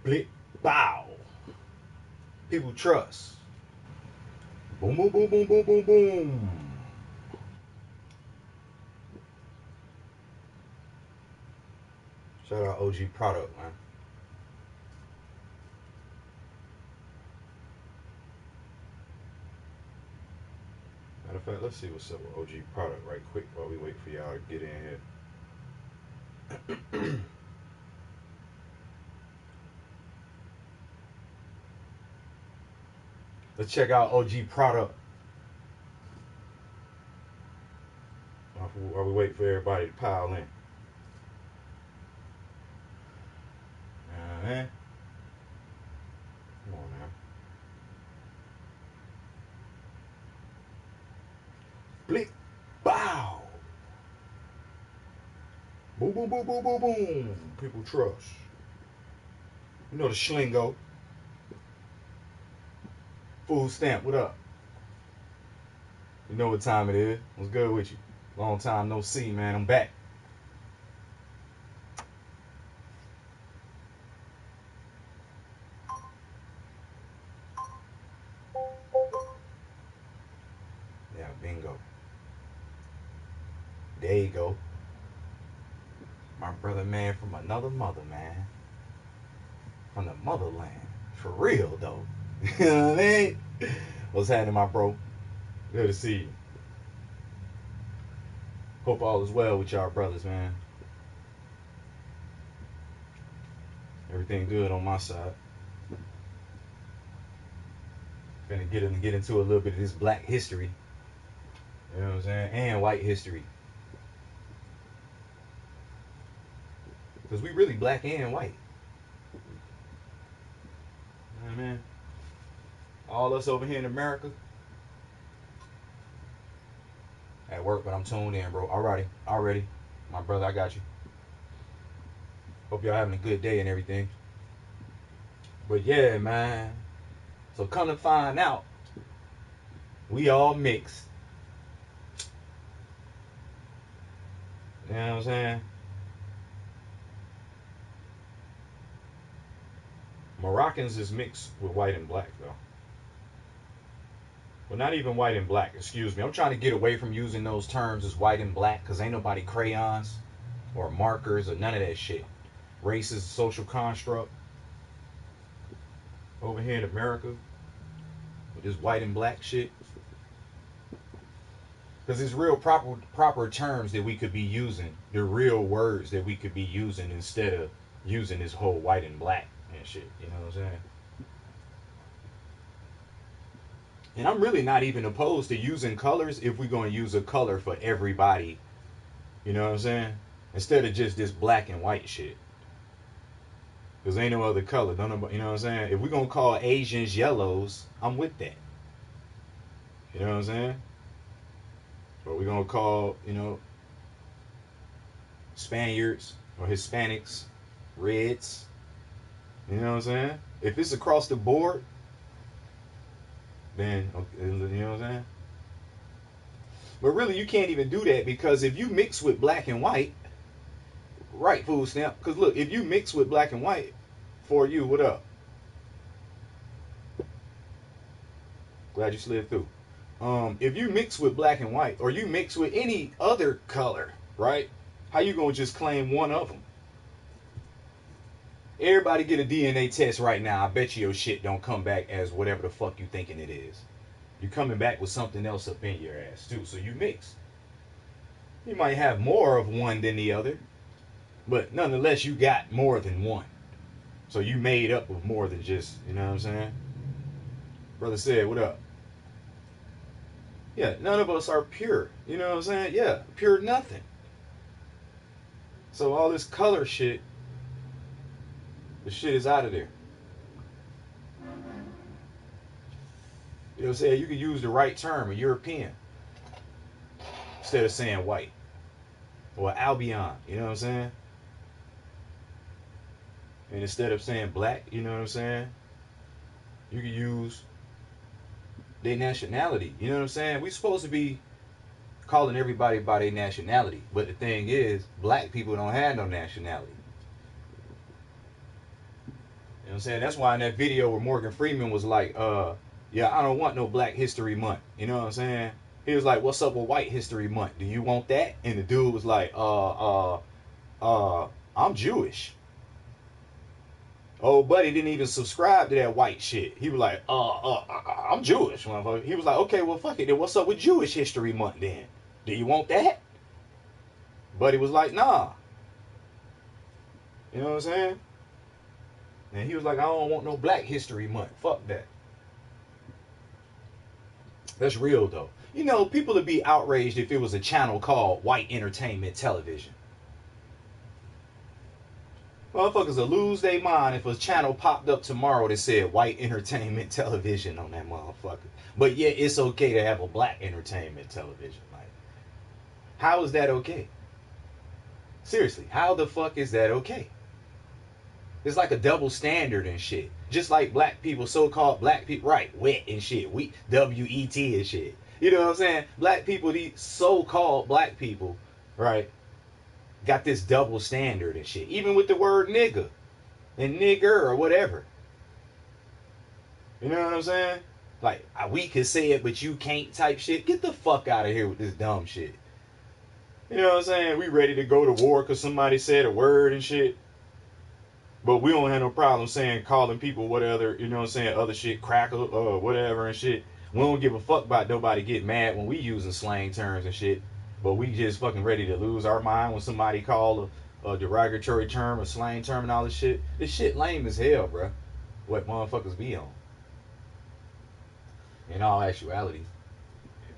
Blick, bow. People trust. Boom, boom, boom, boom, boom, boom, boom. Shout out OG Product, man. Matter of fact, let's see what's up with OG Product right quick while we wait for y'all to get in here. Let's check out OG Product while we wait for everybody to pile in. Man. Come on now. Blick, bow. Boom, boom, boom, boom, boom, boom. People trust. You know the Schlingo. Food stamp, what up? You know what time it is. What's good with you? Long time no see, man. I'm back. Yeah, bingo. There you go. My brother, man, from another mother, man. From the motherland. For real, though. You know what I mean? What's happening, my bro? Good to see you. Hope all is well with y'all brothers, man. Everything good on my side. Gonna get into a little bit of this black history. You know what I'm saying? And white history. Because we really black and white. You know what I mean? All us over here in America. At work, but I'm tuned in, bro. Already. My brother, I got you. Hope y'all having a good day and everything. But yeah, man. So come to find out, we all mixed. You know what I'm saying? Moroccans is mixed with white and black, though. Well, not even white and black, excuse me. I'm trying to get away from using those terms as white and black because ain't nobody crayons or markers or none of that shit. Race is a social construct over here in America with this white and black shit. Because it's real proper terms that we could be using. The real words that we could be using instead of using this whole white and black and shit. You know what I'm saying? And I'm really not even opposed to using colors if we're going to use a color for everybody. You know what I'm saying? Instead of just this black and white shit. Because ain't no other color. Don't know, you know what I'm saying? If we're going to call Asians yellows, I'm with that. You know what I'm saying? Or we're going to call, Spaniards or Hispanics reds. You know what I'm saying? If it's across the board, then, you know what I'm saying? But really, you can't even do that because if you mix with black and white, right, food stamp. Because look, if you mix with black and white, for you, what up? Glad you slid through. If you mix with black and white, or you mix with any other color, right? How you gonna just claim one of them? Everybody get a DNA test right now. I bet you your shit don't come back as whatever the fuck you thinking it is. You're coming back with something else up in your ass too. So you mix. You might have more of one than the other, but nonetheless, you got more than one. So you made up of more than just, you know what I'm saying? Brother said, what up? Yeah, none of us are pure. You know what I'm saying? Yeah, pure nothing. So all this color shit, the shit is out of there. You know what I'm saying? You can use the right term, a European, instead of saying white. Or Albion, you know what I'm saying? And instead of saying black, you know what I'm saying? You can use their nationality. You know what I'm saying? We supposed to be calling everybody by their nationality. But the thing is, black people don't have no nationality. You what I'm saying? That's why in that video where Morgan Freeman was like, yeah, I don't want no Black History Month. You know what I'm saying? He was like, what's up with White History Month? Do you want that? And the dude was like, I'm Jewish. Oh, buddy didn't even subscribe to that white shit. He was like, I'm Jewish, motherfucker. He was like, okay, well, fuck it. Then what's up with Jewish History Month then? Do you want that? Buddy was like, nah. You know what I'm saying? And he was like, I don't want no Black History Month. Fuck that. That's real, though. You know, people would be outraged if it was a channel called White Entertainment Television. Motherfuckers will lose their mind if a channel popped up tomorrow that said White Entertainment Television on that motherfucker. But yeah, it's okay to have a Black Entertainment Television. Like, how is that okay? Seriously, how the fuck is that okay? It's like a double standard and shit. Just like black people, so-called black people, right, wet and shit. We W-E-T and shit. You know what I'm saying? Black people, these so-called black people, right, got this double standard and shit. Even with the word nigga and nigger or whatever. You know what I'm saying? Like, we could say it, but you can't type shit. Get the fuck out of here with this dumb shit. You know what I'm saying? We ready to go to war because somebody said a word and shit. But we don't have no problem saying, calling people whatever, you know what I'm saying, other shit, cracker, whatever and shit. We don't give a fuck about nobody get mad when we using slang terms and shit. But we just fucking ready to lose our mind when somebody call a derogatory term, a slang term and all this shit. This shit lame as hell, bro. What motherfuckers be on. In all actuality,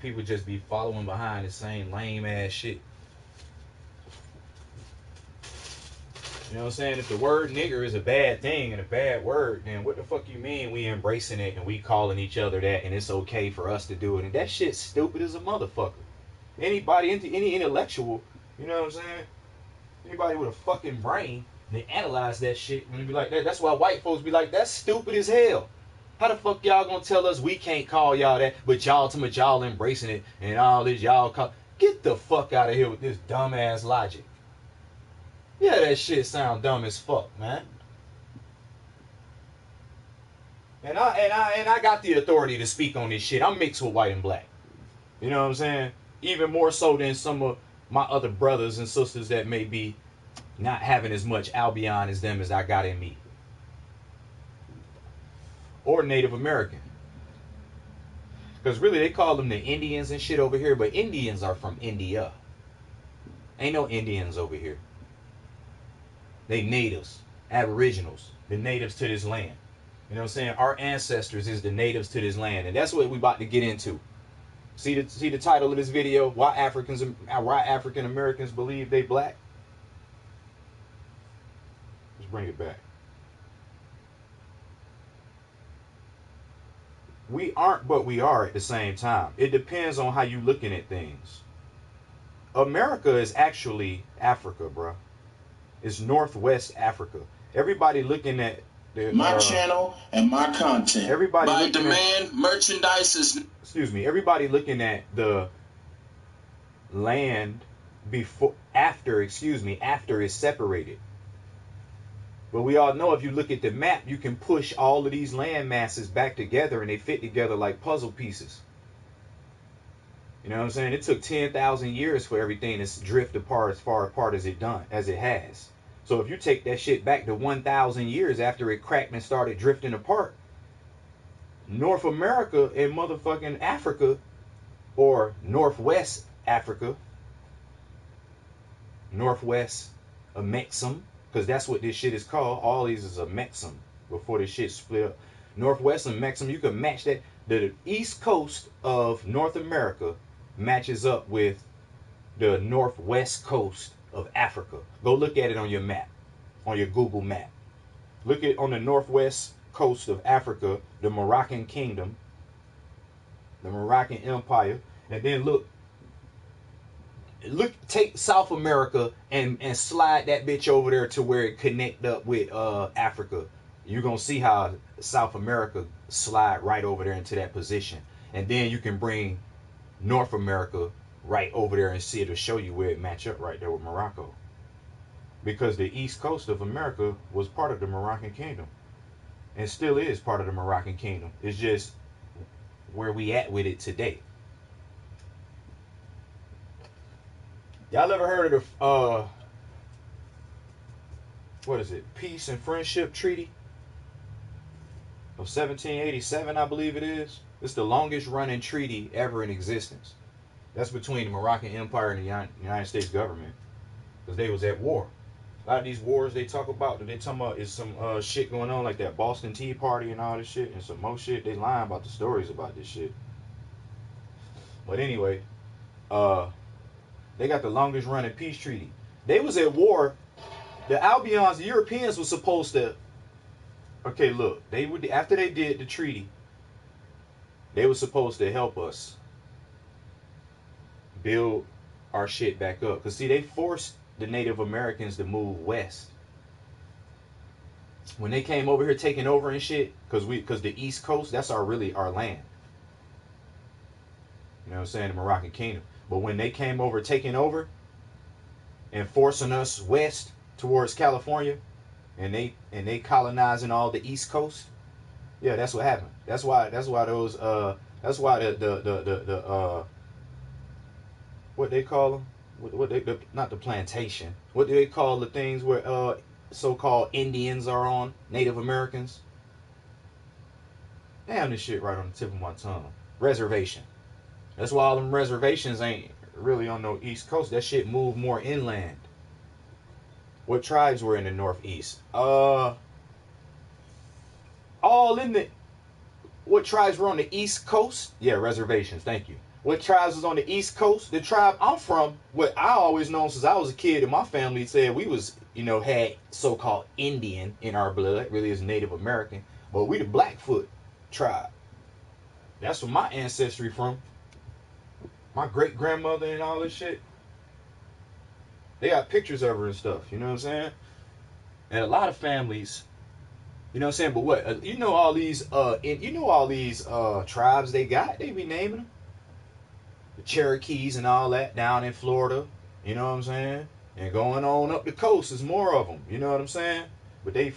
people just be following behind the same lame ass shit. You know what I'm saying? If the word nigger is a bad thing and a bad word, then what the fuck you mean we embracing it and we calling each other that and it's okay for us to do it? And that shit's stupid as a motherfucker. Anybody, any intellectual, you know what I'm saying? Anybody with a fucking brain, they analyze that shit and they be like that. That's why white folks be like, that's stupid as hell. How the fuck y'all gonna tell us we can't call y'all that, but y'all to much y'all embracing it and all this y'all call? Get the fuck out of here with this dumbass logic. Yeah, that shit sound dumb as fuck, man. And I got the authority to speak on this shit. I'm mixed with white and black. You know what I'm saying? Even more so than some of my other brothers and sisters that may be not having as much Albion as them as I got in me. Or Native American. Because really they call them the Indians and shit over here, but Indians are from India. Ain't no Indians over here. They natives, aboriginals, the natives to this land. You know what I'm saying? Our ancestors is the natives to this land. And that's what we about to get into. See the title of this video? Why African Americans believe they black? Let's bring it back. We aren't, but we are at the same time. It depends on how you looking at things. America is actually Africa, bro. It's Northwest Africa. Everybody looking at my channel and my content. Everybody by demand, merchandise is. Excuse me. Everybody looking at the land after it's separated. But we all know if you look at the map, you can push all of these land masses back together and they fit together like puzzle pieces. You know what I'm saying? It took 10,000 years for everything to drift apart as far apart as it has. So if you take that shit back to 1,000 years after it cracked and started drifting apart, North America and motherfucking Africa, or Northwest Africa, Northwest Amexum, because that's what this shit is called. All these is Amexum before this shit split up. Northwest Amexum, you can match that. The east coast of North America matches up with the northwest coast of Africa. Go look at it on your map, on your Google map. Look at on the northwest coast of Africa, the Moroccan Kingdom, the Moroccan Empire, and then look, take South America and slide that bitch over there to where it connect up with Africa. You're gonna see how South America slide right over there into that position, and then you can bring North America right over there and see, it'll show you where it match up right there with Morocco, because the east coast of America was part of the Moroccan Kingdom. and still is part of the Moroccan kingdom. It's just where we at with it today. Y'all ever heard of the what is it? Peace and Friendship Treaty of 1787, I believe it is. It's the longest running treaty ever in existence. That's between the Moroccan Empire and the United States government, because they was at war. A lot of these wars they talk about, that they talking about is some shit going on, like that Boston Tea Party and all this shit, and some more shit. They lying about the stories about this shit. But anyway, they got the longest running peace treaty. They was at war. The Albions, the Europeans, was supposed to. Okay, look, they would after they did the treaty, they were supposed to help us build our shit back up. Cause see, they forced the Native Americans to move west. When they came over here taking over and shit, cause the East Coast, that's our land. You know what I'm saying? The Moroccan Kingdom. But when they came over taking over and forcing us west towards California, and they colonizing all the East Coast, yeah, that's what happened. That's why those that's why the what they call them, what they not the plantation. What do they call the things where so-called Indians are on, Native Americans? Damn, this shit right on the tip of my tongue. Reservation. That's why all them reservations ain't really on the East Coast. That shit moved more inland. What tribes were in the Northeast? All in the. What tribes were on the East Coast? Yeah, reservations. Thank you. What tribes was on the East Coast? The tribe I'm from, what I always known since I was a kid, and my family said we was, had so-called Indian in our blood. Really is Native American, but we the Blackfoot tribe. That's where my ancestry from. My great grandmother and all this shit. They got pictures of her and stuff. You know what I'm saying? And a lot of families. You know what I'm saying? But what all these tribes they got? They be naming them. The Cherokees and all that down in Florida. You know what I'm saying? And going on up the coast, there's more of them. You know what I'm saying? But they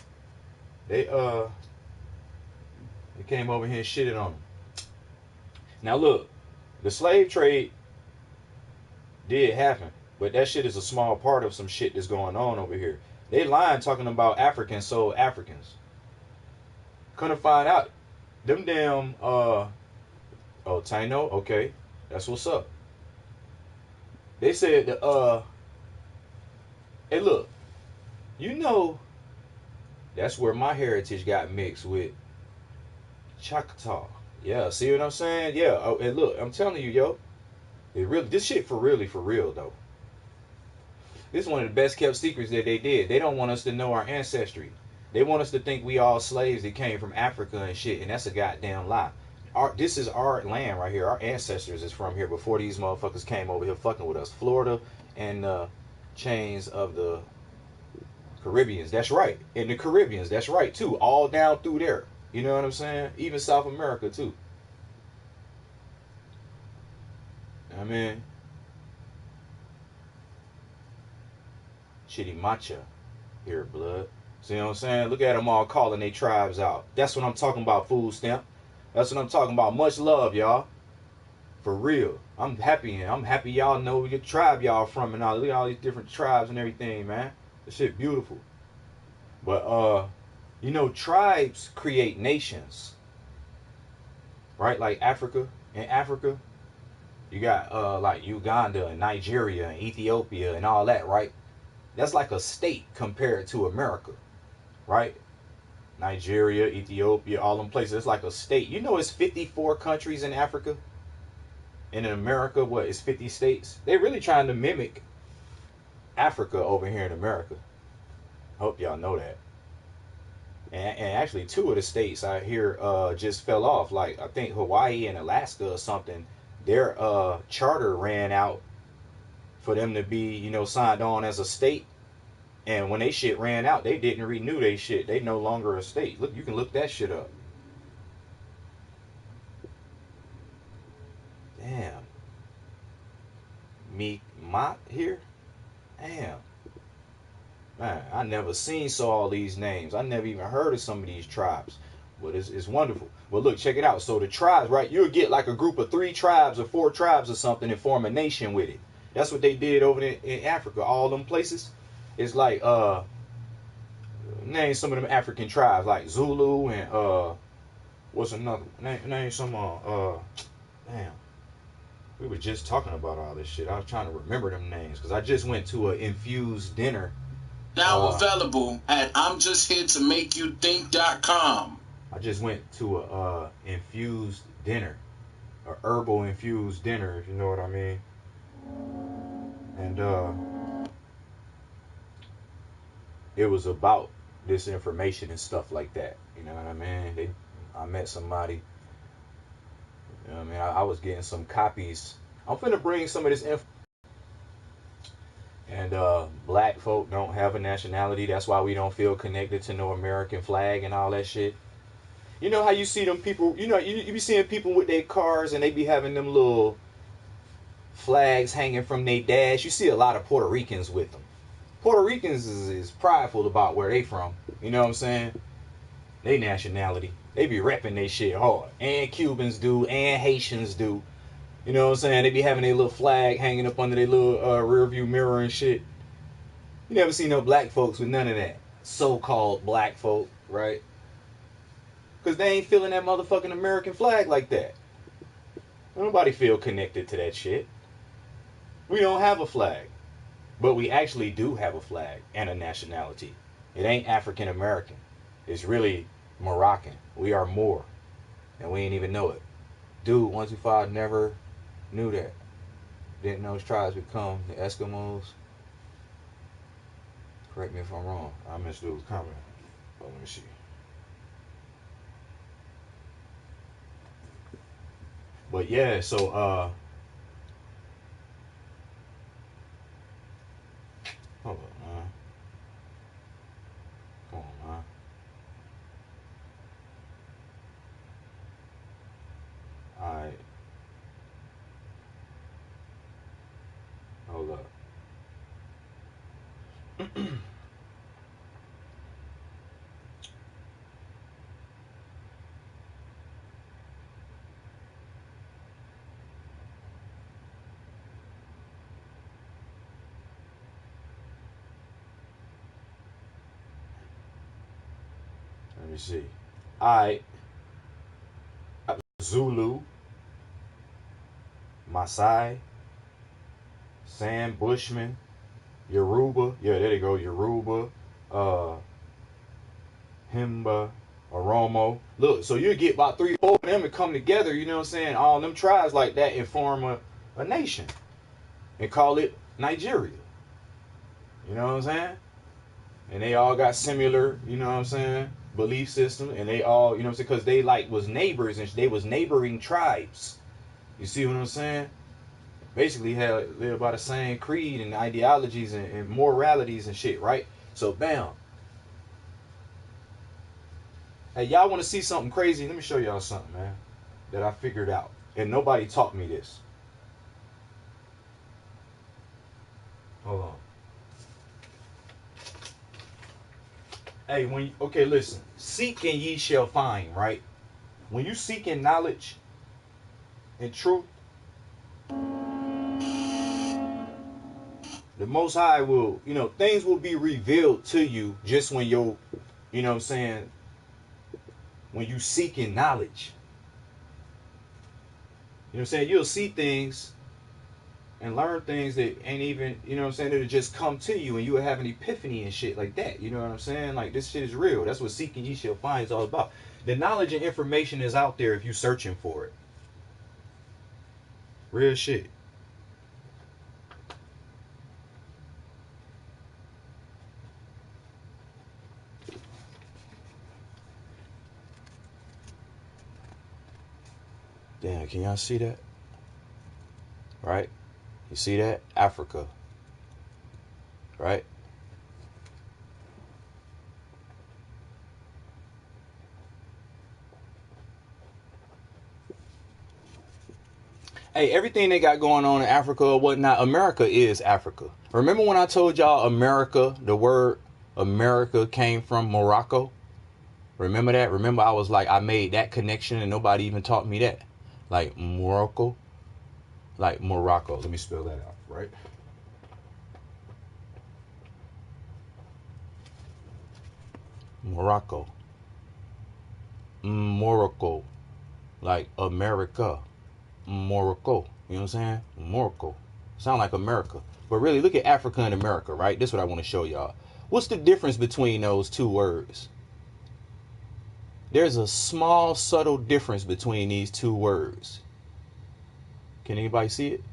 came over here and shitted on them. Now look, the slave trade did happen, but that shit is a small part of some shit that's going on over here. They lying talking about Africans sold Africans. Couldn't find out. Them damn Taino, okay. That's what's up. They said that hey look, that's where my heritage got mixed with Choctaw. Yeah, see what I'm saying? Yeah. Oh, and look, I'm telling you, yo, this shit for real though. This is one of the best kept secrets that they did. They don't want us to know our ancestry. They want us to think we all slaves that came from Africa and shit, and that's a goddamn lie. This is our land right here. Our ancestors is from here before these motherfuckers came over here fucking with us. Florida and chains of the Caribbeans. That's right. And the Caribbeans. That's right too. All down through there. You know what I'm saying? Even South America too. I mean, Chitimacha here, blood. See what I'm saying? Look at them all calling their tribes out. That's what I'm talking about, food stamp. That's what I'm talking about. Much love, y'all. For real. I'm happy y'all know what tribe y'all from and all. Look at all these different tribes and everything, man. This shit beautiful. But tribes create nations. Right? Like Africa. In Africa, you got like Uganda and Nigeria and Ethiopia and all that, right? That's like a state compared to America. Right? Nigeria, Ethiopia, all them places. It's like a state. It's 54 countries in Africa. And in America, it's 50 states. They're really trying to mimic Africa over here in America. Hope y'all know that. And actually, 2 of the states I hear just fell off. Like, I think Hawaii and Alaska or something. Their charter ran out for them to be, signed on as a state. And when they shit ran out, they didn't renew they shit. They no longer a state. Look, you can look that shit up. Damn. Mot here? Damn. Man, I never seen all these names. I never even heard of some of these tribes. But it's wonderful. But look, check it out. So the tribes, right? You'll get like a group of 3 tribes or 4 tribes or something and form a nation with it. That's what they did over in Africa. All them places. It's like name some of them African tribes like Zulu and what's another name some damn. We were just talking about all this shit. I was trying to remember them names because I just went to an infused dinner. Now available at I'mJustHereToMakeYouThink.com. I just went to a infused dinner, a herbal infused dinner, if you know what I mean. And it was about this information and stuff like that. You know what I mean? I met somebody. You know what I mean? I was getting some copies. I'm finna bring some of this info. And black folk don't have a nationality. That's why we don't feel connected to no American flag and all that shit. You know how you see them people, you be seeing people with their cars and they be having them little flags hanging from their dash. You see a lot of Puerto Ricans with them. Puerto Ricans is prideful about where they from. You know what I'm saying? They nationality. They be repping their shit hard. And Cubans do, and Haitians do. You know what I'm saying? They be having their little flag hanging up under their little rear view mirror and shit. You never see no black folks with none of that. So-called black folk, right? Because they ain't feeling that motherfucking American flag like that. Nobody feel connected to that shit. We don't have a flag. But we actually do have a flag and a nationality. It ain't African American. It's really Moroccan. We are Moor. And we ain't even know it. Dude, 125 never knew that. Didn't know his tribes become the Eskimos. Correct me if I'm wrong. I missed dude's comment. Oh, let me see. But yeah, so hold up, man. Come on, man. Alright. Hold up. Let me see. Alright. Zulu, Maasai, San Bushman, Yoruba. Yeah, there they go. Yoruba, Himba, Oromo. Look, so you get about 3 or 4 of them and come together, you know what I'm saying? All them tribes like that and form a nation and call it Nigeria. You know what I'm saying? And they all got similar, you know what I'm saying, belief system, and they all, you know what I'm saying, because they like was neighbors and they was neighboring tribes. You see what I'm saying? Basically they're about the same creed and ideologies and moralities and shit, right? So bam. Hey, y'all want to see something crazy? Let me show y'all something, man, that I figured out. And nobody taught me this. Hold on. Hey, okay, listen. Seek and ye shall find, right? When you seeking knowledge and truth, the Most High will, things will be revealed to you just when you're, you know what I'm saying, when you seeking knowledge. You know what I'm saying? You'll see things and learn things that ain't even, you know what I'm saying, it'll just come to you and you will have an epiphany and shit like that. You know what I'm saying? Like, this shit is real. That's what seeking ye shall find is all about. The knowledge and information is out there if you're searching for it. Real shit. Damn, can y'all see that? Right? You see that? Africa. Right? Hey, everything they got going on in Africa or whatnot, America is Africa. Remember when I told y'all America, the word America came from Morocco? Remember that? Remember I was like, I made that connection and nobody even taught me that. Like Morocco. Like Morocco. Let me spell that out, right? Morocco. Morocco. Like America. Morocco. You know what I'm saying? Morocco. Sound like America. But really, look at Africa and America, right? This is what I want to show y'all. What's the difference between those two words? There's a small, subtle difference between these two words. Can anybody see it?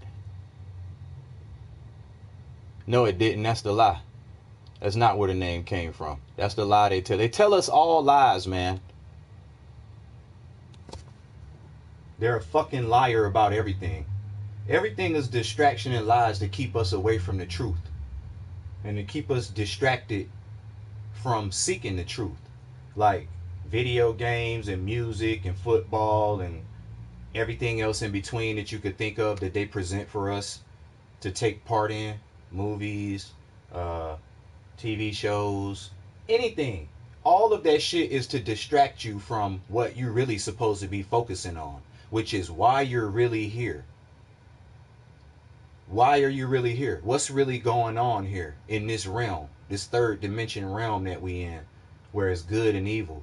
No, it didn't. That's the lie. That's not where the name came from. That's the lie they tell. They tell us all lies, man. They're a fucking liar about everything. Everything is distraction and lies to keep us away from the truth and to keep us distracted from seeking the truth. Like video games and music and football and everything else in between that you could think of that they present for us to take part in. Movies, TV shows, anything. All of that shit is to distract you from what you're really supposed to be focusing on, which is why you're really here. Why are you really here? What's really going on here in this realm, this third dimension realm that we in, where it's good and evil?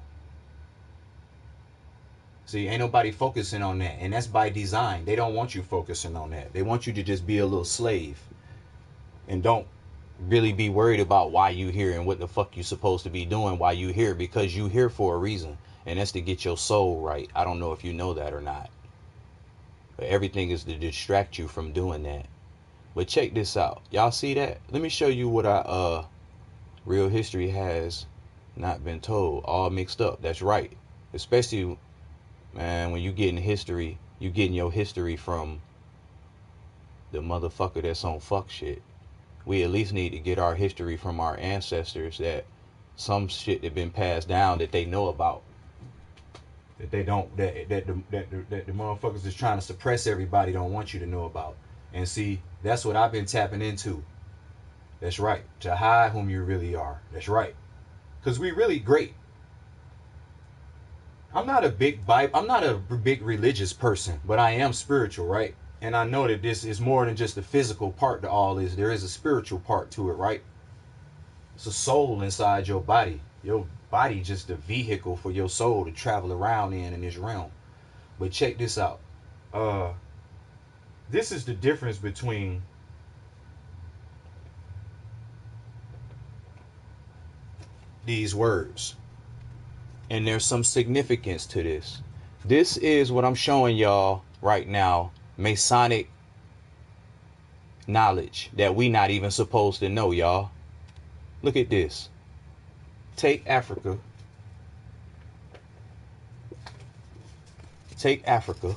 See, ain't nobody focusing on that, and that's by design. They don't want you focusing on that. They want you to just be a little slave and don't really be worried about why you here and what the fuck you supposed to be doing while you here, because you here for a reason, and that's to get your soul right. I don't know if you know that or not, but everything is to distract you from doing that. But check this out. Y'all see that? Let me show you what I real history has not been told. All mixed up. That's right. Especially, man, when you get in history, you getting your history from the motherfucker that's on fuck shit. We at least need to get our history from our ancestors, that some shit that been passed down that they know about. That they don't, that the motherfuckers is trying to suppress everybody don't want you to know about. And see, that's what I've been tapping into. That's right. To hide whom you really are. That's right. Because we really great. I'm not a big religious person, but I am spiritual, right? And I know that this is more than just the physical part to all this. There is a spiritual part to it, right? It's a soul inside your body. Your body just a vehicle for your soul to travel around in this realm. But check this out. This is the difference between these words. And there's some significance to this. This is what I'm showing y'all right now. Masonic knowledge that we not even supposed to know, y'all. Look at this. Take Africa. Take Africa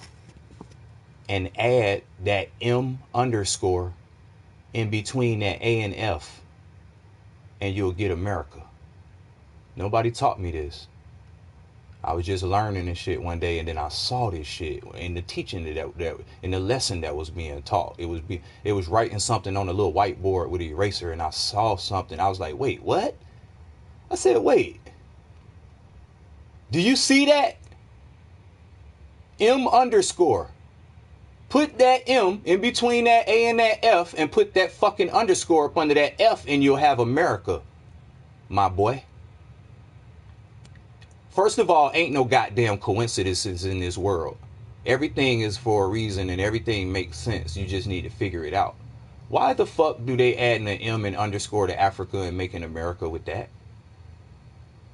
and add that M underscore in between that A and F, and you'll get America. Nobody taught me this. I was just learning this shit one day, and then I saw this shit in the teaching that in the lesson that was being taught. It was writing something on a little whiteboard with an eraser, and I saw something. I was like, wait, what? I said, wait. Do you see that? M underscore. Put that M in between that A and that F, and put that fucking underscore up under that F, and you'll have America, my boy. First of all, ain't no goddamn coincidences in this world. Everything is for a reason, and everything makes sense. You just need to figure it out. Why the fuck do they add an M and underscore to Africa and making America with that?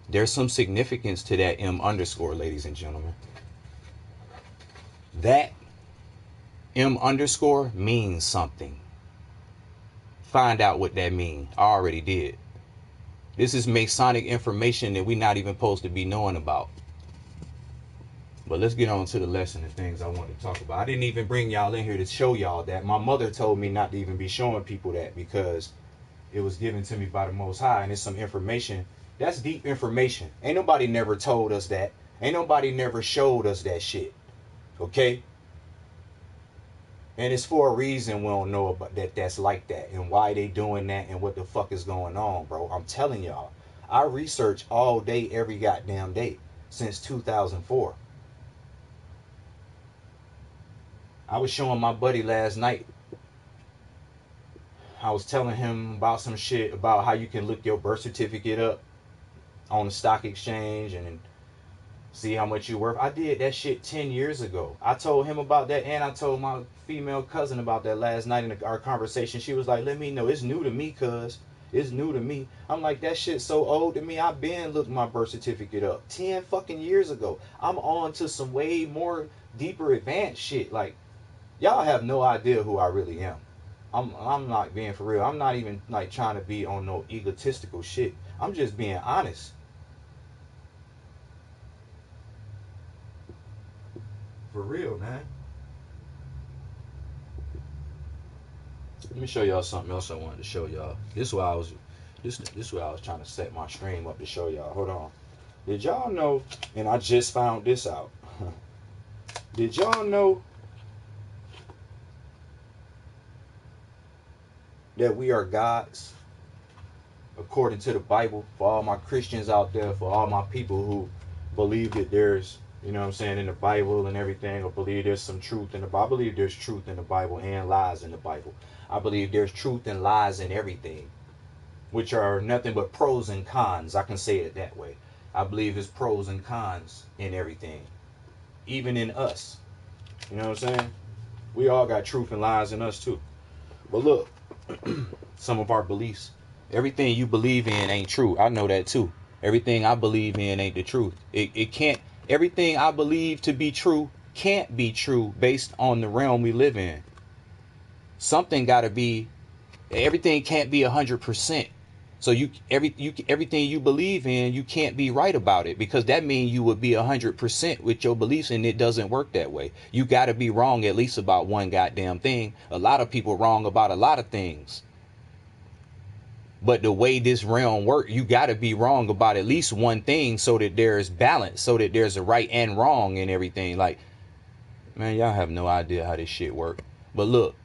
There's some significance to that M underscore, ladies and gentlemen. That M underscore means something. Find out what that means. I already did. This is Masonic information that we're not even supposed to be knowing about. But let's get on to the lesson and things I want to talk about. I didn't even bring y'all in here to show y'all that. My mother told me not to even be showing people that, because it was given to me by the Most High, and it's some information. That's deep information. Ain't nobody never told us that. Ain't nobody never showed us that shit. Okay? And it's for a reason we don't know about that. That's like that, and why they doing that, and what the fuck is going on, bro. I'm telling y'all. I research all day, every goddamn day since 2004. I was showing my buddy last night. I was telling him about some shit about how you can look your birth certificate up on the stock exchange and see how much you worth. I did that shit 10 years ago. I told him about that, and I told my female cousin about that last night in our conversation. She was like, let me know. It's new to me, cuz. It's new to me. I'm like, that shit's so old to me. I've been looking my birth certificate up 10 fucking years ago. I'm on to some way more deeper advanced shit. Like, y'all have no idea who I really am. I'm not being for real. I'm not even like trying to be on no egotistical shit. I'm just being honest. For real, man. Let me show y'all something else I wanted to show y'all. This is why I was trying to set my stream up to show y'all. Hold on. Did y'all know, and I just found this out. Did y'all know that we are gods according to the Bible? For all my Christians out there, for all my people who believe that there's, you know what I'm saying, in the Bible and everything, or believe there's some truth in the Bible. I believe there's truth in the Bible and lies in the Bible. I believe there's truth and lies in everything, which are nothing but pros and cons. I can say it that way. I believe there's pros and cons in everything, even in us. You know what I'm saying? We all got truth and lies in us too. But look, some of our beliefs. Everything you believe in ain't true. I know that too. Everything I believe in ain't the truth. It can't. Everything I believe to be true can't be true based on the realm we live in. Something got to be. Everything can't be 100%. So everything you believe in, you can't be right about it, because that means you would be 100% with your beliefs, and it doesn't work that way. You got to be wrong at least about one goddamn thing. A lot of people wrong about a lot of things. But the way this realm works, you got to be wrong about at least one thing so that there's balance, so that there's a right and wrong and everything. Like, man, y'all have no idea how this shit work. But look,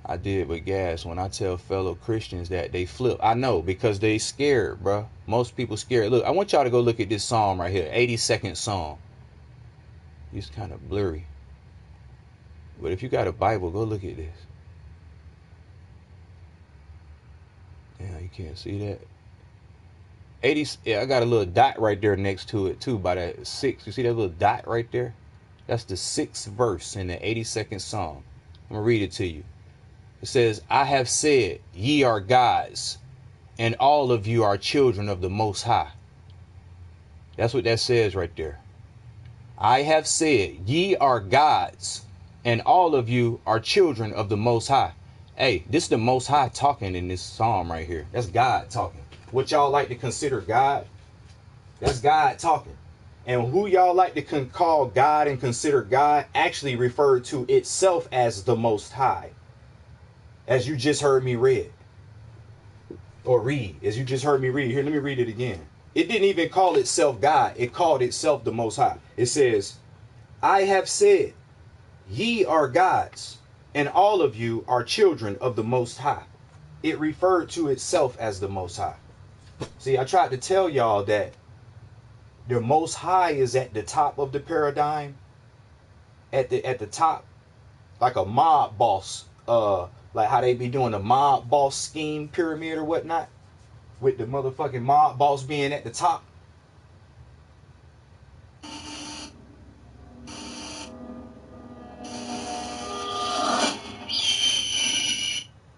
I did with gas when I tell fellow Christians that they flip. I know, because they scared, bro. Most people scared. Look, I want y'all to go look at this psalm right here, 82nd Psalm. It's kind of blurry. But if you got a Bible, go look at this. Yeah, you can't see that. 80. Yeah, I got a little dot right there next to it too, by that 6. You see that little dot right there? That's the 6th verse in the 82nd Psalm. I'm gonna read it to you. It says, I have said, ye are gods, and all of you are children of the Most High. That's what that says right there. I have said, ye are gods, and all of you are children of the Most High. Hey, this is the Most High talking in this psalm right here. That's God talking. What y'all like to consider God, that's God talking. And who y'all like to call God and consider God actually referred to itself as the Most High. As you just heard me read. Or read. As you just heard me read. Here, let me read it again. It didn't even call itself God. It called itself the Most High. It says, I have said, ye are gods, and all of you are children of the Most High. It referred to itself as the Most High. See, I tried to tell y'all that the Most High is at the top of the paradigm. At the top, like a mob boss. Like how they be doing the mob boss scheme pyramid or whatnot, with the motherfucking mob boss being at the top.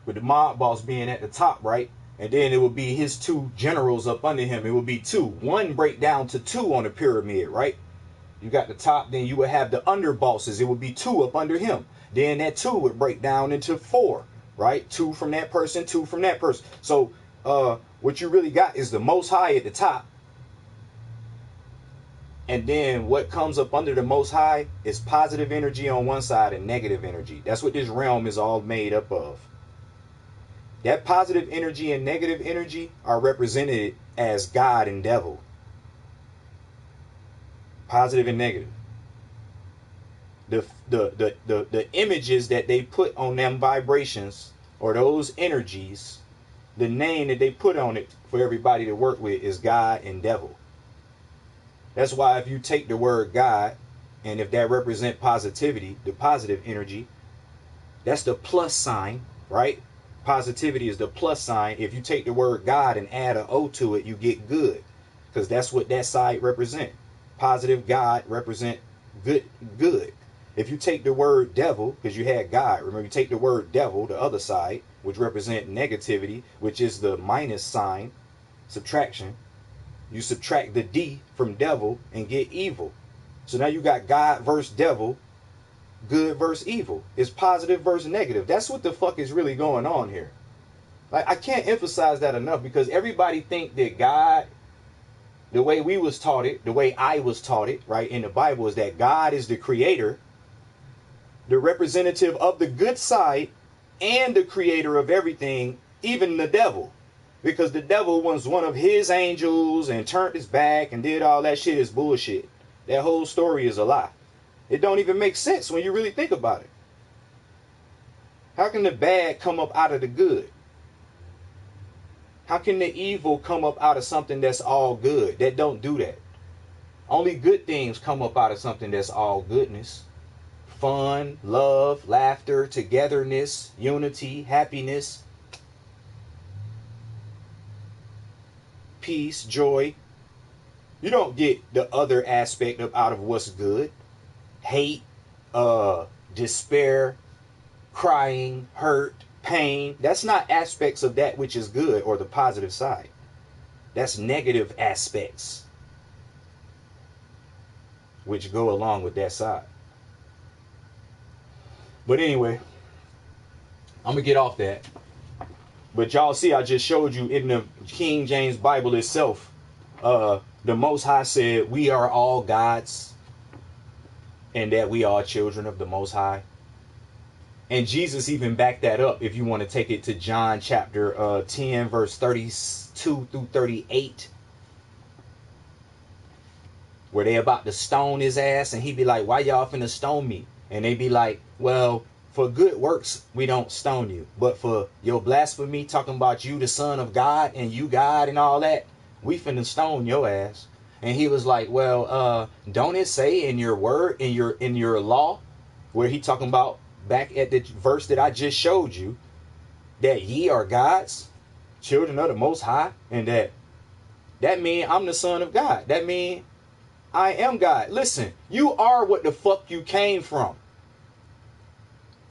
With the mob boss being at the top, right? And then it would be his 2 generals up under him. It would be 2. 1 break down to 2 on the pyramid, right? You got the top, then you would have the under bosses. It would be 2 up under him. Then that 2 would break down into 4, right? 2 from that person, 2 from that person. So what you really got is the Most High at the top. And then what comes up under the Most High is positive energy on one side and negative energy. That's what this realm is all made up of. That positive energy and negative energy are represented as God and devil. Positive and negative. The images that they put on them vibrations, or those energies, the name that they put on it for everybody to work with is God and devil. That's why if you take the word God, and if that represent positivity, the positive energy, that's the plus sign, right? Positivity is the plus sign. If you take the word God and add an O to it, you get good, because that's what that side represent. Positive God represent good. If you take the word devil, because you had God, remember, you take the word devil, the other side, which represent negativity, which is the minus sign, subtraction. You subtract the D from devil and get evil. So now you got God versus devil, good versus evil. It's positive versus negative. That's what the fuck is really going on here. Like, I can't emphasize that enough, because everybody think that God, the way we was taught it, the way I was taught it, right, in the Bible, is that God is the creator, the representative of the good side, and the creator of everything, even the devil. Because the devil was one of his angels and turned his back and did all that shit is bullshit. That whole story is a lie. It don't even make sense when you really think about it. How can the bad come up out of the good? How can the evil come up out of something that's all good? That don't do that. Only good things come up out of something that's all goodness. Fun, love, laughter, togetherness, unity, happiness, peace, joy. You don't get the other aspect of out of what's good. Hate, despair, crying, hurt, pain. That's not aspects of that which is good or the positive side. That's negative aspects which go along with that side. But anyway, I'm going to get off that. But y'all see, I just showed you in the King James Bible itself, the Most High said we are all gods and that we are children of the Most High. And Jesus even backed that up if you want to take it to John chapter 10, verse 32 through 38. Where they about to stone his ass, and he be like, why y'all finna stone me? And they be like, well, for good works we don't stone you, but for your blasphemy, talking about you the son of God and you God and all that, we finna stone your ass. And he was like, well, don't it say in your word, in your law, where he talking about back at the verse that I just showed you, that ye are gods, children of the Most High, and that mean I'm the son of God. That mean I am God. Listen, you are what the fuck you came from.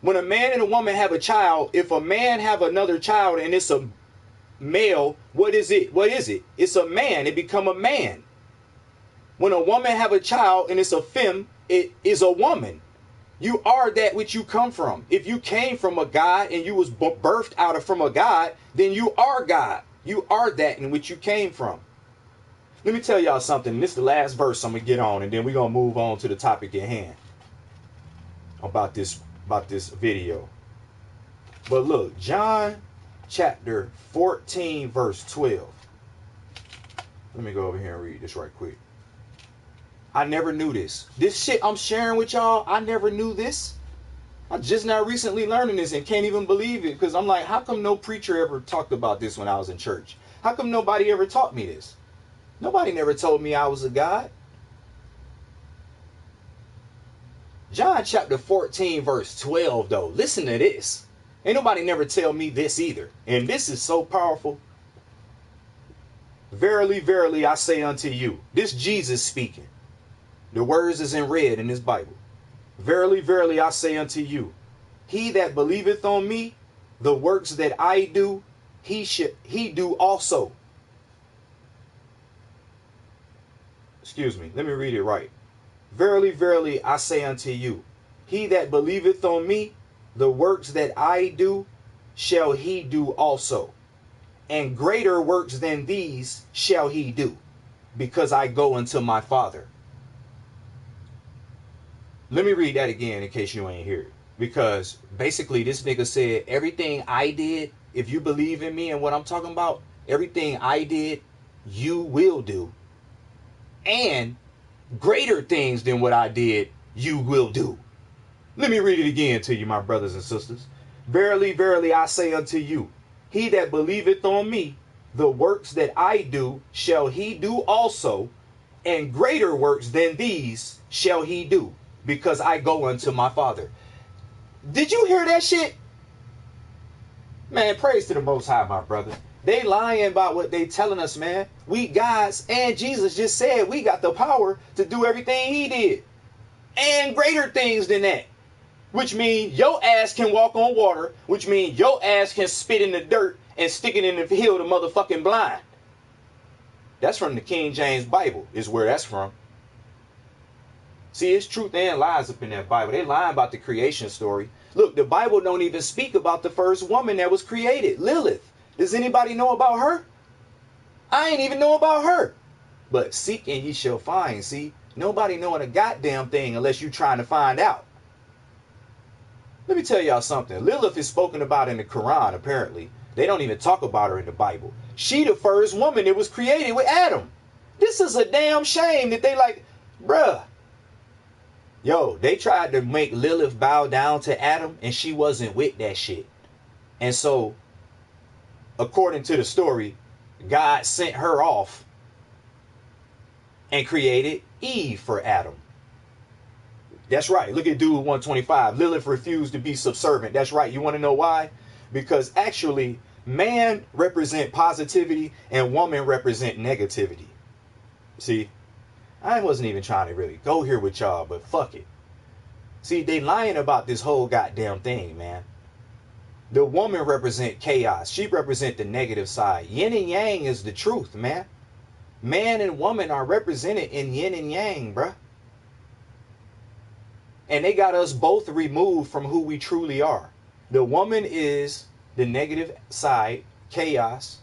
When a man and a woman have a child, if a man have another child and it's a male, what is it? What is it? It's a man. It become a man. When a woman have a child and it's a femme, it is a woman. You are that which you come from. If you came from a God and you was birthed out of from a God, then you are God. You are that in which you came from. Let me tell y'all something. This is the last verse I'm going to get on, and then we're going to move on to the topic at hand about this video. But look, John chapter 14, verse 12. Let me go over here and read this right quick. I never knew this. This shit I'm sharing with y'all, I never knew this. I'm just now recently learning this and can't even believe it, because I'm like, how come no preacher ever talked about this when I was in church? How come nobody ever taught me this? Nobody never told me I was a God. John chapter 14, verse 12, though. Listen to this. Ain't nobody never tell me this either. And this is so powerful. Verily, verily, I say unto you. This Jesus speaking. The words is in red in this Bible. Verily, verily, I say unto you. He that believeth on me, the works that I do, he do also. Excuse me, let me read it right. Verily, verily, I say unto you, he that believeth on me, the works that I do, shall he do also. And greater works than these shall he do, because I go unto my Father. Let me read that again in case you ain't hear it. Because basically this nigga said, everything I did, if you believe in me and what I'm talking about, everything I did, you will do. And greater things than what I did, you will do. Let me read it again to you, my brothers and sisters. Verily, verily, I say unto you, He that believeth on me, the works that I do shall he do also, and greater works than these shall he do, because I go unto my Father. Did you hear that shit? Man, praise to the Most High, my brother. They lying about what they telling us, man. We gods, and Jesus just said we got the power to do everything he did. And greater things than that. Which means your ass can walk on water, which means your ass can spit in the dirt and stick it in the hill to motherfucking blind. That's from the King James Bible, is where that's from. See, it's truth and lies up in that Bible. They lying about the creation story. Look, the Bible don't even speak about the first woman that was created, Lilith. Does anybody know about her? I ain't even know about her. But seek and ye shall find. See, nobody knowing a goddamn thing unless you trying to find out. Let me tell y'all something. Lilith is spoken about in the Quran, apparently. They don't even talk about her in the Bible. She the first woman that was created with Adam. This is a damn shame that they like, bruh. Yo, they tried to make Lilith bow down to Adam, and she wasn't with that shit. And so, according to the story, God sent her off and created Eve for Adam. That's right. Look at dude 125. Lilith refused to be subservient. That's right. You want to know why? Because actually, man represent positivity and woman represent negativity. See, I wasn't even trying to really go here with y'all, but fuck it. See, they lying about this whole goddamn thing, man. The woman represent chaos. She represent the negative side. Yin and yang is the truth, man. Man and woman are represented in yin and yang, bruh. And they got us both removed from who we truly are. The woman is the negative side, chaos.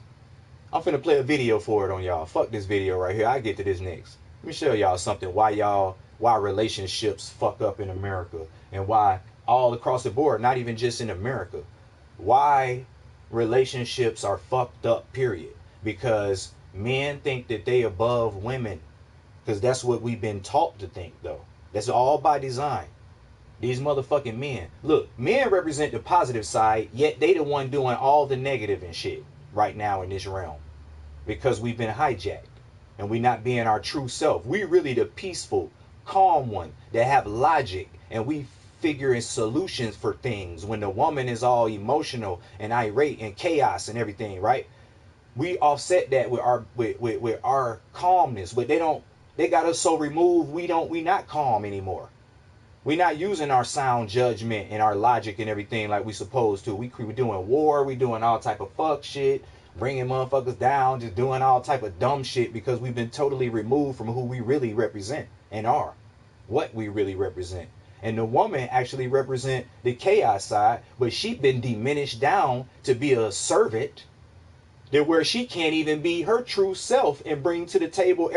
I'm finna play a video for it on y'all. Fuck this video right here. I'll get to this next. Let me show y'all something why relationships fuck up in America, and why all across the board, not even just in America, why relationships are fucked up, period. Because men think that they above women, because that's what we've been taught to think, though. That's all by design. These motherfucking men. Look, men represent the positive side, yet they the one doing all the negative and shit right now in this realm. Because we've been hijacked. And we not being our true self. We really the peaceful, calm one that have logic, and we figuring solutions for things. When the woman is all emotional and irate and chaos and everything, right? We offset that with our calmness, but they got us so removed we not calm anymore. We not using our sound judgment and our logic and everything like we supposed to. We doing war, we doing all type of fuck shit, bringing motherfuckers down, just doing all type of dumb shit because we've been totally removed from who we really represent and are, what we really represent. And the woman actually represent the chaos side, but she been diminished down to be a servant, that where she can't even be her true self and bring to the table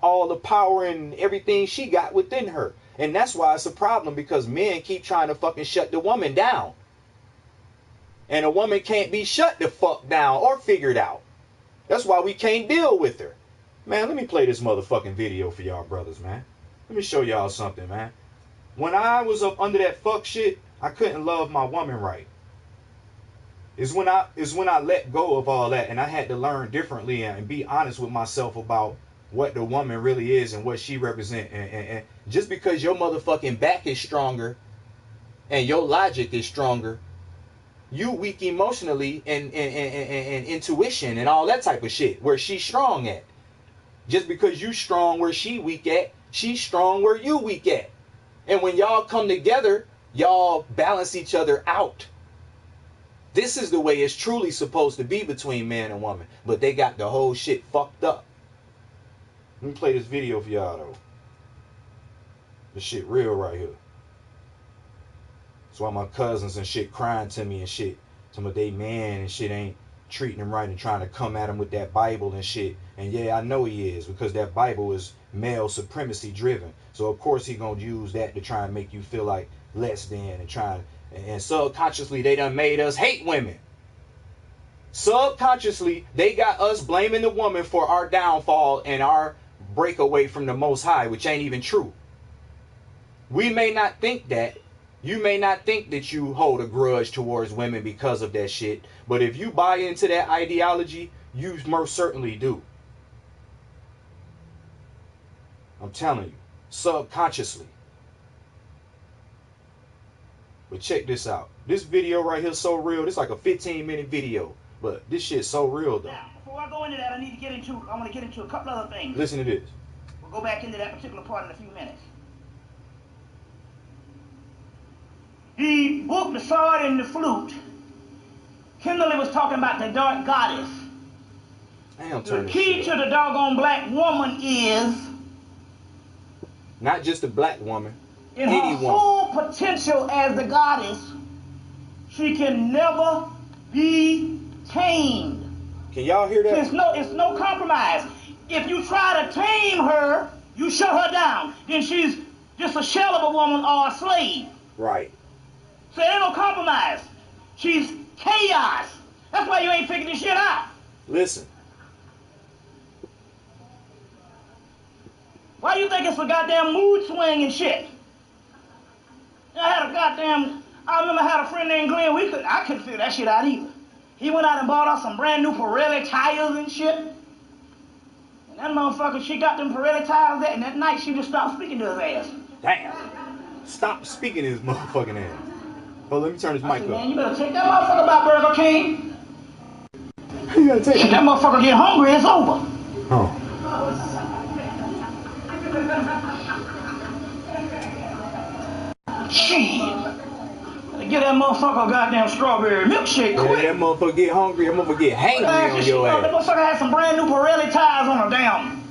all the power and everything she got within her. And that's why it's a problem, because men keep trying to fucking shut the woman down. And a woman can't be shut the fuck down or figured out. That's why we can't deal with her. Man, let me play this motherfucking video for y'all brothers, man. Let me show y'all something, man. When I was up under that fuck shit, I couldn't love my woman right. Is when I let go of all that, and I had to learn differently and be honest with myself about what the woman really is and what she represents. And just because your motherfucking back is stronger and your logic is stronger, you weak emotionally and intuition and all that type of shit where she's strong at. Just because you strong where she weak at, she's strong where you weak at. And when y'all come together, y'all balance each other out. This is the way it's truly supposed to be between man and woman. But they got the whole shit fucked up. Let me play this video for y'all though. This shit real right here. That's why my cousins and shit crying to me and shit. Some of they man and shit ain't treating them right and trying to come at him with that Bible and shit. And yeah, I know he is, because that Bible is male supremacy driven. So of course he gonna use that to try and make you feel like less than and subconsciously they done made us hate women. Subconsciously they got us blaming the woman for our downfall and our breakaway from the Most High, which ain't even true. We may not think that, You may not think that you hold a grudge towards women because of that shit, but if you buy into that ideology, you most certainly do. I'm telling you, subconsciously. But check this out. This video right here is so real. This is like a 15-minute video, but this shit's so real though. Now, before I go into that, I want to get into a couple other things. Listen to this. We'll go back into that particular part in a few minutes. The book, The Sword and the Flute, Kimberly was talking about the dark goddess. The key to the doggone black woman is not just a black woman, in her full potential as the goddess, she can never be tamed. Can y'all hear that? It's no compromise. If you try to tame her, you shut her down. Then she's just a shell of a woman or a slave. Right. So there ain't no compromise. She's chaos. That's why you ain't figuring this shit out. Listen. Why do you think it's a goddamn mood swing and shit? I remember I had a friend named Glenn. I couldn't figure that shit out either. He went out and bought us some brand new Pirelli tires and shit. And that motherfucker, she got them Pirelli tires and that night she just stopped speaking to his ass. Damn. Stop speaking to his motherfucking ass. Oh, let me turn this mic up. Man, you better take that motherfucker by Burger King. You gotta take it. That motherfucker get hungry, it's over. Oh. Shit. Get that motherfucker a goddamn strawberry milkshake quick. Yeah, that motherfucker get hungry, that motherfucker get hangry on your ass. That motherfucker had some brand new Pirelli tires on her damn.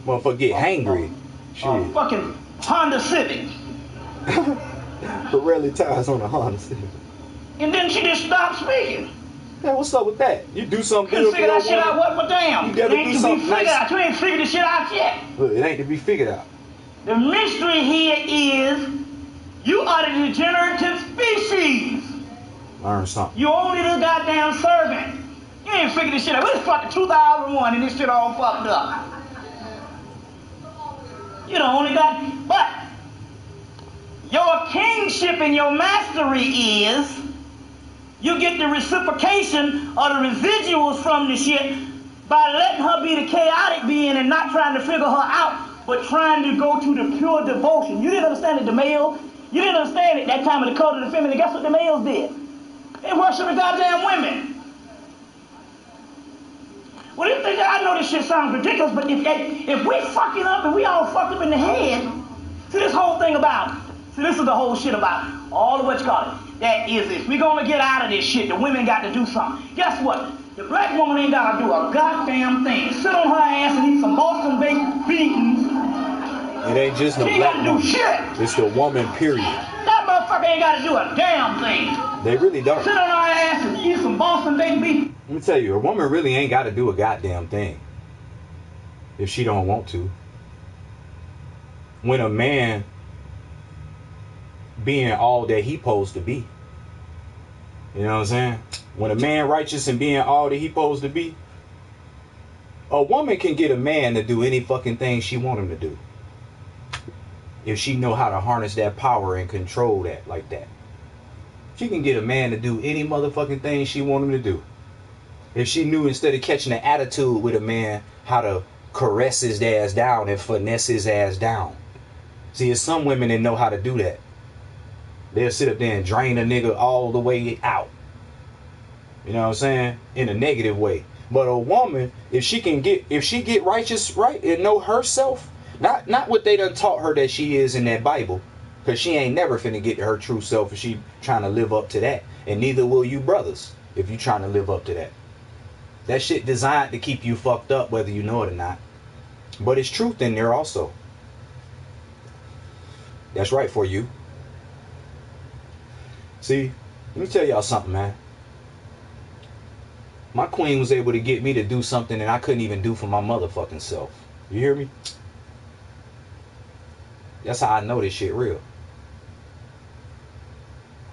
Motherfucker get hangry. Shit. Fucking Honda Civic. Pirelli tires on a Honda Civic. And then she just stopped speaking. Yeah, what's up with that? You do something good for your woman. Figure that shit out, what damn? You gotta do something nice. Out. You ain't figured this shit out yet. Look, it ain't to be figured out. The mystery here is you are the degenerative species. Learn something. You only the goddamn servant. You ain't figured this shit out. It's fucking 2001 and this shit all fucked up. You the only got, but your kingship and your mastery is you get the reciprocation or the residuals from the shit by letting her be the chaotic being and not trying to figure her out, but trying to go to the pure devotion. You didn't understand it, the male. You didn't understand it that time of the cult of the feminine. Guess what the males did? They worship the goddamn women. Well, you think I know this shit sounds ridiculous, but if we fucking up and we all fucked up in the head, see this whole thing about, this is the whole shit about all of what you call it. That is this. We're gonna get out of this shit. The women got to do something. Guess what? The black woman ain't gotta do a goddamn thing. Sit on her ass and eat some Boston baked beans. It ain't just no black woman. Shit. It's the woman, period. That motherfucker ain't gotta do a damn thing. They really don't. Sit on her ass and eat some Boston baked beans. Let me tell you, a woman really ain't gotta do a goddamn thing if she don't want to. When a man being all that he supposed to be. You know what I'm saying? When a man righteous and being all that he supposed to be, a woman can get a man to do any fucking thing she want him to do. If she know how to harness that power and control that like that. She can get a man to do any motherfucking thing she want him to do. If she knew instead of catching an attitude with a man, how to caress his ass down and finesse his ass down. See, there's some women that know how to do that. They'll sit up there and drain a nigga all the way out. You know what I'm saying? In a negative way. But a woman, if she get righteous right and know herself, not what they done taught her that she is in that Bible, because she ain't never finna get to her true self if she trying to live up to that. And neither will you brothers if you trying to live up to that. That shit designed to keep you fucked up whether you know it or not. But it's truth in there also. That's right for you. See, let me tell y'all something, man. My queen was able to get me to do something that I couldn't even do for my motherfucking self. You hear me? That's how I know this shit real.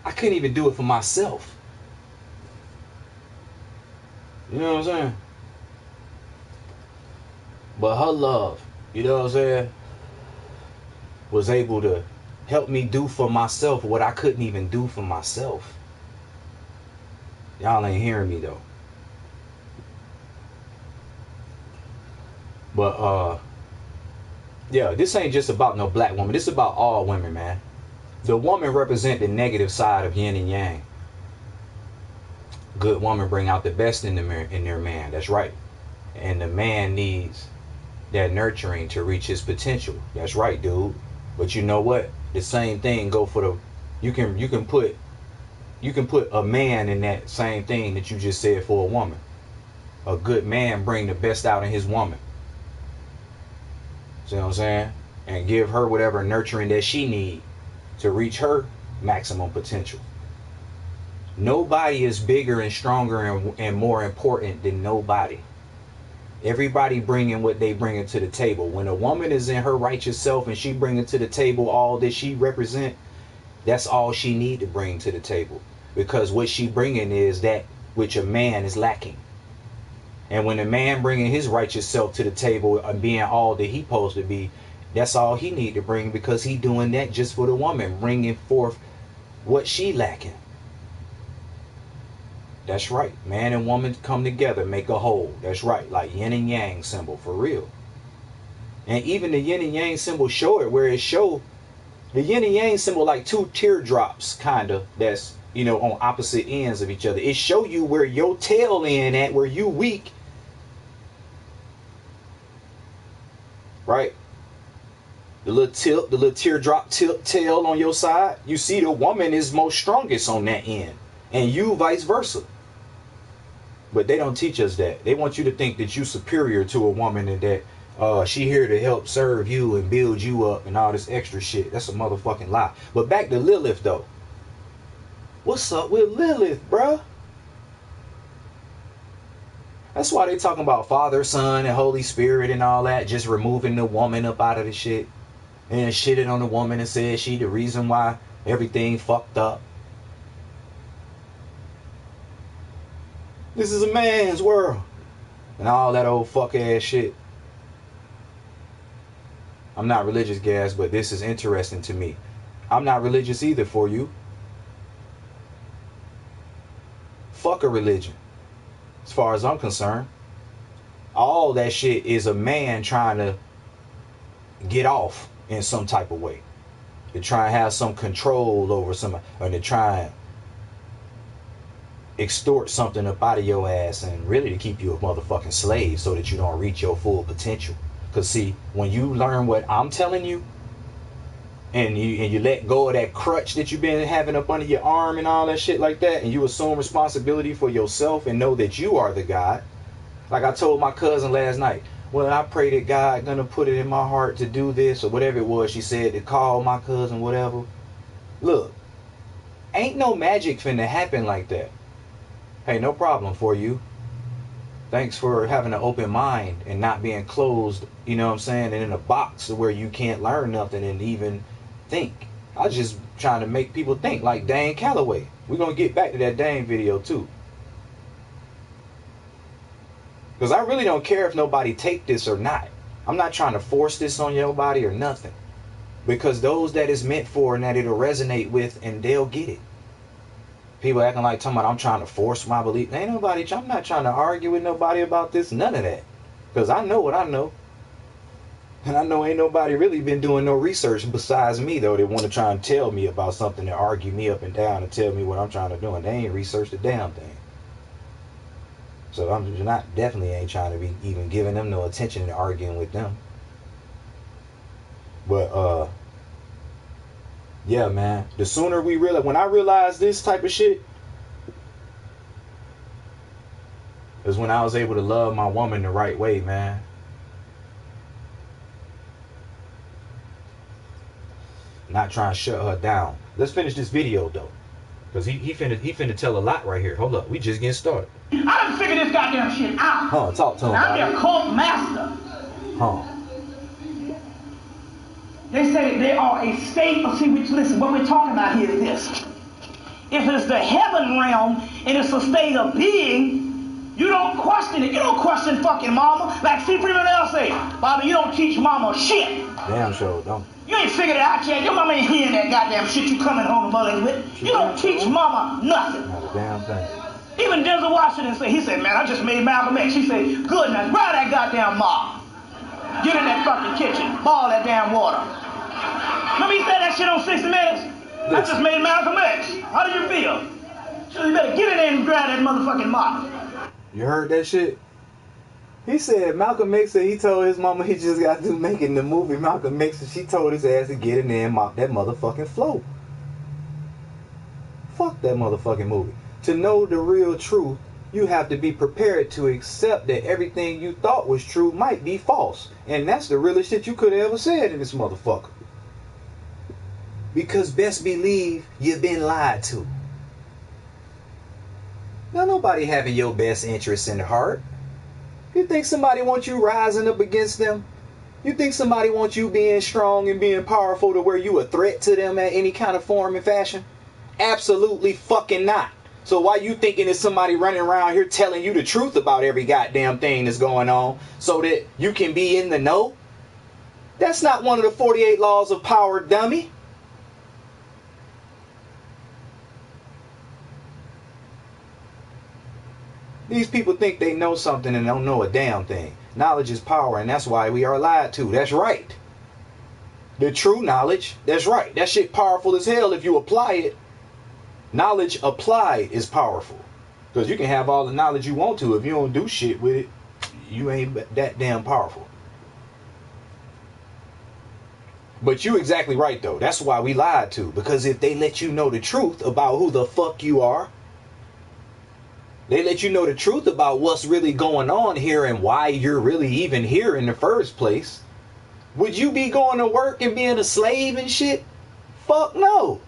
I couldn't even do it for myself. You know what I'm saying? But her love, you know what I'm saying, was able to help me do for myself what I couldn't even do for myself. Y'all ain't hearing me though. But yeah, this ain't just about no black woman. This is about all women, man. The woman represent the negative side of yin and yang. Good woman bring out the best in their man. That's right. And the man needs that nurturing to reach his potential. That's right, dude. But you know what? The same thing go for the. You can put a man in that same thing that you just said for a woman. A good man bring the best out in his woman. See what I'm saying? And give her whatever nurturing that she need to reach her maximum potential. Nobody is bigger and stronger and more important than nobody. Everybody bringing what they bringing to the table. When a woman is in her righteous self and she bringing to the table all that she represent, that's all she need to bring to the table. Because what she bringing is that which a man is lacking. And when a man bringing his righteous self to the table and being all that he supposed to be, that's all he need to bring, because he doing that just for the woman, bringing forth what she lacking. That's right. Man and woman come together, make a whole. That's right. Like yin and yang symbol, for real. And even the yin and yang symbol show it, where it show the yin and yang symbol like two teardrops, kind of, that's, you know, on opposite ends of each other. It show you where your tail end at, where you weak. Right? The little tip, the little teardrop tail on your side. You see the woman is most strongest on that end. And you vice versa. But they don't teach us that. They want you to think that you superior to a woman and that she here to help serve you and build you up and all this extra shit. That's a motherfucking lie. But back to Lilith though. What's up with Lilith, bruh? That's why they talking about Father, Son, and Holy Spirit and all that. Just removing the woman up out of the shit. And shitted on the woman and said she the reason why everything fucked up. This is a man's world. And all that old fuck ass shit. I'm not religious, guys, but this is interesting to me. I'm not religious either for you. Fuck a religion. As far as I'm concerned. All that shit is a man trying to get off in some type of way. To try and have some control over somebody. Or to try and extort something up out of your ass, and really to keep you a motherfucking slave so that you don't reach your full potential. Because see, when you learn what I'm telling you, and you let go of that crutch that you've been having up under your arm and all that shit like that, and you assume responsibility for yourself and know that you are the God. Like I told my cousin last night, well, I pray that God gonna put it in my heart to do this or whatever it was she said, to call my cousin, whatever. Look, ain't no magic finna happen like that. Hey, no problem for you. Thanks for having an open mind and not being closed, you know what I'm saying, and in a box where you can't learn nothing and even think. I was just trying to make people think, like Dane Calloway. We're going to get back to that Dane video too. Because I really don't care if nobody take this or not. I'm not trying to force this on your body or nothing. Because those that it's meant for and that it'll resonate with, and they'll get it. People acting like talking about I'm trying to force my belief. Ain't nobody, I'm not trying to argue with nobody about this, none of that. Because I know what I know. And I know ain't nobody really been doing no research besides me, though. They want to try and tell me about something and argue me up and down and tell me what I'm trying to do. And they ain't researched a damn thing. So I'm not, definitely ain't trying to be even giving them no attention and arguing with them. But, yeah, man. The sooner we realize, when I realized this type of shit, is when I was able to love my woman the right way, man. Not trying to shut her down. Let's finish this video though, because he finna tell a lot right here. Hold up, we just getting started. I done figured this goddamn shit out. Huh? Talk to him. I'm their cult master. Huh? They say they are a state of, see, listen, what we're talking about here is this. If it's the heaven realm and it's a state of being, You don't question it. You don't question fucking mama. Like C. Freeman L say, Bobby, you don't teach mama shit. Damn sure don't. You ain't figured it out yet. Your mama ain't hearing that goddamn shit you coming home to mothers with. You don't teach mama nothing. Not a damn thing. Even Denzel Washington said, he said, man, I just made Malcolm X. He said, good, now grab that goddamn mop. Get in that fucking kitchen. Boil that damn water. Remember he said that shit on 60 Minutes? I just made Malcolm X. How do you feel? So you better get in there and grab that motherfucking mop. You heard that shit? He said Malcolm X said he told his mama he just got through making the movie Malcolm X, and she told his ass to get in there and mop that motherfucking floor. Fuck that motherfucking movie. To know the real truth, you have to be prepared to accept that everything you thought was true might be false. And that's the realest shit you could have ever said in this motherfucker. Because best believe you've been lied to. Now nobody having your best interests in heart. You think somebody wants you rising up against them? You think somebody wants you being strong and being powerful to where you a threat to them at any kind of form and fashion? Absolutely fucking not. So why you thinking there's somebody running around here telling you the truth about every goddamn thing that's going on so that you can be in the know? That's not one of the 48 laws of power, dummy. These people think they know something and don't know a damn thing. Knowledge is power, and that's why we are lied to. That's right. The true knowledge, that's right. That shit powerful as hell if you apply it. Knowledge applied is powerful. Because you can have all the knowledge you want to. If you don't do shit with it, you ain't that damn powerful. But you exactly right, though. That's why we lied to. Because if they let you know the truth about who the fuck you are, they let you know the truth about what's really going on here and why you're really even here in the first place, would you be going to work and being a slave and shit? Fuck no.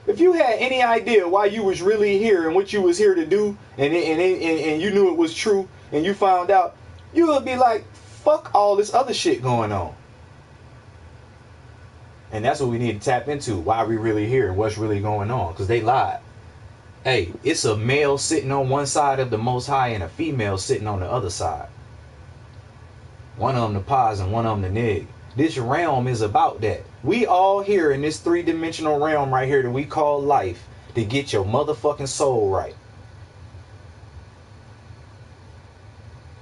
If you had any idea why you was really here and what you was here to do, and you knew it was true, and you found out, you would be like, fuck all this other shit going on. And that's what we need to tap into. Why we really here and what's really going on. Because they lied. Hey, it's a male sitting on one side of the Most High and a female sitting on the other side. One of them the pause and one of them the nig. This realm is about that. We all here in this three-dimensional realm right here that we call life to get your motherfucking soul right.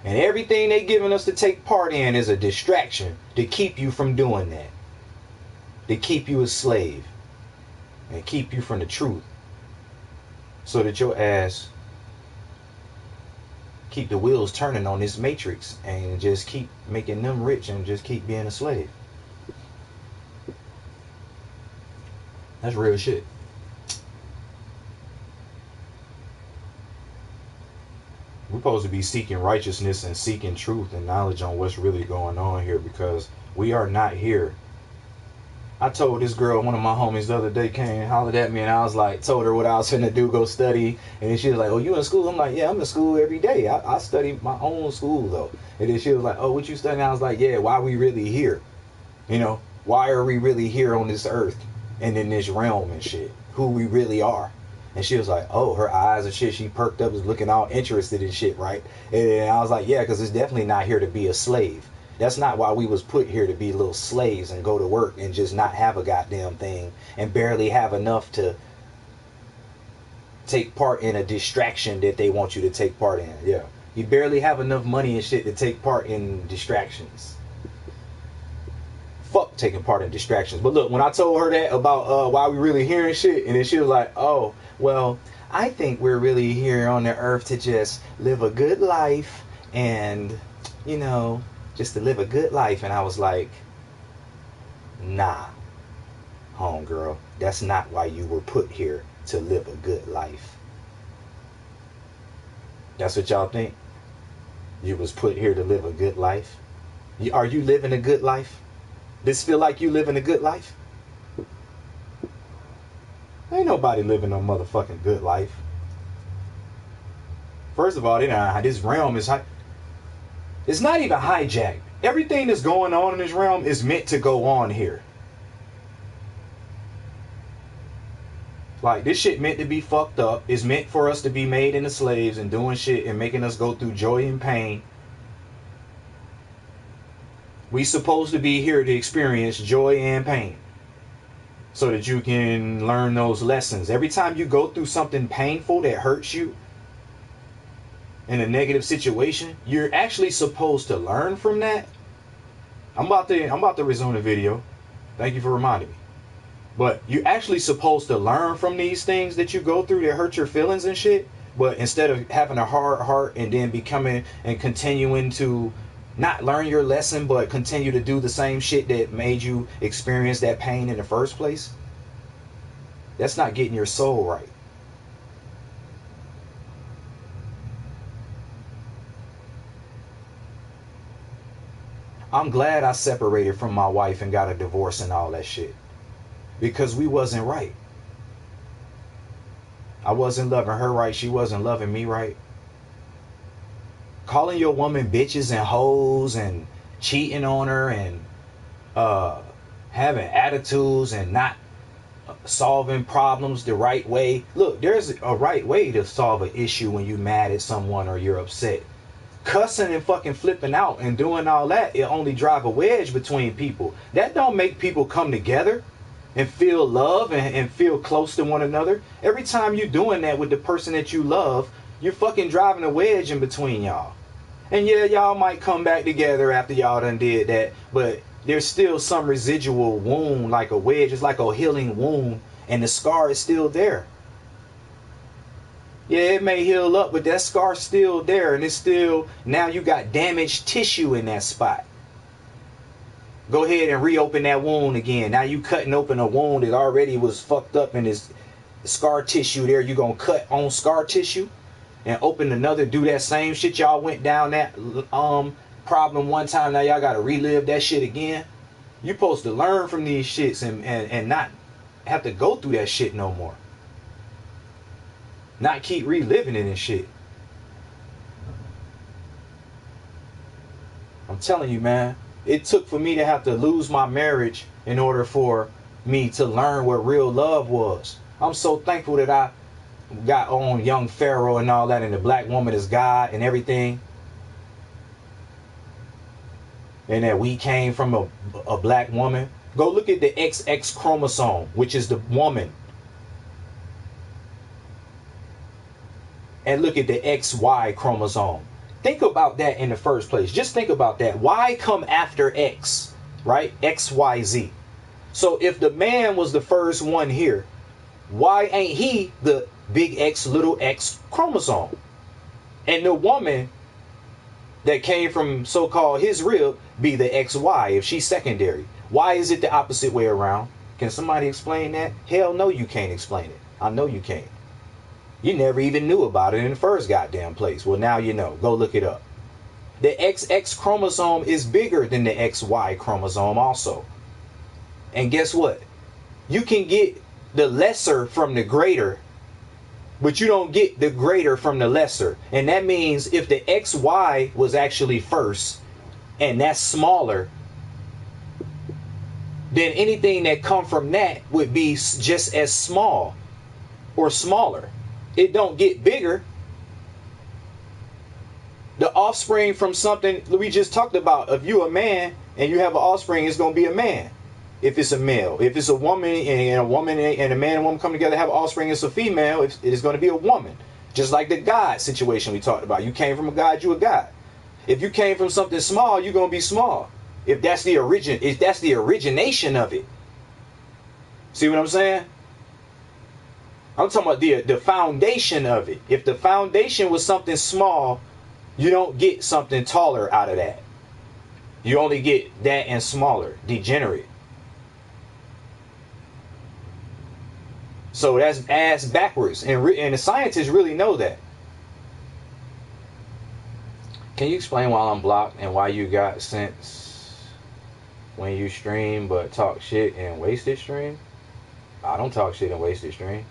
And everything they giving us to take part in is a distraction to keep you from doing that. To keep you a slave and keep you from the truth so that your ass keep the wheels turning on this matrix and just keep making them rich and just keep being a slave. That's real shit. We're supposed to be seeking righteousness and seeking truth and knowledge on what's really going on here, because we are not here. I told this girl, one of my homies the other day came and hollered at me, and I was like, told her what I was finna do, go study. And then she was like, oh, you in school? I'm like, yeah, I'm in school every day. I study my own school, though. And then she was like, oh, what you studying? I was like, yeah, why we really here? You know, why are we really here on this earth and in this realm and shit? Who we really are. And she was like, oh, her eyes and shit, she perked up, was looking all interested in shit, right? And I was like, yeah, because it's definitely not here to be a slave. That's not why we was put here, to be little slaves and go to work and just not have a goddamn thing and barely have enough to take part in a distraction that they want you to take part in. Yeah. You barely have enough money and shit to take part in distractions. Fuck taking part in distractions. But look, when I told her that about why we really here and shit, and then she was like, oh, well, I think we're really here on the earth to just live a good life and, you know, just to live a good life. And I was like, nah, homegirl, that's not why you were put here, to live a good life. That's what y'all think? You was put here to live a good life? Are you living a good life? Does it feel like you living a good life? Ain't nobody living no motherfucking good life. First of all, this realm is it's not even hijacked. Everything that's going on in this realm is meant to go on here. Like, this shit meant to be fucked up. It's meant for us to be made into slaves and doing shit and making us go through joy and pain. We supposed to be here to experience joy and pain so that you can learn those lessons. Every time you go through something painful that hurts you in a negative situation, you're actually supposed to learn from that. I'm about to resume the video. Thank you for reminding me. But you're actually supposed to learn from these things that you go through that hurt your feelings and shit. But instead of having a hard heart and then becoming and continuing to not learn your lesson, but continue to do the same shit that made you experience that pain in the first place, that's not getting your soul right. I'm glad I separated from my wife and got a divorce and all that shit, because we wasn't right. I wasn't loving her right. She wasn't loving me right. Calling your woman bitches and hoes and cheating on her and having attitudes and not solving problems the right way. Look, there's a right way to solve an issue when you're mad at someone or you're upset. Cussing and fucking flipping out and doing all that, it only drive a wedge between people. That don't make people come together and feel love and feel close to one another. Every time you're doing that with the person that you love, you're fucking driving a wedge in between y'all. And yeah, y'all might come back together after y'all done did that, but there's still some residual wound, like a wedge. It's like a healing wound, and the scar is still there. Yeah, it may heal up, but that scar's still there, and it's still, now you got damaged tissue in that spot. Go ahead and reopen that wound again. Now you cutting open a wound that already was fucked up, and there's scar tissue there. You gonna cut on scar tissue and open another, do that same shit. Y'all went down that problem one time, now y'all gotta relive that shit again. You supposed to learn from these shits and not have to go through that shit no more. Not keep reliving it and shit. I'm telling you, man, it took for me to have to lose my marriage in order for me to learn what real love was. I'm so thankful that I got on Young Pharaoh and all that, and the black woman is God and everything, and that we came from a black woman. Go look at the XX chromosome, which is the woman, and look at the XY chromosome. Think about that in the first place. Just think about that. Y come after X, right? XYZ. So if the man was the first one here, why ain't he the big X, little x chromosome? And the woman that came from so-called his rib be the XY if she's secondary. Why is it the opposite way around? Can somebody explain that? Hell no, you can't explain it. I know you can't. You never even knew about it in the first goddamn place. Well, now you know. Go look it up. The XX chromosome is bigger than the XY chromosome also. And guess what? You can get the lesser from the greater, but you don't get the greater from the lesser. And that means if the XY was actually first and that's smaller, then anything that come from that would be just as small or smaller. It don't get bigger. The offspring from something we just talked about, if you a man and you have an offspring, it's going to be a man. If it's a male, if it's a woman and a woman and a man and woman come together have an offspring, it's a female, it is going to be a woman. Just like the God situation we talked about. You came from a God, you a God. If you came from something small, you're going to be small. If that's the origination of it. See what I'm saying? I'm talking about the foundation of it. If the foundation was something small, you don't get something taller out of that. You only get that and smaller, degenerate. So that's ass backwards. And the scientists really know that. Can you explain why I'm blocked and why you got sense when you stream but talk shit and wasted stream? I don't talk shit and wasted stream.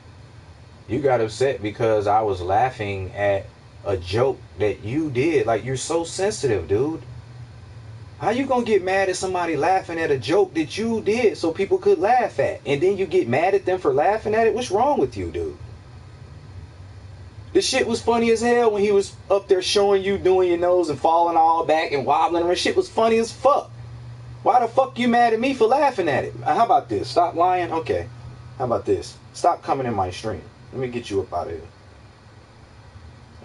You got upset because I was laughing at a joke that you did. Like, you're so sensitive, dude. How you gonna get mad at somebody laughing at a joke that you did so people could laugh at, and then you get mad at them for laughing at it? What's wrong with you, dude? This shit was funny as hell when he was up there showing you doing your nose and falling all back and wobbling around. Shit was funny as fuck. Why the fuck you mad at me for laughing at it? How about this? Stop lying? Okay. How about this? Stop coming in my stream. Let me get you up out of here.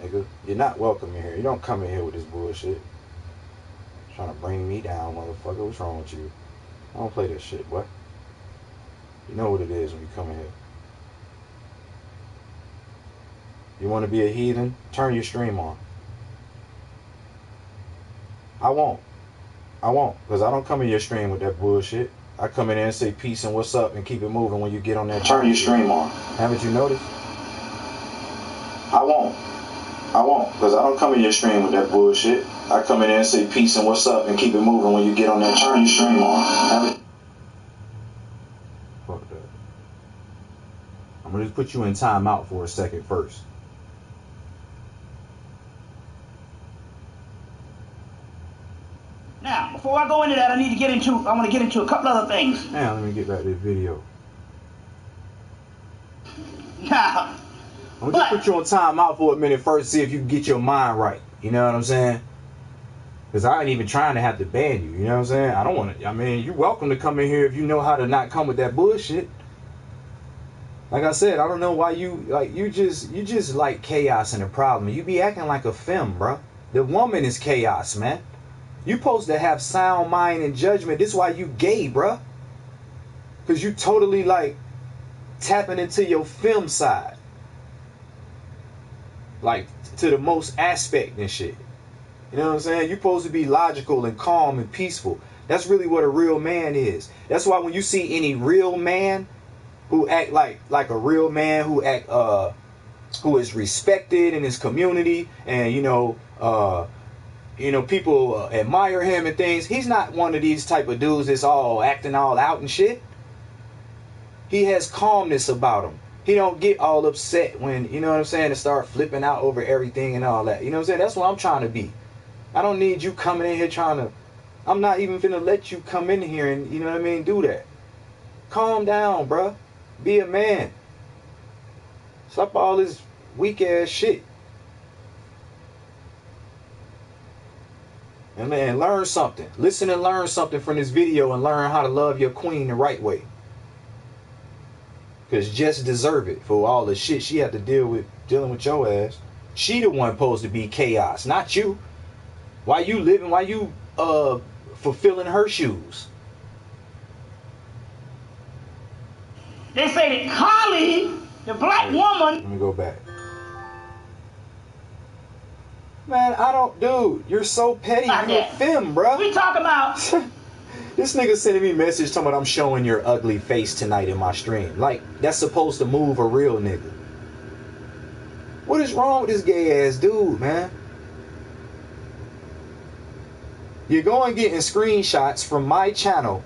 Nigga, you're not welcome in here. You don't come in here with this bullshit. Trying to bring me down, motherfucker. What's wrong with you? I don't play this shit, boy. You know what it is when you come in here. You want to be a heathen? Turn your stream on. I won't. Because I don't come in your stream with that bullshit. I come in there and say peace and what's up and keep it moving when you get on there. Turn your stream on. Haven't you noticed? I won't. Because I don't come in your stream with that bullshit. I come in there and say peace and what's up and keep it moving when you get on there. Turn your stream on. Fuck that. I'm going to just put you in timeout for a second first. Now, before I go into that, I want to get into a couple other things. Now, let me get back to this video. Now, I'm going to put you on timeout for a minute first, see if you can get your mind right. You know what I'm saying? Because I ain't even trying to have to ban you. You know what I'm saying? I don't want to. I mean, you're welcome to come in here if you know how to not come with that bullshit. Like I said, I don't know why you just like chaos and a problem. You be acting like a femme, bro. The woman is chaos, man. You supposed to have sound mind and judgment. This is why you gay, bruh. Because you totally like tapping into your film side. Like to the most aspect and shit. You know what I'm saying? You're supposed to be logical and calm and peaceful. That's really what a real man is. That's why when you see any real man who act like a real man, who is respected in his community, and people admire him and things. He's not one of these type of dudes that's all acting all out and shit. He has calmness about him. He don't get all upset when, you know what I'm saying, and start flipping out over everything and all that. You know what I'm saying? That's what I'm trying to be. I don't need you coming in here I'm not even finna let you come in here and, you know what I mean, do that. Calm down, bruh. Be a man. Stop all this weak ass shit. And man, learn something. Listen and learn something from this video and learn how to love your queen the right way. Because Jess deserve it for all the shit she had to dealing with your ass. She the one supposed to be chaos, not you. Why you fulfilling her shoes? They say that Carly, the black woman... Let me go back. Man, dude, you're so petty. You're a femme, bro. We talk about... This nigga sending me a message talking about I'm showing your ugly face tonight in my stream. Like, that's supposed to move a real nigga. What is wrong with this gay ass dude, man? You're going getting screenshots from my channel.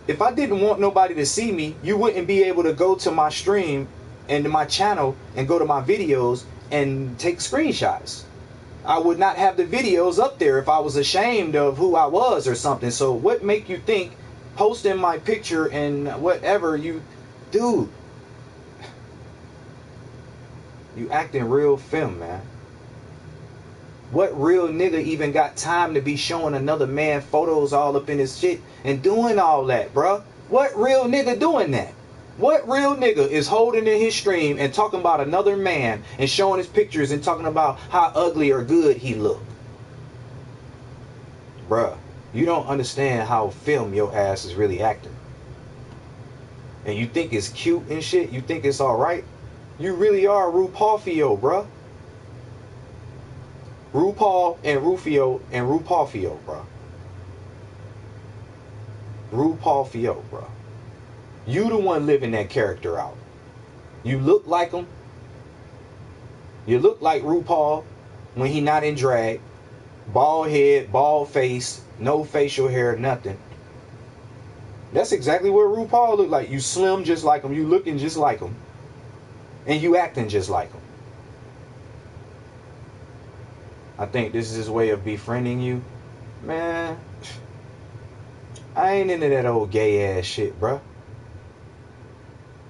If I didn't want nobody to see me, you wouldn't be able to go to my stream and to my channel and go to my videos and take screenshots. I would not have the videos up there if I was ashamed of who I was or something. So what make you think posting my picture and whatever dude, you acting real femme, man. What real nigga even got time to be showing another man photos all up in his shit and doing all that, bruh? What real nigga doing that? What real nigga is holding in his stream and talking about another man and showing his pictures and talking about how ugly or good he looked? Bruh, you don't understand how film your ass is really acting. And you think it's cute and shit? You think it's alright? You really are RuPaul-fio, bruh. RuPaul and Rufio and RuPaul-fio, bruh. RuPaul-fio, bruh. You the one living that character out. You look like him. You look like RuPaul when he not in drag. Bald head, bald face, no facial hair, nothing. That's exactly what RuPaul look like. You slim just like him. You looking just like him. And you acting just like him. I think this is his way of befriending you. Man, I ain't into that old gay ass shit, bruh.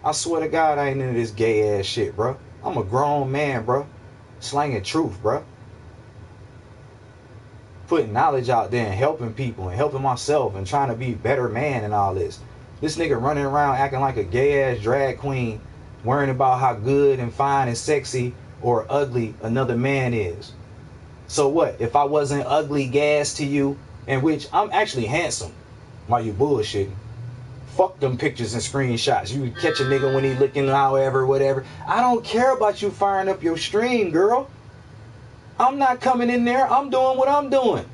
I swear to God, I ain't into this gay ass shit, bruh. I'm a grown man, bruh. Slanging truth, bruh. Putting knowledge out there and helping people and helping myself and trying to be a better man and all this. This nigga running around acting like a gay ass drag queen, worrying about how good and fine and sexy or ugly another man is. So what? If I wasn't ugly gas to you, in which I'm actually handsome, while you bullshitting. Fuck them pictures and screenshots. You catch a nigga when he looking however, whatever. I don't care about you firing up your stream, girl. I'm not coming in there. I'm doing what I'm doing.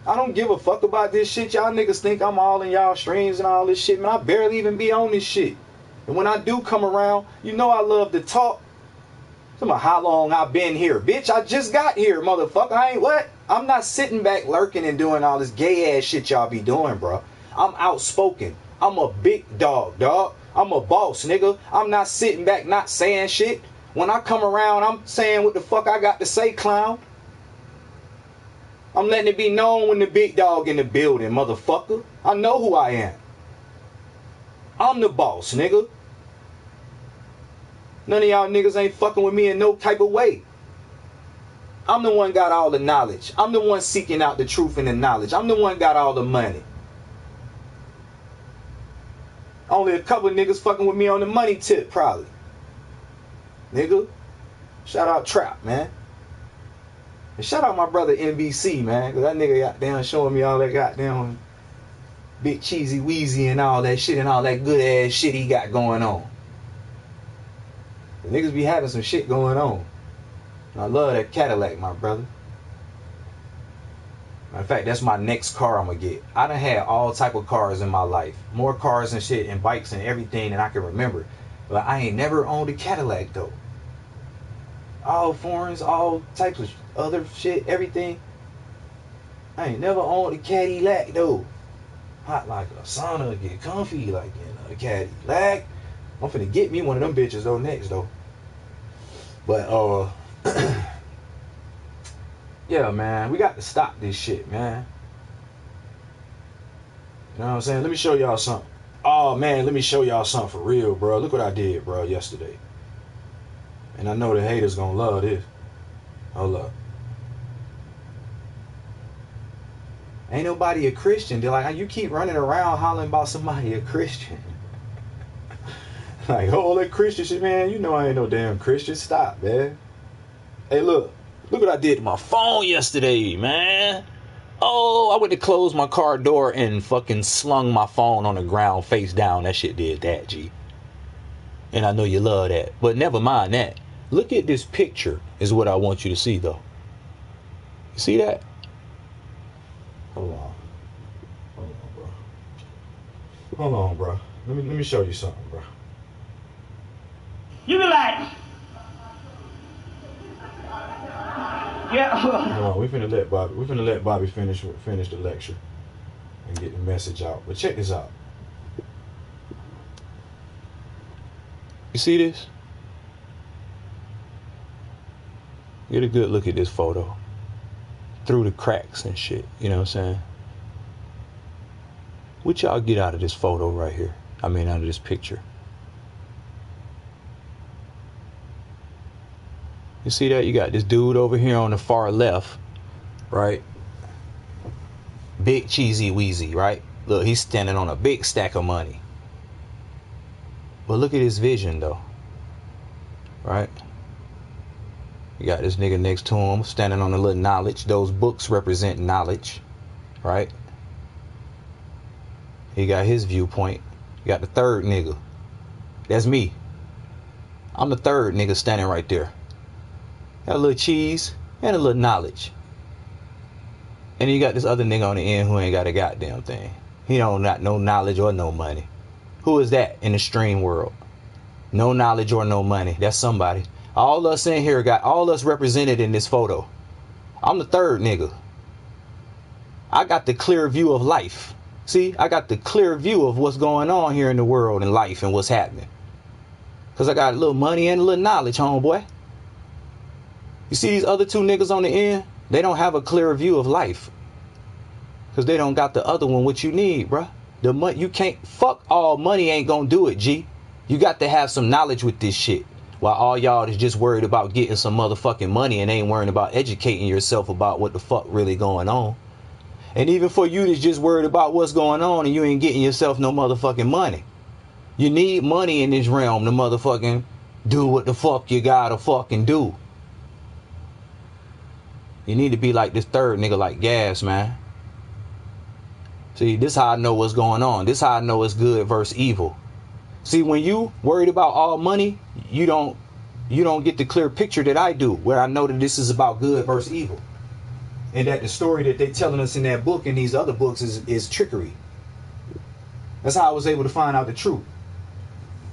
I don't give a fuck about this shit. Y'all niggas think I'm all in y'all streams and all this shit. Man, I barely even be on this shit. And when I do come around, you know I love to talk. Tell me how long I've been here. Bitch, I just got here, motherfucker. I ain't what? I'm not sitting back lurking and doing all this gay ass shit y'all be doing, bro. I'm outspoken. I'm a big dog, dog. I'm a boss, nigga. I'm not sitting back not saying shit. When I come around, I'm saying what the fuck I got to say, clown. I'm letting it be known when the big dog in the building, motherfucker. I know who I am. I'm the boss, nigga. None of y'all niggas ain't fucking with me in no type of way. I'm the one got all the knowledge. I'm the one seeking out the truth and the knowledge. I'm the one got all the money. Only a couple of niggas fucking with me on the money tip, probably. Nigga. Shout out Trap, man. And shout out my brother NBC, man. Cause that nigga got down showing me all that goddamn big cheesy wheezy and all that shit and all that good ass shit he got going on. The niggas be having some shit going on. And I love that Cadillac, my brother. Matter of fact, that's my next car I'm gonna get. I done had all type of cars in my life. More cars and shit and bikes and everything than I can remember. But I ain't never owned a Cadillac though. All foreigns, all types of other shit, everything. I ain't never owned a Cadillac though. Hot like a sauna, get comfy like in a Cadillac. I'm finna get me one of them bitches though next though. But yeah, man, we got to stop this shit, man. You know what I'm saying? Let me show y'all something. Oh man, let me show y'all something for real, bro. Look what I did, bro, yesterday. And I know the haters gonna love this. Hold up. Ain't nobody a Christian. They're like, you keep running around hollering about somebody a Christian. Like, oh, that Christian shit, man. You know I ain't no damn Christian. Stop, man. Hey, look. Look what I did to my phone yesterday, man. Oh, I went to close my car door and fucking slung my phone on the ground face down. That shit did that, G. And I know you love that. But never mind that. Look at this picture is what I want you to see, though. You see that? Hold on. Hold on, bro. Hold on, bro. Let me show you something, bro. You be like, yeah. Hold on, we finna let Bobby finish the lecture and get the message out. But check this out. You see this? Get a good look at this photo. Through the cracks and shit, you know what I'm saying? What y'all get out of this photo right here? I mean, out of this picture. You see that? You got this dude over here on the far left, right? Big cheesy wheezy, right? Look, he's standing on a big stack of money. But look at his vision, though. Right? You got this nigga next to him standing on a little knowledge. Those books represent knowledge, right? He got his viewpoint. You got the third nigga. That's me. I'm the third nigga standing right there. Got a little cheese and a little knowledge. And you got this other nigga on the end who ain't got a goddamn thing. He don't got no knowledge or no money. Who is that in the stream world? No knowledge or no money. That's somebody. All us in here got all us represented in this photo. I'm the third nigga. I got the clear view of life. See, I got the clear view of what's going on here in the world and life and what's happening. Because I got a little money and a little knowledge, homeboy. You see these other two niggas on the end? They don't have a clear view of life. Because they don't got the other one, what you need, bruh. The money, you can't, fuck all money ain't gonna do it, G. You got to have some knowledge with this shit. While all y'all is just worried about getting some motherfucking money and ain't worrying about educating yourself about what the fuck really going on. And even for you that's just worried about what's going on and you ain't getting yourself no motherfucking money. You need money in this realm to motherfucking do what the fuck you gotta fucking do. You need to be like this third nigga like Gas, man. See, this how I know what's going on. This how I know it's good versus evil. See, when you worried about all money, you don't get the clear picture that I do, where I know that this is about good versus evil. And that the story that they telling us in that book and these other books is trickery. That's how I was able to find out the truth.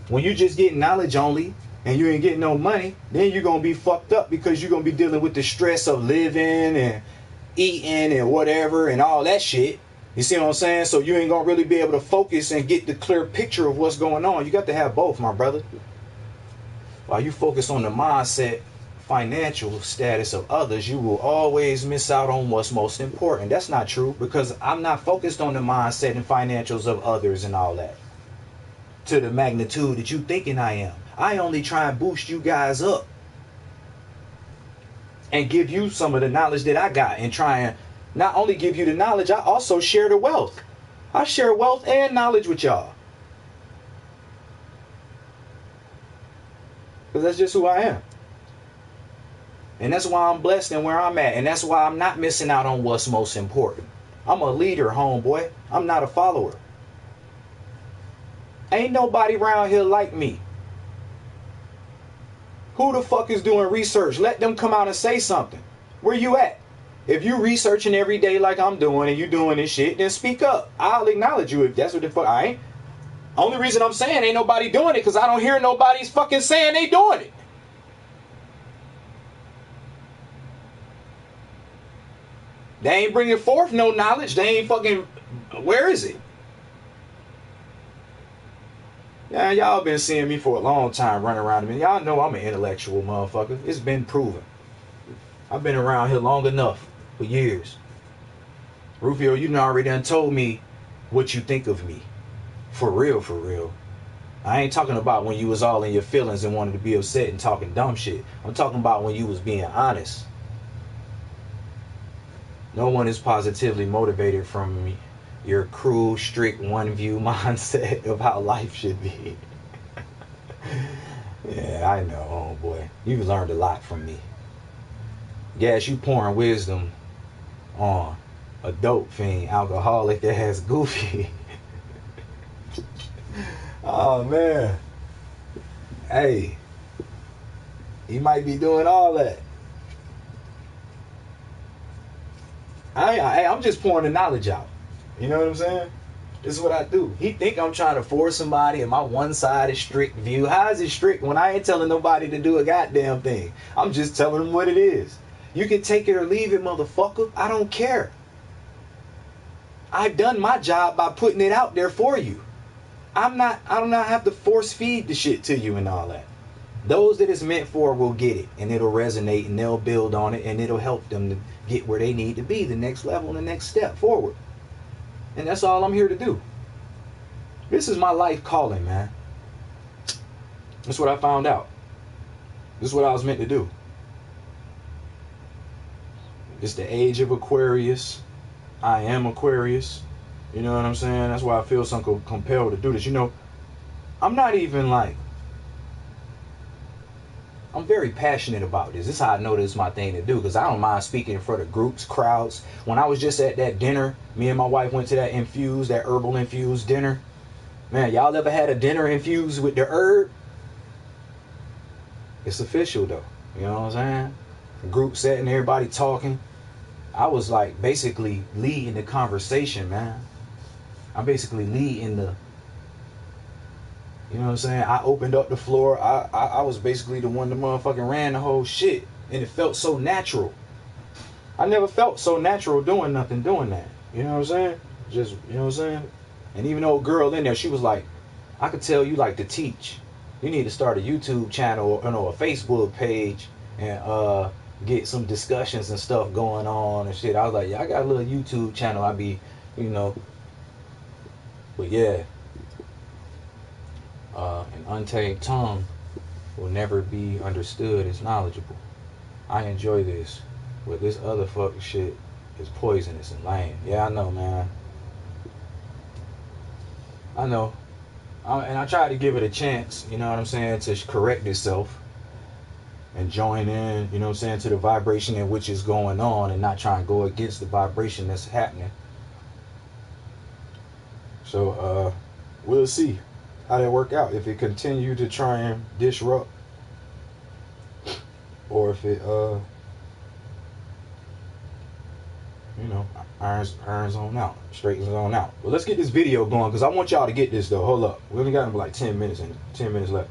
When you just get knowledge only and you ain't getting no money, then you're going to be fucked up because you're going to be dealing with the stress of living and eating and whatever and all that shit. You see what I'm saying? So you ain't going to really be able to focus and get the clear picture of what's going on. You got to have both, my brother. While you focus on the mindset, financial status of others, you will always miss out on what's most important. That's not true, because I'm not focused on the mindset and financials of others and all that to the magnitude that you thinking I am. I only try and boost you guys up and give you some of the knowledge that I got, and try and not only give you the knowledge, I also share the wealth. I share wealth and knowledge with y'all. Because that's just who I am. And that's why I'm blessed and where I'm at. And that's why I'm not missing out on what's most important. I'm a leader, homeboy. I'm not a follower. Ain't nobody around here like me. Who the fuck is doing research? Let them come out and say something. Where you at? If you researching every day like I'm doing and you doing this shit, then speak up. I'll acknowledge you if that's what the fuck. I ain't. Only reason I'm saying ain't nobody doing it because I don't hear nobody's fucking saying they doing it. They ain't bringing forth no knowledge. They ain't fucking... Where is it? Yeah, y'all been seeing me for a long time running around me. Y'all know I'm an intellectual motherfucker. It's been proven. I've been around here long enough. For years. Rufio, you already done told me what you think of me. For real, for real. I ain't talking about when you was all in your feelings and wanted to be upset and talking dumb shit. I'm talking about when you was being honest. No one is positively motivated from your cruel, strict, one-view mindset of how life should be. Yeah, I know, homeboy. You've learned a lot from me. Yes, you pouring wisdom on a dope fiend, alcoholic ass Goofy. Oh man. Hey, he might be doing all that. I'm just pouring the knowledge out. You know what I'm saying? This is what I do. He think I'm trying to force somebody and my one-sided strict view. How is it strict when I ain't telling nobody to do a goddamn thing? I'm just telling them what it is. You can take it or leave it, motherfucker. I don't care. I've done my job by putting it out there for you. I do not have to force feed the shit to you and all that. Those that it's meant for will get it, and it'll resonate, and they'll build on it, and it'll help them to get where they need to be, the next level and the next step forward. And that's all I'm here to do. This is my life calling, man. That's what I found out. This is what I was meant to do. It's the age of Aquarius. I am Aquarius. You know what I'm saying? That's why I feel so compelled to do this. You know, I'm not even like... I'm very passionate about this. This is how I know this is my thing to do, because I don't mind speaking in front of groups, crowds. When I was just at that dinner, me and my wife went to that herbal infused dinner. Man, y'all ever had a dinner infused with the herb? It's official though. You know what I'm saying? Group setting, everybody talking. I was like basically leading the conversation, man. I'm basically leading the... You know what I'm saying? I opened up the floor. I was basically the one that motherfucking ran the whole shit. And it felt so natural. I never felt so natural doing that. You know what I'm saying? Just, you know what I'm saying? And even though a girl in there, she was like, I could tell you like to teach. You need to start a YouTube channel or a Facebook page and get some discussions and stuff going on and shit. I was like, yeah, I got a little YouTube channel. I be, you know, but yeah, an untamed tongue will never be understood as knowledgeable. I enjoy this, but this other fucking shit is poisonous and lame. Yeah, I know, man. I know. And I tried to give it a chance, you know what I'm saying, to correct itself and join in, you know what I'm saying, to the vibration in which is going on and not try and go against the vibration that's happening. So, we'll see how that work out. If it continue to try and disrupt, or if it, you know, irons on out, straightens on out. But let's get this video going, because I want y'all to get this, though. Hold up. We only got like 10 minutes in 10 minutes left.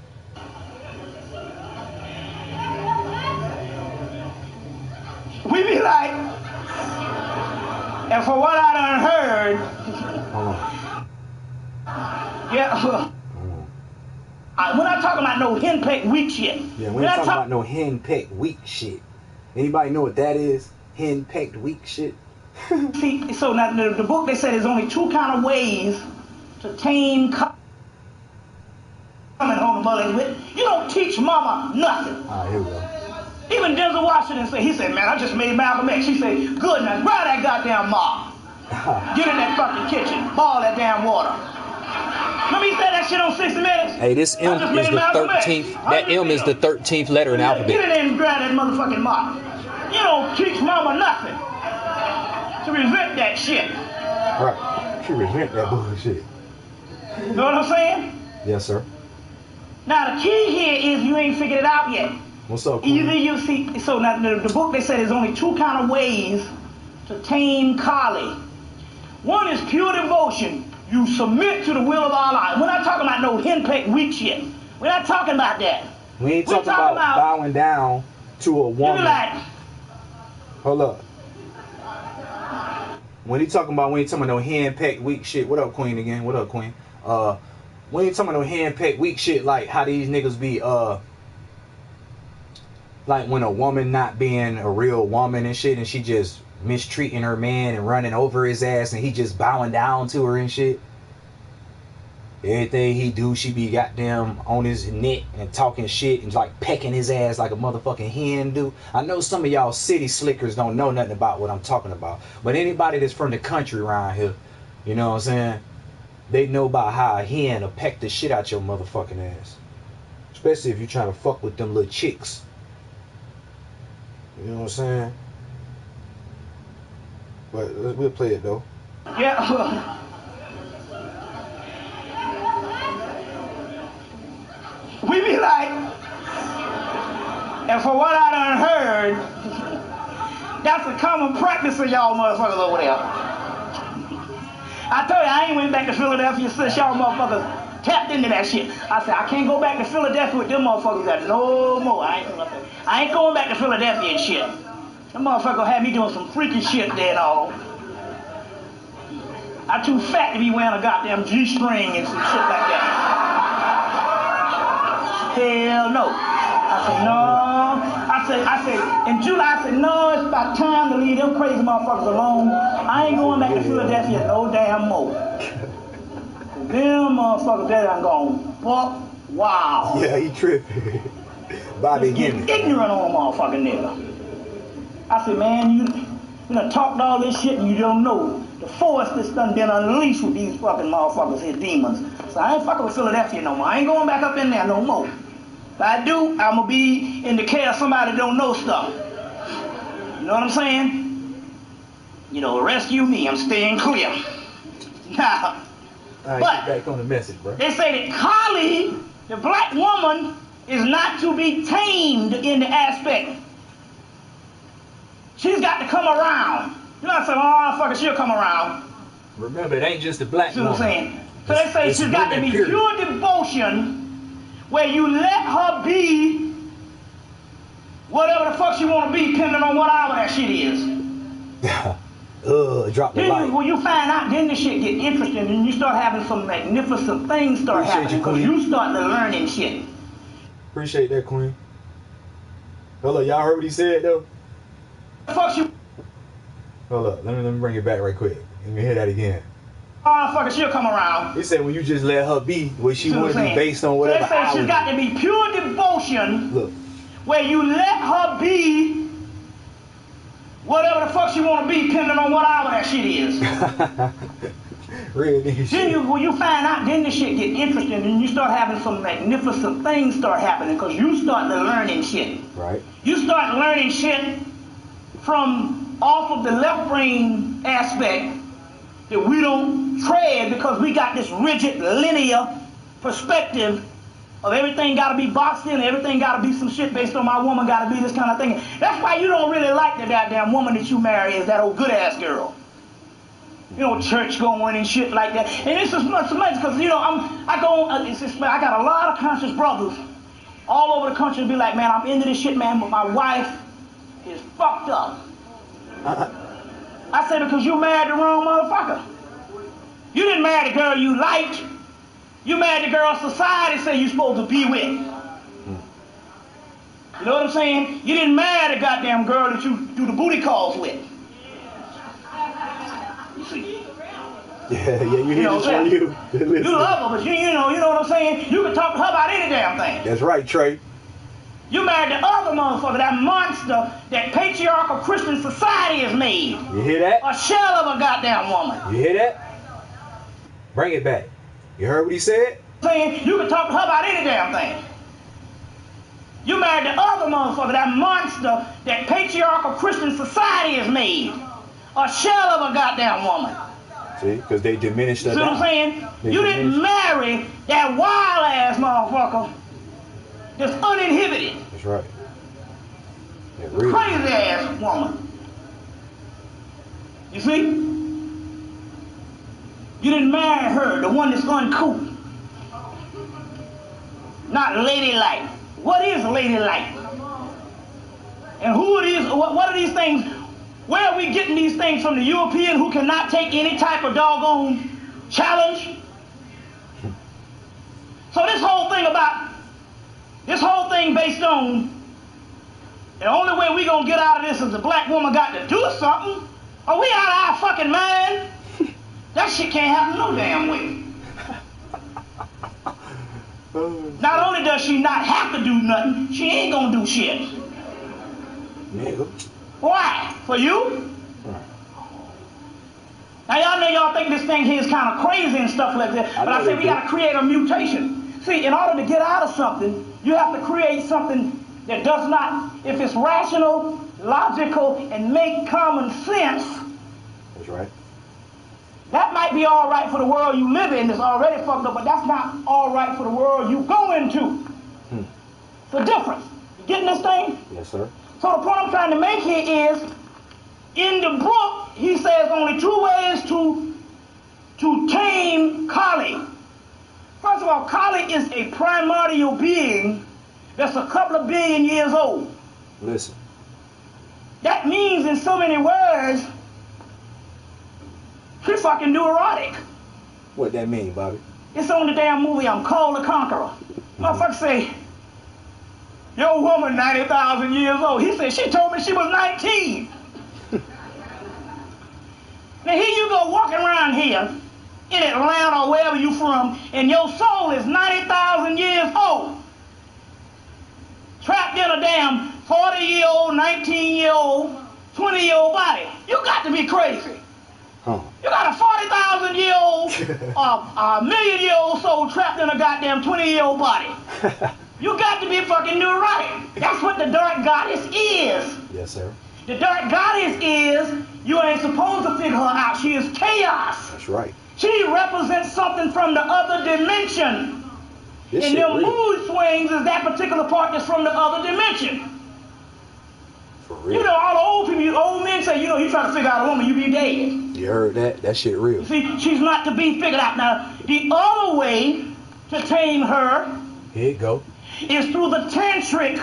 We be like, and for what I done heard, Hold on. yeah, we're not talking about no henpecked weak shit. Yeah, we ain't talking about no henpecked weak shit. Anybody know what that is? Henpecked weak shit? See, so now the book, they said there's only two kind of ways to tame coming home to mother with. You don't teach mama nothing. Alright, here we go. Even Denzel Washington said, he said, man, I just made Malcolm X. She said, good, now grab that goddamn mop. Get in that fucking kitchen. Boil that damn water. Remember he said that shit on 60 Minutes? Hey, this M is the 13th. That M is the 13th letter in the alphabet. Get in there and grab that motherfucking mop. You don't teach mama nothing. To resent that shit. Right. She resent that bullshit. You know what I'm saying? Yes, sir. Now the key here is you ain't figured it out yet. What's up, Queen? Either you see, so now the book, they said there's only two kind of ways to tame Kali. One is pure devotion. You submit to the will of Allah. We're not talking about no henpecked weak shit. We're not talking about that. We ain't talking about bowing down to a woman. Like, hold up. We ain't talking about no henpecked weak shit. What up, Queen, again? What up, Queen? We ain't talking about no henpecked weak shit like how these niggas be, like when a woman not being a real woman and shit, and she just mistreating her man and running over his ass, and he just bowing down to her and shit. Everything he do, she be goddamn on his neck and talking shit and like pecking his ass like a motherfucking hen do. I know some of y'all city slickers don't know nothing about what I'm talking about, but anybody that's from the country around here, you know what I'm saying, they know about how a hen will peck the shit out your motherfucking ass. Especially if you're trying to fuck with them little chicks. You know what I'm saying? But we'll play it though. yeah. We be like, and for what I done heard, that's a common practice of y'all motherfuckers over there. I told you, I ain't went back to Philadelphia since y'all motherfuckers tapped into that shit. I said, I can't go back to Philadelphia with them motherfuckers that no more. I ain't going back to Philadelphia and shit. Them motherfuckers had me doing some freaky shit there and all. I'm too fat to be wearing a goddamn G-string and some shit like that. Hell no. I said, no. I said, in July, I said, no, it's about time to leave them crazy motherfuckers alone. I ain't going back to Philadelphia no damn more. Them motherfuckers there done gone fuck wow. Yeah, he tripping. Bobby Get ignorant on a motherfucking nigga. I said, man, you done talked all this shit and you don't know the force that's done been unleashed with these fucking motherfuckers, his demons. So I ain't fucking with Philadelphia no more. I ain't going back up in there no more. If I do, I'm gonna be in the care of somebody that don't know stuff. You know what I'm saying? You know, rescue me. I'm staying clear. Now, but get back on the message, bro. They say that Kali, the black woman, is not to be tamed in the aspect. She's got to come around. You know what I'm saying? Oh, fuck it, she'll come around. Remember, it ain't just the black woman. See what I'm saying? So they say she's got to be pure devotion, where you let her be whatever the fuck she want to be, depending on what hour that shit is. Drop the light. When you find out, then the shit get interesting, and you start having some magnificent things start happening, because you start to learning shit. Appreciate that, Queen. Hello, y'all heard what he said, though? Fuck you. Hold up, let me bring it back right quick. Let me hear that again. Motherfucker, she'll come around. He said when you just let her be what she See what want to I'm be saying? based on So whatever they say hour. she's got to be pure devotion. Look. Where you let her be whatever the fuck she want to be, depending on what hour that shit is. Real nigga shit. When you find out, then the shit get interesting, and you start having some magnificent things start happening, because you start learning shit. Right. You start learning shit from off of the left brain aspect that we don't tread, because we got this rigid linear perspective of everything got to be boxed in, everything got to be some shit based on my woman got to be this kind of thing. That's why you don't really like the goddamn woman that you marry, is that old good ass girl. You know, church going and shit like that. And it's just much because, you know, I got a lot of conscious brothers all over the country to be like, man, I'm into this shit, man, but my wife is fucked up. I said, because you married the wrong motherfucker. You didn't marry the girl you liked. You married the girl society say you're supposed to be with. You know what I'm saying? You didn't marry the goddamn girl that you do the booty calls with. You see? Yeah, you hear this from you. You love her, but you know what I'm saying? You can talk to her about any damn thing. That's right, Trey. You married the other motherfucker, that monster that patriarchal Christian society has made. You hear that? A shell of a goddamn woman. You hear that? Bring it back. You heard what he said? Saying you can talk to her about any damn thing. You married the other motherfucker, that monster that patriarchal Christian society has made. A shell of a goddamn woman. See? Because they diminished her. See what I'm saying? You didn't marry that wild ass motherfucker that's uninhibited. That's right. Crazy ass woman. You see? You didn't marry her, the one that's uncouth. Not ladylike. What is ladylike? And who are these? What are these things? Where are we getting these things from? The European who cannot take any type of doggone challenge? So this whole thing based on the only way we gonna get out of this is the black woman got to do something. Are we out of our fucking mind? That shit can't happen no damn way. Not only does she not have to do nothing, she ain't gonna do shit. Nigga. Why? For you? Now y'all know y'all think this thing here is kind of crazy and stuff like that, but I say we gotta create a mutation. See, in order to get out of something, you have to create something that does not, if it's rational, logical, and make common sense. That's right. That might be all right for the world you live in that's already fucked up, but that's not all right for the world you go into. It's a difference. You getting this thing? Yes, sir. So the point I'm trying to make here is, in the book, he says only two ways to tame Kali. First of all, Kali is a primordial being that's a couple of billion years old. Listen. That means, in so many words, she fucking neurotic. What that mean, Bobby? It's on the damn movie I'm Called the Conqueror. Motherfucker say, your woman 90,000 years old. He said, she told me she was 19. Now here you go walking around here in Atlanta or wherever you from, and your soul is 90,000 years old. Trapped in a damn 40-year-old, 19-year-old, 20-year-old body. You got to be crazy. Huh. You got a 40,000-year-old, a million-year-old soul trapped in a goddamn 20-year-old body. You got to be fucking neurotic. That's what the dark goddess is. Yes, sir. The dark goddess is, you ain't supposed to figure her out. She is chaos. That's right. She represents something from the other dimension. This and shit them real. mood swings is that particular part that's from the other dimension. For real. You know, all the old men say, you know, you try to figure out a woman, you be dead. You heard that? That shit real. See, she's not to be figured out. Now, the other way to tame her Here you go. is through the tantric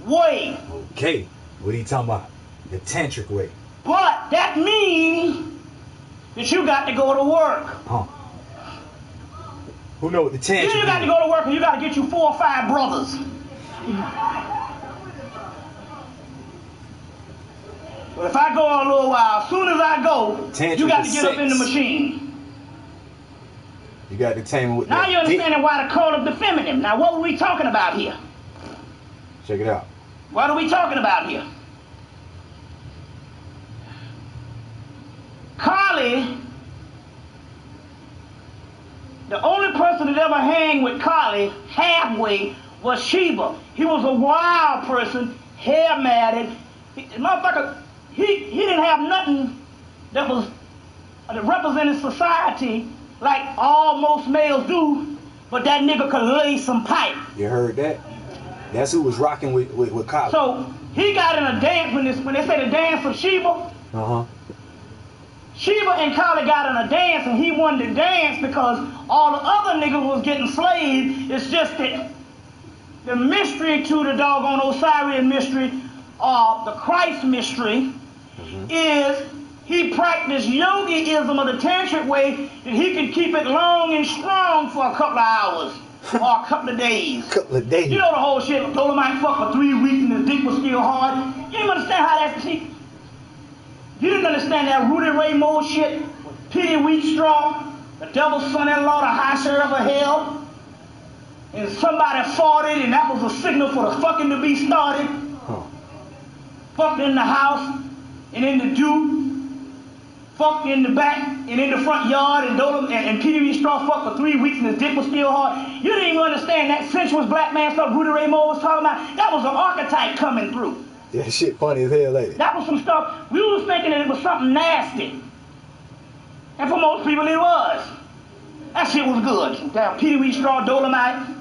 way. Okay. What are you talking about? The tantric way. But that means that you got to go to work. Huh. Who know what the tantric You got to go to work and you got to get you 4 or 5 brothers. But if I go a little while, as soon as I go, Tantric you got to is get up in the sex. machine. You got to tame it with Now that you're dick. understanding why the call of the feminine. Now what were we talking about here? Check it out. What are we talking about here? Carly, the only person that ever hang with Carly halfway was Sheba. He was a wild person, hair matted. Motherfucker, he didn't have nothing that represented society like all most males do, but that nigga could lay some pipe. You heard that? That's who was rocking with Kyle. So he got in a dance when they say the dance of Sheba. Sheba and Kali got in a dance, and he wanted to dance because all the other niggas was getting slaved. It's just that the mystery to the doggone Osirian mystery, or the Christ mystery, is he practiced yogiism of the tantric way that he could keep it long and strong for a couple of hours or a couple of days. Couple of days. You know the whole shit. Dolomite fuck for 3 weeks and his dick was still hard. You didn't understand how that's cheap. You didn't understand that Rudy Ray Moore shit, Pity Wheat Straw, the devil's son-in-law, the high sheriff of hell, and somebody farted and that was a signal for the fucking to be started. Fucked in the house and in the dew, fucked in the back and in the front yard, and Pity Wheat Straw fucked for 3 weeks and his dick was still hard. You didn't even understand that sensuous black man stuff Rudy Ray Moore was talking about. That was an archetype coming through. Yeah, shit funny as hell, lady. That was some stuff, we was thinking that it was something nasty. And for most people it was. That shit was good. Damn Pity Wheat Straw, Dolomite.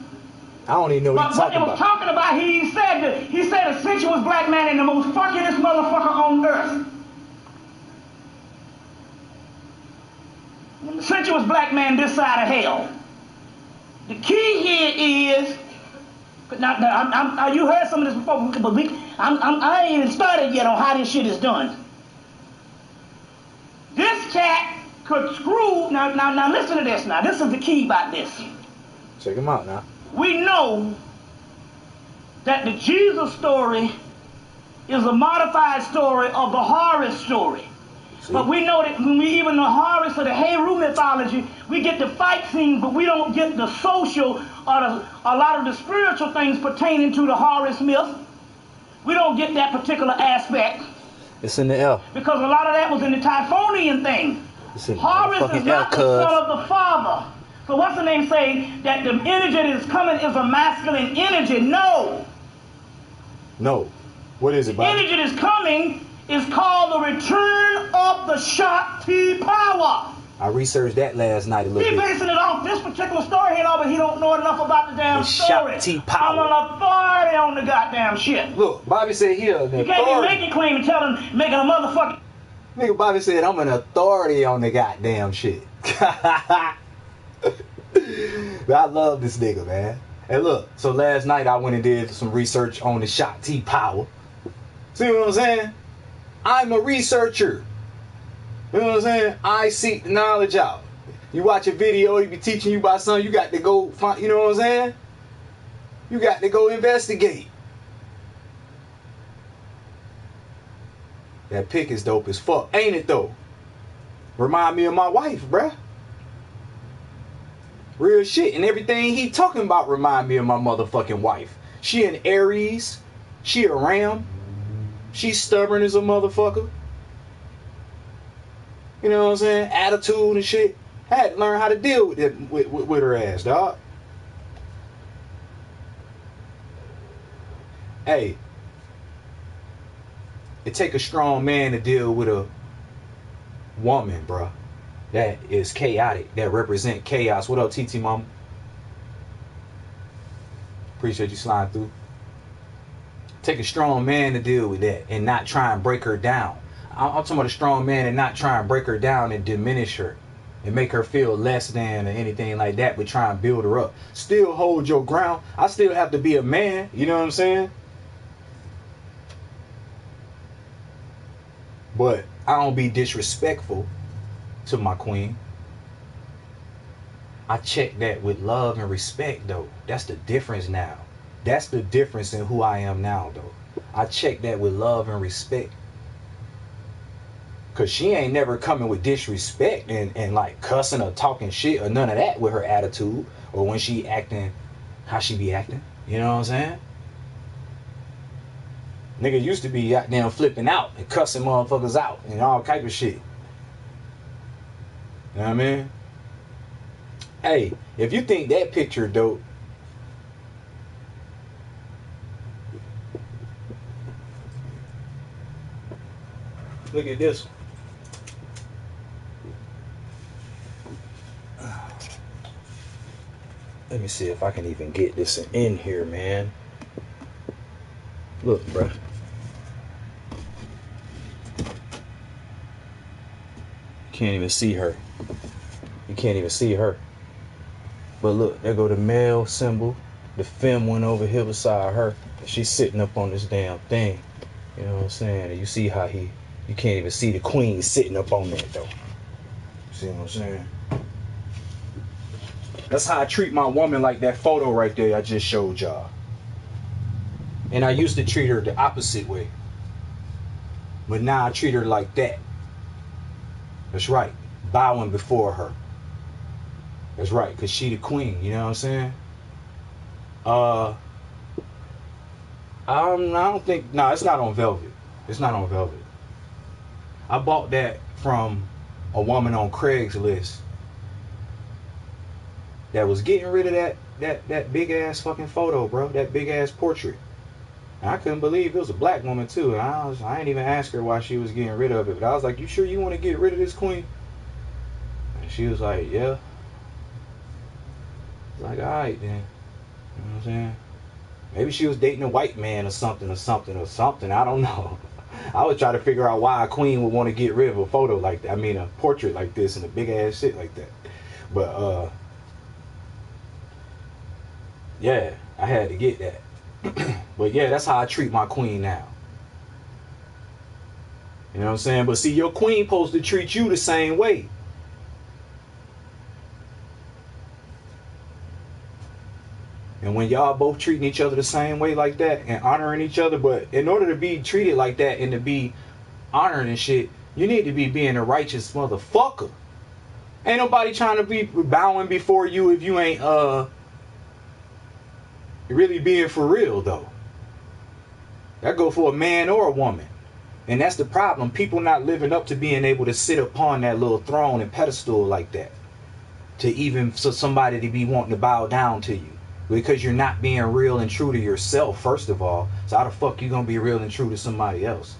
I don't even know what you're What they talking was about. talking about, he said a sensuous black man and the most fuckingest motherfucker on earth. And the sensuous black man this side of hell. The key here is, now you heard some of this before, but I ain't even started yet on how this shit is done. This cat could screw, now listen to this now, this is the key about this. Check him out now. We know that the Jesus story is a modified story of the Horus story. See? But we know that when we even the Horus or the Heru mythology, we get the fight scenes, but we don't get the social or a lot of the spiritual things pertaining to the Horus myth. We don't get that particular aspect. It's in the L. Because a lot of that was in the Typhonian thing. Horus is not the son of the father. So what's the name say that the energy that is coming is a masculine energy? No. No. What is it, Bobby? Energy that is coming is called the return of the Shakti power. I researched that last night a little He's bit. basing it off this particular story here, but he don't know enough about the damn The story. Shakti power. I'm an authority on the goddamn shit. Look, Bobby said here, You can't be making claim and telling, making a motherfucker. Nigga, Bobby said I'm an authority on the goddamn shit. But I love this nigga, man. And look, so last night I went and did some research on the Shakti power. See what I'm saying? I'm a researcher. You know what I'm saying? I seek the knowledge out. You watch a video, he be teaching you about something, you got to go find, you know what I'm saying? You got to go investigate. That pic is dope as fuck, ain't it though? Remind me of my wife, bruh. Real shit, and everything he talking about remind me of my motherfucking wife. She an Aries, she a Ram, she stubborn as a motherfucker. You know what I'm saying? Attitude and shit. I had to learn how to deal with it with her ass, dog. Hey, it take a strong man to deal with a woman, bruh, that is chaotic, that represent chaos. What up, TT Mama? Appreciate you sliding through. Take a strong man to deal with that and not try and break her down. I'm talking about a strong man and not try and break her down and diminish her and make her feel less than or anything like that, but try and build her up. Still hold your ground. I still have to be a man, you know what I'm saying? But I don't be disrespectful to my queen. I check that with love and respect, though. That's the difference now. That's the difference in who I am now, though. I check that with love and respect. Cause she ain't never coming with disrespect and like cussing or talking shit or none of that with her attitude or when she acting how she be acting. You know what I'm saying? Nigga used to be out there flipping out and cussing motherfuckers out and all type of shit. You know what I mean? Hey, if you think that picture dope, look at this one. Let me see if I can even get this in here, man. Look, bruh. Can't even see her. You can't even see her. But look, there go the male symbol. The femme one over here beside her. She's sitting up on this damn thing. You know what I'm saying? And you see how you can't even see the queen sitting up on that though. See what I'm saying? That's how I treat my woman, like that photo right there I just showed y'all. And I used to treat her the opposite way. But now I treat her like that. That's right. Bowing before her. That's right, because she the queen, you know what I'm saying? I don't think, no, it's not on Velvet. It's not on Velvet. I bought that from a woman on Craigslist that was getting rid of that big ass fucking photo, bro. That big ass portrait. And I couldn't believe it was a black woman too. And I didn't even ask her why she was getting rid of it. But I was like, you sure you want to get rid of this queen? And she was like, yeah. I was like, alright then. You know what I'm saying? Maybe she was dating a white man or something. I don't know. I would try to figure out why a queen would want to get rid of a photo like that. I mean, a portrait like this and a big ass shit like that. But, yeah, I had to get that. But yeah, that's how I treat my queen now. You know what I'm saying? But see, your queen supposed to treat you the same way. And when y'all both treating each other the same way like that and honoring each other, but in order to be treated like that and to be honoring and shit, you need to be being a righteous motherfucker. Ain't nobody trying to be bowing before you if you ain't really being for real though. That go for a man or a woman. And that's the problem. People not living up to being able to sit upon that little throne and pedestal like that. To even for somebody to be wanting to bow down to you. Because you're not being real and true to yourself, first of all. So how the fuck you gonna be real and true to somebody else?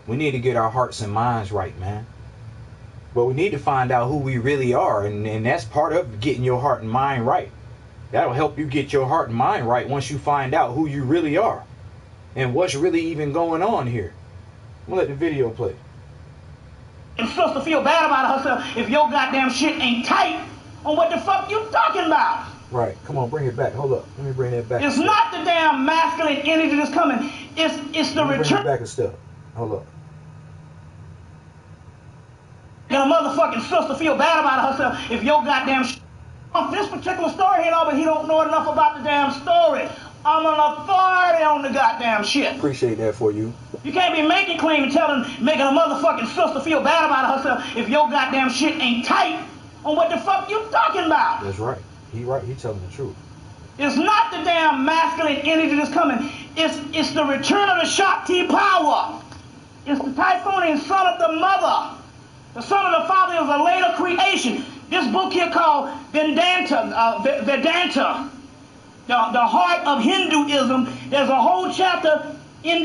We need to get our hearts and minds right, man. But we need to find out who we really are. And that's part of getting your heart and mind right. That'll help you get your heart and mind right once you find out who you really are. And what's really even going on here. I'm gonna let the video play. And supposed to feel bad about herself if your goddamn shit ain't tight on what the fuck you talking about. Right, come on, bring it back. Hold up, let me bring that back. It's not the damn masculine energy that's coming. It's the return. Bring it back a step. Hold up. And a motherfucking sister feel bad about herself if your goddamn on this particular story here, but he don't know enough about the damn story. I'm an authority on the goddamn shit. Appreciate that for you. You can't be making claim and making a motherfucking sister feel bad about herself if your goddamn shit ain't tight on what the fuck you talking about. That's right. He right. He telling the truth. It's not the damn masculine energy that's coming. It's the return of the Shakti power. It's the Typhonian son of the mother. The son of the father is a later creation. This book here called Vedanta, the heart of Hinduism. There's a whole chapter at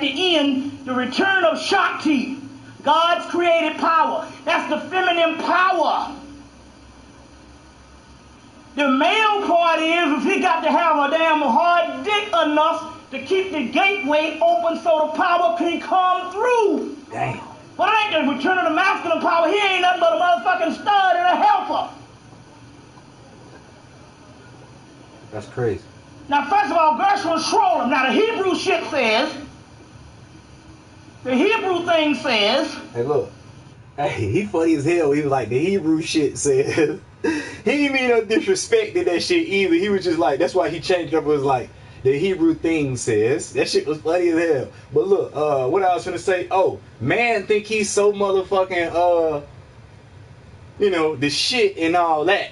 the end, the return of Shakti, God's created power. That's the feminine power. The male part is he got to have a damn hard dick enough to keep the gateway open so the power can come through. Damn. Well, it ain't the return of the masculine power. He ain't nothing but a motherfucking stud and a helper. That's crazy. Now, first of all, Gershwin Scroll. Now, the Hebrew shit says, the Hebrew thing says. Hey, look. Hey, he funny as hell. He was like, the Hebrew shit says. He didn't mean no disrespect to that shit either. He was just like, that's why he changed up. It was like, the Hebrew thing says. That shit was funny as hell. But look, what I was gonna say, oh, man think he's so motherfucking the shit and all that.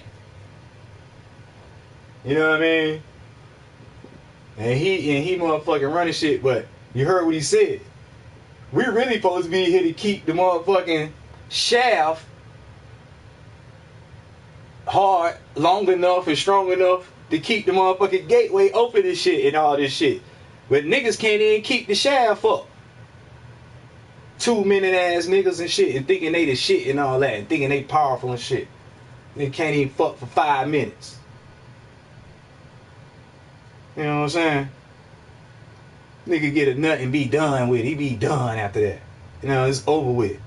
You know what I mean? And he motherfucking running shit, but you heard what he said. We're really supposed to be here to keep the motherfucking shaft hard, long enough and strong enough to keep the motherfucking gateway open and shit and all this shit. But niggas can't even keep the shaft up. 2-minute ass niggas and shit and thinking they the shit and all that and thinking they powerful and shit. They can't even fuck for 5 minutes. You know what I'm saying? Nigga get a nut and be done with it. He be done after that. You know, it's over with.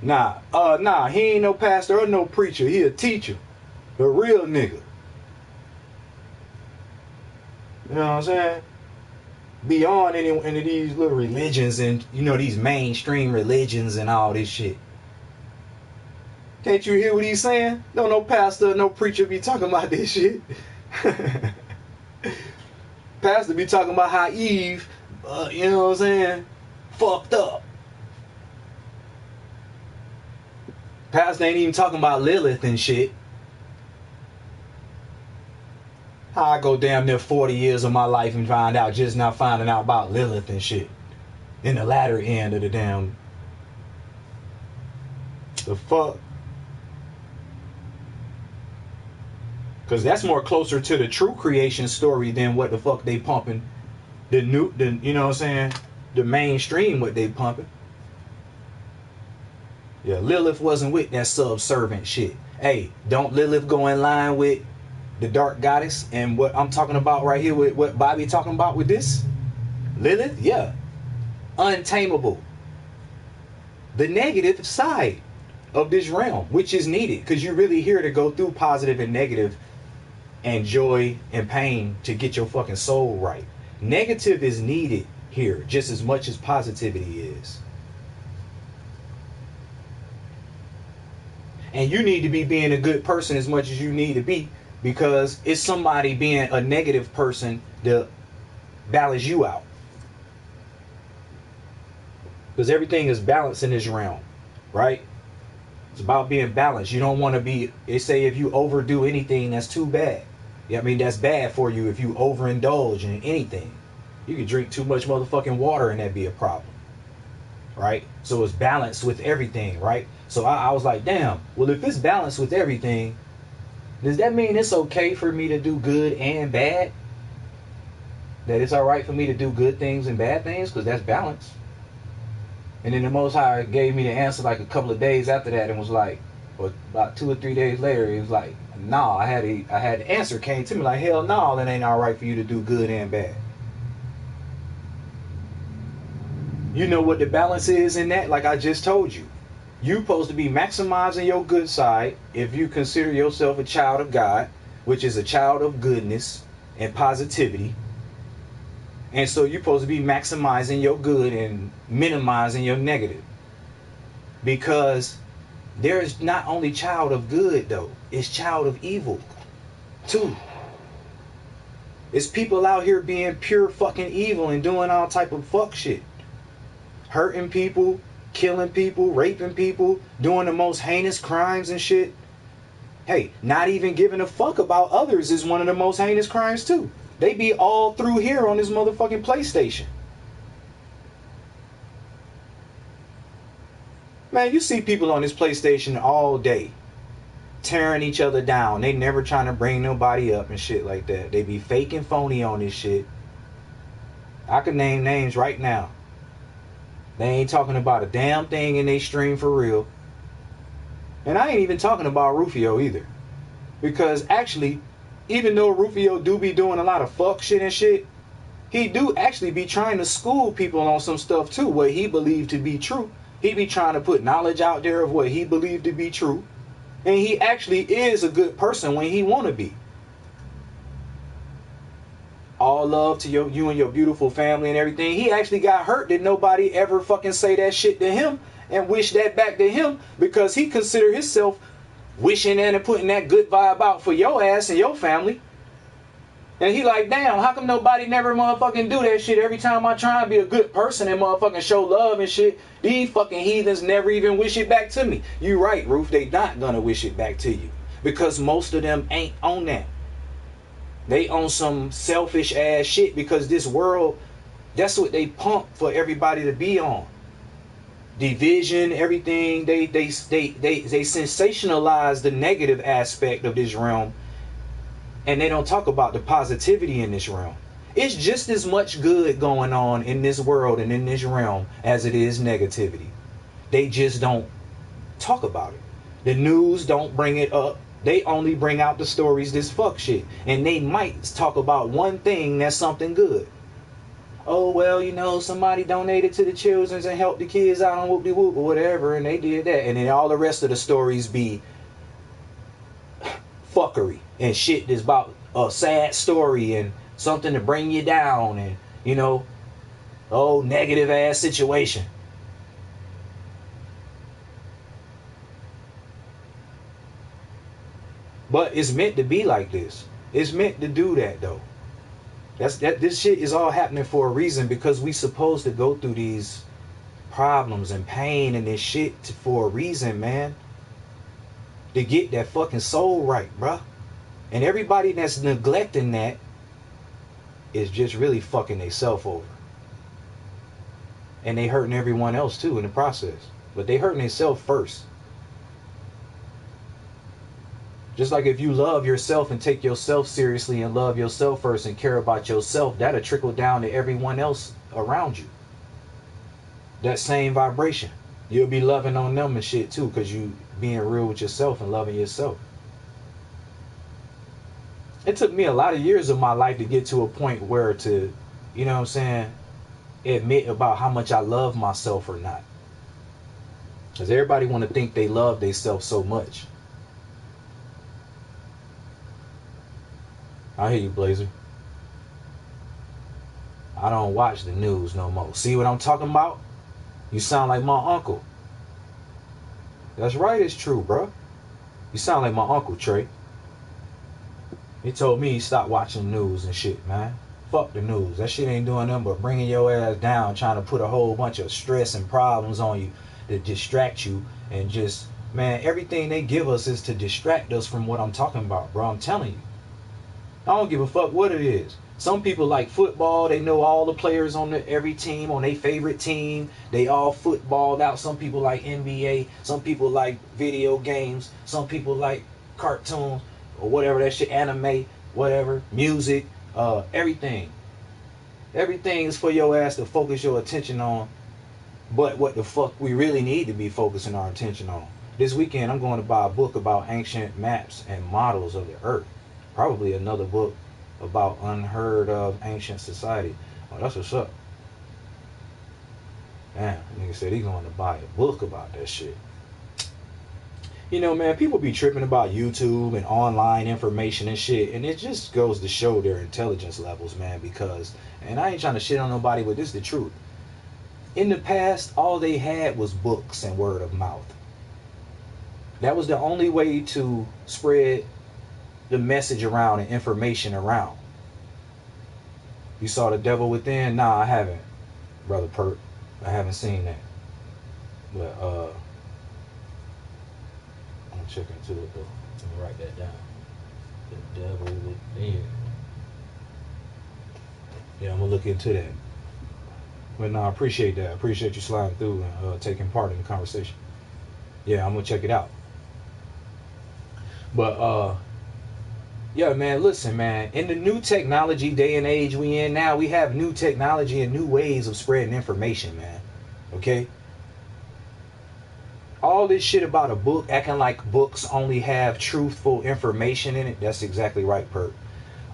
Nah, he ain't no pastor or no preacher. He a teacher. A real nigga. You know what I'm saying? Beyond any of these little religions and, these mainstream religions and all this shit. Can't you hear what he's saying? No pastor, no preacher be talking about this shit. Pastor be talking about how Eve, you know what I'm saying, fucked up. Pastor ain't even talking about Lilith and shit. How I go damn near 40 years of my life and find out just now finding out about Lilith and shit. In the latter end of the damn... The fuck? Because that's more closer to the true creation story than what the fuck they pumping. You know what I'm saying? The mainstream what they pumping. Yeah, Lilith wasn't with that subservient shit. Hey, don't Lilith go in line with the dark goddess and what I'm talking about right here with what Bobby talking about with this? Lilith, yeah. Untamable. The negative side of this realm, which is needed because you're really here to go through positive and negative and joy and pain to get your fucking soul right. Negative is needed here just as much as positivity is. And you need to be being a good person as much as you need to be, because it's somebody being a negative person to balance you out. Because everything is balanced in this realm, right? It's about being balanced. You don't want to be, they say if you overdo anything, that's too bad. Yeah, I mean, that's bad for you if you overindulge in anything. You could drink too much motherfucking water and that'd be a problem. Right? So it's balanced with everything, right? So I was like, damn, well, if it's balanced with everything, does that mean it's okay for me to do good and bad? That it's all right for me to do good things and bad things? Because that's balance. And then the Most High gave me the answer like a couple of days after that and was like, or about 2 or 3 days later, he was like, nah, I had the answer came to me like, hell no, that ain't all right for you to do good and bad. You know what the balance is in that? Like I just told you. You're supposed to be maximizing your good side if you consider yourself a child of God, which is a child of goodness and positivity. And so you're supposed to be maximizing your good and minimizing your negative. Because there is not only child of good, though. It's child of evil, too. It's people out here being pure fucking evil and doing all type of fuck shit. Hurting people, killing people, raping people, doing the most heinous crimes and shit. Hey, not even giving a fuck about others is one of the most heinous crimes, too. They be all through here on this motherfucking PlayStation. Man, you see people on this PlayStation all day tearing each other down. They never trying to bring nobody up and shit like that. They be fake and phony on this shit. I could name names right now. They ain't talking about a damn thing in they stream for real. And I ain't even talking about Rufio either. Because actually, even though Rufio do be doing a lot of fuck shit and shit, he do actually be trying to school people on some stuff too, what he believed to be true. He be trying to put knowledge out there of what he believed to be true. And he actually is a good person when he want to be. All love to you and your beautiful family and everything. He actually got hurt that nobody ever fucking say that shit to him and wish that back to him, because he considered himself wishing and putting that good vibe out for your ass and your family. And he like, damn, how come nobody never motherfucking do that shit? Every time I try and be a good person and motherfucking show love and shit, these fucking heathens never even wish it back to me. You right, Roof, they not gonna wish it back to you. Because most of them ain't on that. They on some selfish ass shit because this world, that's what they pump for everybody to be on. Division, everything. They sensationalize the negative aspect of this realm, and they don't talk about the positivity in this realm. It's just as much good going on in this world and in this realm as it is negativity. They just don't talk about it. The news don't bring it up. They only bring out the stories this fuck shit. And they might talk about one thing that's something good. Oh, well, you know, somebody donated to the children and helped the kids out on whoop-de-whoop or whatever, and they did that. And then all the rest of the stories be fuckery and shit that's about a sad story and something to bring you down and, you know, oh, negative ass situation. But it's meant to be like this. It's meant to do that, though. This shit is all happening for a reason, because we supposed to go through these problems and pain and this shit for a reason, man. To get that fucking soul right, bruh. And everybody that's neglecting that is just really fucking theyself over. And they hurting everyone else too in the process. But they hurting themselves first. Just like if you love yourself and take yourself seriously and love yourself first and care about yourself, that'll trickle down to everyone else around you. That same vibration. You'll be loving on them and shit too, because you being real with yourself and loving yourself. It took me a lot of years of my life to get to a point where to, you know what I'm saying, admit about how much I love myself or not. Because everybody want to think they love themselves so much. I hear you, Blazer. I don't watch the news no more. See what I'm talking about? You sound like my uncle. That's right, it's true, bro. You sound like my uncle, Trey. He told me he stopped watching news and shit, man. Fuck the news. That shit ain't doing nothing but bringing your ass down, trying to put a whole bunch of stress and problems on you to distract you. And just, man, everything they give us is to distract us from what I'm talking about, bro. I'm telling you. I don't give a fuck what it is. Some people like football. They know all the players on every team, on their favorite team. They all footballed out. Some people like NBA. Some people like video games. Some people like cartoons or whatever that shit, anime, whatever, music, everything. Everything is for your ass to focus your attention on. But what the fuck we really need to be focusing our attention on. This weekend, I'm going to buy a book about ancient maps and models of the earth. Probably another book about unheard of ancient society. Oh, that's what's up. Damn, nigga said he's going to buy a book about that shit. You know, man, people be tripping about YouTube and online information and shit, and it just goes to show their intelligence levels, man, because, and I ain't trying to shit on nobody, but this is the truth. In the past, all they had was books and word of mouth. That was the only way to spread the message around and information around. You saw The Devil Within? Nah, I haven't, Brother Perk. I haven't seen that. But I'm gonna check into it though. Let me write that down. The Devil Within. Yeah, I'm gonna look into that. But no, I appreciate that. I appreciate you sliding through and taking part in the conversation. Yeah, I'm gonna check it out. But yeah, man, listen, man. In the new technology day and age we in now, we have new technology and new ways of spreading information, man. Okay? All this shit about a book, acting like books only have truthful information in it. That's exactly right, Perk.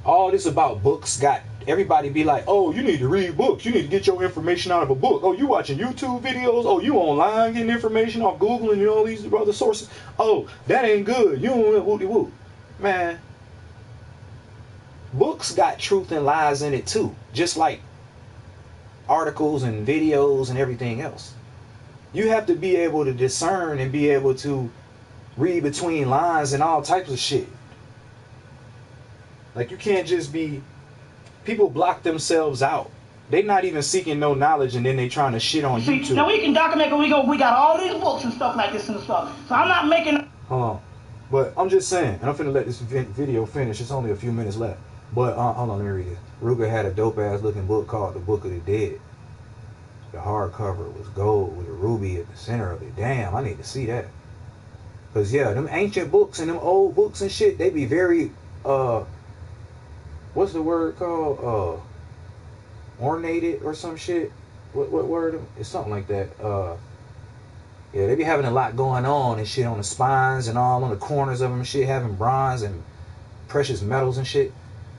All this about books got everybody be like, oh, you need to read books. You need to get your information out of a book. Oh, you watching YouTube videos. Oh, you online getting information off Google and all these other sources. Oh, that ain't good. You don't whoop-de-whoop. Man. Books got truth and lies in it too, just like articles and videos and everything else. You have to be able to discern and be able to read between lines and all types of shit. Like, you can't just be People block themselves out. They not even seeking no knowledge, and then they trying to shit on See, YouTube. now we can document when we got all these books and stuff like this and stuff. So I'm not making. Hold on. But I'm just saying, and I'm finna let this video finish. It's only a few minutes left. But hold on, let me read this. Ruger had a dope ass looking book called The Book of the Dead. The hardcover was gold with a ruby at the center of it. Damn, I need to see that. Cause yeah, them ancient books and them old books and shit, they be very what's the word called? Ornated or some shit. What word? It's something like that. Yeah, they be having a lot going on and shit on the spines and all on the corners of them and shit, having bronze and precious metals and shit.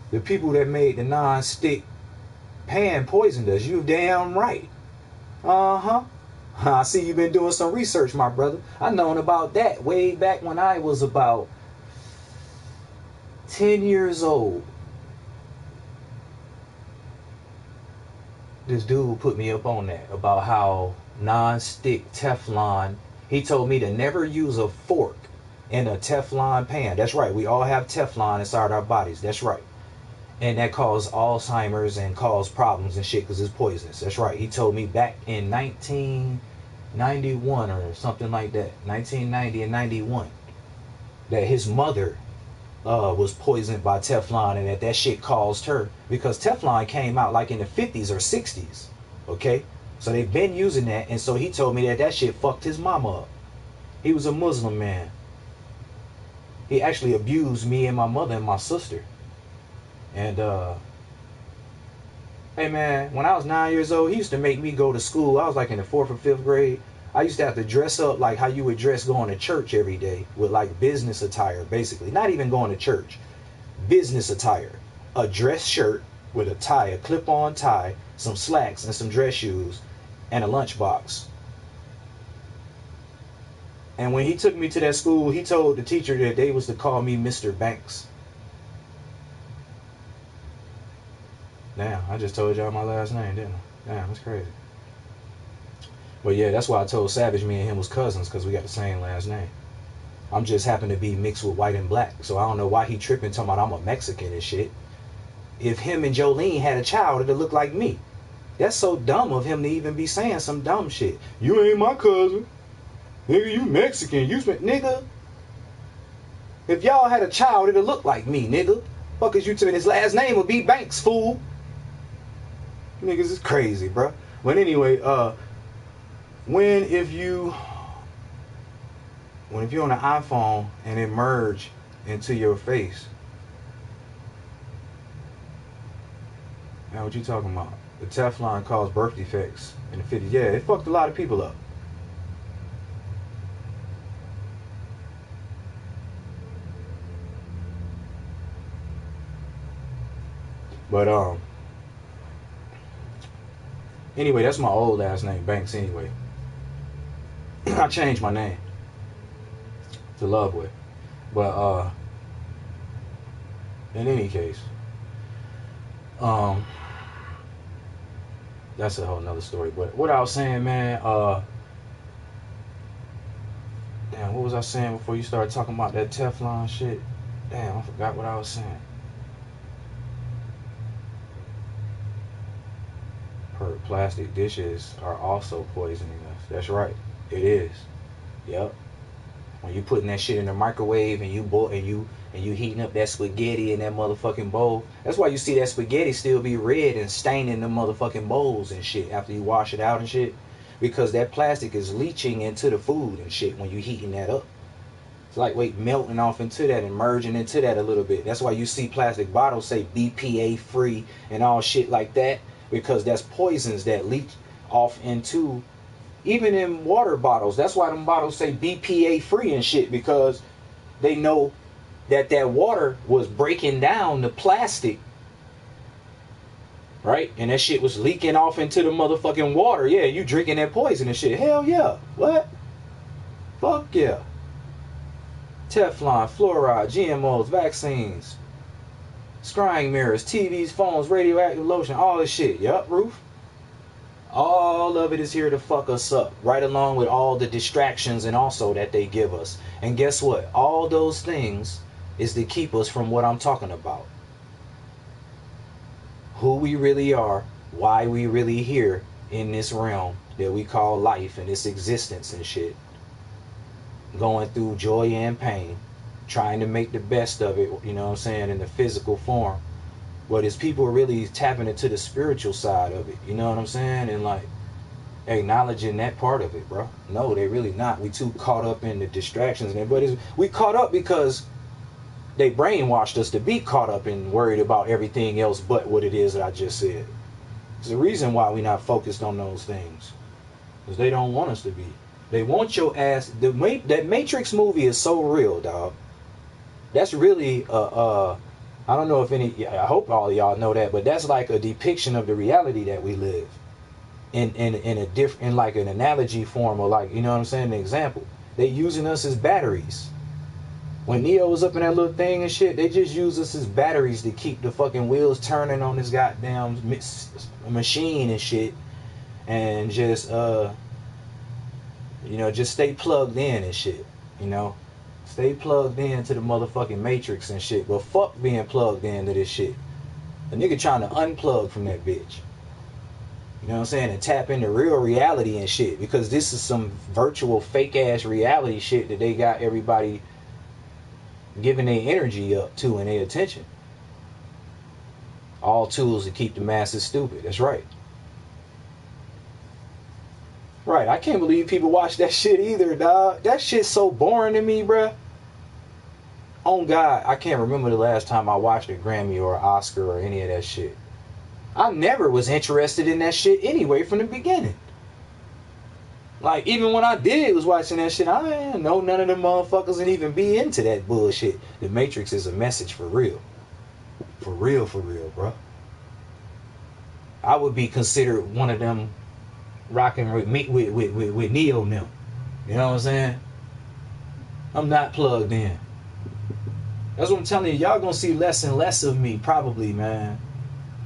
The people that made the non-stick pan poisoned us. You damn right. Uh-huh. I see you've been doing some research, my brother. I known about that way back when I was about 10 years old. This dude put me up on that about how non-stick Teflon. He told me to never use a fork in a Teflon pan. That's right. We all have Teflon inside our bodies. That's right. And that causes Alzheimer's and cause problems and shit because it's poisonous. That's right. He told me back in 1991 or something like that, 1990 and 91, that his mother was poisoned by Teflon and that shit caused her, because Teflon came out like in the 50s or 60s. Okay? So they've been using that, and so he told me that shit fucked his mama up. He was a Muslim man. He actually abused me and my mother and my sister. And hey man, when I was 9 years old, he used to make me go to school. I was like in the 4th or 5th grade. I used to have to dress up like how you would dress going to church every day, with like business attire, basically. Not even going to church. Business attire. A dress shirt with a tie, a clip-on tie, some slacks and some dress shoes, and a lunchbox. And when he took me to that school, he told the teacher that they was to call me Mr. Banks. Damn, I just told y'all my last name, didn't I? Damn, that's crazy. But yeah, that's why I told Savage me and him was cousins, because we got the same last name. I'm just happen to be mixed with white and black, so I don't know why he tripping talking about I'm a Mexican and shit. If him and Jolene had a child, it'd look like me. That's so dumb of him to even be saying some dumb shit. You ain't my cousin. Nigga, you Mexican. You nigga. If y'all had a child, it'd look like me, nigga. Fuck is you to me? His last name would be Banks, fool. Niggas is crazy, bro. But anyway, if you're on an iPhone and it merge into your face, now what you talking about? The Teflon caused birth defects in the 50s. Yeah, it fucked a lot of people up. But anyway, that's my old last name, Banks. Anyway, I changed my name to Loveway. But in any case, that's a whole nother story. But what I was saying, man, damn, what was I saying before you started talking about that Teflon shit? Damn, I forgot what I was saying. Plastic dishes are also poisoning us. That's right. It is. Yep. When you putting that shit in the microwave and you boil and you heating up that spaghetti in that motherfucking bowl. That's why you see that spaghetti still be red and staining the motherfucking bowls and shit after you wash it out and shit. Because that plastic is leaching into the food and shit when you heating that up. It's like melting off into that and merging into that a little bit. That's why you see plastic bottles say BPA free and all shit like that. Because that's poisons that leach off into, even in water bottles. That's why them bottles say BPA free and shit, because they know that water was breaking down the plastic, right? And that shit was leaking off into the motherfucking water. Yeah, you drinking that poison and shit. Hell yeah. What? Fuck yeah. Teflon, fluoride, GMOs, vaccines, scrying mirrors, TVs, phones, radioactive lotion, all this shit. Yup, Roof. All of it is here to fuck us up, right along with all the distractions and also that they give us. And guess what? All those things is to keep us from what I'm talking about. who we really are, why we really here in this realm that we call life and this existence and shit. Going through joy and pain, trying to make the best of it, you know what I'm saying, in the physical form. But is people really tapping into the spiritual side of it, you know what I'm saying? And like acknowledging that part of it, bro. No, they really not. We too caught up in the distractions and everybody's, we caught up because they brainwashed us to be caught up and worried about everything else but what it is that I just said. It's the reason why we're not focused on those things. Because they don't want us to be. They want your ass. That Matrix movie is so real, dog. That's really I don't know if any. I hope all of y'all know that, but that's like a depiction of the reality that we live in a different, in like an analogy form, or like, you know what I'm saying, an example. They using us as batteries. When Neo was up in that little thing and shit, they just use us as batteries to keep the fucking wheels turning on this goddamn machine and shit, and just you know, just stay plugged in and shit, you know. Stay plugged in to the motherfucking Matrix and shit. But fuck being plugged into this shit. A nigga trying to unplug from that bitch. You know what I'm saying? And tap into real reality and shit. Because this is some virtual fake ass reality shit that they got everybody giving their energy up to and their attention. All tools to keep the masses stupid. That's right. Right, I can't believe people watch that shit either, dog. That shit's so boring to me, bruh. Oh God, I can't remember the last time I watched a Grammy or an Oscar or any of that shit. I never was interested in that shit anyway from the beginning. Like, even when I did was watching that shit, I didn't know none of them motherfuckers and even be into that bullshit. The Matrix is a message for real. For real, bro. I would be considered one of them rocking with me with Neo now. You know what I'm saying? I'm not plugged in. That's what I'm telling you. Y'all gonna see less and less of me probably, man.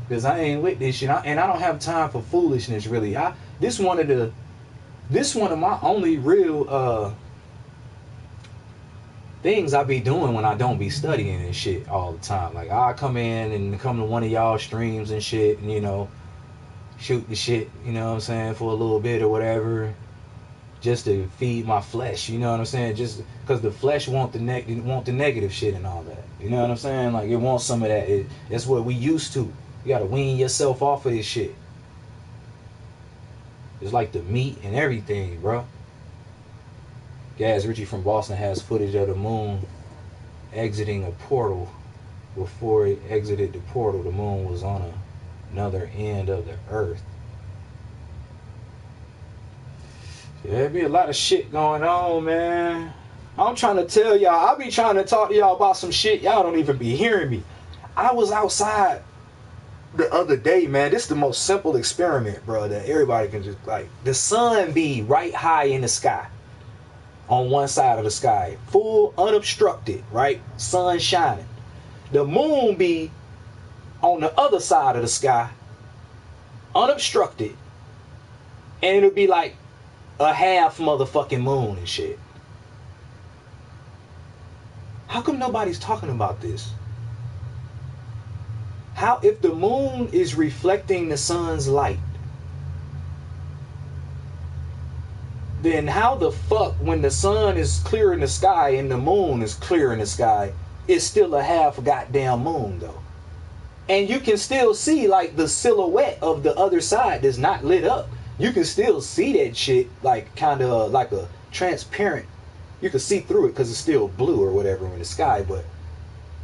Because I ain't with this shit. And I don't have time for foolishness really. This one of my only real things I be doing when I don't be studying and shit all the time. Like, I come in and come to one of y'all streams and shit, and, you know, shoot the shit, you know what I'm saying, for a little bit or whatever, just to feed my flesh, you know what I'm saying, just because the flesh want the negative shit and all that, you know what I'm saying, like, it wants some of that. That's what we used to. You gotta wean yourself off of this shit. It's like the meat and everything, bro. Gaz Ritchie from Boston has footage of the moon exiting a portal. Before it exited the portal, the moon was on another end of the earth. Yeah, there be a lot of shit going on, man. I'm trying to tell y'all, I be trying to talk to y'all about some shit, y'all don't even be hearing me. I was outside the other day, man. This is the most simple experiment, bro, that everybody can just, like, the sun be right high in the sky. On one side of the sky, full unobstructed, right? Sun shining. The moon be on the other side of the sky, unobstructed, and it'll be like a half motherfucking moon and shit. How come nobody's talking about this? How, if the moon is reflecting the sun's light, then how the fuck, when the sun is clear in the sky and the moon is clear in the sky, it's still a half goddamn moon though? And you can still see like the silhouette of the other side that's not lit up. You can still see that shit, like kind of like a transparent. You can see through it because it's still blue or whatever in the sky, but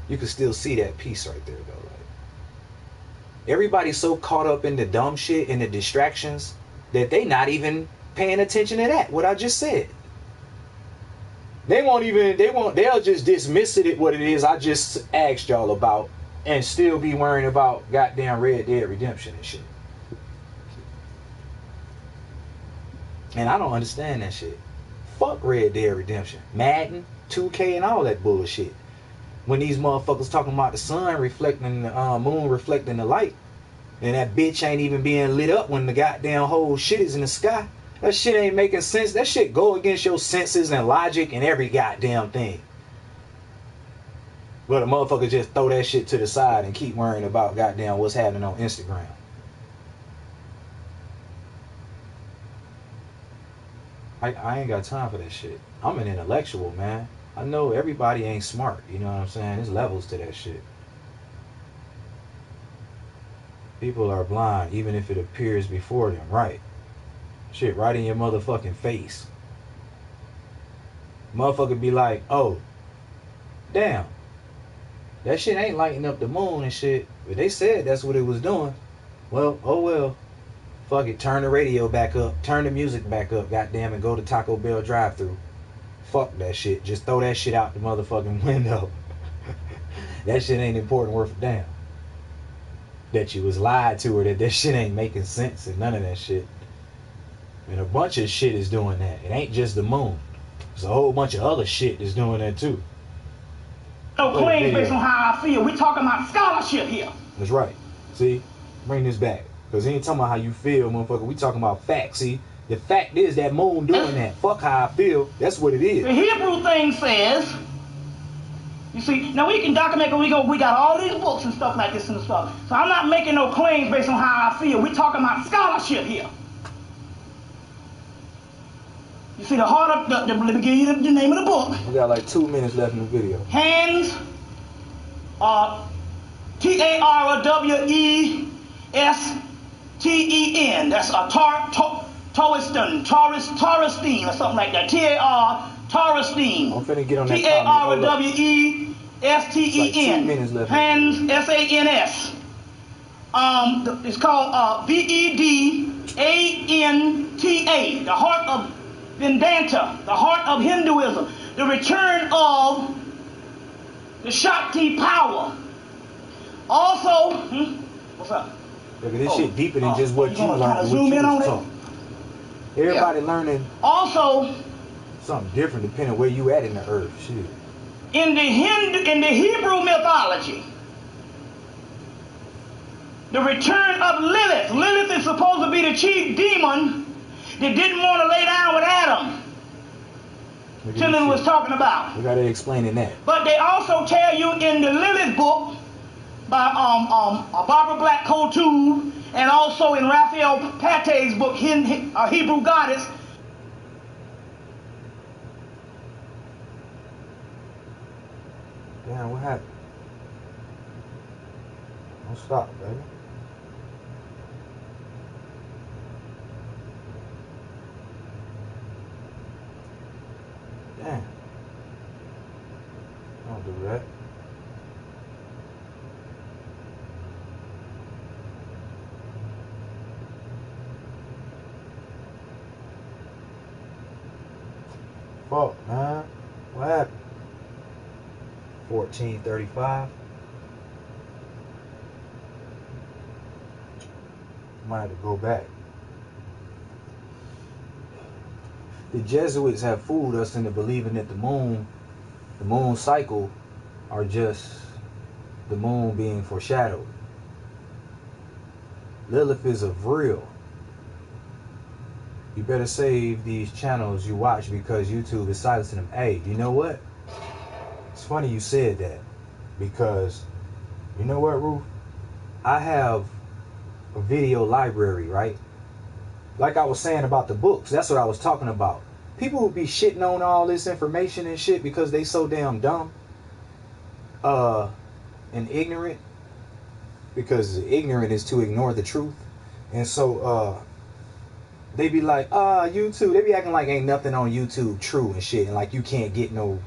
you can still see that piece right there though. Like, everybody's so caught up in the dumb shit and the distractions that they not even paying attention to that, what I just said. They'll just dismiss it what it is I just asked y'all about and still be worrying about goddamn Red Dead Redemption and shit. And I don't understand that shit. Fuck Red Dead Redemption, Madden, 2K, and all that bullshit. When these motherfuckers talking about the sun reflecting the moon reflecting the light, and that bitch ain't even being lit up when the goddamn whole shit is in the sky. That shit ain't making sense. That shit go against your senses and logic and every goddamn thing. But a motherfucker just throw that shit to the side and keep worrying about goddamn what's happening on Instagram. I ain't got time for that shit. I'm an intellectual, man. I know everybody ain't smart, you know what I'm saying? There's levels to that shit. People are blind even if it appears before them, right? Shit, right in your motherfucking face. Motherfucker be like, oh, damn, that shit ain't lighting up the moon and shit. But they said that's what it was doing. Well, oh well. Fuck it, turn the radio back up, turn the music back up, goddamn, and go to Taco Bell drive-thru. Fuck that shit. Just throw that shit out the motherfucking window. That shit ain't important worth a damn. That you was lied to, or that shit ain't making sense, and none of that shit. And a bunch of shit is doing that. It ain't just the moon. There's a whole bunch of other shit that's doing that too. No claims based on how I feel. We're talking about scholarship here. That's right. See? Bring this back. Because he ain't talking about how you feel, motherfucker. We talking about facts. See? The fact is that moon doing that. Fuck how I feel. That's what it is. The Hebrew thing says, you see, now we can document because we got all these books and stuff like this and stuff. So I'm not making no claims based on how I feel. We're talking about scholarship here. You see, the heart of let me give you the name of the book. We got like 2 minutes left in the video. Hands, Tarwesen. That's a Tauristine or something like that. Tauristine. I'm finna get on that Tarwesen. Like 2 minutes left. Hans, Sans. It's called Vedanta. The heart of Vedanta, the heart of Hinduism, the return of the Shakti power. Also, what's up? Look at this shit deeper than just what you learned. Zoom in on it. Everybody learning also something different depending where you at in the earth. Shit. In the Hebrew mythology, the return of Lilith. Lilith is supposed to be the chief demon that didn't want to lay down with Adam. Tillen was talking about. We gotta explain in that. But they also tell you in the Lilith book by Barbara Black Couture, and also in Raphael Pate's book, Hebrew Goddess. Damn, what happened? Don't stop, baby. Damn. Don't do that. Fuck, man. What happened? 1435. Might have to go back. The Jesuits have fooled us into believing that the moon cycle, are just the moon being foreshadowed. Lilith is of real. You better save these channels you watch because YouTube is silencing them. Hey, you know what? It's funny you said that, because you know what, Ruth? I have a video library, right? Like I was saying about the books, that's what I was talking about. People who be shitting on all this information and shit because they so damn dumb and ignorant, because ignorant is to ignore the truth. And so they be like, YouTube, they be acting like ain't nothing on YouTube true and shit, and like you can't get no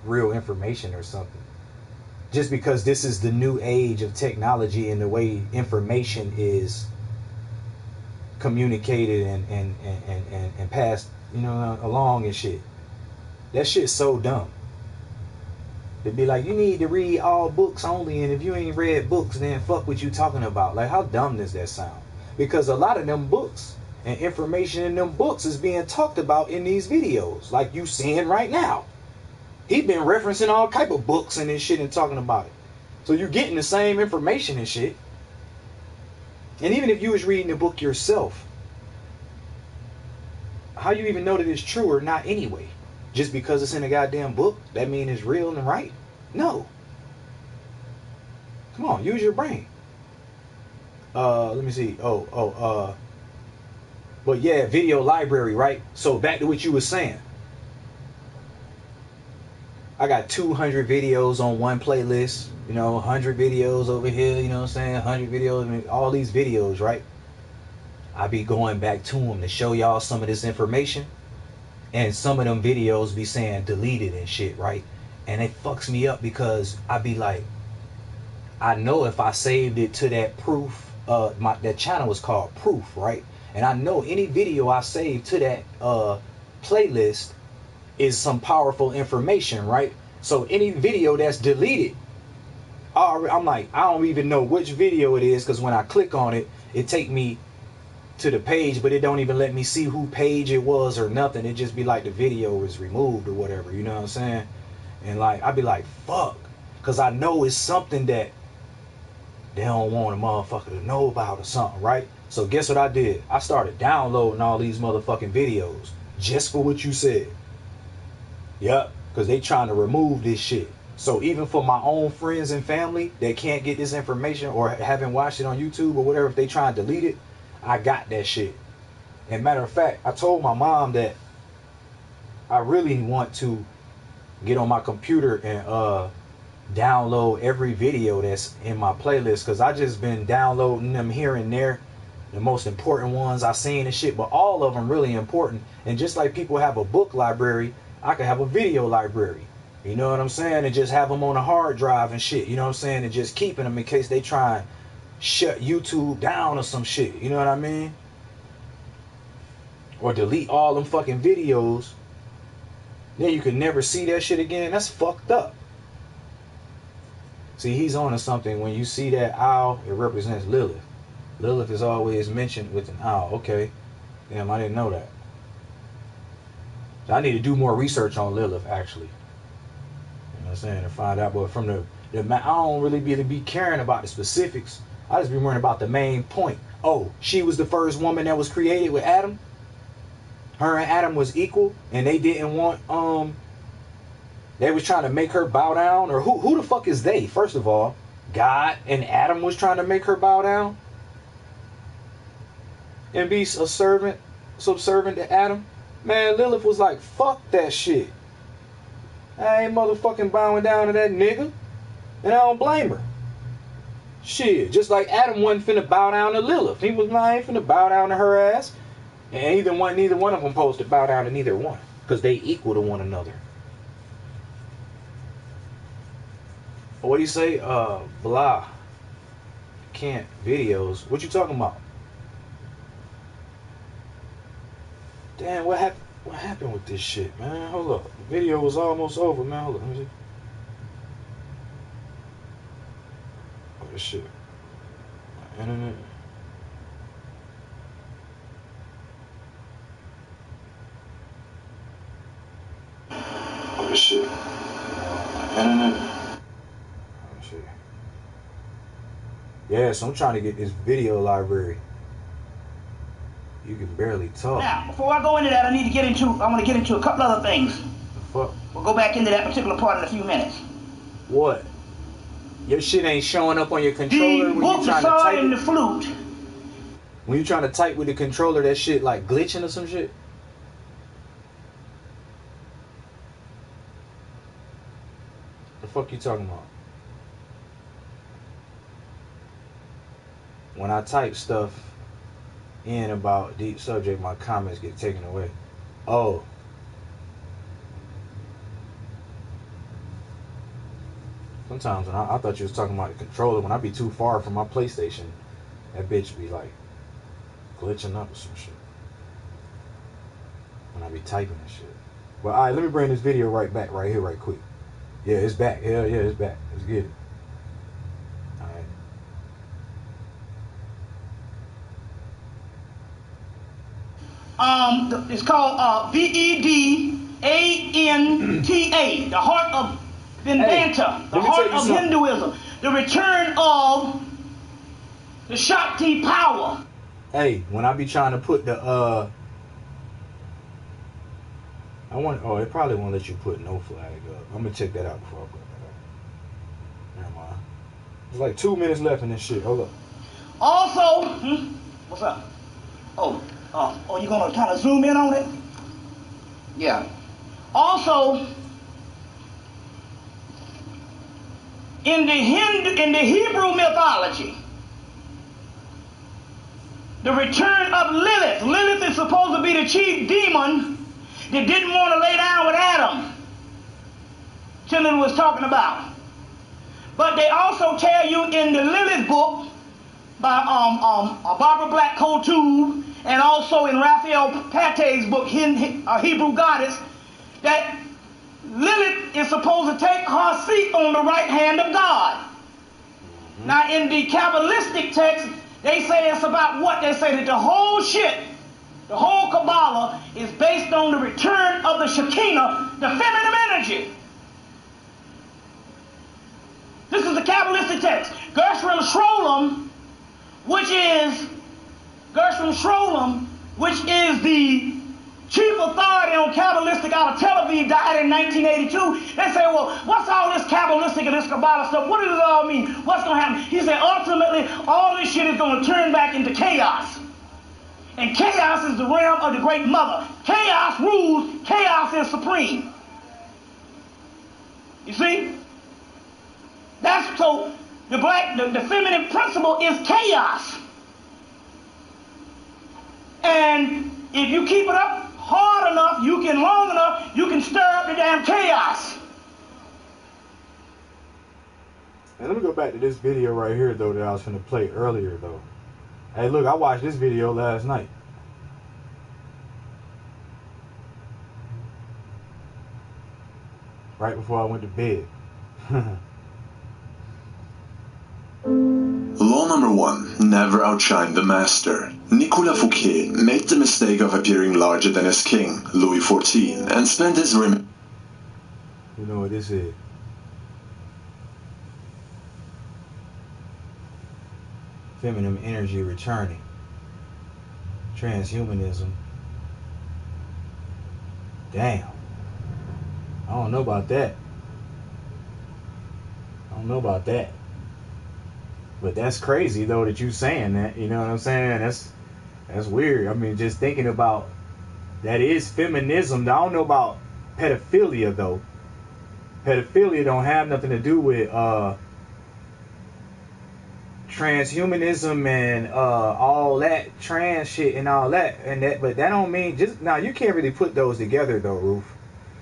real information or something. Just because this is the new age of technology and the way information is communicated and passed, you know, along and shit. That shit's so dumb. They'd be like, you need to read all books only, and if you ain't read books, then fuck what you talking about. Like, how dumb does that sound? Because a lot of them books and information in them books is being talked about in these videos, like you seeing right now. He been referencing all type of books and this shit and talking about it. So you're getting the same information and shit. And even if you was reading the book yourself, how you even know that it's true or not anyway? Just because it's in a goddamn book, that mean it's real and right? No. Come on, use your brain. Let me see. But yeah, video library, right? So back to what you were saying. I got 200 videos on one playlist, 100 videos over here, you know what I'm saying? 100 videos, I mean, all these videos, right? I be going back to them to show y'all some of this information. And some of them videos be saying deleted and shit, right? And it fucks me up because I be like, I know if I saved it to that proof, that channel is called Proof, right? And I know any video I save to that playlist is some powerful information, right? So any video that's deleted, I'm like, I don't even know which video it is, because when I click on it, it take me to the page, but it don't even let me see who page it was or nothing. It just be like the video is removed or whatever, you know what I'm saying? And like, I be like, fuck, because I know it's something that they don't want a motherfucker to know about or something, right? So guess what I did? I started downloading all these motherfucking videos just for what you said. Yep, because they trying to remove this shit. So even for my own friends and family that can't get this information or haven't watched it on YouTube or whatever, if they try and delete it, I got that shit. And matter of fact, I told my mom that I really want to get on my computer and download every video that's in my playlist, because I just been downloading them here and there, the most important ones I seen and shit, but all of them really important. And just like people have a book library, I could have a video library, you know what I'm saying, and just have them on a hard drive and shit, you know what I'm saying, and just keeping them in case they try and shut YouTube down or some shit, you know what I mean, or delete all them fucking videos, then you can never see that shit again. That's fucked up. See, he's on to something. When you see that owl, it represents Lilith. Lilith is always mentioned with an owl. Okay. Damn, I didn't know that. So I need to do more research on Lilith, actually. You know what I'm saying? To find out. But from the I don't really be caring about the specifics. I just be worrying about the main point. Oh, she was the first woman that was created with Adam. Her and Adam was equal, and they didn't want they was trying to make her bow down. Or who the fuck is they? First of all, God and Adam was trying to make her bow down and be a subservient to Adam. Man, Lilith was like, fuck that shit. I ain't motherfucking bowing down to that nigga. And I don't blame her. Shit, just like Adam wasn't finna bow down to Lilith. He was not finna bow down to her ass. And neither one of them supposed to bow down to neither one, because they equal to one another. What do you say? Blah. Can't videos. What you talking about? Damn, what happened with this shit, man? Hold up. The video was almost over, man. Hold up. Let me see. Oh, this shit. My internet. Oh, this shit. My internet. Let me see. Yeah, so I'm trying to get this video library. You can barely talk. Now, before I go into that, I want to get into a couple other things. Fuck. We'll go back into that particular part in a few minutes. What? Your shit ain't showing up on your controller when you trying to type and the flute. When you trying to type with the controller, that shit like glitching or some shit? The fuck you talking about? When I type stuff in about deep subject, my comments get taken away. Oh. Sometimes when I thought you was talking about the controller, when I be too far from my PlayStation, that bitch be like glitching up or some shit. When I be typing and shit. But alright, let me bring this video right back right here right quick. Yeah, it's back. Hell yeah, it's back. Let's get it. It's called Vedanta, the heart of Vedanta, the heart of Hinduism, the return of the Shakti power. Hey, when I be trying to put the it probably won't let you put no flag up. I'm gonna check that out before I put that up. Never mind. There's like 2 minutes left in this shit. Hold up. Also, what's up? You gonna kind of zoom in on it? Yeah. Also, in the Hebrew mythology, the return of Lilith. Lilith is supposed to be the chief demon that didn't want to lay down with Adam. Children was talking about. But they also tell you in the Lilith book by Barbara Black Kotub, and also in Raphael Pate's book, Hebrew Goddess, that Lilith is supposed to take her seat on the right hand of God. Mm-hmm. Now in the Kabbalistic text, they say it's about what? They say that the whole shit, the whole Kabbalah is based on the return of the Shekinah, the feminine energy. This is the Kabbalistic text. Gershom Scholem, which is the chief authority on Kabbalistic out of Tel Aviv, died in 1982. They say, well, what's all this Kabbalistic and this Kabbalah stuff? What does it all mean? What's going to happen? He said, ultimately, all this shit is going to turn back into chaos. And chaos is the realm of the Great Mother. Chaos rules. Chaos is supreme. You see? That's so the feminine principle is chaos. And if you keep it up hard enough, long enough, you can stir up the damn chaos. And let me go back to this video right here, though, that I was going to play earlier, though. Hey, look, I watched this video last night. Right before I went to bed. Law number 1. Never outshine the master. Nicolas Fouquet made the mistake of appearing larger than his king, Louis XIV, and spent his You know what this is? Feminine energy returning. Transhumanism. Damn. I don't know about that. But that's crazy, though, that you saying that. You know what I'm saying? That's weird. I mean, just thinking about that is feminism. I don't know about pedophilia, though. Pedophilia don't have nothing to do with transhumanism and all that trans shit and all that. But that don't mean you can't really put those together, though, Ruth.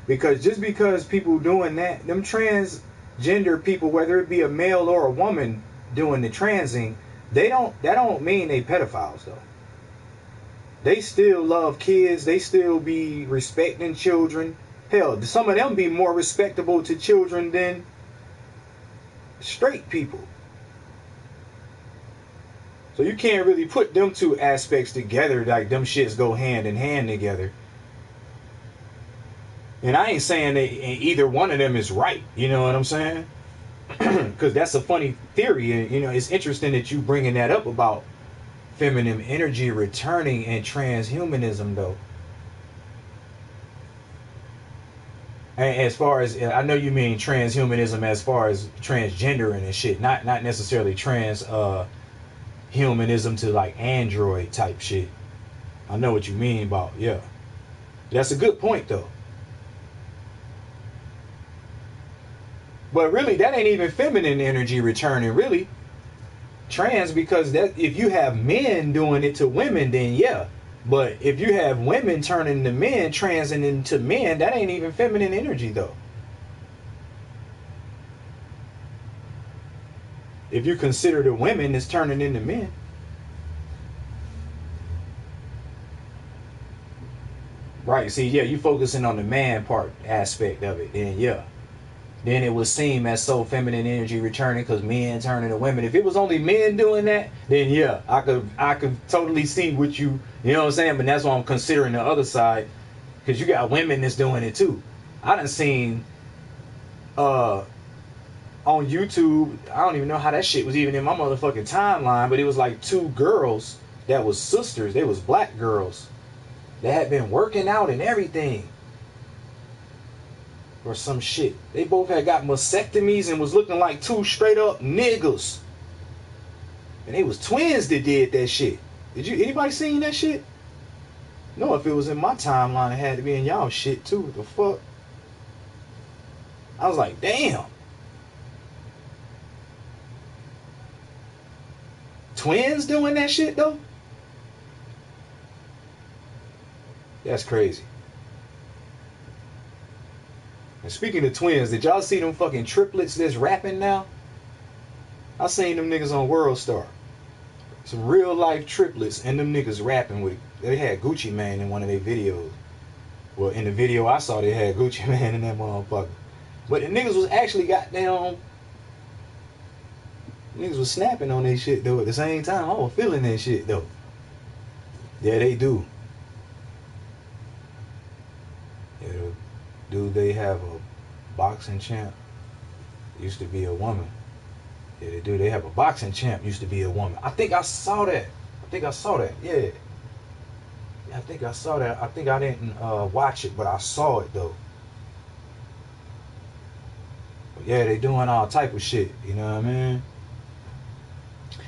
Because just because people doing that, them transgender people, whether it be a male or a woman doing the transing, that don't mean they pedophiles, though. They still love kids. They still be respecting children. Hell, some of them be more respectable to children than straight people. So you can't really put them two aspects together, like them shits go hand in hand together. And I ain't saying that either one of them is right. You know what I'm saying? Because that's a funny theory. And, you know, it's interesting that you bringing that up about feminine energy returning and transhumanism, though. And as far as, I know you mean transhumanism as far as transgendering and shit, not necessarily transhumanism to like android type shit. I know what you mean about, yeah. That's a good point, though. But really, that ain't even feminine energy returning, really. Trans, because that if you have men doing it to women, then yeah. But if you have women turning to men, transing into men, that ain't even feminine energy, though. If you consider the women as turning into men. Right, see, yeah, you focusing on the man part aspect of it, then yeah. Then it would seem as so feminine energy returning because men turning to women. If it was only men doing that, then yeah, I could totally see what you know what I'm saying? But that's why I'm considering the other side, because you got women that's doing it too. I done seen on YouTube, I don't even know how that shit was even in my motherfucking timeline, but it was like two girls that was sisters. They was black girls that had been working out and everything. or some shit. They both had got mastectomies and was looking like two straight up niggas. And they was twins that did that shit. Anybody seen that shit? No, if it was in my timeline, it had to be in y'all shit too. The fuck? I was like, damn. Twins doing that shit though? That's crazy. And speaking of twins, did y'all see them fucking triplets that's rapping now? I seen them niggas on World Star. Some real life triplets and them niggas rapping with. They had Gucci Mane in one of their videos. Well, in the video I saw, they had Gucci Mane in that motherfucker. But the niggas was actually goddamn. Niggas was snapping on that shit though at the same time. I was feeling that shit though. Yeah, they do. Yeah, dude, they have a boxing champ. Used to be a woman. Yeah, they do. They have a boxing champ. Used to be a woman. I think I saw that. Yeah. I think I saw that. I think I didn't watch it, but I saw it though. But yeah, they doing all type of shit. You know what I mean?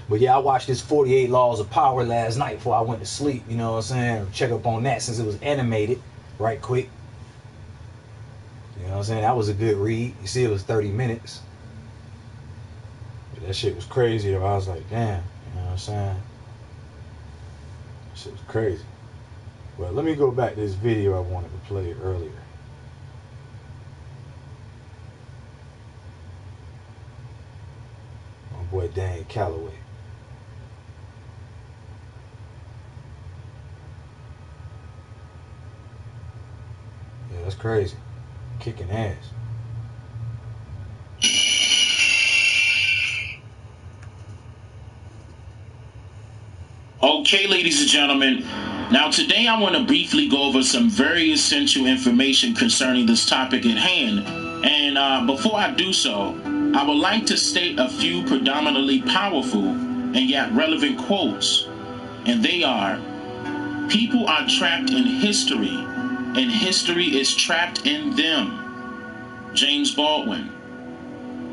But yeah, I watched this 48 Laws of Power last night before I went to sleep. You know what I'm saying? Check up on that since it was animated right quick. You know what I'm saying? That was a good read. You see, it was 30 minutes. But that shit was crazy though. I was like, damn. You know what I'm saying? That shit was crazy. Well, let me go back to this video I wanted to play earlier. My boy Dan Calloway. Yeah, that's crazy. Kicking ass. Okay, ladies and gentlemen. Now today I want to briefly go over some very essential information concerning this topic at hand. And before I do so, I would like to state a few predominantly powerful and yet relevant quotes. And they are, people are trapped in history, and history is trapped in them. James Baldwin.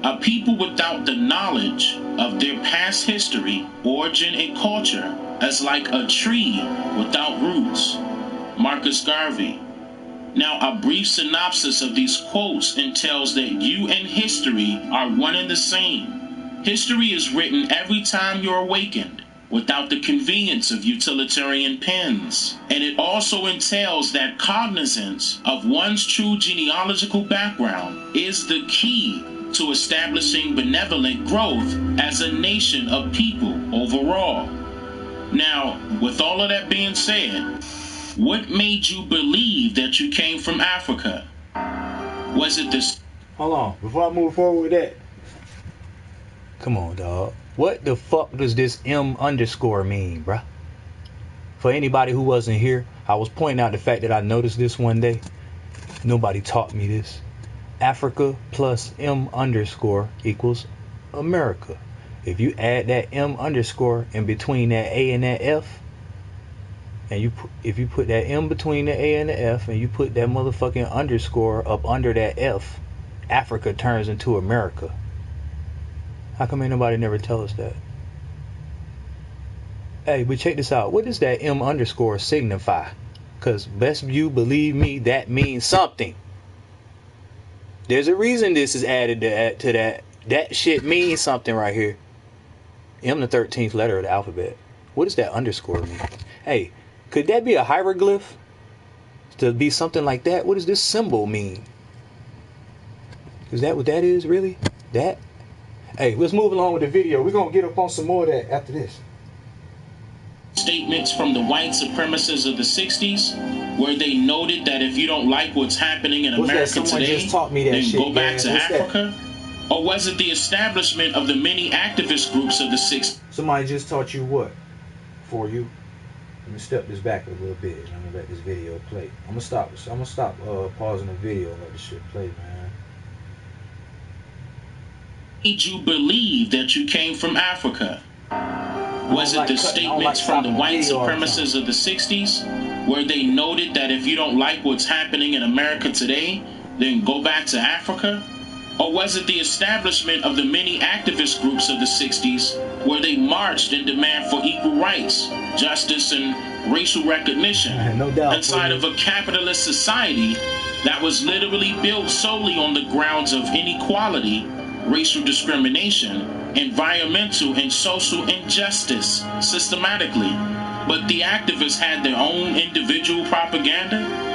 A people without the knowledge of their past history, origin, and culture is like a tree without roots. Marcus Garvey. Now, a brief synopsis of these quotes entails that you and history are one and the same. History is written every time you're awakened, without the convenience of utilitarian pens. And it also entails that cognizance of one's true genealogical background is the key to establishing benevolent growth as a nation of people overall. Now, with all of that being said, what made you believe that you came from Africa? Was it this? Hold on, before I move forward with that. Come on, dog. What the fuck does this M underscore mean, bruh? For anybody who wasn't here, I was pointing out the fact that I noticed this one day. Nobody taught me this. Africa plus M underscore equals America. If you add that M underscore in between that A and that F, and if you put that M between the A and the F, and you put that motherfucking underscore up under that F, Africa turns into America. How come ain't nobody never tell us that? Hey, but check this out. What does that M underscore signify? Because best you believe me, that means something. There's a reason this is added to that. That shit means something right here. M, the 13th letter of the alphabet. What does that underscore mean? Hey, could that be a hieroglyph? To be something like that? What does this symbol mean? Is that what that is, really? That? Hey, let's move along with the video. We're going to get up on some more of that after this. Statements from the white supremacists of the 60s, where they noted that if you don't like what's happening in America today, just taught me that then shit, go back to Africa? That? Or was it the establishment of the many activist groups of the 60s? Somebody just taught you what? For you? Let me step this back a little bit and I'm gonna let this video play. I'm gonna stop pausing the video and let this shit play, man. Did you believe that you came from Africa? Was it the statements from the white supremacists of the 60s, where they noted that if you don't like what's happening in America today, then go back to Africa? Or was it the establishment of the many activist groups of the 60s where they marched in demand for equal rights, justice, and racial recognition No doubt. inside of a capitalist society that was literally built solely on the grounds of inequality, racial discrimination, environmental and social injustice systematically? But the activists had their own individual propaganda?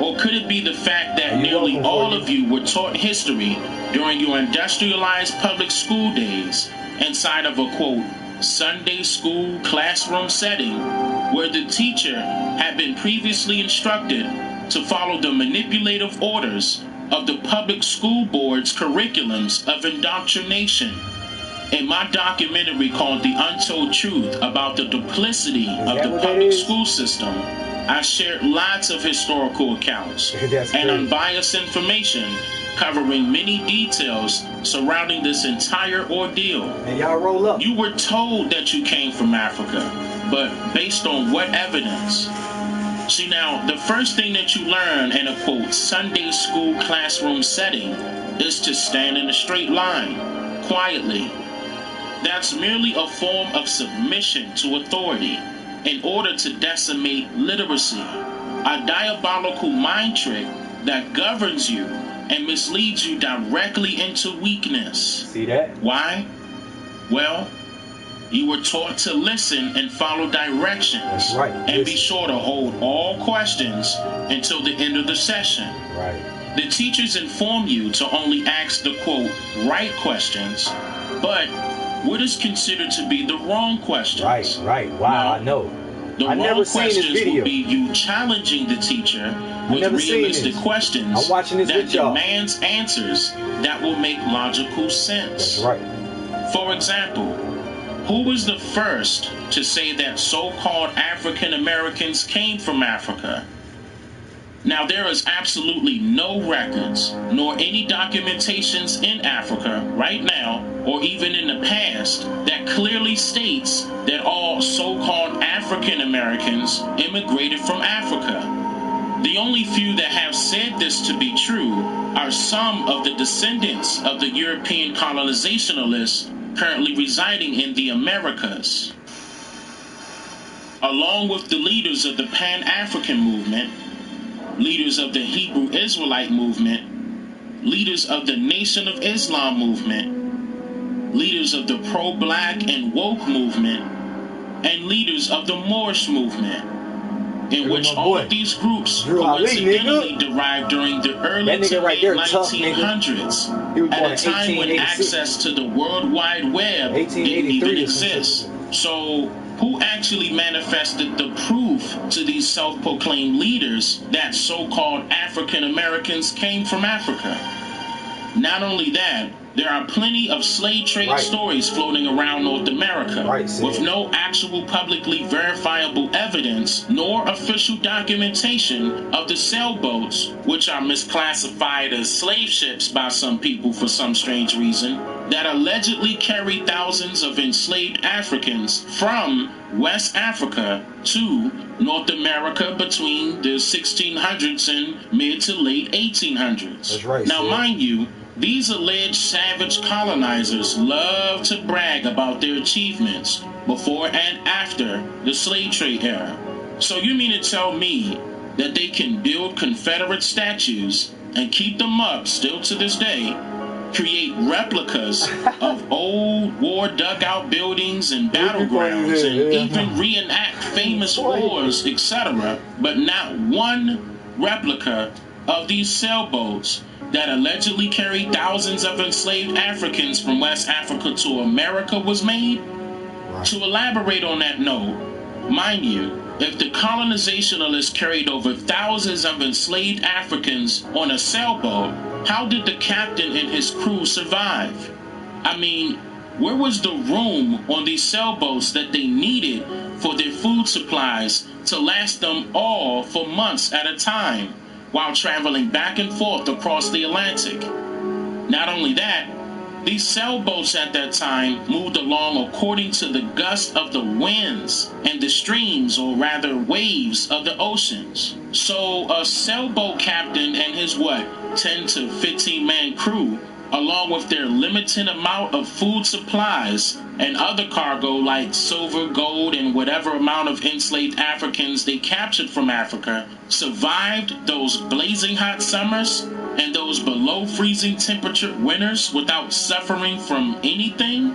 Or could it be the fact that nearly all of you were taught history during your industrialized public school days inside of a, quote, Sunday school classroom setting where the teacher had been previously instructed to follow the manipulative orders of the public school board's curriculums of indoctrination? In my documentary called The Untold Truth about the duplicity of the public school system, I shared lots of historical accounts and unbiased information covering many details surrounding this entire ordeal. And y'all roll up. You were told that you came from Africa, but based on what evidence? See, now, the first thing that you learn in a, quote, Sunday school classroom setting is to stand in a straight line, quietly. That's merely a form of submission to authority in order to decimate literacy, a diabolical mind trick that governs you and misleads you directly into weakness. See that? Why? Well, you were taught to listen and follow directions. That's right. And be sure to hold all questions until the end of the session. Right. The teachers inform you to only ask the, quote, right questions, but what is considered to be the wrong questions? Right. Wow, now, I know. The I've wrong never seen this questions video. will be you challenging the teacher with never seen realistic this. questions I'm watching this that with y'all. demands answers that will make logical sense. That's right. For example, who was the first to say that so-called African Americans came from Africa? Now, there is absolutely no records nor any documentations in Africa right now or even in the past that clearly states that all so-called African Americans immigrated from Africa. The only few that have said this to be true are some of the descendants of the European colonizationalists currently residing in the Americas, along with the leaders of the Pan-African movement, leaders of the Hebrew Israelite movement, leaders of the Nation of Islam movement, leaders of the pro-black and woke movement, and leaders of the Moorish movement, in which all of these groups coincidentally derived during the early to late 1900s, at a time when access to the World Wide Web didn't even exist. So, who actually manifested the proof to these self-proclaimed leaders that so-called African Americans came from Africa? Not only that, there are plenty of slave trade stories floating around North America with no actual publicly verifiable evidence nor official documentation of the sailboats, which are misclassified as slave ships by some people for some strange reason, that allegedly carried thousands of enslaved Africans from West Africa to North America between the 1600s and mid to late 1800s. That's right, now, mind you, these alleged savage colonizers love to brag about their achievements before and after the slave trade era. So you mean to tell me that they can build Confederate statues and keep them up still to this day, create replicas of old war dugout buildings and battlegrounds, and even reenact famous wars, etc., but not one replica of these sailboats that allegedly carried thousands of enslaved Africans from West Africa to America was made? To elaborate on that note, mind you, if the colonizationalists carried over thousands of enslaved Africans on a sailboat, how did the captain and his crew survive? I mean, where was the room on these sailboats that they needed for their food supplies to last them all for months at a time while traveling back and forth across the Atlantic? Not only that, These sailboats at that time moved along according to the gust of the winds and the streams, or rather waves, of the oceans. So a sailboat captain and his 10 to 15 man crew, along with their limited amount of food supplies and other cargo like silver, gold, and whatever amount of enslaved Africans they captured from Africa, survived those blazing hot summers and those below freezing temperature winters without suffering from anything?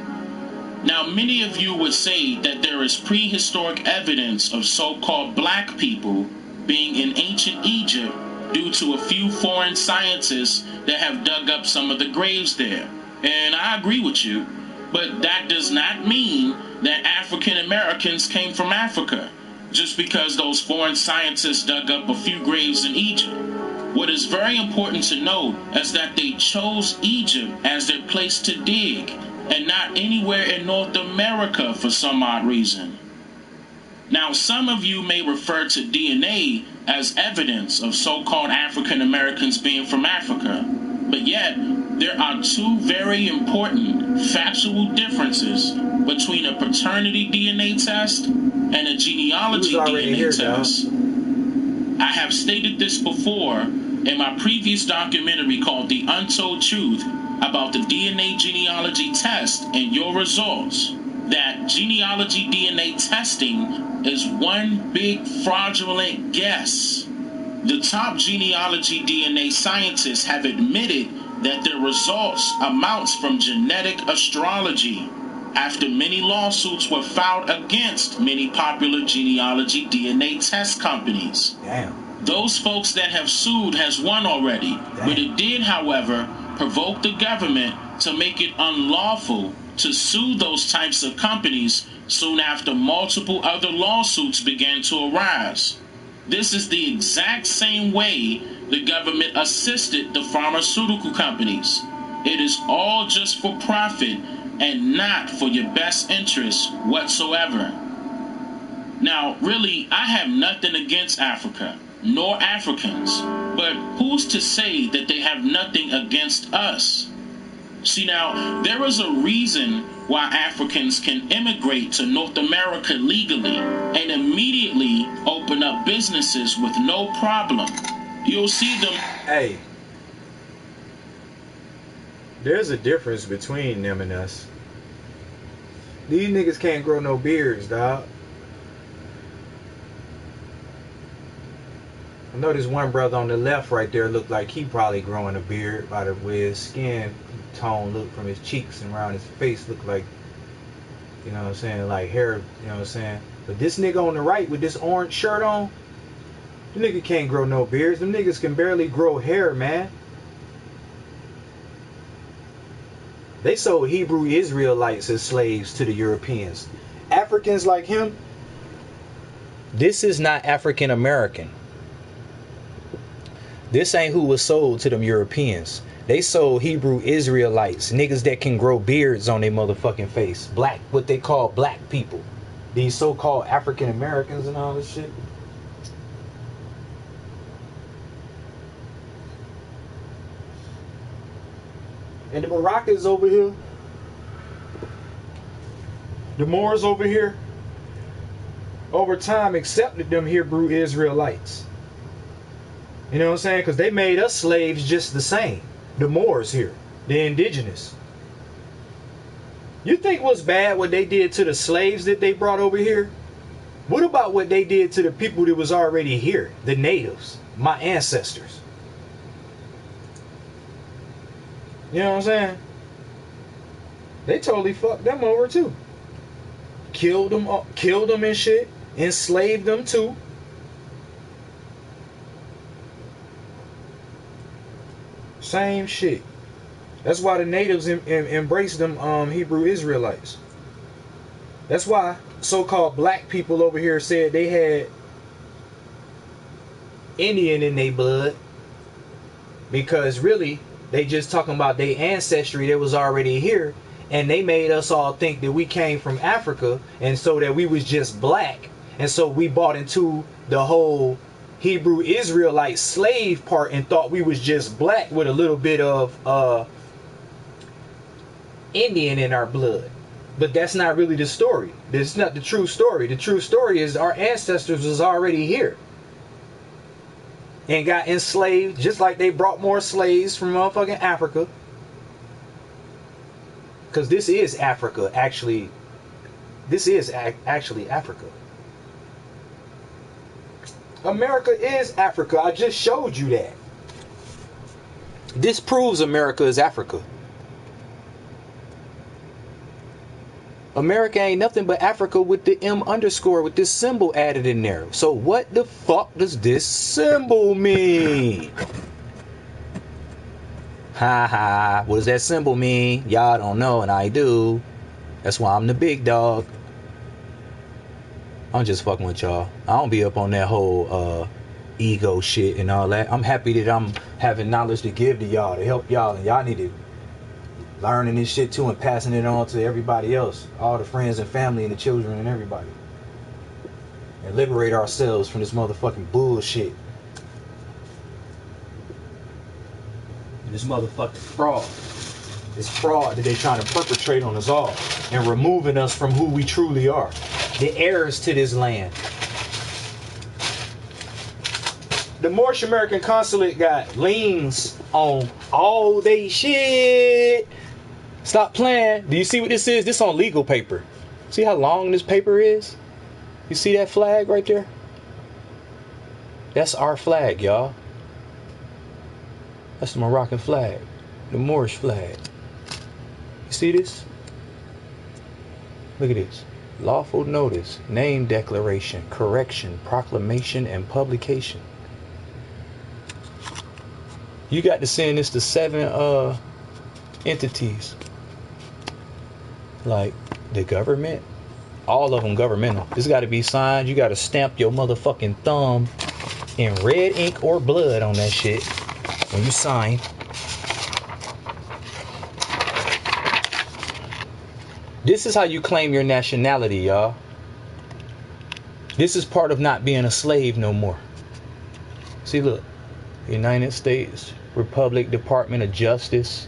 Now, many of you would say that there is prehistoric evidence of so-called black people being in ancient Egypt due to a few foreign scientists that have dug up some of the graves there. And I agree with you, but that does not mean that African Americans came from Africa just because those foreign scientists dug up a few graves in Egypt. What is very important to note is that they chose Egypt as their place to dig and not anywhere in North America for some odd reason. Now, some of you may refer to DNA as evidence of so-called African Americans being from Africa, but yet there are two very important factual differences between a paternity DNA test and a genealogy DNA test. I have stated this before in my previous documentary called The Untold Truth about the DNA genealogy test and your results, that genealogy DNA testing is one big fraudulent guess. The top genealogy DNA scientists have admitted that their results amounts from genetic astrology after many lawsuits were filed against many popular genealogy DNA test companies. Damn. Those folks that have sued has won already, but it did, however, provoke the government to make it unlawful to sue those types of companies soon after multiple other lawsuits began to arise. This is the exact same way the government assisted the pharmaceutical companies. It is all just for profit and not for your best interest whatsoever. Now, really, I have nothing against Africa, nor Africans, but who's to say that they have nothing against us? See, now, there is a reason why Africans can immigrate to North America legally and immediately open up businesses with no problem. You'll see them. Hey, there's a difference between them and us. These niggas can't grow no beards, dog. I know this one brother on the left right there looked like he probably growing a beard by the way his skin tone looked from his cheeks and around his face looked like, you know what I'm saying, like hair, you know what I'm saying. But this nigga on the right with this orange shirt on, the nigga can't grow no beards. Them niggas can barely grow hair, man. They sold Hebrew Israelites as slaves to the Europeans. Africans like him, this is not African American. This ain't who was sold to them Europeans. They sold Hebrew Israelites, niggas that can grow beards on their motherfucking face. Black, what they call black people. These so-called African Americans and all this shit. And the Moroccans over here. The Moors over here. Over time accepted them Hebrew Israelites. You know what I'm saying? Because they made us slaves just the same. The Moors here. The indigenous. You think what's bad what they did to the slaves that they brought over here? What about what they did to the people that was already here? The natives. My ancestors. You know what I'm saying? They totally fucked them over too. Killed them and shit. Enslaved them too. Same shit. That's why the natives embraced them Hebrew Israelites. That's why so-called black people over here said they had Indian in their blood. Because really, they just talking about their ancestry that was already here. And they made us all think that we came from Africa. And so that we was just black. And so we bought into the whole Hebrew Israelite slave part and thought we was just black with a little bit of Indian in our blood. But that's not really the story. That's not the true story. The true story is our ancestors was already here and got enslaved, just like they brought more slaves from motherfucking Africa. Because this is Africa, actually. This is actually Africa. America is Africa. I just showed you that. This proves America is Africa. America ain't nothing but Africa with the M underscore with this symbol added in there. So what the fuck does this symbol mean? Ha ha. What does that symbol mean? Y'all don't know and I do. That's why I'm the big dog. I'm just fucking with y'all. I don't be up on that whole ego shit and all that. I'm happy that I'm having knowledge to give to y'all, to help y'all, and y'all need to learning this shit too and passing it on to everybody else, all the friends and family and the children and everybody, and liberate ourselves from this motherfucking bullshit, this motherfucking fraud. This fraud that they trying to perpetrate on us all and removing us from who we truly are, the heirs to this land. The Moorish American Consulate got liens on all they shit. Stop playing. Do you see what this is? This on legal paper. See how long this paper is? You see that flag right there? That's our flag, y'all. That's the Moroccan flag. The Moorish flag. You see this? Look at this. Lawful notice, name declaration, correction, proclamation, and publication. You got to send this to 7 entities. Like the government. All of them governmental. This got to be signed. You got to stamp your motherfucking thumb in red ink or blood on that shit when you sign. This is how you claim your nationality, y'all. This is part of not being a slave no more. See, look. United States Republic Department of Justice.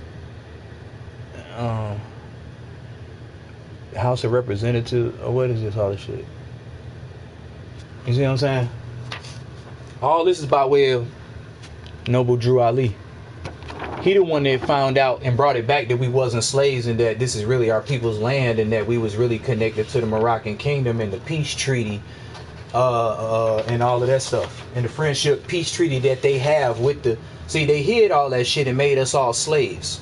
House of Representatives. Oh, what is this all this shit? You see what I'm saying? All this is by way of Noble Drew Ali. He the one that found out and brought it back that we wasn't slaves and that this is really our people's land and that we was really connected to the Moroccan kingdom and the peace treaty and all of that stuff. And the friendship peace treaty that they have with the... See, they hid all that shit and made us all slaves.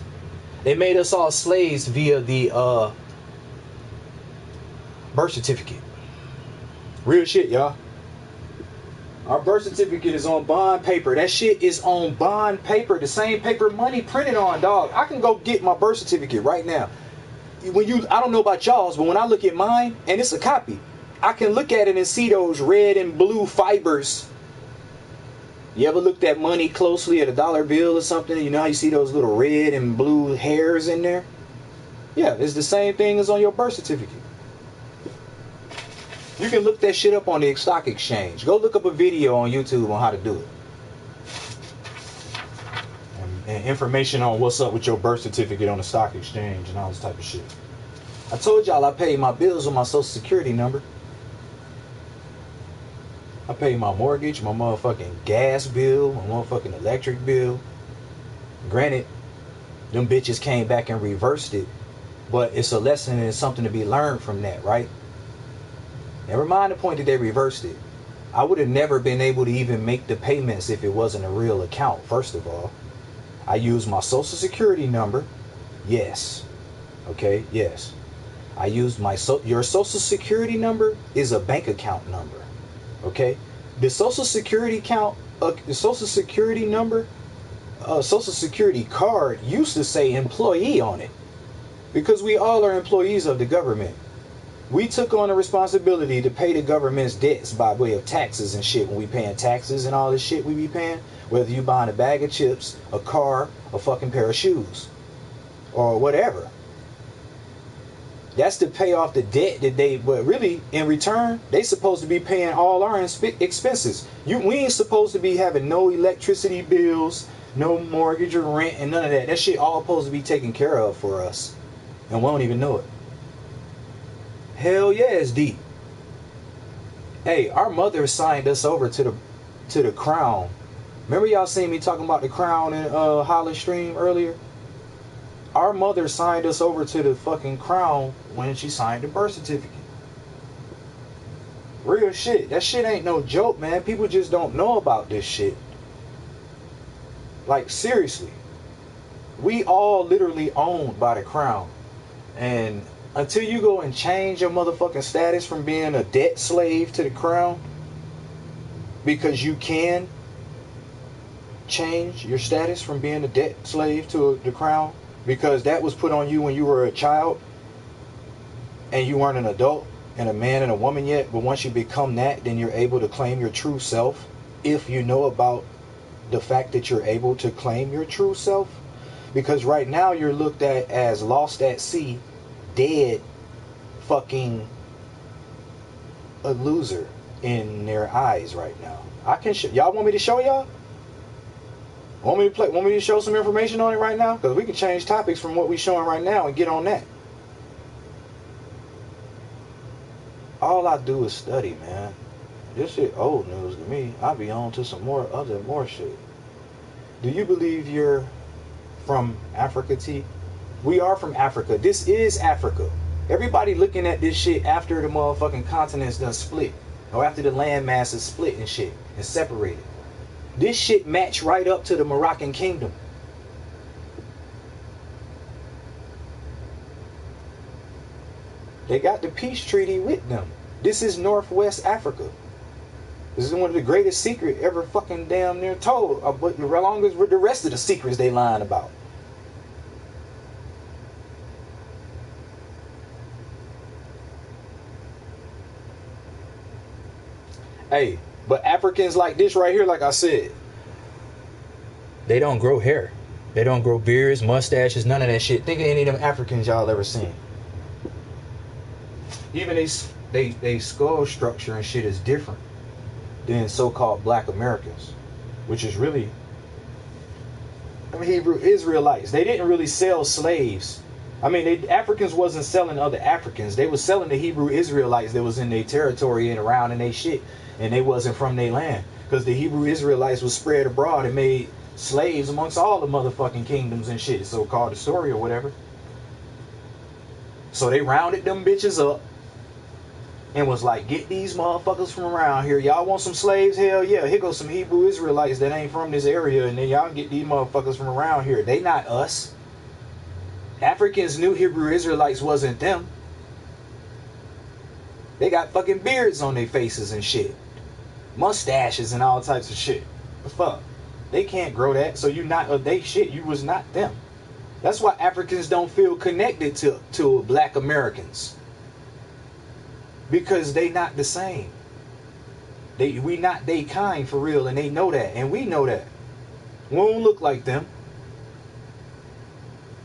They made us all slaves via the birth certificate. Real shit, y'all. Our birth certificate is on bond paper. That shit is on bond paper. The same paper money printed on, dog. I can go get my birth certificate right now. I don't know about y'all's, but when I look at mine, and it's a copy, I can look at it and see those red and blue fibers. You ever looked at money closely at a dollar bill or something? You know how you see those little red and blue hairs in there? Yeah, it's the same thing as on your birth certificate. You can look that shit up on the stock exchange. Go look up a video on YouTube on how to do it. And information on what's up with your birth certificate on the stock exchange and all this type of shit. I told y'all I paid my bills with my social security number. I paid my mortgage, my motherfucking gas bill, my motherfucking electric bill. Granted, them bitches came back and reversed it. But it's a lesson and it's something to be learned from that, right? Never mind the point that they reversed it. I would have never been able to even make the payments if it wasn't a real account, first of all. I used my social security number. Yes. Okay, yes. I used your social security number is a bank account number. Okay? The social security account, the social security number, social security card used to say employee on it. Because we all are employees of the government. We took on the responsibility to pay the government's debts by way of taxes and shit when we paying taxes and all this shit we be paying. Whether you buying a bag of chips, a car, a fucking pair of shoes, or whatever. That's to pay off the debt that but really, in return, they supposed to be paying all our expenses. We ain't supposed to be having no electricity bills, no mortgage or rent, and none of that. That shit all supposed to be taken care of for us. and we don't even know it. Hell yeah, it's deep. Hey, our mother signed us over to the crown. Remember y'all seen me talking about the crown in Holland Stream earlier? Our mother signed us over to the fucking crown when she signed the birth certificate. Real shit. That shit ain't no joke, man. People just don't know about this shit. Like, seriously. We all literally owned by the crown. And until you go and change your motherfucking status from being a debt slave to the crown, because you can change your status from being a debt slave to the crown, because that was put on you when you were a child and you weren't an adult and a man and a woman yet. But once you become that, then you're able to claim your true self. If you know about the fact that you're able to claim your true self, because right now you're looked at as lost at sea, dead, fucking a loser in their eyes right now. I can y'all want me to show y'all? Want me to show some information on it right now? Because we can change topics from what we're showing right now and get on that. All I do is study, man. This shit old news to me. I'll be on to some more shit. Do you believe you're from Africa, T? We are from Africa. This is Africa. Everybody looking at this shit after the motherfucking continents done split. Or after the land masses split and shit. And separated. This shit match right up to the Moroccan kingdom. They got the peace treaty with them. This is Northwest Africa. This is one of the greatest secrets ever fucking damn near told. But as long as the rest of the secrets they lying about. Hey, but Africans like this right here, like I said, they don't grow hair. They don't grow beards, mustaches, none of that shit. Think of any of them Africans y'all ever seen. Even they skull structure and shit is different than so-called black Americans, which is really, Hebrew Israelites. They didn't really sell slaves. Africans wasn't selling other Africans. They was selling the Hebrew Israelites that was in their territory and around in their shit, and they wasn't from their land. Because the Hebrew Israelites was spread abroad and made slaves amongst all the motherfucking kingdoms and shit, so-called the story or whatever. So they rounded them bitches up and was like, get these motherfuckers from around here. Y'all want some slaves? Hell yeah. Here goes some Hebrew Israelites that ain't from this area, and then y'all get these motherfuckers from around here. They not us. Africans knew Hebrew Israelites wasn't them. They got fucking beards on their faces and shit. Mustaches and all types of shit. The fuck? They can't grow that, so you not of they shit. You was not them. That's why Africans don't feel connected to black Americans. Because they not the same. We not they kind for real, and they know that, and we know that. We don't look like them.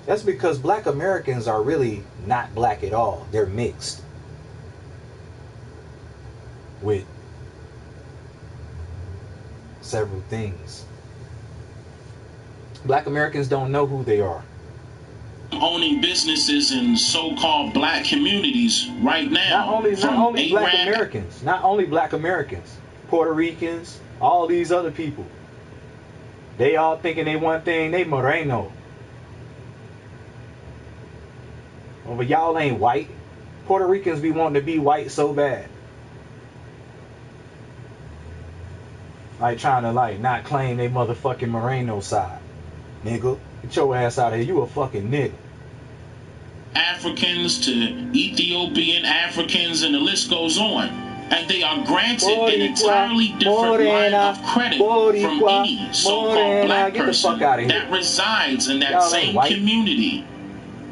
That's because black Americans are really not black at all. They're mixed with several things. Black Americans don't know who they are. Owning businesses in so-called black communities right now. Not only black Americans, Puerto Ricans, all these other people. They all thinking they one thing, they Moreno. Oh, but y'all ain't white. Puerto Ricans be wanting to be white so bad. Like trying to not claim they motherfucking Moreno side. Nigga, get your ass out of here. You a fucking nigga. Africans to Ethiopian Africans, and the list goes on. And they are granted an entirely different line of credit from any so-called black person that resides in that same community.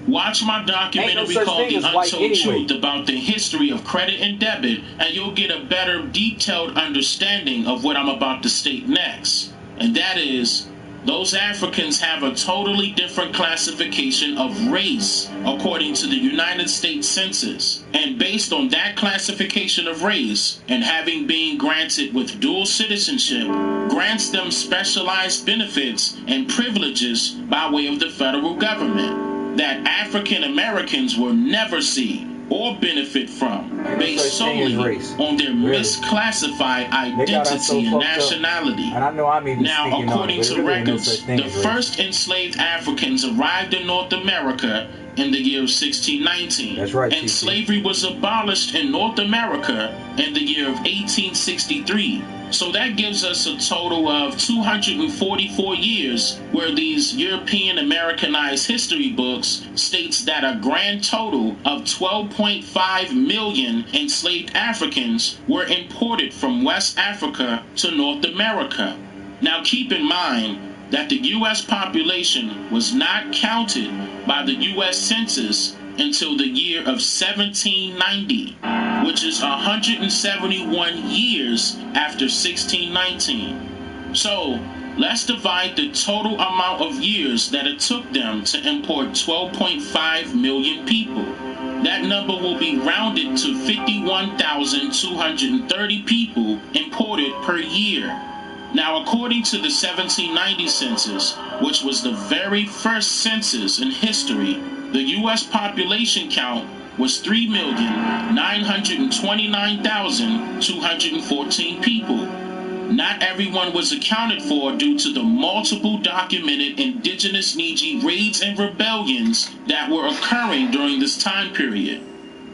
Watch my documentary called The Untold Truth about the history of credit and debit, and you'll get a better detailed understanding of what I'm about to state next. And that is, those Africans have a totally different classification of race according to the United States Census. And based on that classification of race, and having been granted with dual citizenship, grants them specialized benefits and privileges by way of the federal government. that African Americans will never see or benefit from, based solely on their misclassified identity and nationality. And I know I'm even now, according to records, the first enslaved Africans arrived in North America in the year of 1619. That's right, and slavery was abolished in North America in the year of 1863. So that gives us a total of 244 years where these European Americanized history books states that a grand total of 12.5 million enslaved Africans were imported from West Africa to North America. Now keep in mind that the U.S. population was not counted by the U.S. Census until the year of 1790, which is 171 years after 1619. So, let's divide the total amount of years that it took them to import 12.5 million people. That number will be rounded to 51,230 people imported per year. Now, according to the 1790 census, which was the very first census in history, the U.S. population count was 3,929,214 people. Not everyone was accounted for due to the multiple documented indigenous Niji raids and rebellions that were occurring during this time period.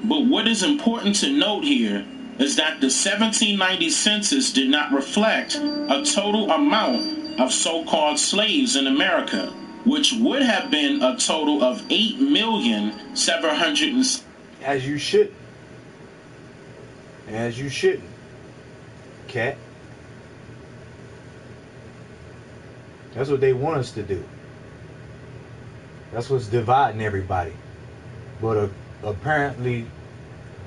But what is important to note here is that the 1790 census did not reflect a total amount of so-called slaves in America, which would have been a total of 8,700,000. As you should. As you shouldn't. Cat. That's what they want us to do. That's what's dividing everybody. But apparently,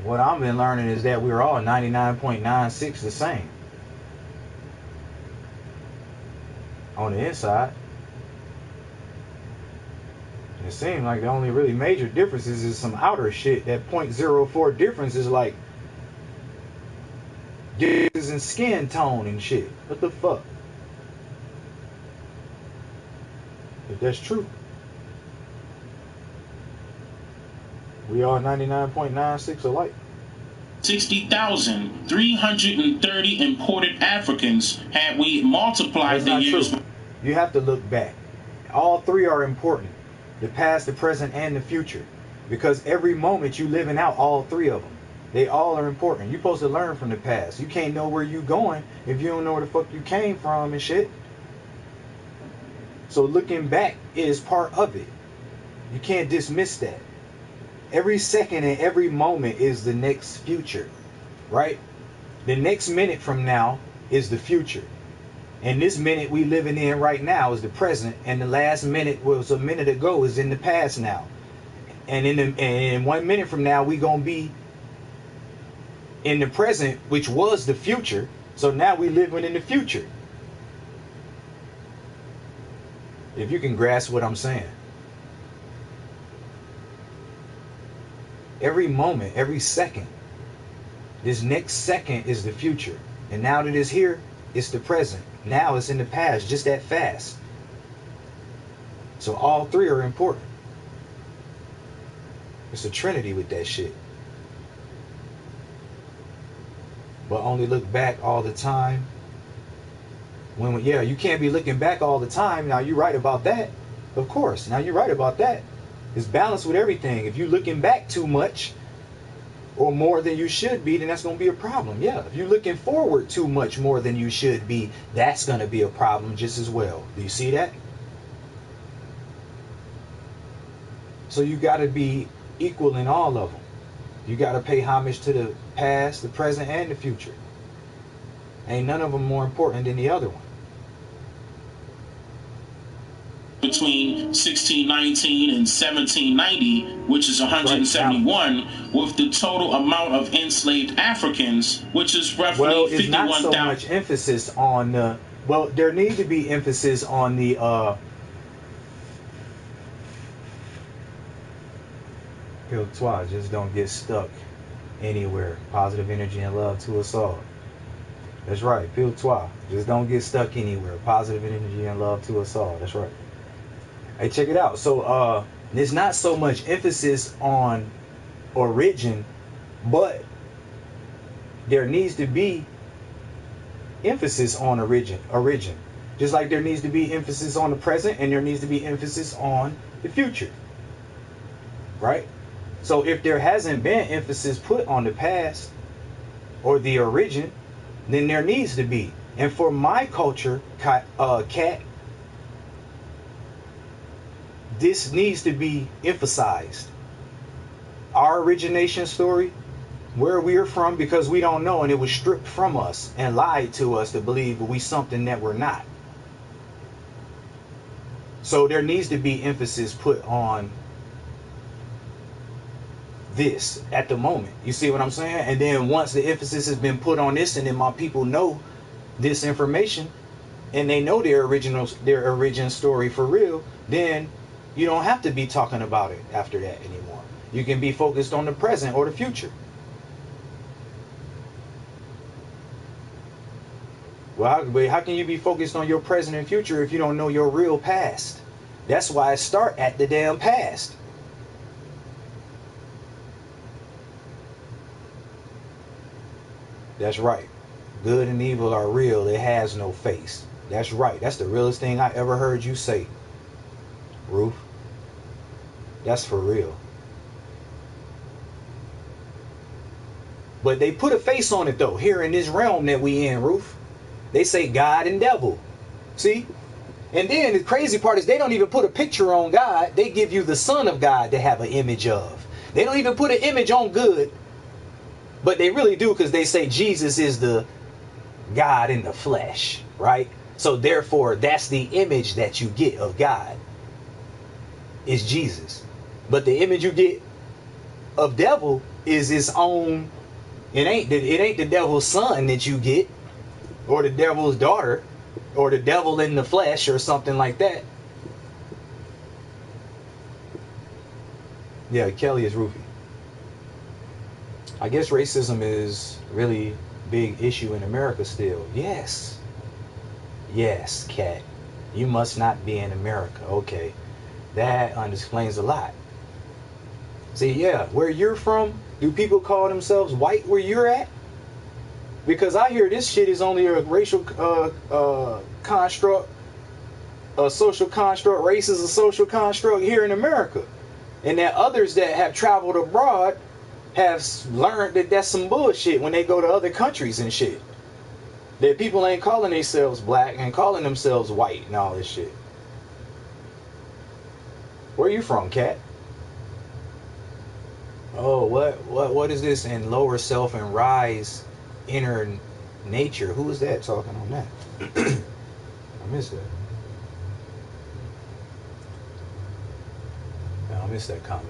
what I've been learning is that we're all 99.96 the same. On the inside. It seems like the only really major differences is some outer shit. That 0.04 difference is like differences in skin tone and shit. What the fuck? If that's true. We are 99.96 alike. 60,330 imported Africans had we multiplied the years. True. You have to look back. All three are important. The past, the present, and the future. Because every moment you living out all three of them. They all are important. You're supposed to learn from the past. You can't know where you going if you don't know where the fuck you came from and shit. So looking back is part of it. You can't dismiss that. Every second and every moment is the next future, right? The next minute from now is the future. And this minute we living in right now is the present, and the last minute was a minute ago is in the past now. And in 1 minute from now we gonna be in the present, which was the future. So now we living in the future. If you can grasp what I'm saying. Every moment, every second. This next second is the future. And now that it's here, it's the present. Now it's in the past, just that fast. So all three are important. It's a trinity with that shit. But only look back all the time. Yeah, you can't be looking back all the time. Now you're right about that. Of course. Now you're right about that. It's balanced with everything. If you're looking back too much or more than you should be, then that's going to be a problem. Yeah, if you're looking forward too much more than you should be, that's going to be a problem just as well. Do you see that? So you got to be equal in all of them. You got to pay homage to the past, the present, and the future. Ain't none of them more important than the other one. Between 1619 and 1790, which is 171, with the total amount of enslaved Africans, which is roughly 51,000. Well, it's not so much emphasis on the... Well, there need to be emphasis on the... Pile-toi, just don't get stuck anywhere. Positive energy and love to us all. That's right, pile-toi. Just don't get stuck anywhere. Positive energy and love to us all. That's right. Hey, check it out. So, There's not so much emphasis on origin, but there needs to be emphasis on origin. Just like there needs to be emphasis on the present and there needs to be emphasis on the future. Right? So if there hasn't been emphasis put on the past or the origin, then there needs to be. And for my culture, Cat, this needs to be emphasized. Our origination story, where we are from, because we don't know, and it was stripped from us and lied to us to believe we something that we're not. So there needs to be emphasis put on this at the moment. You see what I'm saying? And then once the emphasis has been put on this, and then my people know this information and they know their origin story for real, then you don't have to be talking about it after that anymore. You can be focused on the present or the future. Well, how can you be focused on your present and future if you don't know your real past? That's why I start at the damn past. That's right. Good and evil are real. It has no face. That's right. That's the realest thing I ever heard you say, Ruth. That's for real. But they put a face on it though, here in this realm that we in, Ruth. They say God and devil. See? And then the crazy part is they don't even put a picture on God. They give you the Son of God to have an image of. They don't even put an image on good. But they really do, because they say Jesus is the God in the flesh, right? So therefore, that's the image that you get of God, is Jesus. But the image you get of devil is its own. It ain't the devil's son that you get, or the devil's daughter, or the devil in the flesh, or something like that. Yeah, Kelly is Rufy. I guess racism is really big issue in America still. Yes. Yes, Cat. You must not be in America. Okay. That explains a lot. See, yeah, where you're from, do people call themselves white where you're at? Because I hear this shit is only a racial construct, a social construct. Race is a social construct here in America. And that others that have traveled abroad have learned that that's some bullshit when they go to other countries and shit. That people ain't calling themselves black and calling themselves white and all this shit. Where you from, Cat? Oh, what is this? And lower self and rise inner nature. Who is that talking on that? I missed that. I missed that comment.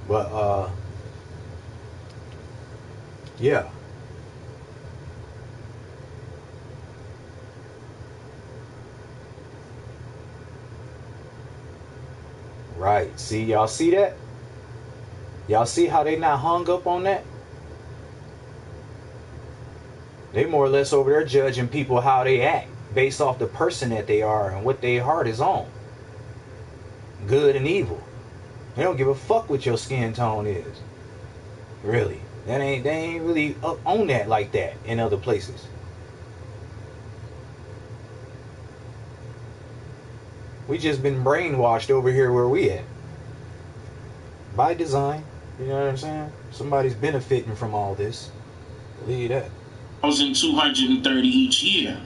But yeah. Right. See, y'all see that? Y'all see how they not hung up on that? They more or less over there judging people how they act based off the person that they are and what their heart is on. Good and evil. They don't give a fuck what your skin tone is. Really. They ain't really up on that like that in other places. We just been brainwashed over here where we at. By design. You know what I'm saying? Somebody's benefiting from all this. Believe that. 1,230 each year.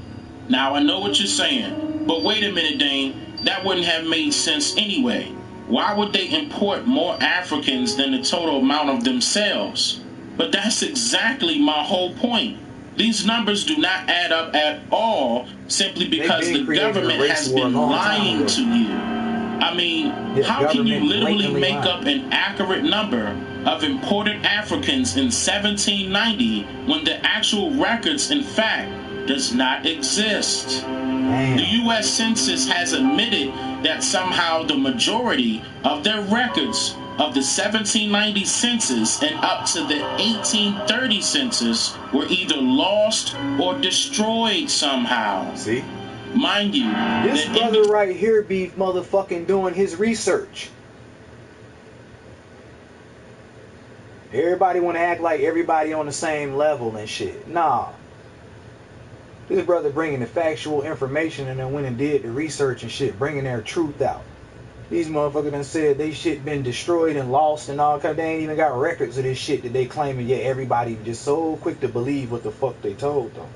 Now I know what you're saying, but wait a minute, Dane. That wouldn't have made sense anyway. Why would they import more Africans than the total amount of themselves? But that's exactly my whole point. These numbers do not add up at all simply because the government has been lying to you. I mean, how can you literally make up an accurate number of imported Africans in 1790 when the actual records, in fact, does not exist? The U.S. Census has admitted that somehow the majority of their records of the 1790 census and up to the 1830 census were either lost or destroyed somehow. See? Mind you, This brother right here be motherfucking doing his research. Everybody want to act like everybody on the same level and shit. Nah. This brother bringing the factual information and then went and did the research and shit, bringing their truth out. These motherfuckers done said they shit been destroyed and lost and all kind. They ain't even got records of this shit that they claiming, yet everybody just so quick to believe what the fuck they told them.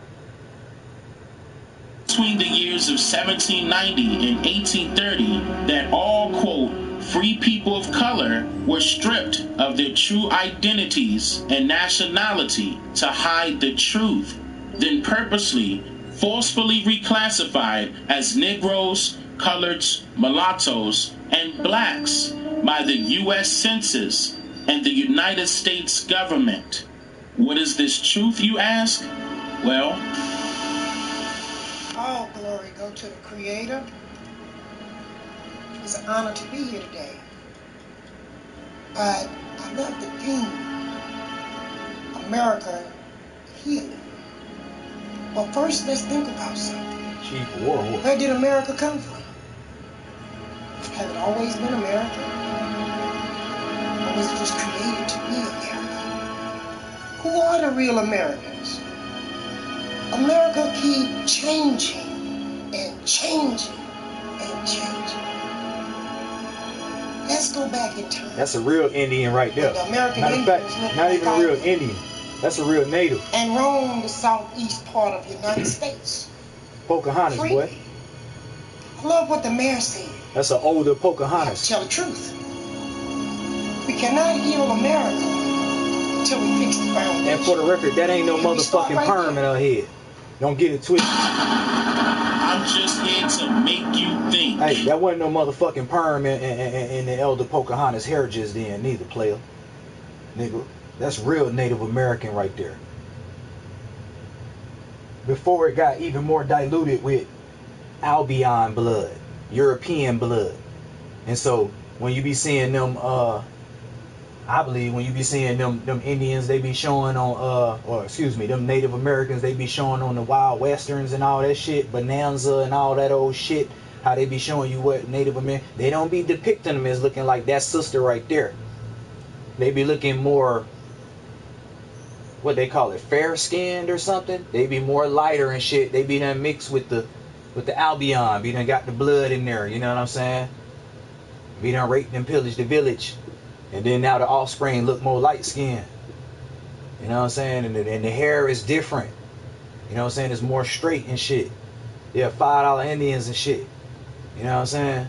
Between the years of 1790 and 1830, that all, quote, free people of color were stripped of their true identities and nationality to hide the truth, then purposely, forcefully reclassified as Negroes, coloreds, mulattoes, and blacks by the U.S. Census and the United States government. What is this truth, you ask? Well, all glory go to the Creator. It's an honor to be here today. But I love the theme, America healing. But first, let's think about something. Chief Warhol. Where did America come from? Have it always been America? Or was it just created to be America? Who are the real Americans? America keep changing and changing and changing. Let's go back in time. That's a real Indian right there. The American Matter of fact, Indians not look even a like real I did. Indian. That's a real native. And roam the southeast part of the United States. Pocahontas, Freely. boy. I love what the mayor said. That's an older We have to Pocahontas. tell the truth. We cannot heal America until we fix the foundation. And for the record, that ain't no Can we start motherfucking right perm in there? her head. Don't get it twisted. I'm just here to make you think. Hey, that wasn't no motherfucking perm in the elder Pocahontas hair just then, neither, player. Nigga, that's real Native American right there. Before it got even more diluted with Albion blood, European blood. And so when you be seeing them I believe when you be seeing them Indians, they be showing on them Native Americans, they be showing on the Wild Westerns and all that shit, Bonanza and all that old shit, how they be showing you what Native American, they don't be depicting them as looking like that sister right there. They be looking more, what they call it, fair skinned or something. They be more lighter and shit. They be done mixed with the Albion, be done got the blood in there, you know what I'm saying? Be done raped and pillaged the village. And then now the offspring look more light skinned. You know what I'm saying? And the hair is different. You know what I'm saying? It's more straight and shit. They're $5 Indians and shit. You know what I'm saying?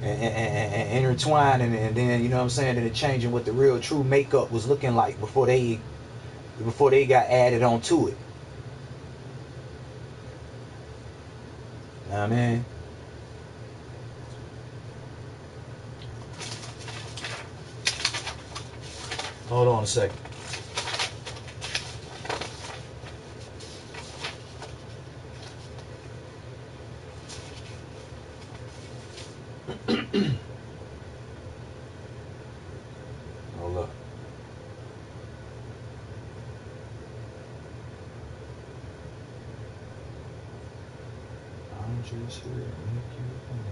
And intertwined and then, you know what I'm saying, and it changing what the real true makeup was looking like before they got added onto it. You know what I mean? Hold on a second. Hold up. I'm just here to make you think.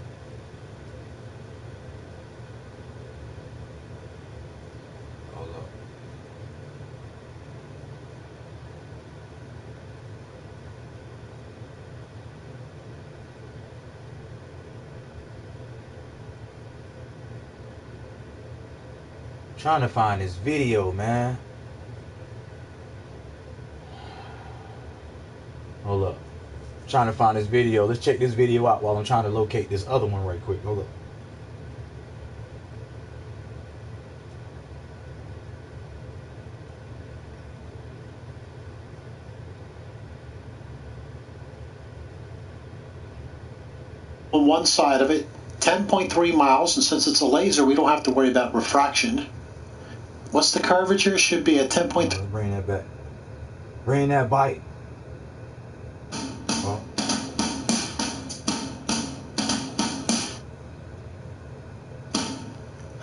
Hold up. Trying to find this video, man. Hold up. Trying to find this video. Let's check this video out while I'm trying to locate this other one right quick. Hold up. On one side of it, 10.3 miles, and since it's a laser, we don't have to worry about refraction. What's the curvature? Should be at 10.3. Let's bring that back. Bring that bite. Oh.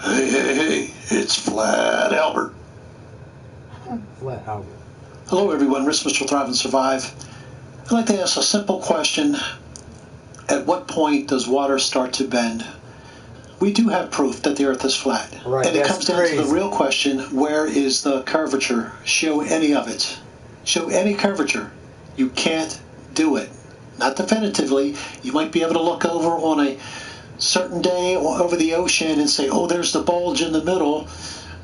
Hey, it's Flat Albert. Flat Albert. Hello everyone, Risk Mr. Thrive and Survive. I'd like to ask a simple question. At what point does water start to bend? We do have proof that the Earth is flat. Right, and it that's comes down crazy. to the real question, where is the curvature? Show any of it. Show any curvature. You can't do it. Not definitively. You might be able to look over on a certain day over the ocean and say, oh, there's the bulge in the middle,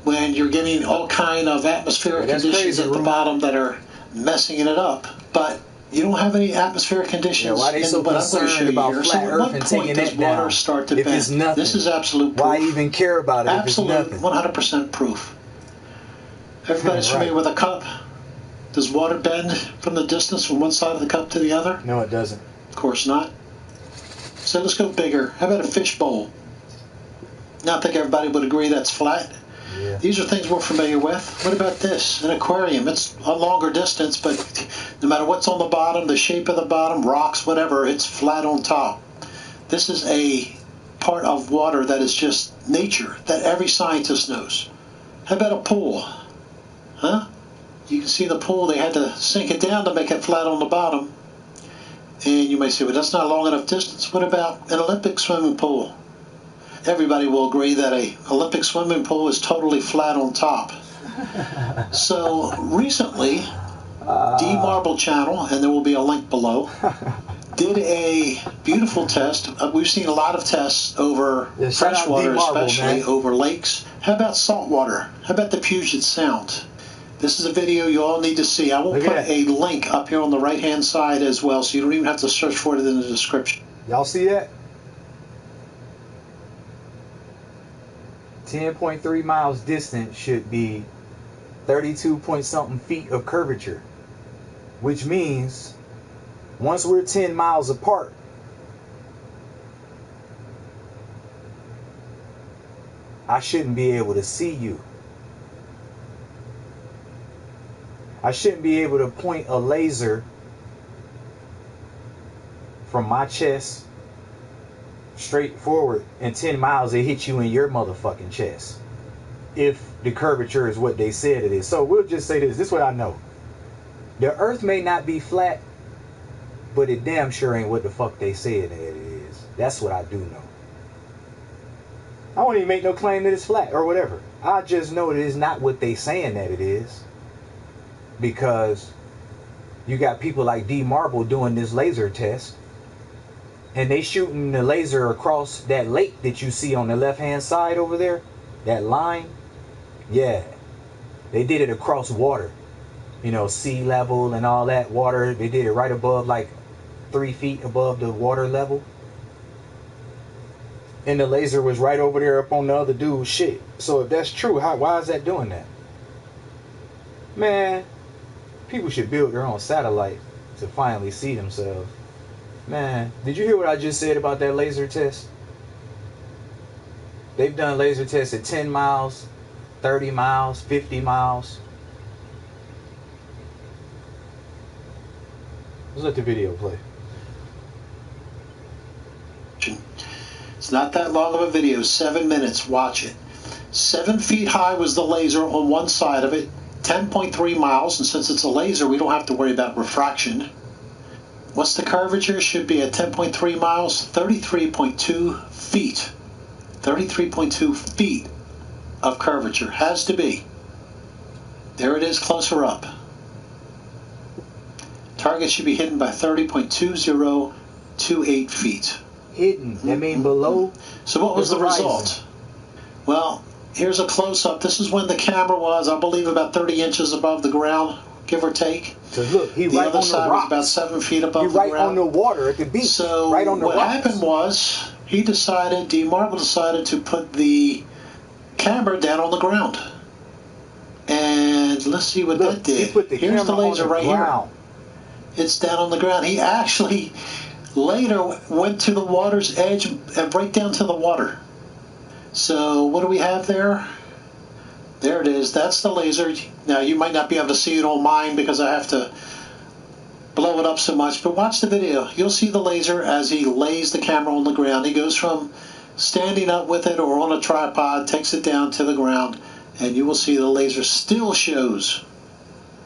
when you're getting all kind of atmospheric conditions crazy, at the bottom that are messing it up. But you don't have any atmospheric conditions why they in so what I'm going to show concerned you about here. flat So at Earth what and point taking does that water down start to if bend? it's nothing? This is absolute proof. Why even care about it Absolute, if it's nothing? 100% proof. Everybody's Right. familiar with a cup? Does water bend from the distance from one side of the cup to the other? No, it doesn't. Of course not. So let's go bigger. How about a fish bowl? Now I think everybody would agree that's flat. Yeah. These are things we're familiar with. What about this? An aquarium. It's a longer distance, but no matter what's on the bottom, the shape of the bottom, rocks, whatever, it's flat on top. This is a part of water that is just nature, that every scientist knows. How about a pool? Huh? You can see the pool, they had to sink it down to make it flat on the bottom. And you may say, well, that's not a long enough distance. What about an Olympic swimming pool? Everybody will agree that an Olympic swimming pool is totally flat on top. So recently, D Marble Channel, and there will be a link below, did a beautiful test. We've seen a lot of tests over shout out freshwater, D Marble, especially man. over lakes. How about saltwater? How about the Puget Sound? This is a video you all need to see. I will Look put at that. a link up here on the right-hand side as well, so you don't even have to search for it in the description. Y'all see that? 10.3 miles distant should be 32 point something feet of curvature, which means once we're 10 miles apart, I shouldn't be able to see you. I shouldn't be able to point a laser from my chest straight forward and 10 miles it hit you in your motherfucking chest, if the curvature is what they said it is. So we'll just say this way I know. The earth may not be flat, but it damn sure ain't what the fuck they said that it is. That's what I do know. I won't even make no claim that it's flat or whatever. I just know that it's not what they saying that it is, because you got people like D Marble doing this laser test, and they shooting the laser across that lake that you see on the left hand side over there, that line. Yeah, they did it across water, you know, sea level and all that water. They did it right above, like 3 feet above the water level, and the laser was right over there up on the other dude's shit. So if that's true, why is that doing that? Man, people should build their own satellite to finally see themselves. Man, did you hear what I just said about that laser test? They've done laser tests at 10 miles, 30 miles, 50 miles. Let's let the video play. It's not that long of a video, 7 minutes. Watch it. 7 feet high was the laser on one side of it, 10.3 miles, and since it's a laser, we don't have to worry about refraction. What's the curvature? Should be at 10.3 miles, 33.2 feet. 33.2 feet of curvature. Has to be. There it is, closer up. Target should be hidden by 30.2028 feet. Hidden. That mean below. So what was the horizon. result? Well, here's a close-up. This is when the camera was, I believe, about 30 inches above the ground, give or take. Cause look, he The right other on side the was rocks. about 7 feet above He the right ground. on the water at the beach. So right on the what rocks. happened was, D Marble decided to put the camera down on the ground. And let's see what Look, that did. he put the Here's the camera laser on the right ground. here. It's down on the ground. He actually later went to the water's edge and right down to the water. So what do we have there? There it is. That's the laser. Now you might not be able to see it on mine because I have to blow it up so much, but watch the video. You'll see the laser as he lays the camera on the ground. He goes from standing up with it or on a tripod, takes it down to the ground, and you will see the laser still shows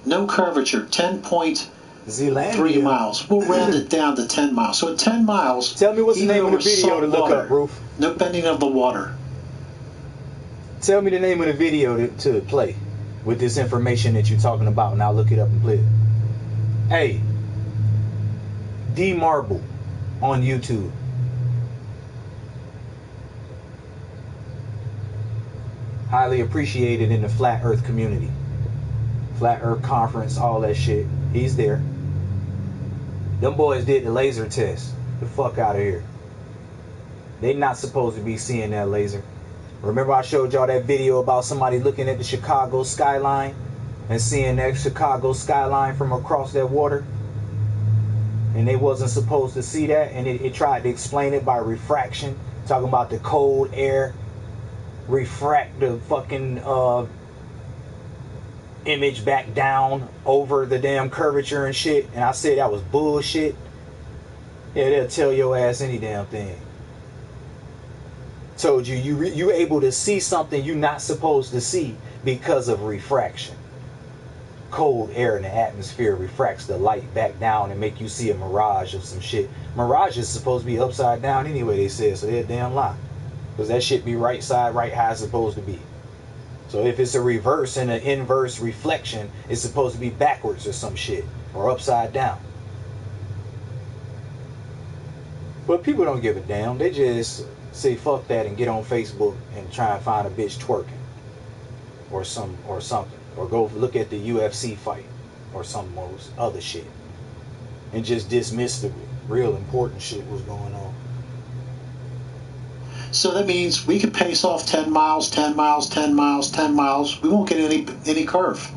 no curvature, 10.3 Zealandia. 3 miles. We'll round it down to 10 miles. So at 10 miles, Tell me what's the even name of the over video salt to look water, up, Roof. no bending of the water. Tell me the name of the video to play with this information that you're talking about, and I'll look it up and play it. Hey, D Marble on YouTube. Highly appreciated in the Flat Earth community. Flat Earth Conference, all that shit. He's there. Them boys did the laser test. The fuck out of here. They not supposed to be seeing that laser. Remember I showed y'all that video about somebody looking at the Chicago skyline and seeing that Chicago skyline from across that water? And they wasn't supposed to see that, and it tried to explain it by refraction, talking about the cold air refract the fucking image back down over the damn curvature and shit. And I said that was bullshit. Yeah, they'll tell your ass any damn thing. Told you able to see something you're not supposed to see because of refraction. Cold air in the atmosphere refracts the light back down and make you see a mirage of some shit. Mirage is supposed to be upside down anyway, they said, so they're a damn lie. Because that shit be right side, right how it's supposed to be. So if it's a reverse and an inverse reflection, it's supposed to be backwards or some shit. Or upside down. But people don't give a damn. They just say fuck that and get on Facebook and try and find a bitch twerking. Or something. Or go look at the UFC fight. Or some other shit. And just dismiss the real important shit was going on. So that means we could pace off 10 miles, 10 miles, 10 miles, 10 miles. We won't get any curve.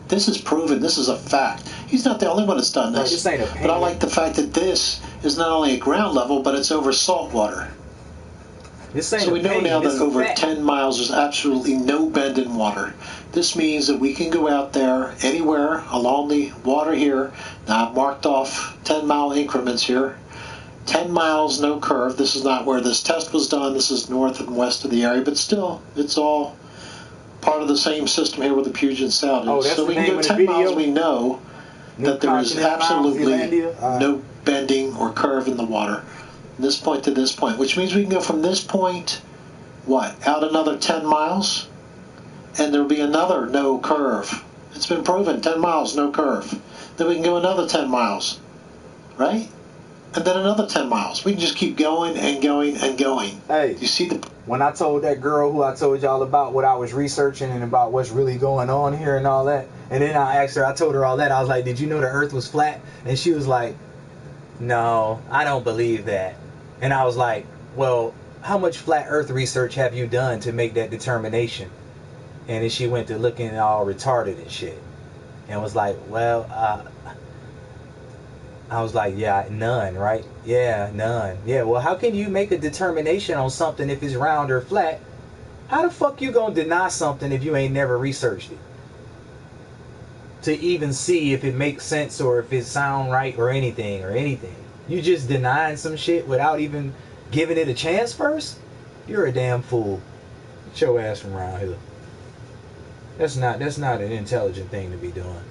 This is proven. This is a fact. He's not the only one that's done this. Right, this ain't but I like the fact that this is not only at ground level, but it's over salt water. This ain't so we know now that over fact. 10 miles there's absolutely no bend in water. This means that we can go out there anywhere along the water here. Now I've marked off 10-mile increments here. 10 miles, no curve. This is not where this test was done. This is north and west of the area, but still, it's all part of the same system here where the Puget Sound is. Oh, that's so the we can name go of the 10 video? miles. We know that there is absolutely Zealandia? no bending or curve in the water. From this point to this point, which means we can go from this point, out another 10 miles, and there'll be another no curve. It's been proven, 10 miles, no curve. Then we can go another 10 miles, right? And then another 10 miles. We can just keep going and going and going. Hey, you see the... When I told that girl who I told y'all about what I was researching and about what's really going on here and all that, and then I told her all that, I was like, did you know the earth was flat? And she was like, no, I don't believe that. And I was like, well, how much flat earth research have you done to make that determination? And then she went to looking all retarded and shit. And was like, well, I was like, yeah, none, right? Yeah, none. Yeah, well, how can you make a determination on something if it's round or flat? How the fuck you gonna deny something if you ain't never researched it? To even see if it makes sense or if it sound right or anything. You just denying some shit without even giving it a chance first? You're a damn fool. Get your ass from around here. That's not an intelligent thing to be doing.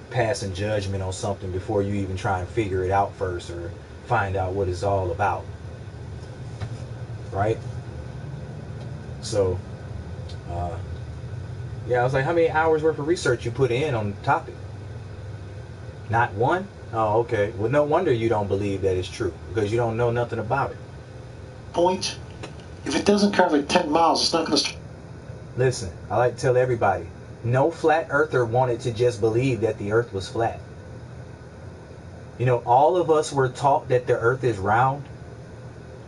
Passing judgment on something before you even try and figure it out first or find out what it's all about. Right? So, yeah, I was like, how many hours worth of research you put in on the topic? Not one? Oh, okay. Well, no wonder you don't believe that it's true, because you don't know nothing about it. Point. If it doesn't cover 10 miles, it's not going to... Listen, I like to tell everybody, no flat earther wanted to just believe that the earth was flat. You know, all of us were taught that the earth is round.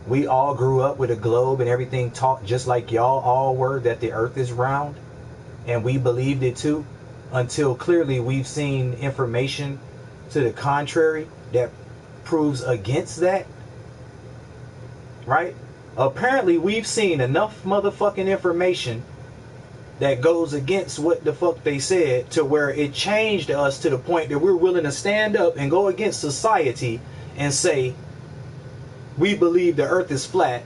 We all grew up with a globe and everything taught just like y'all all were, that the earth is round. And we believed it too, until clearly we've seen information to the contrary that proves against that. Right? Apparently we've seen enough motherfucking information that goes against what the fuck they said, to where it changed us to the point that we're willing to stand up and go against society and say we believe the earth is flat.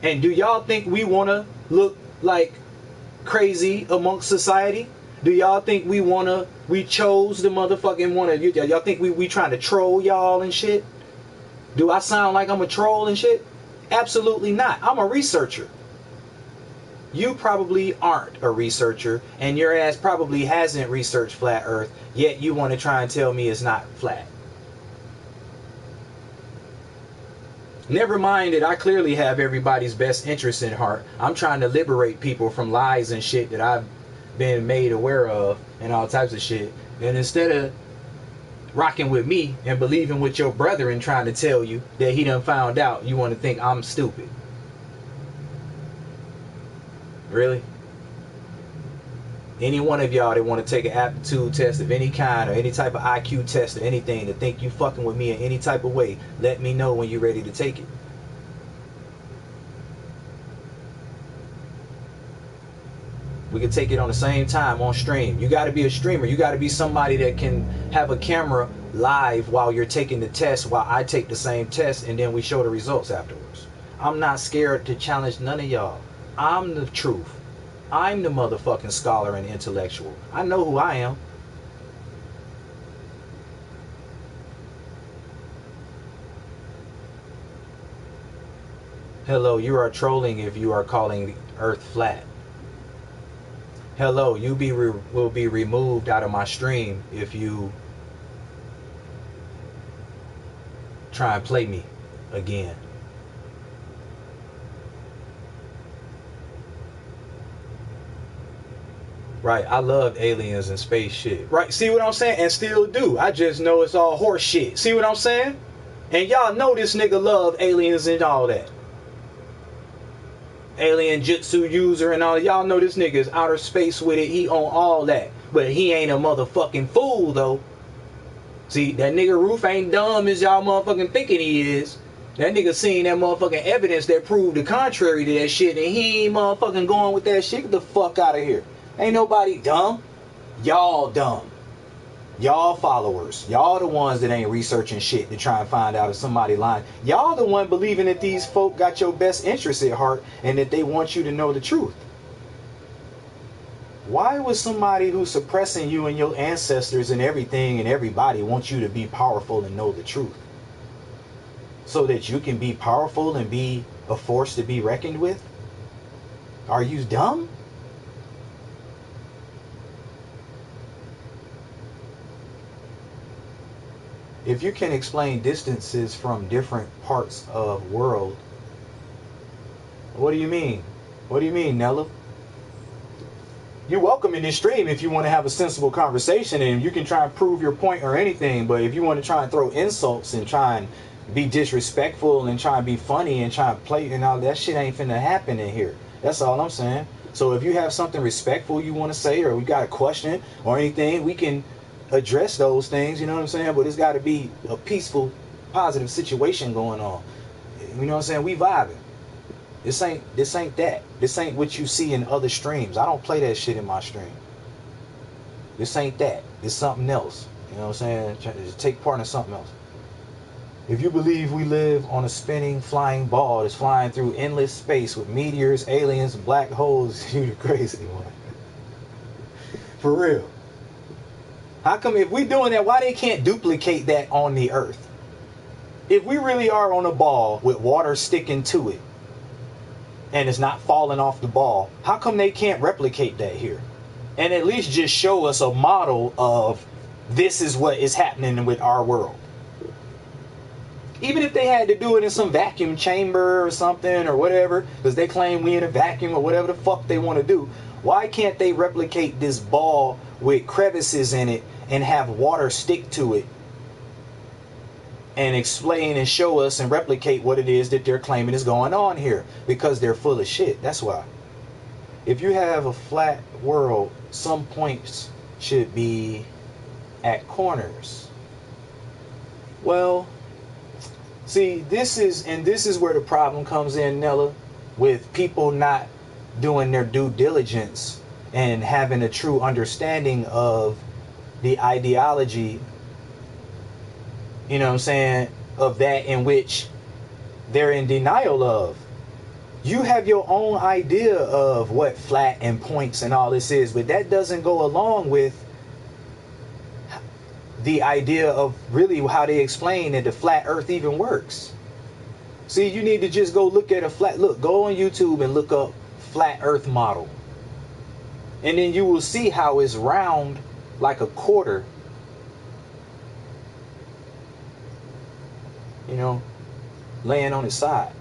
And do y'all think we want to look like crazy amongst society? Do y'all think we chose the motherfucking y'all think we trying to troll y'all and shit? Do I sound like I'm a troll and shit? Absolutely not. I'm a researcher. You probably aren't a researcher, and your ass probably hasn't researched flat earth, yet you want to try and tell me it's not flat. Never mind that I clearly have everybody's best interest in heart. I'm trying to liberate people from lies and shit that I've been made aware of and all types of shit. And instead of rocking with me and believing what your brethren trying to tell you that he done found out, you want to think I'm stupid. Really? Any one of y'all that want to take an aptitude test of any kind or any type of IQ test or anything to think you fucking with me in any type of way, let me know when you're ready to take it. We can take it on the same time on stream. You got to be a streamer. You got to be somebody that can have a camera live while you're taking the test, while I take the same test, and then we show the results afterwards. I'm not scared to challenge none of y'all. I'm the truth. I'm the motherfucking scholar and intellectual. I know who I am. Hello, you are trolling if you are calling Earth flat. Hello, you will be removed out of my stream if you try and play me again. Right, I love aliens and space shit. Right, see what I'm saying? And still do. I just know it's all horse shit. See what I'm saying? And y'all know this nigga love aliens and all that. Alien jutsu user and all. Y'all know this nigga is outer space with it. He on all that. But he ain't a motherfucking fool though. See, that nigga Roof ain't dumb as y'all motherfucking thinking he is. That nigga seen that motherfucking evidence that proved the contrary to that shit, and he ain't motherfucking going with that shit. Get the fuck out of here. Ain't nobody dumb. Y'all dumb. Y'all followers. Y'all the ones that ain't researching shit to try and find out if somebody lying. Y'all the one believing that these folk got your best interests at heart and that they want you to know the truth. Why would somebody who's suppressing you and your ancestors and everything and everybody want you to be powerful and know the truth? So that you can be powerful and be a force to be reckoned with? Are you dumb? If you can explain distances from different parts of world, what do you mean? What do you mean, Nella? You're welcome in this stream if you want to have a sensible conversation and you can try and prove your point or anything, but if you want to try and throw insults and try and be disrespectful and try and be funny and try and play and all that shit ain't finna happen in here. That's all I'm saying. So if you have something respectful you want to say or we got a question or anything, we can address those things, you know what I'm saying? But it's got to be a peaceful, positive situation going on. You know what I'm saying? We vibing. This ain't that. This ain't what you see in other streams. I don't play that shit in my stream. This ain't that. It's something else. You know what I'm saying? Just take part in something else. If you believe we live on a spinning, flying ball that's flying through endless space with meteors, aliens, and black holes, you're the crazy one. For real. How come if we doing that, why they can't duplicate that on the earth? If we really are on a ball with water sticking to it and it's not falling off the ball, how come they can't replicate that here? And at least just show us a model of this is what is happening with our world. Even if they had to do it in some vacuum chamber or something or whatever, because they claim we in a vacuum or whatever the fuck they want to do, why can't they replicate this ball with crevices in it and have water stick to it and explain and show us and replicate what it is that they're claiming is going on here? Because they're full of shit. That's why. If you have a flat world, some points should be at corners. Well, see, this is where the problem comes in, Nella, with people not doing their due diligence and having a true understanding of the ideology, you know what I'm saying, of that in which they're in denial of. You have your own idea of what flat and points and all this is, but that doesn't go along with the idea of really how they explain that the flat earth even works. See, you need to just go look at a flat, go on YouTube and look up flat earth model. And then you will see how it's round like a quarter, you know, laying on its side.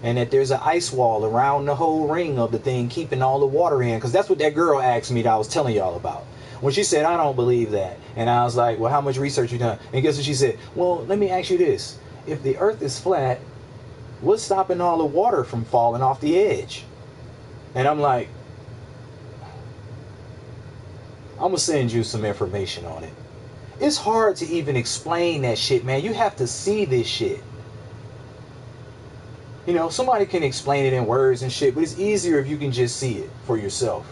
And that there's an ice wall around the whole ring of the thing, keeping all the water in. Because that's what that girl asked me that I was telling y'all about. When she said, I don't believe that. And I was like, well, how much research you done? And guess what she said? Well, let me ask you this. If the earth is flat, what's stopping all the water from falling off the edge? And I'm like, I'm going to send you some information on it. It's hard to even explain that shit, man. You have to see this shit. You know, somebody can explain it in words and shit, but it's easier if you can just see it for yourself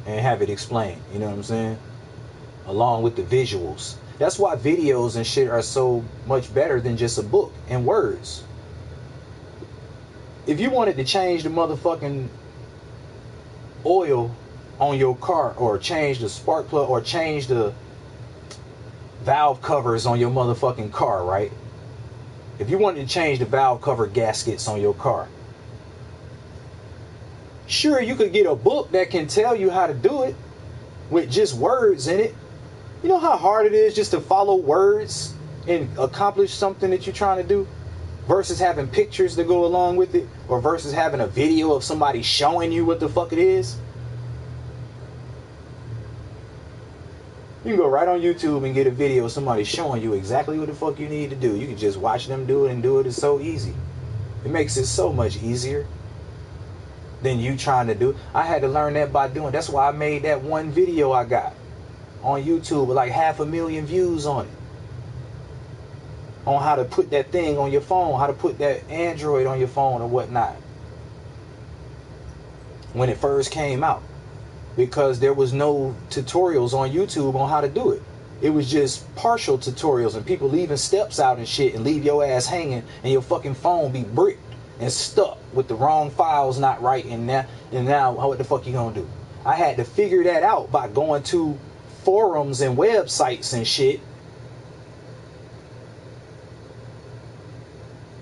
and have it explained, you know what I'm saying? Along with the visuals. That's why videos and shit are so much better than just a book and words. If you wanted to change the motherfucking oil on your car, or change the spark plug, or change the valve covers on your motherfucking car, right? If you wanted to change the valve cover gaskets on your car, sure, you could get a book that can tell you how to do it with just words in it. You know how hard it is just to follow words and accomplish something that you're trying to do, versus having pictures that go along with it, or versus having a video of somebody showing you what the fuck it is. You can go right on YouTube and get a video of somebody showing you exactly what the fuck you need to do. You can just watch them do it and do it. It's so easy. It makes it so much easier than you trying to do. I had to learn that by doing. That's why I made that one video I got on YouTube with like 500,000 views on it. On how to put that thing on your phone, how to put that Android on your phone or whatnot. When it first came out. Because there was no tutorials on YouTube on how to do it. It was just partial tutorials and people leaving steps out and shit and leave your ass hanging and your fucking phone be bricked and stuck with the wrong files not right, and now what the fuck you gonna do? I had to figure that out by going to forums and websites and shit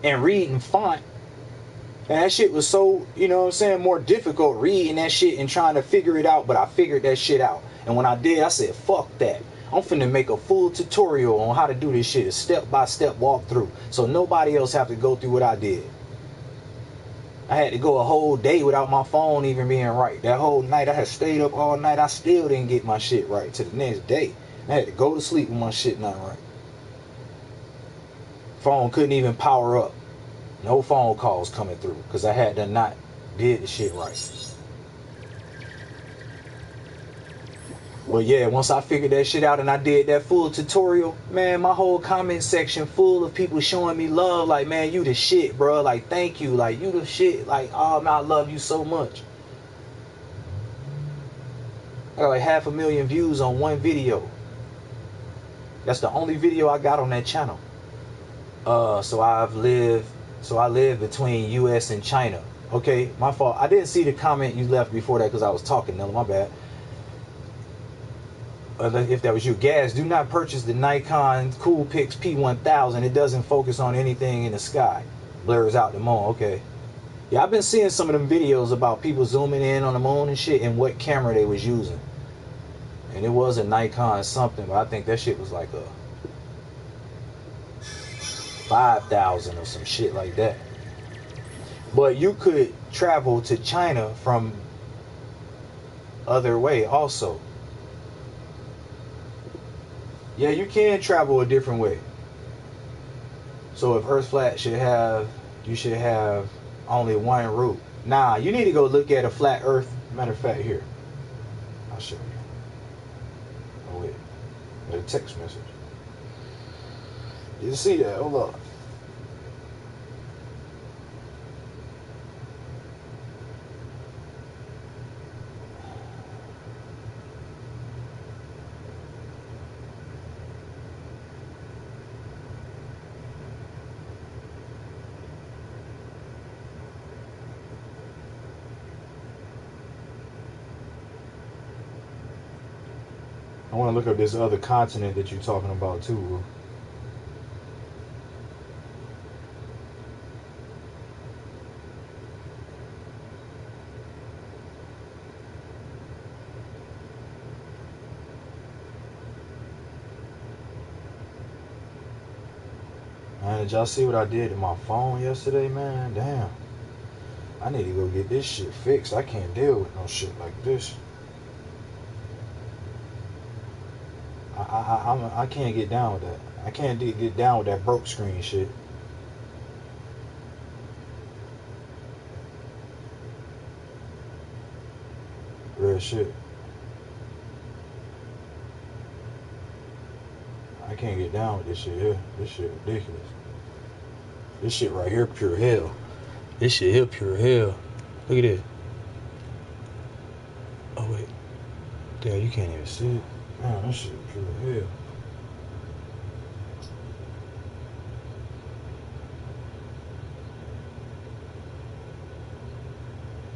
and reading font. And that shit was so, you know what I'm saying, more difficult reading that shit and trying to figure it out, but I figured that shit out. And when I did, I said, fuck that. I'm finna make a full tutorial on how to do this shit, a step-by-step walkthrough, so nobody else have to go through what I did. I had to go a whole day without my phone even being right. That whole night, I had stayed up all night, I still didn't get my shit right till the next day. I had to go to sleep with my shit not right. Phone couldn't even power up. No phone calls coming through because I had to not did the shit right. Well, yeah, once I figured that shit out and I did that full tutorial, man, my whole comment section full of people showing me love. Like, man, you the shit, bro. Like, thank you. Like, you the shit. Like, oh, man, I love you so much. I got like 500,000 views on one video. That's the only video I got on that channel. So I live between US and China. Okay, my fault. I didn't see the comment you left before that because I was talking. No, my bad. If that was you, Gas, do not purchase the Nikon Coolpix P1000. It doesn't focus on anything in the sky. Blurs out the moon. Okay. Yeah, I've been seeing some of them videos about people zooming in on the moon and shit and what camera they was using. And it was a Nikon something, but I think that shit was like a 5,000 or some shit like that. But you could travel to China from other way also. Yeah, you can travel a different way. So if Earth flat you should have only one route. Nah, you need to go look at a flat Earth. Matter of fact, here, I'll show you. Oh wait, a text message. You see that? Hold up. to look up this other continent that you're talking about too, Roof. Man, did y'all see what I did to my phone yesterday, man? Damn. I need to go get this shit fixed. I can't deal with no shit like this. I can't get down with that. I can't get down with that broke screen shit. Real shit. I can't get down with this shit here. This shit ridiculous. This shit right here pure hell. This shit here pure hell. Look at this. Oh wait. Damn, you can't even see it. Man, this shit pure hell.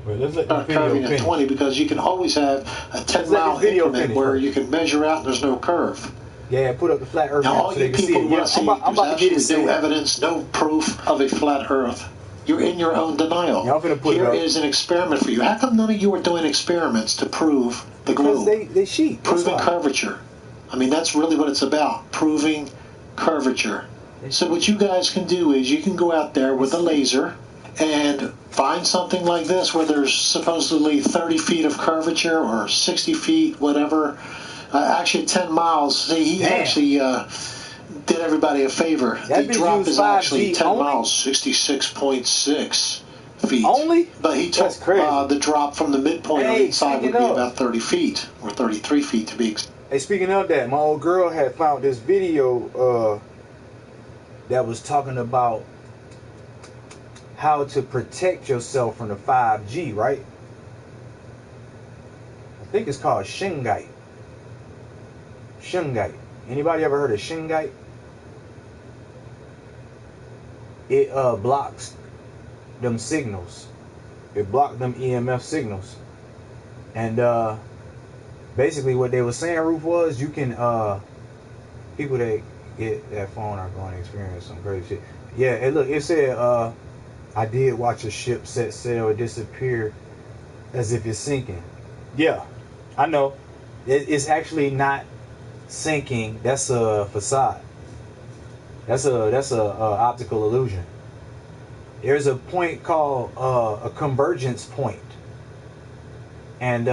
Wait, let's let the video curving finish. at 20 because you can always have a 10-mile increment where you can measure out and there's no curve. Yeah, put up the flat earth Now, map all so you they can see people it. who Yeah, want to see I'm about to get it there's no set. evidence, no proof of a flat earth. You're in your own denial. Yeah, I'm finna put it Here up. is an experiment for you. How come none of you are doing experiments to prove the globe? Because they cheat. Proving curvature. I mean, that's really what it's about. Proving curvature. So what you guys can do is you can go out there with a laser and find something like this where there's supposedly 30 feet of curvature or 60 feet, whatever. Actually, 10 miles. See, he actually did everybody a favor. That The drop is actually 10 only? miles, 66.6 feet. Only? But he took the drop from the midpoint on each side would be about 30 feet, or 33 feet to be exact. Hey, speaking of that, my old girl had found this video that was talking about how to protect yourself from the 5G, right? I think it's called Shungite. Shungite. Anybody ever heard of Shungite? It blocks them signals. It blocked them EMF signals. And basically what they were saying, Roof, was you can people that get that phone are going to experience some crazy shit. Yeah, and look, it said I did watch a ship set sail and disappear as if it's sinking. Yeah, I know. It's actually not sinking. That's a facade. That's a optical illusion. There's a point called a convergence point, and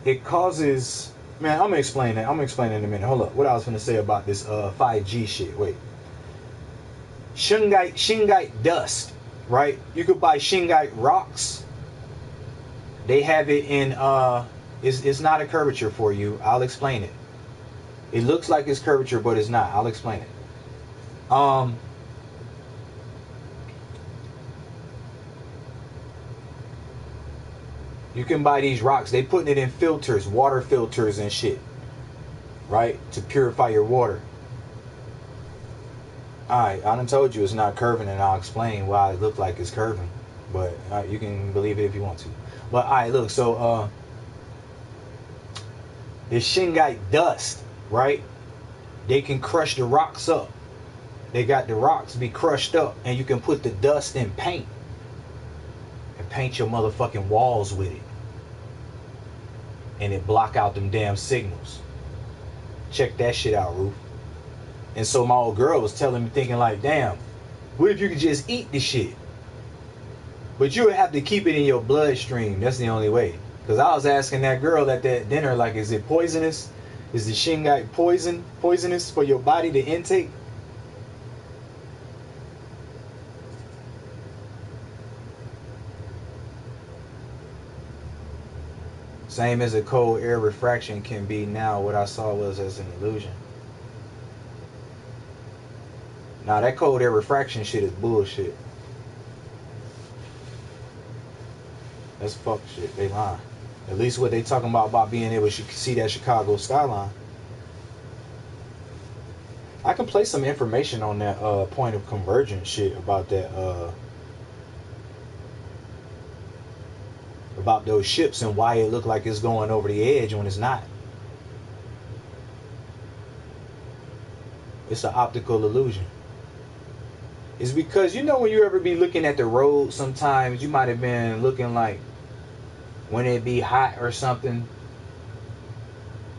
it causes. Man, I'm gonna explain that. I'm gonna explain it in a minute. Hold up. What I was gonna say about this 5G shit. Wait. Shungite dust, right? You could buy Shungite rocks. They have it in it's not a curvature for you. I'll explain it. It looks like it's curvature, but it's not. I'll explain it. You can buy these rocks. They putting it in filters, water filters and shit, right? To purify your water. Alright, I done told you it's not curving, and I'll explain why it looked like it's curving. But you can believe it if you want to. But alright, look, so this Shungite dust, right? They can crush the rocks up. They got the rocks be crushed up, and you can put the dust in paint and paint your motherfucking walls with it, and it block out them damn signals. Check that shit out, Roof. And so my old girl was telling me, thinking like, damn, what if you could just eat the shit? But you would have to keep it in your bloodstream. That's the only way. Because I was asking that girl at that dinner, like, is it poisonous? Is the Shungite poisonous for your body to intake? Same as a cold air refraction can be now. What I saw was as an illusion. Now that cold air refraction shit is bullshit. That's fuck shit. They lying. At least what they talking about being able to see that Chicago skyline. I can play some information on that point of convergence shit about about those ships and why it looked like it's going over the edge when it's not. It's an optical illusion. It's because, you know, when you ever be looking at the road, sometimes you might have been looking like when it be hot or something.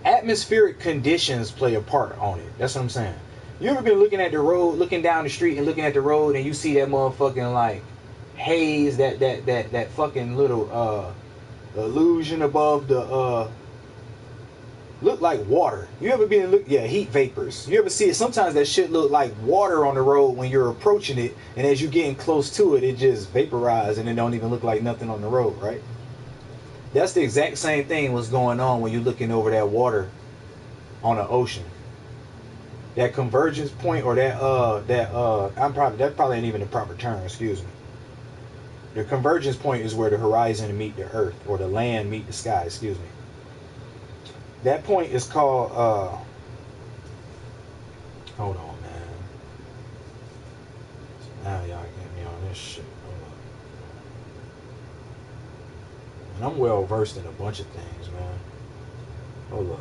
Atmospheric conditions play a part on it. That's what I'm saying. You ever been looking at the road, looking down the street and looking at the road, and you see that motherfucking like haze, that fucking little illusion above the look like water. You ever been heat vapors. You ever see it? Sometimes that shit look like water on the road when you're approaching it, and as you're getting close to it, it just vaporizes and it don't even look like nothing on the road, right? That's the exact same thing what's going on when you're looking over that water on the ocean. That convergence point, or that probably ain't even the proper term, excuse me. The convergence point is where the horizon meet the earth, or the land meet the sky, excuse me. That point is called hold on, man. Now y'all get me on this shit. And I'm well versed in a bunch of things, man. Hold up.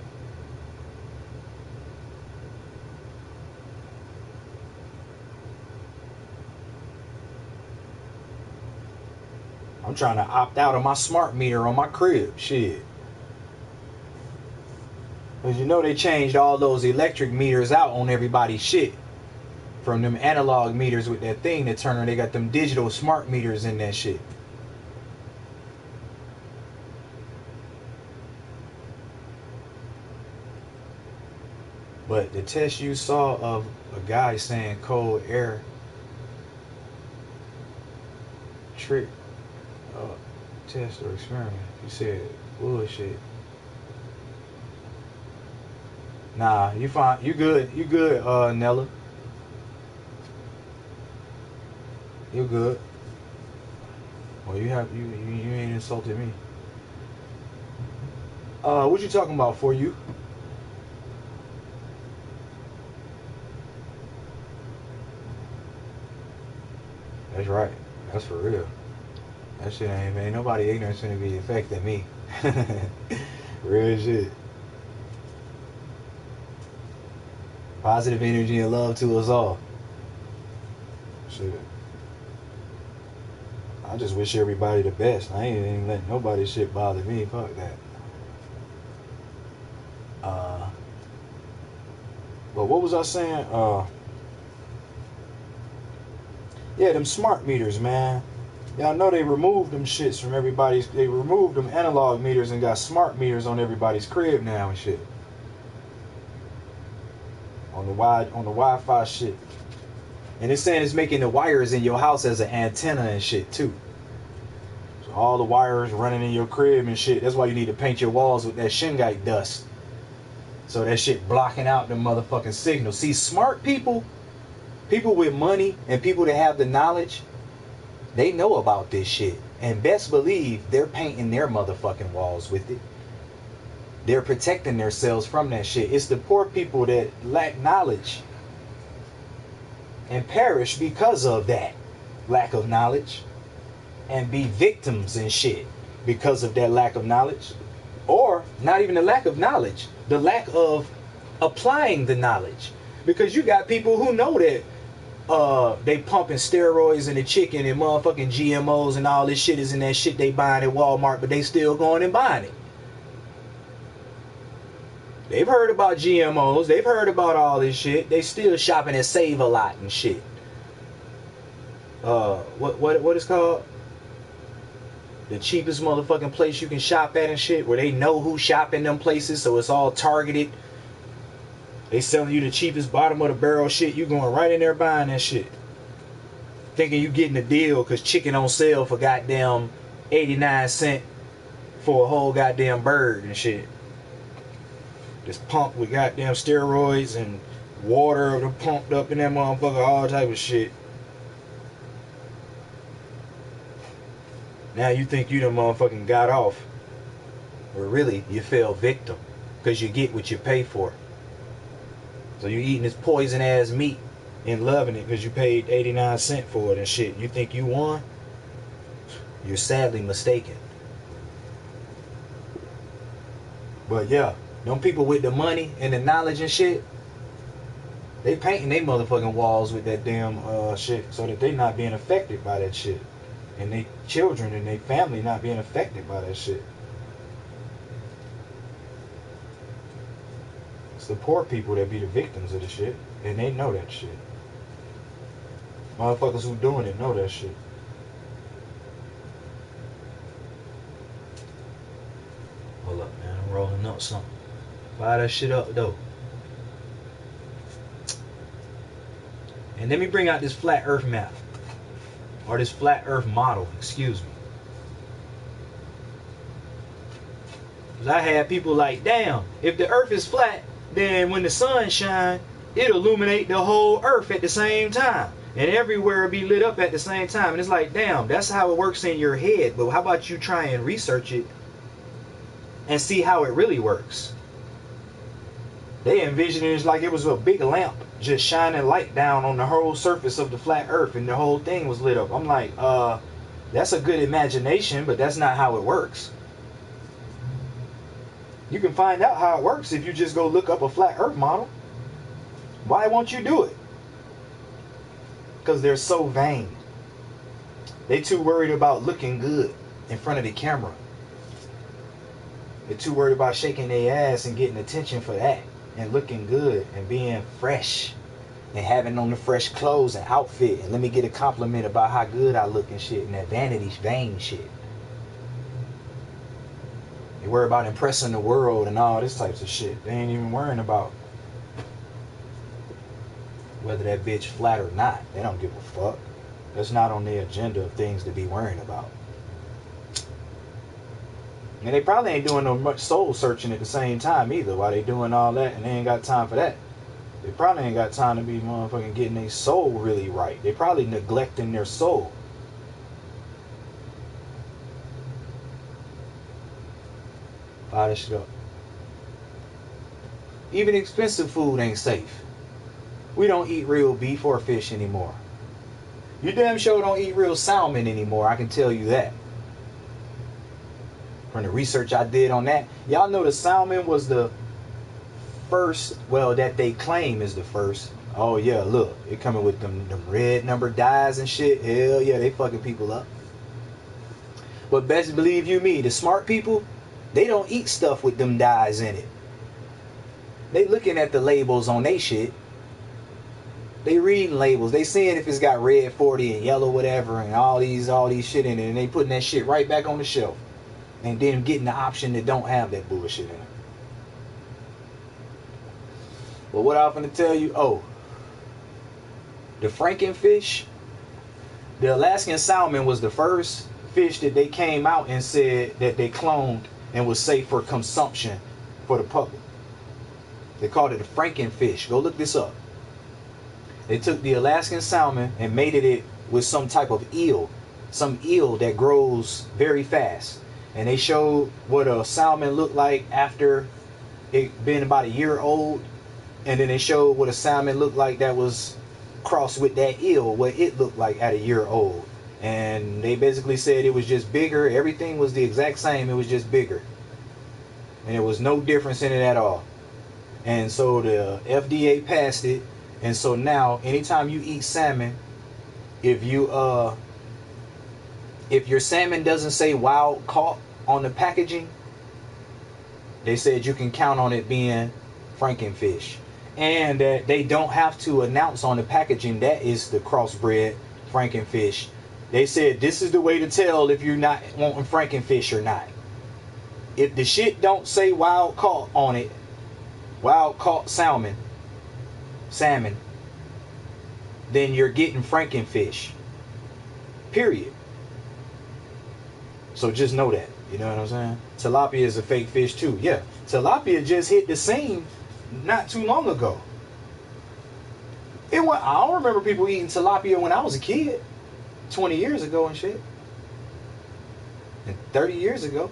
I'm trying to opt out of my smart meter on my crib. Shit. Because you know they changed all those electric meters out on everybody's shit. From them analog meters with that thing that turn on, they got them digital smart meters in that shit. But the test you saw of a guy saying cold air trick test or experiment, you said bullshit. Nah, you fine. You good, Nella. You good. Well, you ain't insulted me. What you talking about for you? That's right. That's for real. That shit ain't nobody ignorance gonna be affecting me. Real shit. Positive energy and love to us all. Shit. I just wish everybody the best. I ain't even letting nobody shit bother me. Fuck that. But what was I saying? Yeah, them smart meters, man. Y'all know they removed them shits from everybody's. They removed them analog meters and got smart meters on everybody's crib now and shit. On the Wi-Fi shit. And it's saying it's making the wires in your house as an antenna and shit too. So all the wires running in your crib and shit. That's why you need to paint your walls with that shingite dust. So that shit blocking out the motherfucking signal. See, smart people with money and people that have the knowledge, they know about this shit. And best believe they're painting their motherfucking walls with it. They're protecting themselves from that shit. It's the poor people that lack knowledge and perish because of that lack of knowledge, and be victims and shit because of that lack of knowledge. Or not even the lack of knowledge, the lack of applying the knowledge. Because you got people who know that they pumping steroids in the chicken and motherfucking GMOs and all this shit is in that shit they buying at Walmart, but they still going and buying it. They've heard about GMOs. They've heard about all this shit. They still shopping at Save-A-Lot and shit. What is called? The cheapest motherfucking place you can shop at and shit, where they know who shop in them places, so it's all targeted. They selling you the cheapest bottom of the barrel shit. You going right in there buying that shit, thinking you getting a deal because chicken on sale for goddamn 89 cents for a whole goddamn bird and shit. Just pumped with goddamn steroids and water pumped up in that motherfucker, all type of shit. Now you think you done motherfucking got off. But really, you fell victim. Because you get what you pay for. So you eating this poison ass meat and loving it because you paid 89 cents for it and shit. You think you won? You're sadly mistaken. But yeah, them people with the money and the knowledge and shit, they painting they motherfucking walls with that damn shit so that they not being affected by that shit. And they children and they family not being affected by that shit. It's the poor people that be the victims of the shit. And they know that shit. Motherfuckers who doing it know that shit. Hold up, man. I'm rolling up something. Fire that shit up, though. And let me bring out this flat earth map. Or this flat earth model, excuse me. Because I had people like, damn, if the earth is flat, then when the sun shines, it'll illuminate the whole earth at the same time. And everywhere be lit up at the same time. And it's like, damn, that's how it works in your head. But how about you try and research it and see how it really works? They envisioned it like it was a big lamp just shining light down on the whole surface of the flat earth and the whole thing was lit up. I'm like, that's a good imagination, but that's not how it works. You can find out how it works if you just go look up a flat earth model. Why won't you do it? Because they're so vain. They too worried about looking good in front of the camera. They're too worried about shaking their ass and getting attention for that. And looking good and being fresh. And having on the fresh clothes and outfit. And let me get a compliment about how good I look and shit. And that vanity vain shit. They worry about impressing the world and all this types of shit. They ain't even worrying about whether that bitch flat or not. They don't give a fuck. That's not on their agenda of things to be worrying about. And they probably ain't doing no much soul searching at the same time either while they doing all that, and they ain't got time for that. They probably ain't got time to be motherfucking getting their soul really right. They probably neglecting their soul. Fire that shit up. Even expensive food ain't safe. We don't eat real beef or fish anymore. You damn sure don't eat real salmon anymore, I can tell you that. From the research I did on that, y'all know the salmon was the first, well, that they claim is the first. Oh yeah, look, it coming with them red number dyes and shit. Hell yeah, they fucking people up. But best believe you me, the smart people, they don't eat stuff with them dyes in it. They looking at the labels on they shit. They reading labels. They seeing if it's got red 40 and yellow whatever and all these shit in it, and they putting that shit right back on the shelf. And then getting the option that don't have that bullshit in it. But what I'm gonna tell you, the frankenfish, the Alaskan salmon was the first fish that they came out and said that they cloned and was safe for consumption for the public. They called it a frankenfish. Go look this up. They took the Alaskan salmon and mated it with some type of eel. Some eel that grows very fast. And they showed what a salmon looked like after it been about a year old. And then they showed what a salmon looked like that was crossed with that eel, what it looked like at a year old. And they basically said it was just bigger. Everything was the exact same. It was just bigger. And there was no difference in it at all. And so the FDA passed it. And so now, anytime you eat salmon, if your salmon doesn't say wild caught on the packaging, they said you can count on it being frankenfish. And that they don't have to announce on the packaging that is the crossbred frankenfish. They said this is the way to tell if you're not wanting frankenfish or not. If the shit don't say wild caught on it, wild caught salmon, then you're getting frankenfish. Period. So just know that. You know what I'm saying? Tilapia is a fake fish too. Yeah. Tilapia just hit the scene not too long ago. I don't remember people eating tilapia when I was a kid. 20 years ago and shit. And 30 years ago.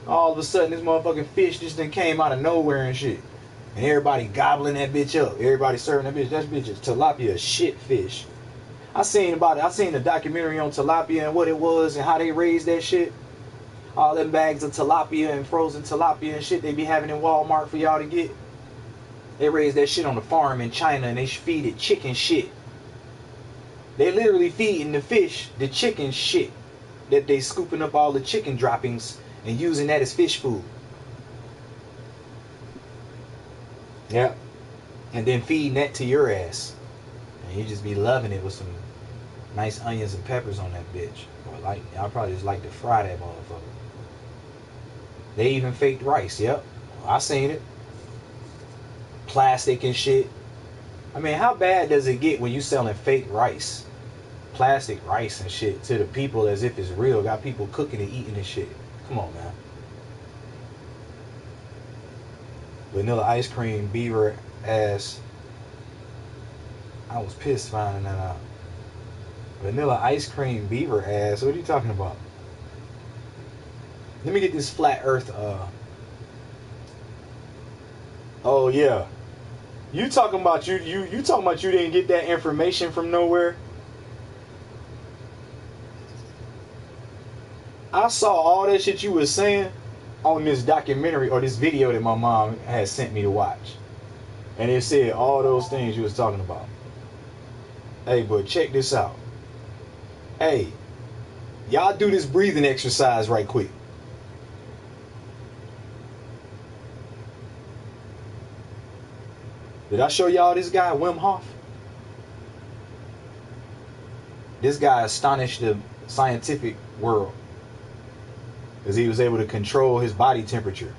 All of a sudden this motherfucking fish just then came out of nowhere and shit. And everybody gobbling that bitch up. Everybody serving that bitch. That bitch is tilapia shit fish. I seen the documentary on tilapia and what it was and how they raised that shit. All them bags of tilapia and frozen tilapia and shit they be having in Walmart for y'all to get. They raise that shit on the farm in China and they feed it chicken shit. They literally feeding the fish the chicken shit. That they scooping up all the chicken droppings and using that as fish food. Yep. And then feeding that to your ass. And you just be loving it with some nice onions and peppers on that bitch. Or like, y'all probably just like to fry that motherfucker. They even faked rice, yep. I seen it. Plastic and shit. I mean, how bad does it get when you selling fake rice? Plastic rice and shit to the people as if it's real. Got people cooking and eating and shit. Come on, man. Vanilla ice cream, beaver ass. I was pissed finding that out. Vanilla ice cream, beaver ass. What are you talking about? Let me get this flat earth. Oh yeah. You talking about you talking about you didn't get that information from nowhere? I saw all that shit you was saying on this documentary or this video that my mom had sent me to watch. And it said all those things you was talking about. Hey, but check this out. Hey, y'all do this breathing exercise right quick. Did I show y'all this guy, Wim Hof? This guy astonished the scientific world because he was able to control his body temperature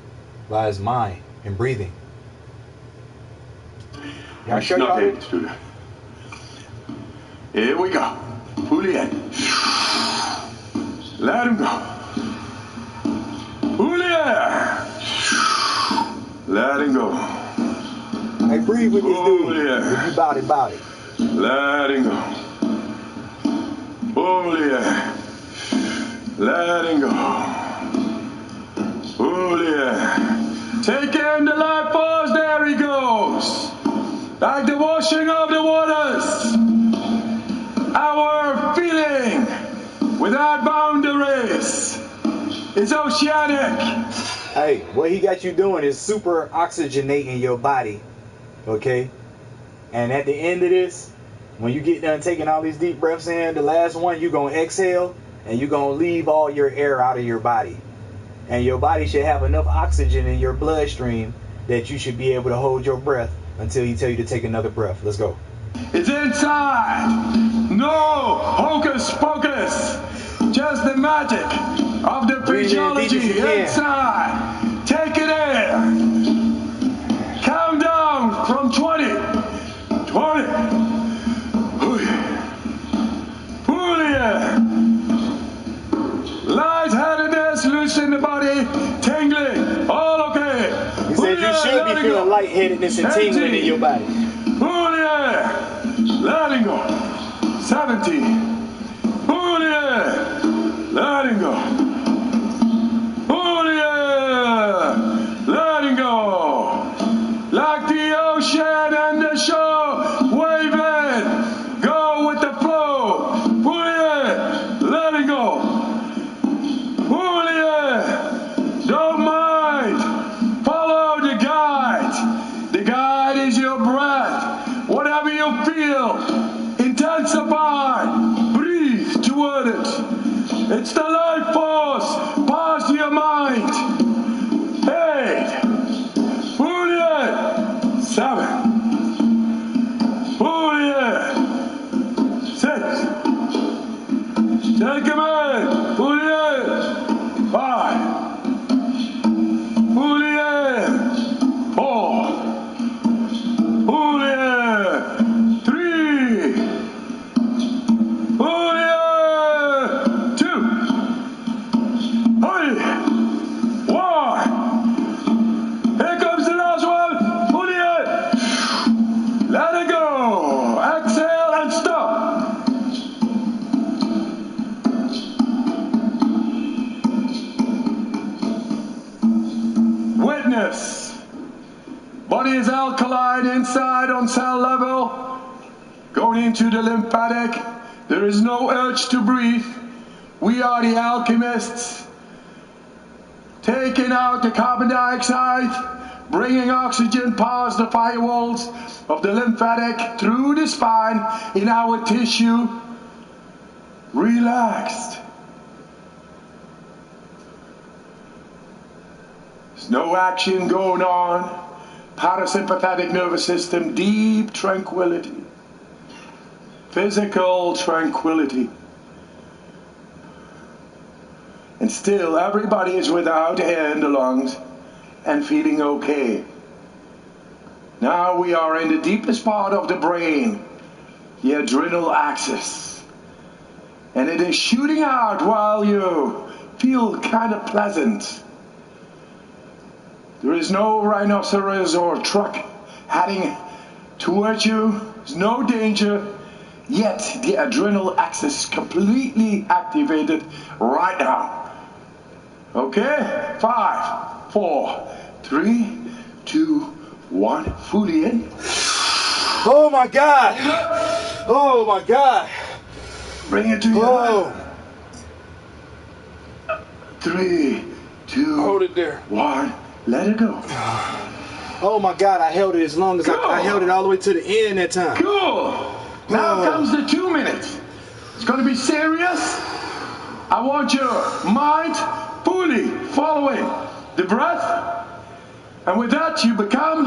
by his mind and breathing. Y'all show y'all this? Here we go. Pull it in. Let him go. Pull it in. Let him go. Hey, breathe with this dude. If you bout it, bout it. Let him go. Pull it in. Let him go. Pull it in. Take in the life force. There he goes. Like the washing of the waters. Our feeling without boundaries is oceanic. Hey, what he got you doing is super oxygenating your body. Okay? And at the end of this, when you get done taking all these deep breaths in, the last one, you're going to exhale and you're going to leave all your air out of your body. And your body should have enough oxygen in your bloodstream that you should be able to hold your breath until he tell you to take another breath. Let's go. It's inside. No hocus pocus. Just the magic of the physiology inside. Take it in. Count down from 20. 20. Pull it. Lightheadedness, loosen the body. Tingling. All okay. He said you should be feeling lightheadedness and tingling in your body. Pull it. Letting go. 17. Pull it. Letting go. Pull it. Letting go. Like the ocean and the shore. Waving. Go with the flow. Pull it. Letting go. Pull it. Don't mind. Follow the guide. The guide is your breath. Whatever you feel, intensify, breathe toward it. It's the life force, pass your mind. 8, pull it, 7, pull it, 6, take him in, pull it, 5, pull it, 4, pull it, 3, pull it, 2, pull it, 1. Here comes the last one. Pull it. Let it go. Exhale and stop. Witness. Body is alkaline inside on cell level. Going into the lymphatic. There is no urge to breathe. We are the alchemists. taking out the carbon dioxide, bringing oxygen past the firewalls of the lymphatic through the spine in our tissue. Relaxed. There's no action going on. Parasympathetic nervous system, deep tranquility. Physical tranquility. And still everybody is without air in the lungs and feeling okay. Now we are in the deepest part of the brain, the adrenal axis. And it is shooting out while you feel kind of pleasant. There is no rhinoceros or truck heading towards you. There's no danger. Yet the adrenal axis is completely activated right now. Okay? 5, 4, 3, 2, 1. Fully in. Oh my God! Oh my God! Bring it to your head. 3, 2, Hold it there. 1. Let it go. Oh my God! I held it as long as I held it all the way to the end that time. Cool. Now comes the 2 minutes. It's going to be serious. I want your mind fully following the breath. And with that, you become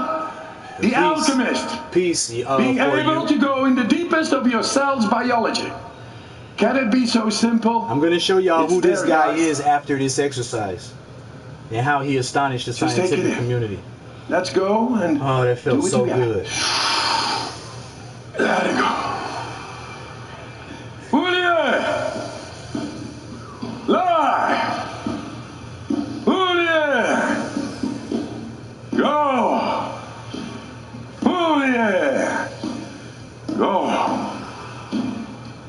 the alchemist. Peace. Being able to go in the deepest of your cell's biology. Can it be so simple? I'm going to show y'all who this there, guy guys. is after this exercise. And how he astonished the Just take it scientific in. community. Let's go and Oh, that felt do it so together. good. Let it go. Juliet! Lie! Juliet! Go! Juliet! Go!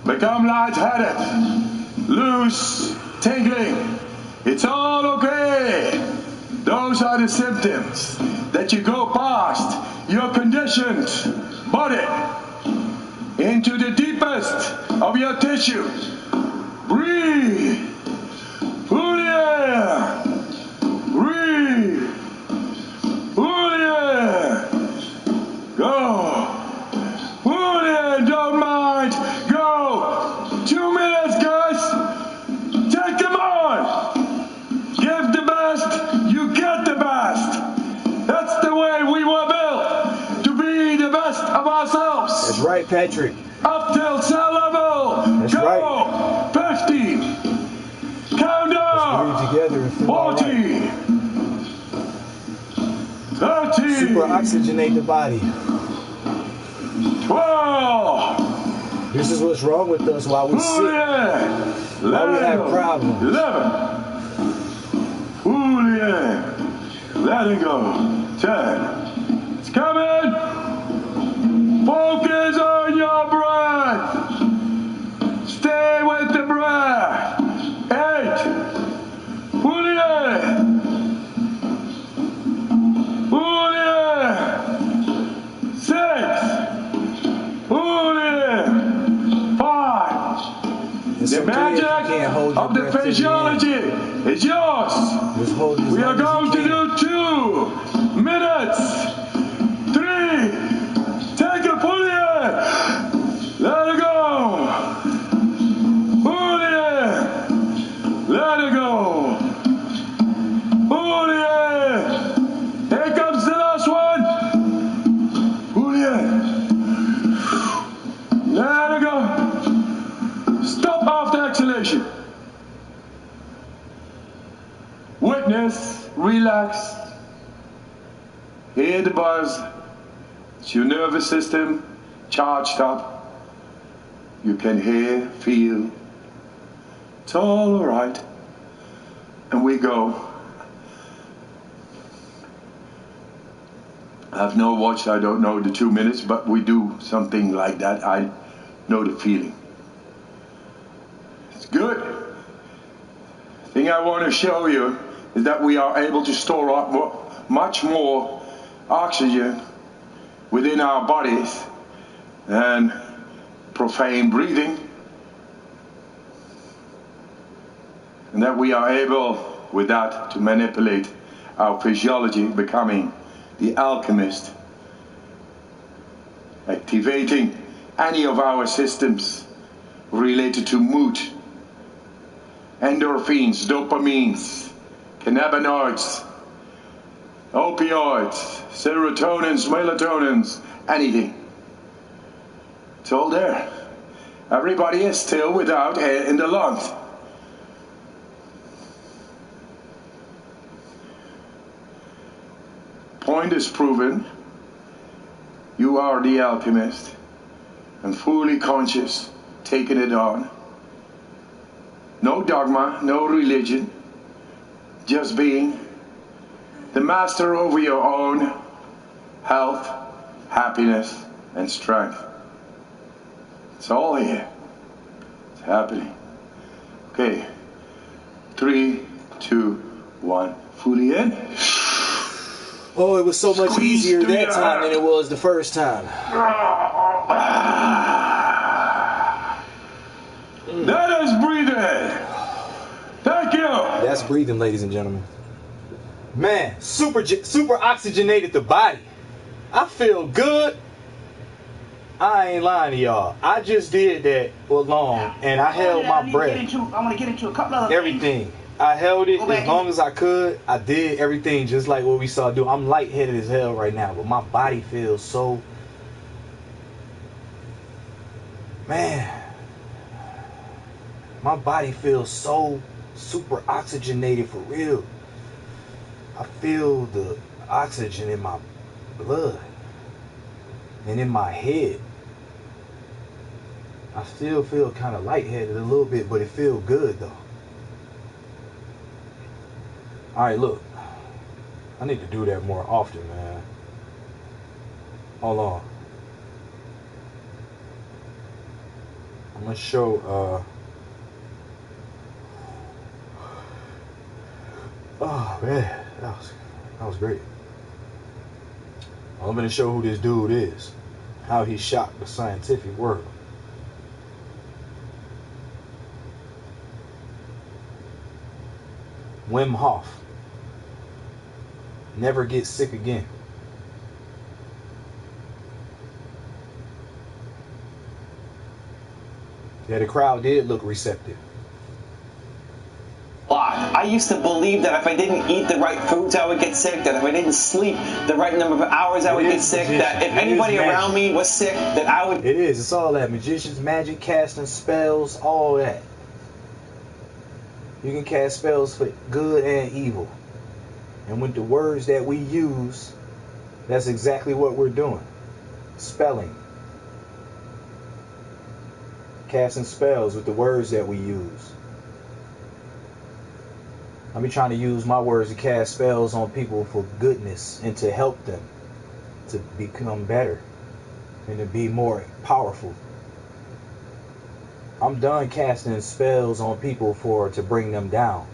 Become lightheaded, loose, tingling. It's all okay. Those are the symptoms that you go past your conditioned body into the deepest of your tissue. Breathe. Julia. Breathe. Julia. Go. Julia, don't mind. Go. 2 minutes, guys. Take them on. Give the best, you get the best. That's the way we were built, to be the best of ourselves. That's right, Patrick. Up till cell level. That's Go. right. 50. Count down. Let's breathe together and feel all 40. right. 30. Super oxygenate the body. 12. This is what's wrong with us while we sick. While we have problems. 11. Julia. Let it go. 10. It's coming. Focus on your breath. Stay with the breath. 8. Julia. Julia. 6. Julia. 5. It's The okay if you magic can't hold your of the breath to the end. physiology is yours. Just hold as We are long as going you to can. do 2 minutes. 3. Take it, Julia. Let it go. Julia. Let it go. Julia. Here comes the last one. Julia. Let it go. Stop after exhalation. Witness, relax. Hear the buzz. It's your nervous system charged up. You can hear, feel. It's all right. And we go. I have no watch, I don't know the 2 minutes, but we do something like that. I know the feeling. It's good. The thing I want to show you is that we are able to store up much more oxygen within our bodies than profane breathing, and that we are able with that to manipulate our physiology, becoming the alchemist, activating any of our systems related to mood, endorphins, dopamines, cannabinoids, opioids, serotonins, melatonins, anything. It's all there. Everybody is still without air in the lungs. Point is proven. You are the alchemist and fully conscious, taking it on. No dogma, no religion, just being the master over your own health, happiness, and strength. It's all here. It's happening. Okay. 3, 2, 1. Fully in. Oh, it was so much Squeeze easier through that your time heart. than it was the first time. That is breathing. Thank you. That's breathing, ladies and gentlemen. Man, super oxygenated the body. I feel good. I ain't lying to y'all. I just did that for long, and I held my breath. I want to get into a couple other Everything. I held it Go back as long as I could. I did everything just like what we saw do. I'm lightheaded as hell right now, but my body feels so... Man. My body feels so super oxygenated for real. I feel the oxygen in my blood and in my head. I still feel kind of lightheaded a little bit, but it feels good though. Alright, look. I need to do that more often, man. Hold on. I'm gonna show oh man, that was great. I'm gonna show who this dude is, how he shocked the scientific world. Wim Hof. Never get sick again. Yeah, the crowd did look receptive. I used to believe that if I didn't eat the right foods, I would get sick. That if I didn't sleep the right number of hours, I would get sick. That if anybody around me was sick, that I would... It is. It's all that. Magicians, magic, casting spells, all that. You can cast spells for good and evil. And with the words that we use, that's exactly what we're doing. Spelling. Casting spells with the words that we use. I be trying to use my words to cast spells on people for goodness and to help them to become better and to be more powerful. I'm done casting spells on people to bring them down.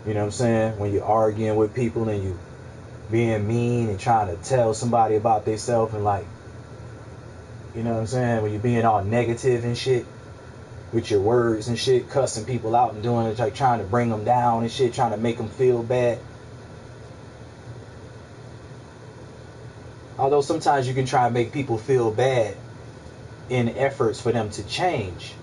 You know what I'm saying? When you're arguing with people and you being mean and trying to tell somebody about themselves and like, you know what I'm saying? When you're being all negative and shit with your words and shit, cussing people out and doing it, like trying to bring them down and shit, trying to make them feel bad. Although sometimes you can try and make people feel bad in efforts for them to change.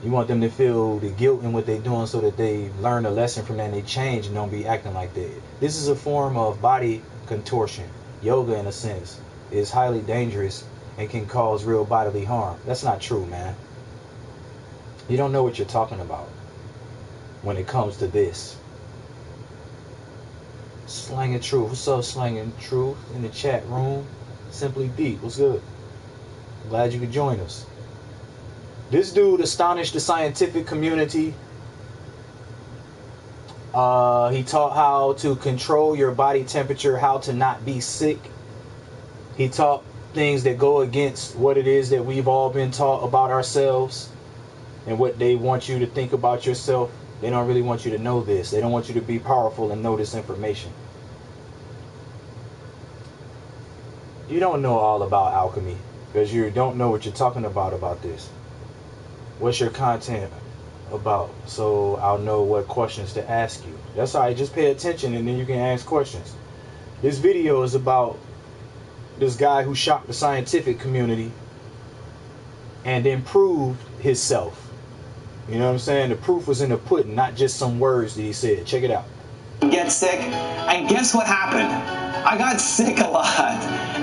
You want them to feel the guilt in what they're doing so that they learn a lesson from that and they change and don't be acting like that. This is a form of body contortion. Yoga, in a sense, is highly dangerous and can cause real bodily harm. That's not true, man. You don't know what you're talking about when it comes to this. Slangin' Truth. What's up, Slangin' Truth? In the chat room. Simply Deep. What's good? Glad you could join us. This dude astonished the scientific community. He taught how to control your body temperature, how to not be sick. He taught things that go against what it is that we've all been taught about ourselves and what they want you to think about yourself. They don't really want you to know this. They don't want you to be powerful and know this information. You don't know all about alchemy because you don't know what you're talking about this. What's your content about, so I'll know what questions to ask you. That's all right, just pay attention and then you can ask questions. This video is about this guy who shocked the scientific community and improved himself. You know what I'm saying? The proof was in the pudding, not just some words that he said. Check it out. Get sick, and guess what happened? I got sick a lot.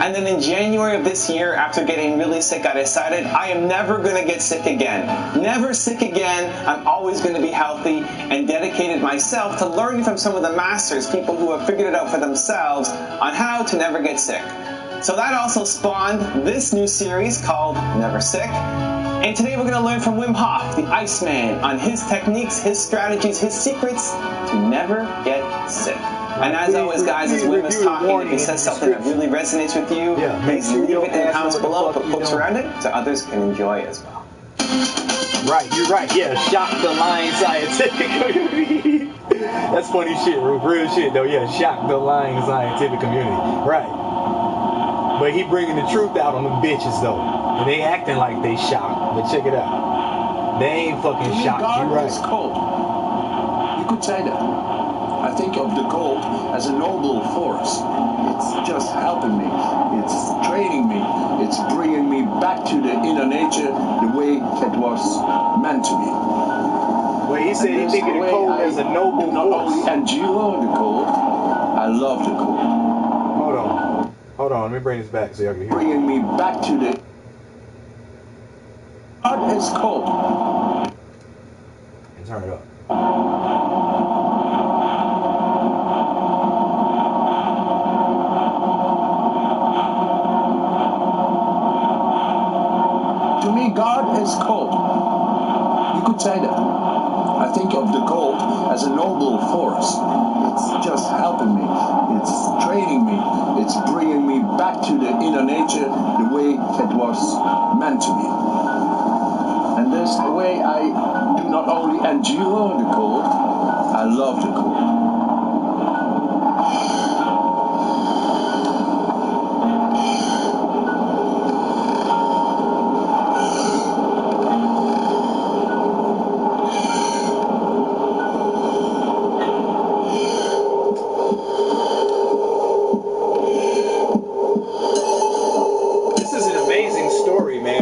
And then in January of this year, after getting really sick, I decided I am never going to get sick again. Never sick again. I'm always going to be healthy, and dedicated myself to learning from some of the masters, people who have figured it out for themselves on how to never get sick. So that also spawned this new series called Never Sick. And today we're going to learn from Wim Hof, the Iceman, on his techniques, his strategies, his secrets to never get sick. And as always, guys, as Wim is talking, if he says something that really resonates with you, please leave it in the comments below, put quotes around it so others can enjoy as well. Right, you're right. Yeah, shock the lying scientific community. That's funny shit, real shit though. Yeah, shock the lying scientific community. Right. But he bringing the truth out on them bitches though. And they acting like they shocked. But check it out. They ain't fucking shocked. God You right. is cold. You could say that. I think of the cold as a noble force. It's just helping me. It's training me. It's bringing me back to the inner nature the way it was meant to be. Well, he said he thinking the cold as a noble not force. only endure the cold, I love the cold. Hold on, let me bring this back so y'all can hear. Bringing me back to the... God is cold. And turn it up. To me, God is cold. You could say that. I think of the cold as a noble force. It's just helping me. It's training me. It's bringing me back to the inner nature the way it was meant to be. And that's the way I do not only endure the cold, I love the cold.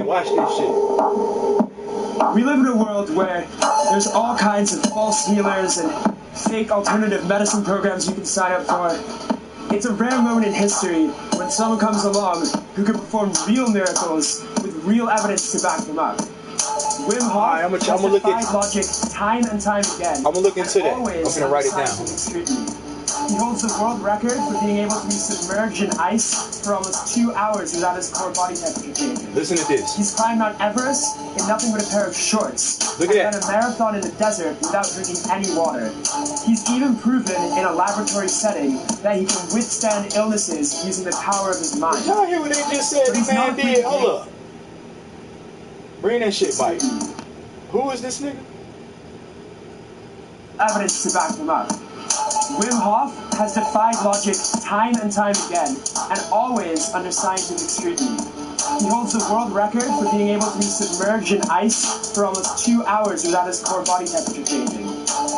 Watch this shit. We live in a world where there's all kinds of false healers and fake alternative medicine programs you can sign up for. It's a rare moment in history when someone comes along who can perform real miracles with real evidence to back them up. Wim Hof has defied logic time and time again. I'm gonna look into that. I'm gonna write it down. He holds the world record for being able to be submerged in ice for almost 2 hours without his core body temperature changing. Listen to this. He's climbed Mount Everest in nothing but a pair of shorts. Look at that. And ran a marathon in the desert without drinking any water. He's even proven in a laboratory setting that he can withstand illnesses using the power of his mind. Y'all hear what they just said? This man did. Hold up. Bring that shit back. Who is this nigga? Evidence to back them up. Wim Hof has defied logic time and time again, and always under scientific scrutiny. He holds the world record for being able to be submerged in ice for almost 2 hours without his core body temperature changing.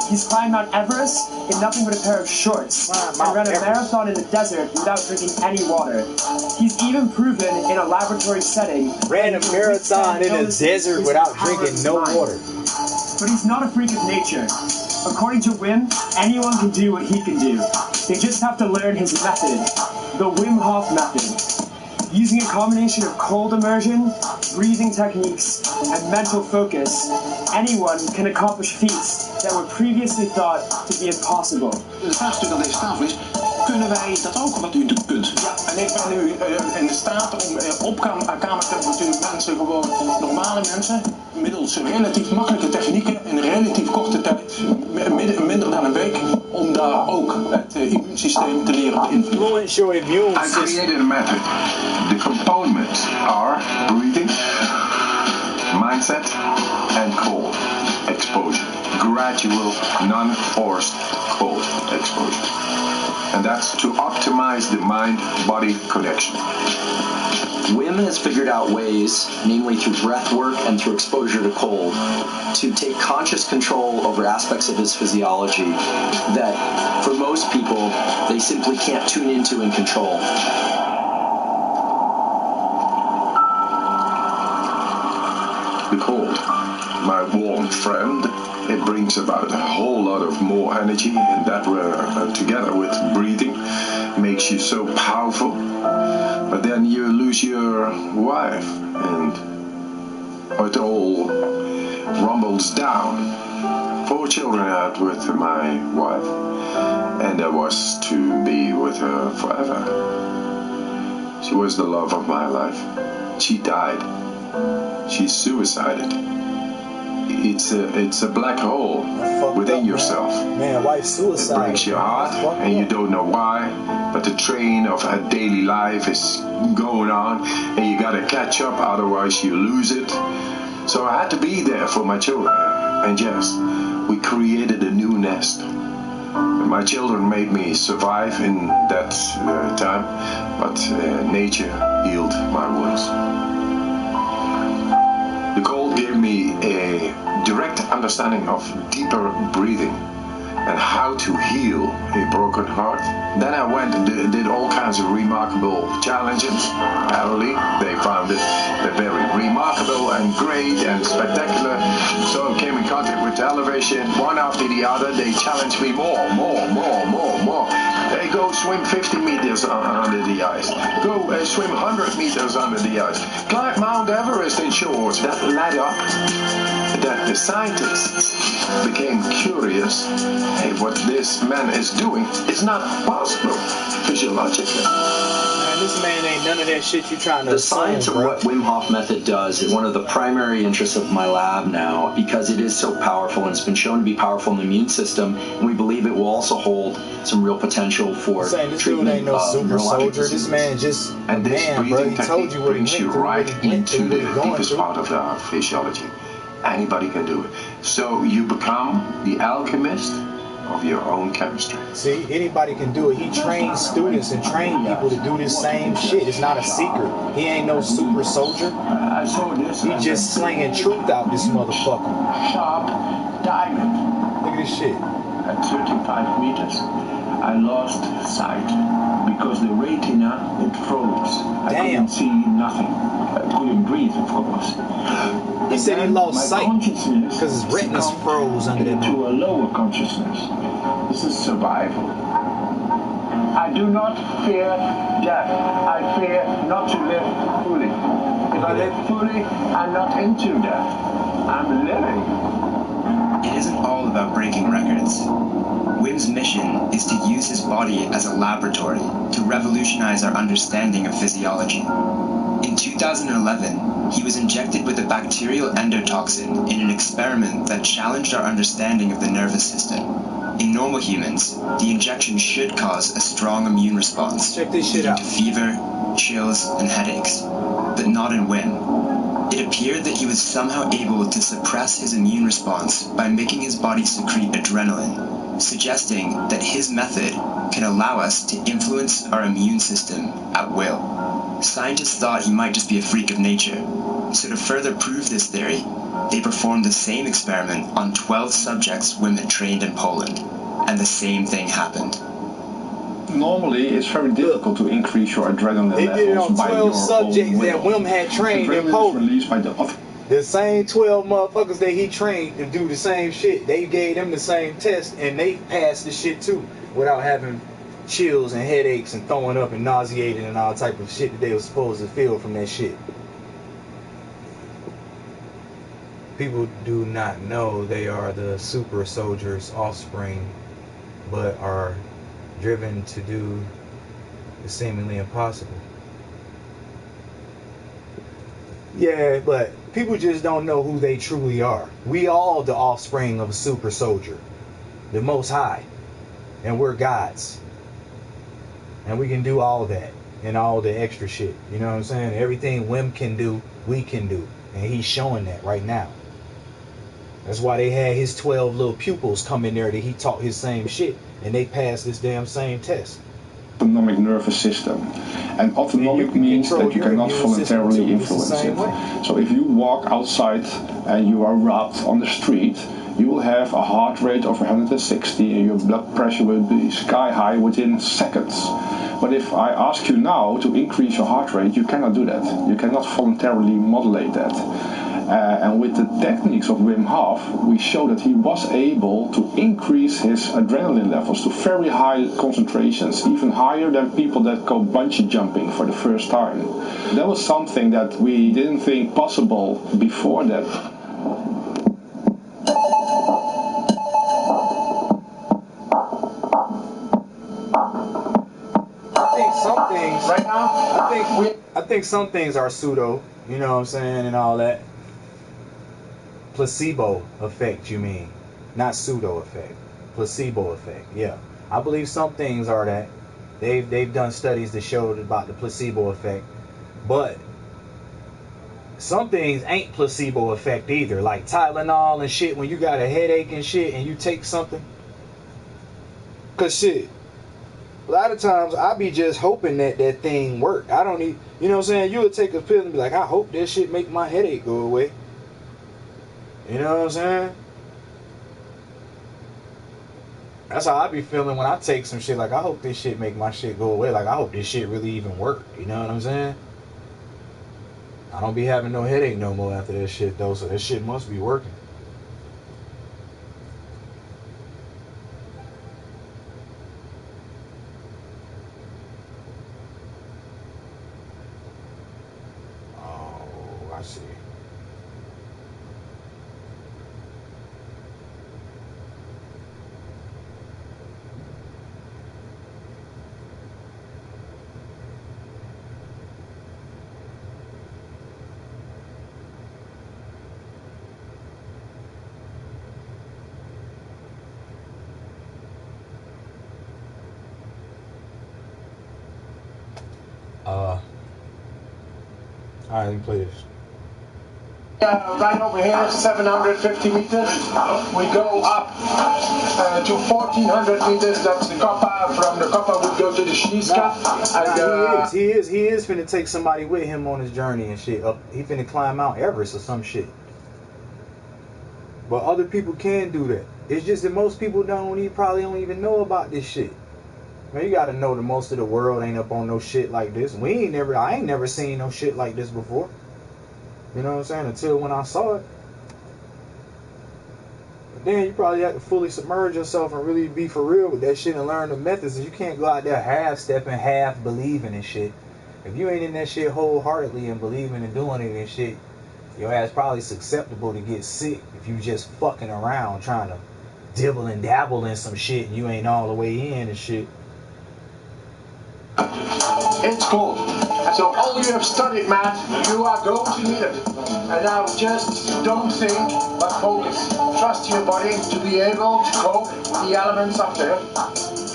He's climbed Mount Everest in nothing but a pair of shorts, and ran a marathon in the desert without drinking any water. He's even proven in a laboratory setting ran a marathon in the desert without drinking no water. But he's not a freak of nature. According to Wim, anyone can do what he can do. They just have to learn his method, the Wim Hof method. Using a combination of cold immersion, breathing techniques, and mental focus, anyone can accomplish feats that were previously thought to be impossible. Het vraagstuk aan deze tafel is, kunnen wij dat ook wat u kunt? Ja, en ik ben nu in staat om op kamertemperatuur mensen, gewoon normale mensen, middels relatief makkelijke technieken in relatief korte tijd, minder dan een week, om daar ook het immuunsysteem te leren beïnvloeden. I created a method. The components are breathing, mindset and cold exposure. Gradual, non-forced cold exposure. And that's to optimize the mind-body connection. Wim has figured out ways, namely through breath work and through exposure to cold, to take conscious control over aspects of his physiology that, for most people, they simply can't tune into and control. The cold, my warm friend, it brings about a whole lot of more energy, and that together with breathing makes you so powerful. But then you lose your wife, and it all rumbles down. 4 children I had with my wife, and I was to be with her forever. She was the love of my life. She died. She suicided. It's a black hole within yourself. Man, wife suicide. It breaks your heart, and you don't know why. But the train of a daily life is going on, and you gotta catch up, otherwise you lose it. So I had to be there for my children. And yes, we created a new nest. My children made me survive in that time, but nature healed my wounds. The cold gave me a direct understanding of deeper breathing and how to heal a broken heart. Then I went and did all kinds of remarkable challenges. Apparently, they found it very remarkable and great and spectacular. So I came in contact with television, one after the other. They challenged me more. Hey, go swim 50 meters under the ice. Go swim 100 meters under the ice. Climb Mount Everest in shorts. That led up that the scientists became curious. Hey, what this man is doing is not possible physiologically. Man, this man ain't none of that shit you trying to The science of what Wim Hof method does is one of the primary interests of my lab now, because it is so powerful and it's been shown to be powerful in the immune system, and we believe it will also hold some real potential for this treatment dude ain't no of super neurologic soldier. This man just and this man, bro. breathing He told technique you what he brings went you through, right what he went into through, the what he going deepest through. part of our physiology. Anybody can do it. So you become the alchemist of your own chemistry. See, anybody can do it. He trains students and train people to do this same shit. It's not a secret. He ain't no super soldier. I saw this. He just slinging truth out this motherfucker. Sharp diamond. Look at this shit. At 35 meters, I lost sight because the retina, it froze. I couldn't see nothing. I couldn't breathe, of course. He said he lost sight because his retinas froze under that. To a lower consciousness. This is survival. I do not fear death. I fear not to live fully. If I live fully, I'm not into death. I'm living. It isn't all about breaking records. Wim's mission is to use his body as a laboratory to revolutionize our understanding of physiology. In 2011, he was injected with a bacterial endotoxin in an experiment that challenged our understanding of the nervous system. In normal humans, the injection should cause a strong immune response, leading to fever, chills, and headaches, but not in Wim. It appeared that he was somehow able to suppress his immune response by making his body secrete adrenaline, suggesting that his method can allow us to influence our immune system at will. Scientists thought he might just be a freak of nature, so to further prove this theory, they performed the same experiment on 12 subjects Wim had trained in Poland, and the same thing happened. Normally, it's very difficult to increase your adrenaline They did it on levels by 12 your subjects own that will. Wim had trained in Adrenaline is Poland. released by the other. The same 12 motherfuckers that he trained to do the same shit, they gave them the same test and they passed the shit too without having chills and headaches and throwing up and nauseating and all type of shit that they were supposed to feel from that shit. People do not know they are the super soldier's offspring, but are driven to do the seemingly impossible. Yeah, but people just don't know who they truly are. We all the offspring of a super soldier, the Most High, and we're gods. And we can do all that and all the extra shit. You know what I'm saying? Everything Wim can do, we can do. And he's showing that right now. That's why they had his 12 little pupils come in there that he taught his same shit. And they passed this damn same test. Autonomic nervous system. And autonomic means that you cannot voluntarily influence it. So if you walk outside and you are robbed on the street, you will have a heart rate of 160 and your blood pressure will be sky high within seconds. But if I ask you now to increase your heart rate, you cannot do that. You cannot voluntarily modulate that. And with the techniques of Wim Hof, we show that he was able to increase his adrenaline levels to very high concentrations, even higher than people that go bungee jumping for the first time. That was something that we didn't think possible before that. I think some things are pseudo, you know what I'm saying, and all that. Placebo effect, you mean? Not pseudo effect. Placebo effect, yeah. I believe some things are that. They've done studies that showed about the placebo effect. But some things ain't placebo effect either. Like Tylenol and shit, when you got a headache and shit and you take something. Cause shit, a lot of times I be just hoping that thing work. I don't need, you know what I'm saying? You would take a pill and be like, I hope that shit make my headache go away. You know what I'm saying? That's how I be feeling when I take some shit. Like, I hope this shit make my shit go away. Like, I hope this shit really even work. You know what I'm saying? I don't be having no headache no more after that shit, though. So that shit must be working. Oh, I see. Alright, let me play this. Right over here, 750 meters. We go up to 1400 meters. That's the Koppa. From the Koppa, we go to the Shniska. He is finna take somebody with him on his journey and shit. He finna climb Mount Everest or some shit. But other people can do that. It's just that most people probably don't even know about this shit. Man, you gotta know that most of the world ain't up on no shit like this. I ain't never seen no shit like this before. You know what I'm saying? Until when I saw it. But then you probably have to fully submerge yourself and really be for real with that shit and learn the methods. And you can't go out there half-stepping, half-believing and shit. If you ain't in that shit wholeheartedly and believing and doing it and shit, your ass probably susceptible to get sick if you just fucking around trying to dibble and dabble in some shit and you ain't all the way in and shit. It's cool. So all you have studied, Matt, you are going to need it. And now just don't think, but focus. Trust your body to be able to cope with the elements up there.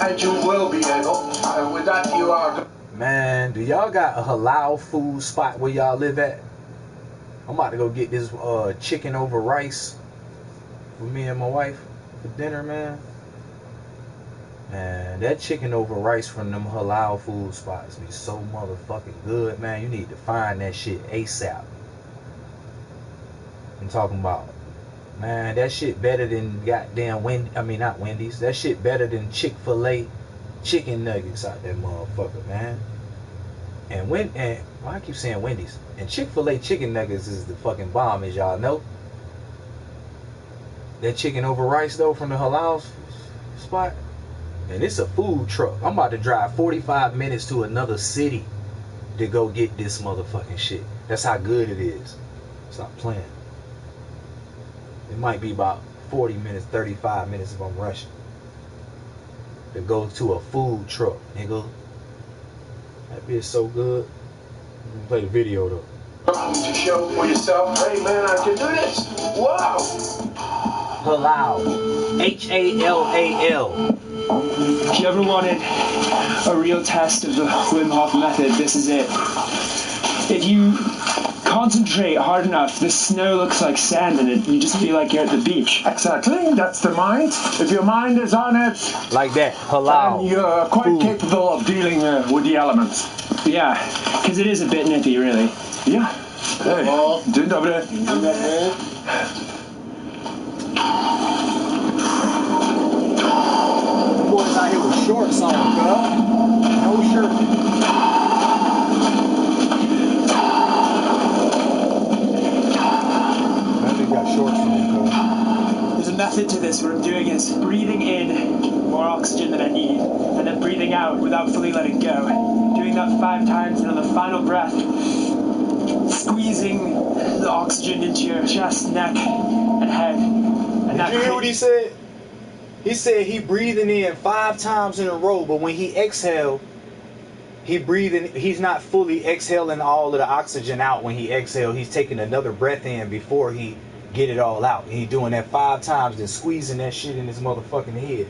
And you will be able. And with that you are... Man, do y'all got a halal food spot where y'all live at? I'm about to go get this chicken over rice for me and my wife for dinner, man. Man, that chicken over rice from them halal food spots be so motherfucking good, man. You need to find that shit ASAP. I'm talking about, man, that shit better than goddamn not Wendy's. That shit better than Chick-fil-A chicken nuggets out that motherfucker, man. And why I keep saying Wendy's? And Chick-fil-A chicken nuggets is the fucking bomb, as y'all know. That chicken over rice though from the halal spot. And it's a food truck. I'm about to drive 45 minutes to another city to go get this motherfucking shit. That's how good it is. Stop playing. It might be about 40 minutes, 35 minutes if I'm rushing. To go to a food truck, nigga. That bitch so good. I'm gonna play the video though. To show for yourself, hey man, I can do this. Wow. Halal. Halal. If you ever wanted a real test of the Wim Hof method, this is it. If you concentrate hard enough, the snow looks like sand and you just feel like you're at the beach. Exactly, that's the mind. If your mind is on it, like that, halal. then you're quite capable of dealing with the elements. Yeah, because it is a bit nippy, really. Yeah. Hey, dzień dobry. Boys out here with shorts on, bro. No shirt. There's a method to this. What I'm doing is breathing in more oxygen than I need, and then breathing out without fully letting go. Doing that 5 times, and on the final breath, squeezing the oxygen into your chest, neck, and head. And Did you hear what he said? He said he breathing in 5 times in a row, but when he exhale, he's not fully exhaling all of the oxygen out. When he exhale, he's taking another breath in before he get it all out. And he doing that 5 times, then squeezing that shit in his motherfucking head.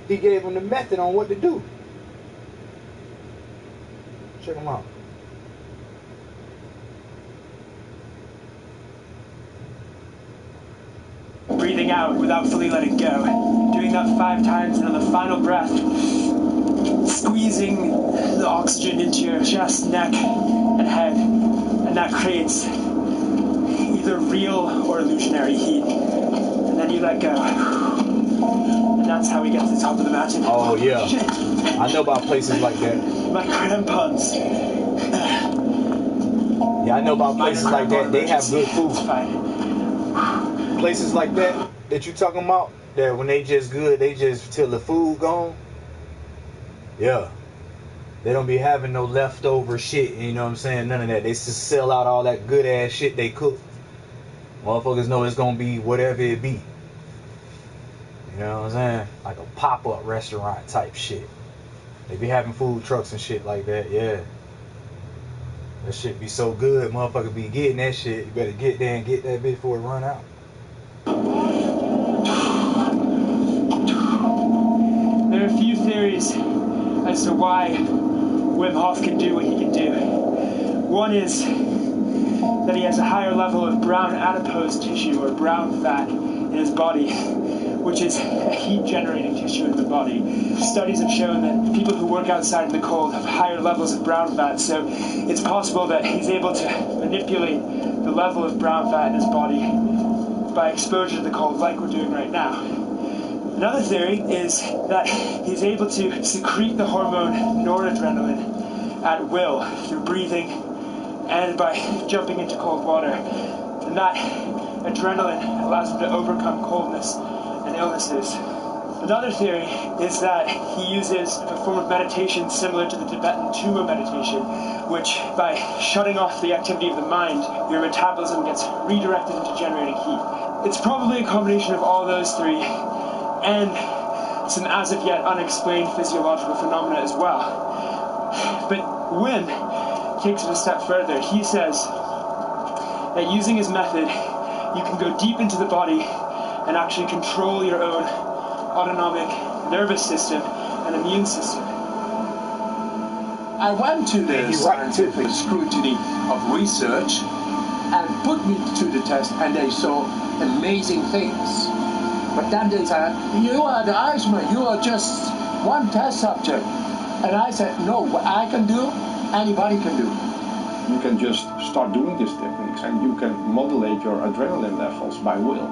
He gave him the method on what to do. Check him out. Breathing out without fully letting go. Doing that 5 times, and on the final breath, squeezing the oxygen into your chest, neck, and head. And that creates either real or illusionary heat. And then you let go. And that's how we get to the top of the mountain. Oh, yeah. Shit. I know about places like that. My crampons. Yeah, I know about places like that. They have good food. Places like that you talking about, that when they just good, they just till the food gone. Yeah. They don't be having no leftover shit, you know what I'm saying? None of that. They just sell out all that good ass shit they cook. Motherfuckers know it's gonna be whatever it be. You know what I'm saying? Like a pop-up restaurant type shit. They be having food trucks and shit like that, yeah. That shit be so good, motherfucker be getting that shit. You better get there and get that bitch before it run out. There are a few theories as to why Wim Hof can do what he can do. One is that he has a higher level of brown adipose tissue, or brown fat, in his body, which is a heat-generating tissue in the body. Studies have shown that people who work outside in the cold have higher levels of brown fat, so it's possible that he's able to manipulate the level of brown fat in his body by exposure to the cold, like we're doing right now. Another theory is that he's able to secrete the hormone noradrenaline at will through breathing and by jumping into cold water. And that adrenaline allows him to overcome coldness and illnesses. Another theory is that he uses a form of meditation similar to the Tibetan Tummo meditation, which by shutting off the activity of the mind, your metabolism gets redirected into generating heat. It's probably a combination of all those three, and some as of yet unexplained physiological phenomena as well. But Wim takes it a step further. He says that using his method, you can go deep into the body and actually control your own autonomic nervous system and immune system. I went to the scientific scrutiny of research and put me to the test, and they saw amazing things. But then they said, you are the Iceman, you are just one test subject. And I said, no, what I can do, anybody can do. You can just start doing these techniques and you can modulate your adrenaline levels by will.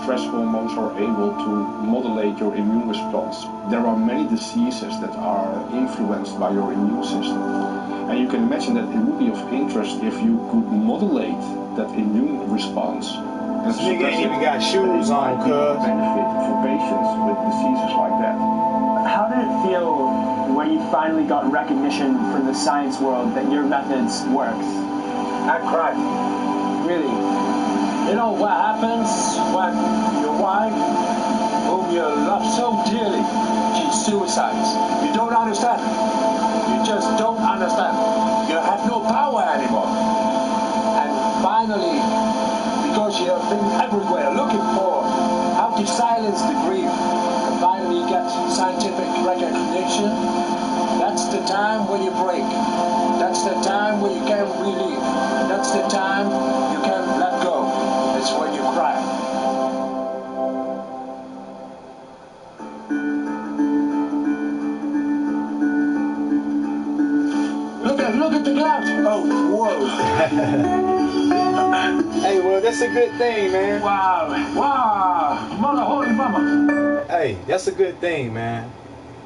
Stress hormones are able to modulate your immune response. There are many diseases that are influenced by your immune system. And you can imagine that it would be of interest if you could modulate that immune response. This nigga ain't even got shoes on, cuz. Benefit for patients with diseases like that. How did it feel when you finally got recognition from the science world that your methods works? I cried. Really? You know what happens when your wife, whom you love so dearly, she suicides? You don't understand. You just don't understand. You have no power anymore. And finally, because you have been everywhere looking for how to silence the grief, and finally you get scientific recognition, that's the time when you break. That's the time when you can relieve. That's is the time you can let go. It's when you cry. Look at the clouds. Oh, whoa. Hey, well, that's a good thing, man. Wow. Mother, holy mama. Hey, that's a good thing, man.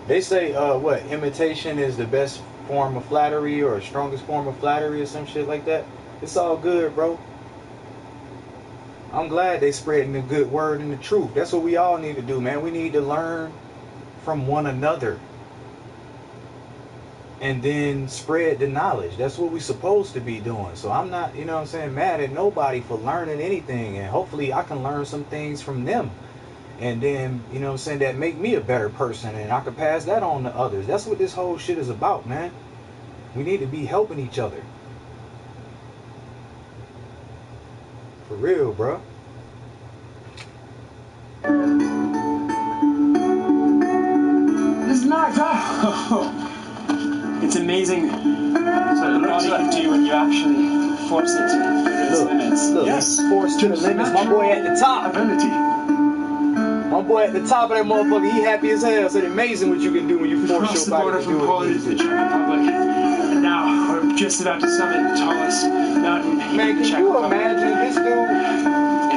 They say, imitation is the best form of flattery or strongest form of flattery or some shit like that. It's all good, bro. I'm glad they spreading the good word and the truth. That's what we all need to do, man. We need to learn from one another. And then spread the knowledge. That's what we're supposed to be doing. So I'm not, mad at nobody for learning anything. And hopefully I can learn some things from them. And then, that make me a better person. And I can pass that on to others. That's what this whole shit is about, man. We need to be helping each other. For real, bro. This is nice, huh? It's amazing what the body can do when you actually force it to its limits. Look, yes, forced to the limits. My boy at the top. Ability. My boy at the top of that motherfucker, he happy as hell. So it's amazing what you can do when you force your body to do it. Poland to the Czech Republic. And now we're just about to summit the tallest mountain. Man, can you imagine this dude?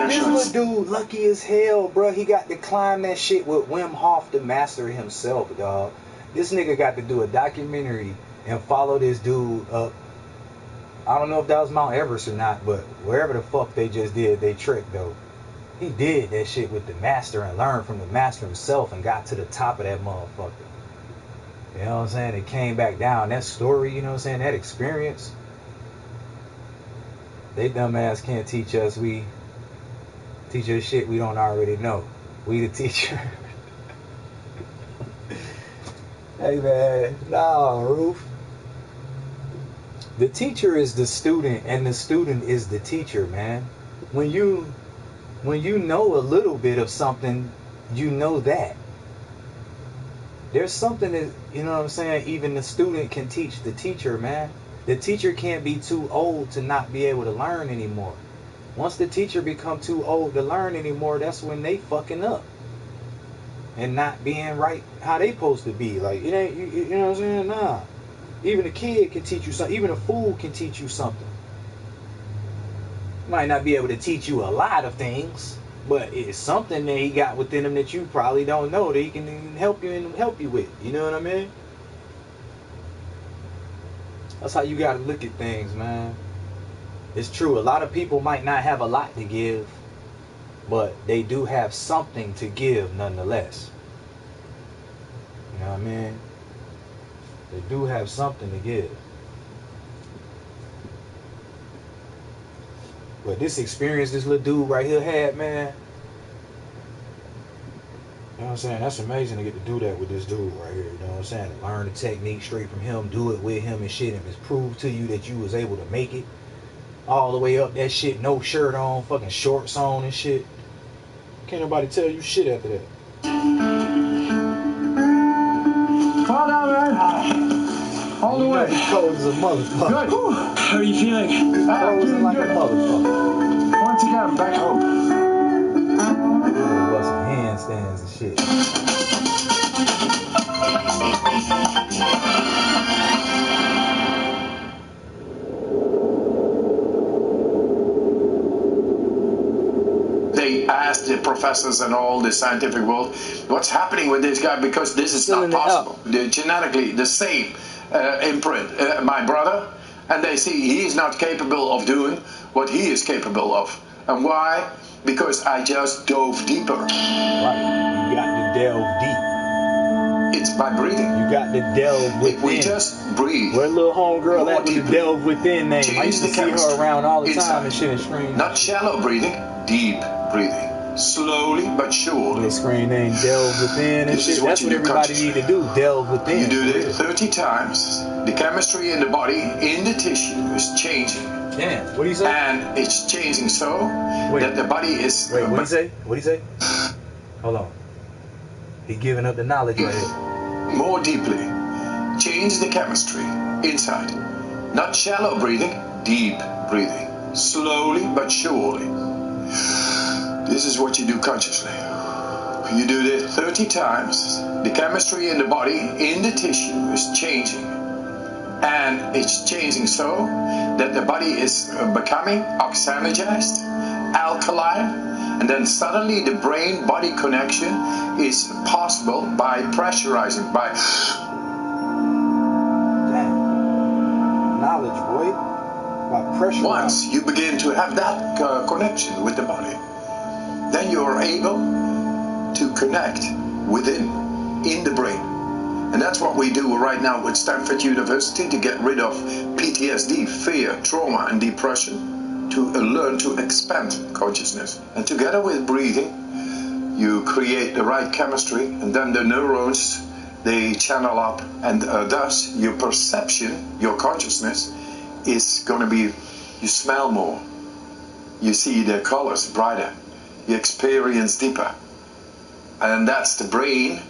This little dude, lucky as hell, bro. He got to climb that shit with Wim Hof, the master himself, dog. This nigga got to do a documentary and follow this dude up. I don't know if that was Mount Everest or not, but wherever the fuck they just did, they tricked though. He did that shit with the master and learned from the master himself and got to the top of that motherfucker. You know what I'm saying? It came back down. That story, that experience. They dumbass can't teach us. We teach us shit we don't already know. We the teacher. Hey man, nah, Roof. The teacher is the student and the student is the teacher, man. When you know a little bit of something, you know that. There's something that, even the student can teach the teacher, man. The teacher can't be too old to not be able to learn anymore. Once the teacher become too old to learn anymore, that's when they fucking up. And not being right how they supposed to be. Like, it ain't, you know what I'm saying? Nah. Even a kid can teach you something. Even a fool can teach you something. Might not be able to teach you a lot of things, but it's something that he got within him that you probably don't know that he can help you with. You know what I mean? That's how you got to look at things, man. It's true. A lot of people might not have a lot to give, but they do have something to give nonetheless. You know what I mean? They do have something to give. But this experience this little dude right here had, man, you know what I'm saying? That's amazing to get to do that with this dude right here. You know what I'm saying? To learn the technique straight from him, do it with him and shit, and it's proved to you that you was able to make it. All the way up that shit, no shirt on, fucking shorts on and shit. Can't nobody tell you shit after that. Fall down, man. All the way. Cold as a motherfucker. Good. How are you feeling? Frozen like a motherfucker. Once again, back home. It was some handstands and shit. They asked the professors and all the scientific world, what's happening with this guy? Because this is not possible. They're genetically the same imprint, my brother, and they see he is not capable of doing what he is capable of. And why? Because I just dove deeper. Right, you got to delve deep. It's by breathing. You got to delve within. If we just breathe. Where little homegirl at with the delve within name. I used to see her around all the inside. time and shit and scream. Not shallow breathing, deep breathing. Slowly but surely. The screen name delve within and shit. That's what everybody need to do. Delve within. You do it 30 times. The chemistry in the body, in the tissue, is changing. Damn. What do you say? And it's changing so that the body is. Wait, what do you say? What do you say? Hold on. He giving up the knowledge right here. More deeply. Change the chemistry inside. Not shallow breathing, deep breathing. slowly but surely. This is what you do consciously. You do this 30 times. The chemistry in the body, in the tissue, is changing. And it's changing so that the body is becoming oxygenized, alkaline, and then suddenly the brain-body connection is possible by pressurizing, by... Damn. Knowledge, boy. By pressure. Once you begin to have that connection with the body, then you are able to connect within, in the brain. And that's what we do right now with Stanford University to get rid of PTSD, fear, trauma, and depression, to learn to expand consciousness. And together with breathing, you create the right chemistry, and then the neurons, they channel up, and thus your perception, your consciousness, is going to be, you smell more, you see the colors brighter, you experience deeper. And that's the brain.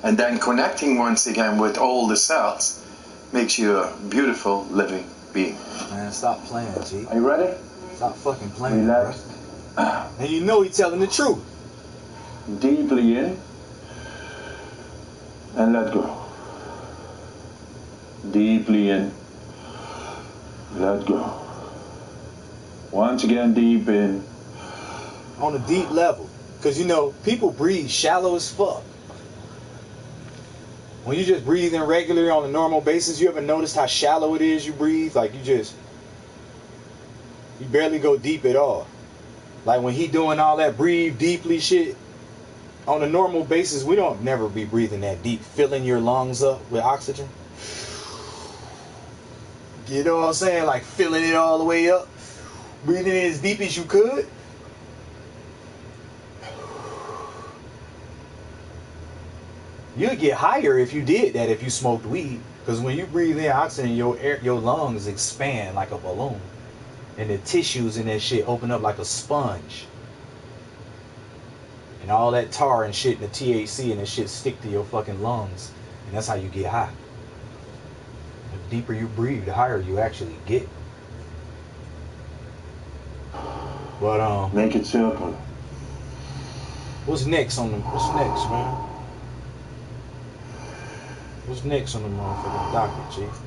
And then connecting once again with all the cells makes you a beautiful living being. Man, stop playing, G. Are you ready? Stop fucking playing, Relax. bro. And you know he's telling the truth. Deeply in and let go. Deeply in, let go. Once again, deep in. On a deep level. Because, you know, people breathe shallow as fuck. When you just breathe in regularly on a normal basis, you ever noticed how shallow it is you breathe? Like you barely go deep at all. Like when he doing all that breathe deeply shit, on a normal basis, we don't never be breathing that deep, filling your lungs up with oxygen. You know what I'm saying? Like filling it all the way up, breathing in as deep as you could. You'd get higher if you did that, if you smoked weed. Because when you breathe in oxygen, your lungs expand like a balloon. And the tissues in that shit open up like a sponge. And all that tar and shit and the THC and that shit stick to your fucking lungs. And that's how you get high. The deeper you breathe, the higher you actually get. But make it simple. What's next, man? What's next on the motherfucking docket, Chief?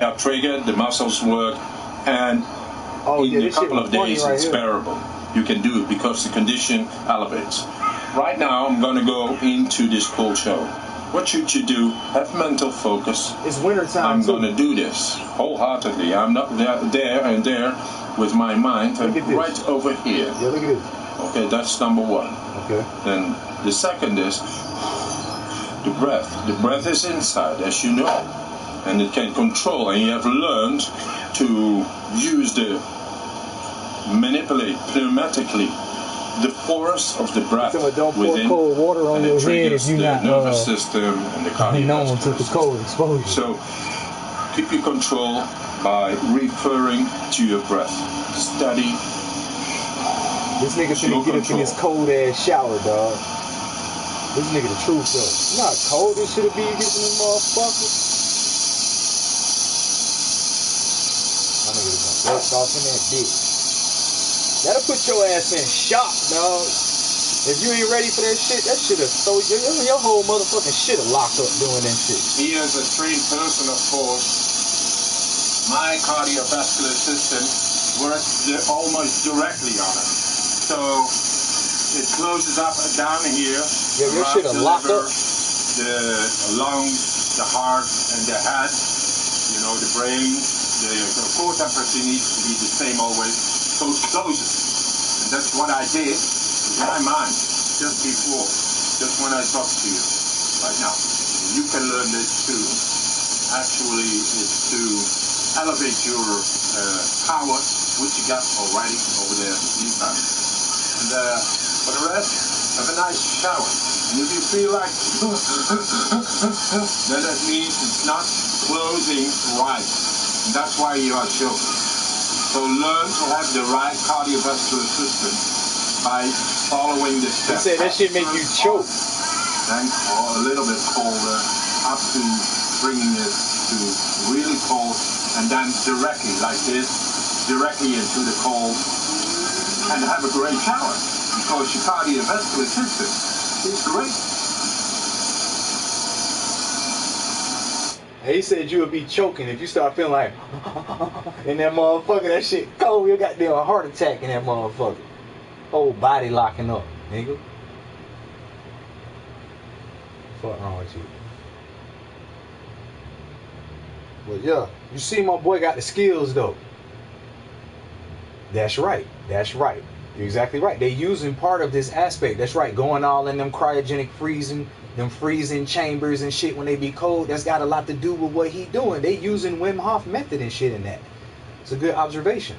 Now trigger, the muscles work, and in a couple of days it's bearable. You can do it because the condition elevates. Right now I'm going to go into this cold shower. What should you do? Have mental focus. It's winter time. I'm going to do this wholeheartedly. I'm not there with my mind. I'm right over here. Yeah, look at this. Okay, that's number one. Okay. Then the second is the breath. The breath is inside, as you know, and it can control. And you have learned to manipulate pneumatically the force of the breath don't within, pour cold water on and your it head triggers if you're the not nervous system and the known to the cardiovascular cold exposure. So keep your control by referring to your breath. Study. This nigga finna get up in this cold ass shower, dog. This nigga the truth though. You know how cold this shit'll be getting this motherfucker? My nigga just gonna burst off in that bitch. That'll put your ass in shock, dog. If you ain't ready for that shit'll throw your whole motherfucking shit'll lock up doing that shit. Me as a trained person, of course, my cardiovascular system works almost directly on it. So it closes up down here. Yeah, your shit'll lock up. The lungs, the heart, and the head. You know, the brain. The core temperature needs to be the same always. So it closes. And that's what I did in my mind just before, just when I talked to you right now. You can learn this too. Actually, it's to elevate your power, which you got already over there inside. And for the rest, have a nice shower. And if you feel like then that means it's not closing right. And that's why you are choking. So learn to have the right cardiovascular system by following the steps. He said that shit make you choke. then or a little bit colder, up to bringing it to really cold, and then directly like this, directly into the cold, and have a great shower, because your cardiovascular system is great. He said you would be choking if you start feeling like in that motherfucker, that shit cold, you got a heart attack in that motherfucker. Whole body locking up, nigga. What's wrong with you? But yeah, you see my boy got the skills though. That's right. That's right. You're exactly right. They using part of this aspect. That's right. Going all in them cryogenic freezing, them freezing chambers and shit when they be cold. That's got a lot to do with what he doing. They using Wim Hof method and shit in that. It's a good observation.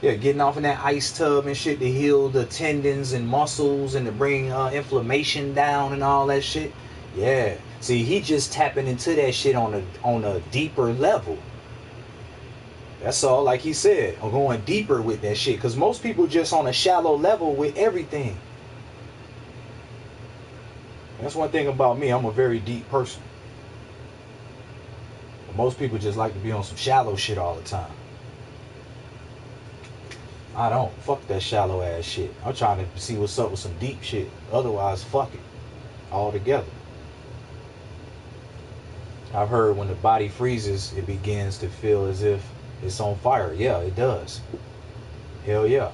Yeah, getting off in that ice tub and shit to heal the tendons and muscles and to bring inflammation down and all that shit. Yeah. See, he just tapping into that shit on a deeper level. That's all, like he said. I'm going deeper with that shit. Because most people just on a shallow level with everything. That's one thing about me. I'm a very deep person. But most people just like to be on some shallow shit all the time. I don't. Fuck that shallow ass shit. I'm trying to see what's up with some deep shit. Otherwise, fuck it. All together. I've heard when the body freezes, it begins to feel as if it's on fire. Yeah, it does. Hell yeah.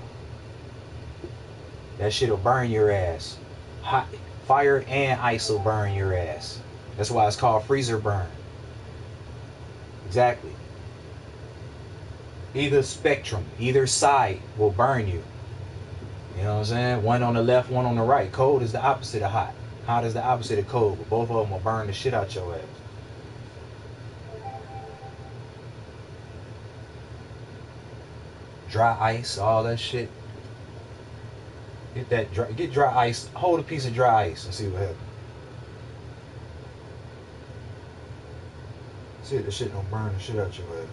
That shit'll burn your ass. Hot fire and ice will burn your ass. That's why it's called freezer burn. Exactly. Either spectrum, either side will burn you. You know what I'm saying? One on the left, one on the right. Cold is the opposite of hot. Hot is the opposite of cold. But both of them will burn the shit out your ass. Dry ice, all that shit. Get dry ice. Hold a piece of dry ice and see what happens. See if the shit don't burn the shit out your ass.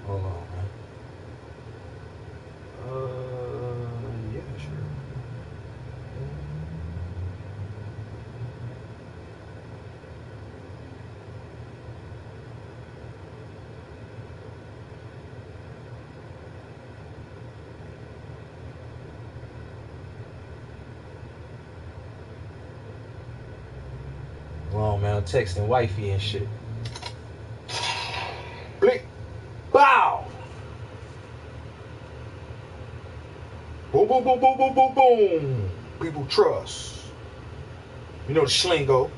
Hold on, man. Yeah, sure. Hold on, man. I'm texting wifey and shit. Blick. Bow. Boom, boom, boom, boom, boom, boom, boom. People trust. You know the Slingo.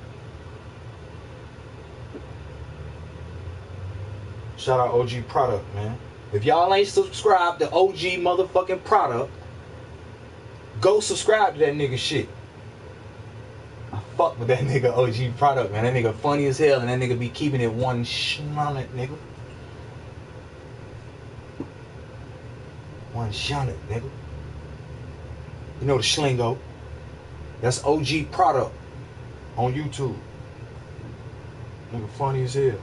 Shout out OG Product, man. If y'all ain't subscribed to OG motherfucking Product, go subscribe to that nigga shit. I fuck with that nigga OG Product, man. That nigga funny as hell, and that nigga be keeping it 100, nigga. 100, nigga. You know the Slingo. That's OG Product on YouTube. Nigga funny as hell.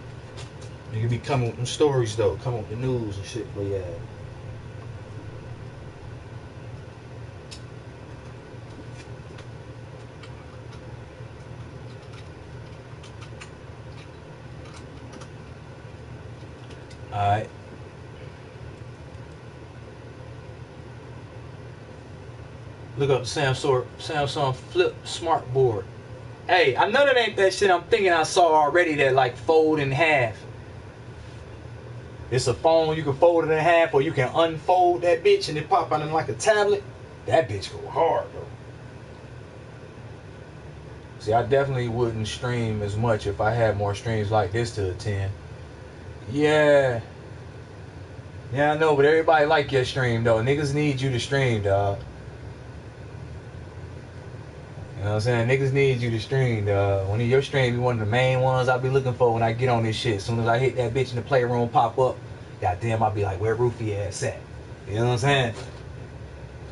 Nigga be coming with them stories though. Coming with the news and shit for y'all. Alright. Look up Samsung Flip Smart Board. Hey, I know that ain't that shit I'm thinking I saw already that like fold in half. It's a phone, you can fold it in half or you can unfold that bitch and it pop out in like a tablet. That bitch go hard though. See, I definitely wouldn't stream as much if I had more streams like this to attend. Yeah. Yeah, I know, but everybody like your stream though. Niggas need you to stream, dog. You know what I'm saying? Niggas need you to stream, dog. One of your streams be one of the main ones I be looking for when I get on this shit. As soon as I hit that bitch in the playroom pop up, goddamn, I be like, where Roofy ass at? You know what I'm saying?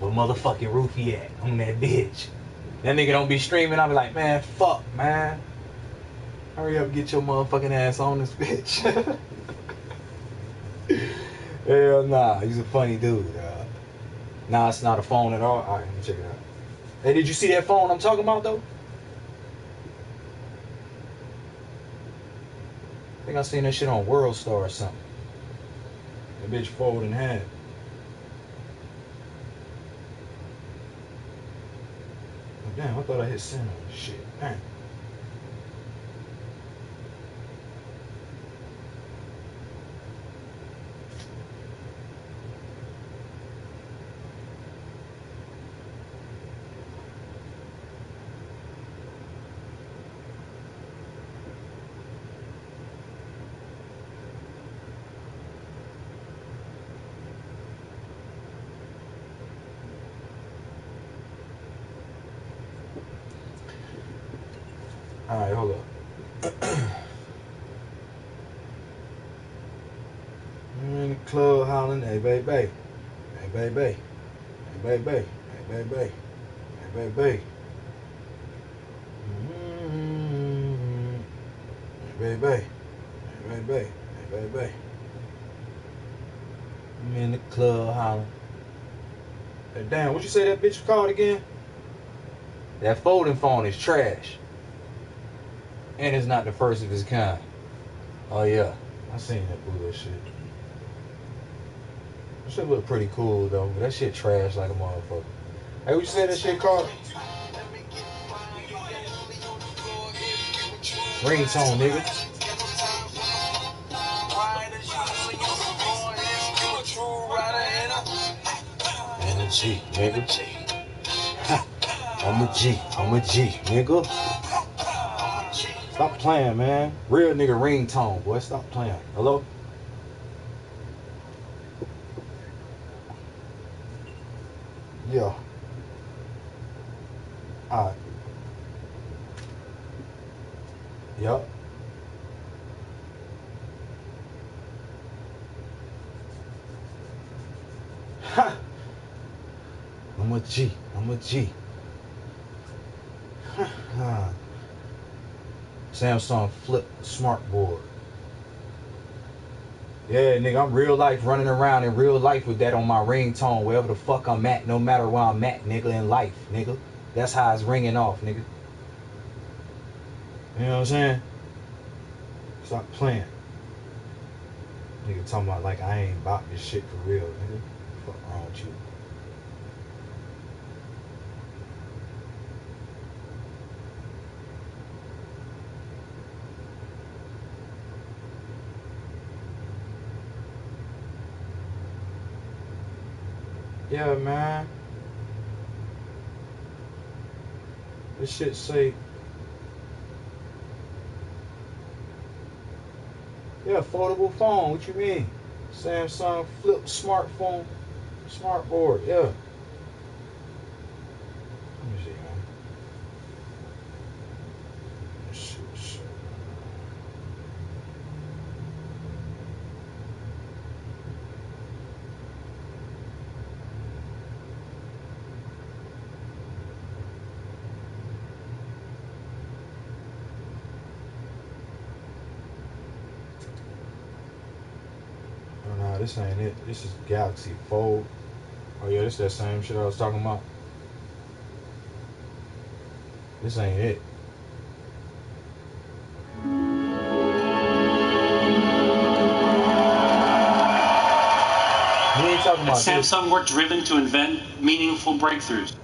What motherfucking roof he at? On that bitch. That nigga don't be streaming. I be like, man, fuck, man. Hurry up, get your motherfucking ass on this bitch. Hell nah, he's a funny dude. Nah, it's not a phone at all. Alright, let me check it out. Hey, did you see that phone I'm talking about though? I think I seen that shit on World Star or something. That bitch folded in half. Oh, damn, I thought I hit send on this shit. Damn. Alright, hold up. I'm in the club hollering, hey baby, hey baby, hey baby, hey baby, hey baby. Hey baby, hey baby, hey baby. I'm in the club hollering. Hey, damn, what you say that bitch was called again? That folding phone is trash. And it's not the first of its kind. Oh yeah, I seen that bullshit. That shit look pretty cool though, but that shit trash like a motherfucker. Hey, what you say that shit called? Ringtone, nigga. I'm a G, nigga. Ha. I'm a G, nigga. Stop playing, man. Real nigga ringtone, boy. Stop playing. Hello? Yeah. Alright. Yup. Ha! I'm a G. I'm a G. Ha. Samsung Flip Smart Board. Yeah, nigga, I'm real life running around in real life with that on my ringtone, wherever the fuck I'm at, no matter where I'm at, nigga, in life, nigga. That's how it's ringing off, nigga. You know what I'm saying? Stop playing. Nigga talking about like I ain't about this shit for real, nigga. Fuck wrong with you? Yeah, man. This shit say, yeah, foldable phone. What you mean? Samsung Flip smartphone, smart board. Yeah. Let me see, man. Shit. Oh, nah, this ain't it. This is Galaxy Fold. Oh, yeah, this that same shit I was talking about. This ain't it. You ain't talking about At Samsung, we're driven to invent meaningful breakthroughs.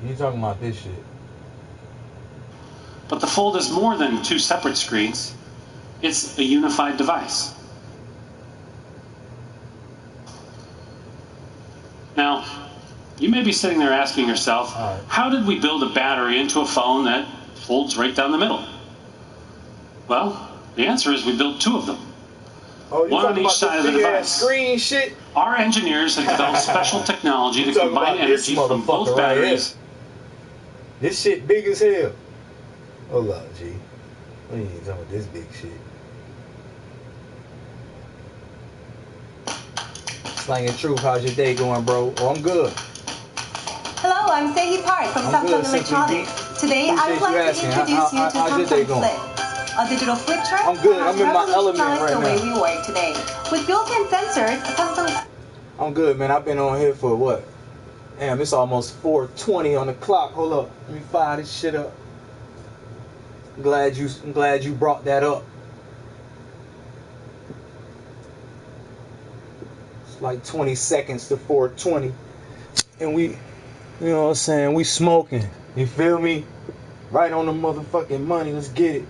You ain't talking about this shit. But the Fold is more than two separate screens. It's a unified device. Now, you may be sitting there asking yourself, how did we build a battery into a phone that folds right down the middle? Well, the answer is we built two of them. Oh, one on each side of the device. Screen shit. Our engineers have developed special technology to combine energy from both batteries. This shit big as hell. Hold up, G. We ain't talking about this big shit. Slangin' Truth, how's your day going, bro? Oh, I'm good. I'm Sehi Park from Samsung Electronics. Today, I would like to introduce you to Samsung Flip, a digital flip chart I'm good. that I'm in my element right the way now. we work today. With built-in sensors, Samsung... I'm good, man. I've been on here for what? Damn, it's almost 4:20 on the clock. Hold up. Let me fire this shit up. I'm glad you brought that up. It's like 20 seconds to 4:20. And we, you know what I'm saying, we smoking. You feel me? Right on the motherfucking money. Let's get it.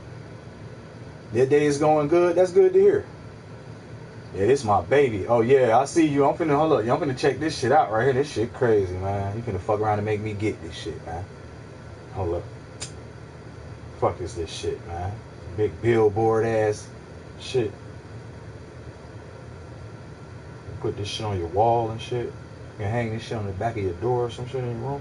That day is going good. That's good to hear. Yeah, this my baby. Oh yeah, I see you. I'm finna hold up. I'm finna check this shit out right here. This shit crazy, man. You finna fuck around and make me get this shit, man. Hold up. Fuck is this shit, man? Big billboard ass shit. Put this shit on your wall and shit. You can hang this shit on the back of your door or some shit in your room.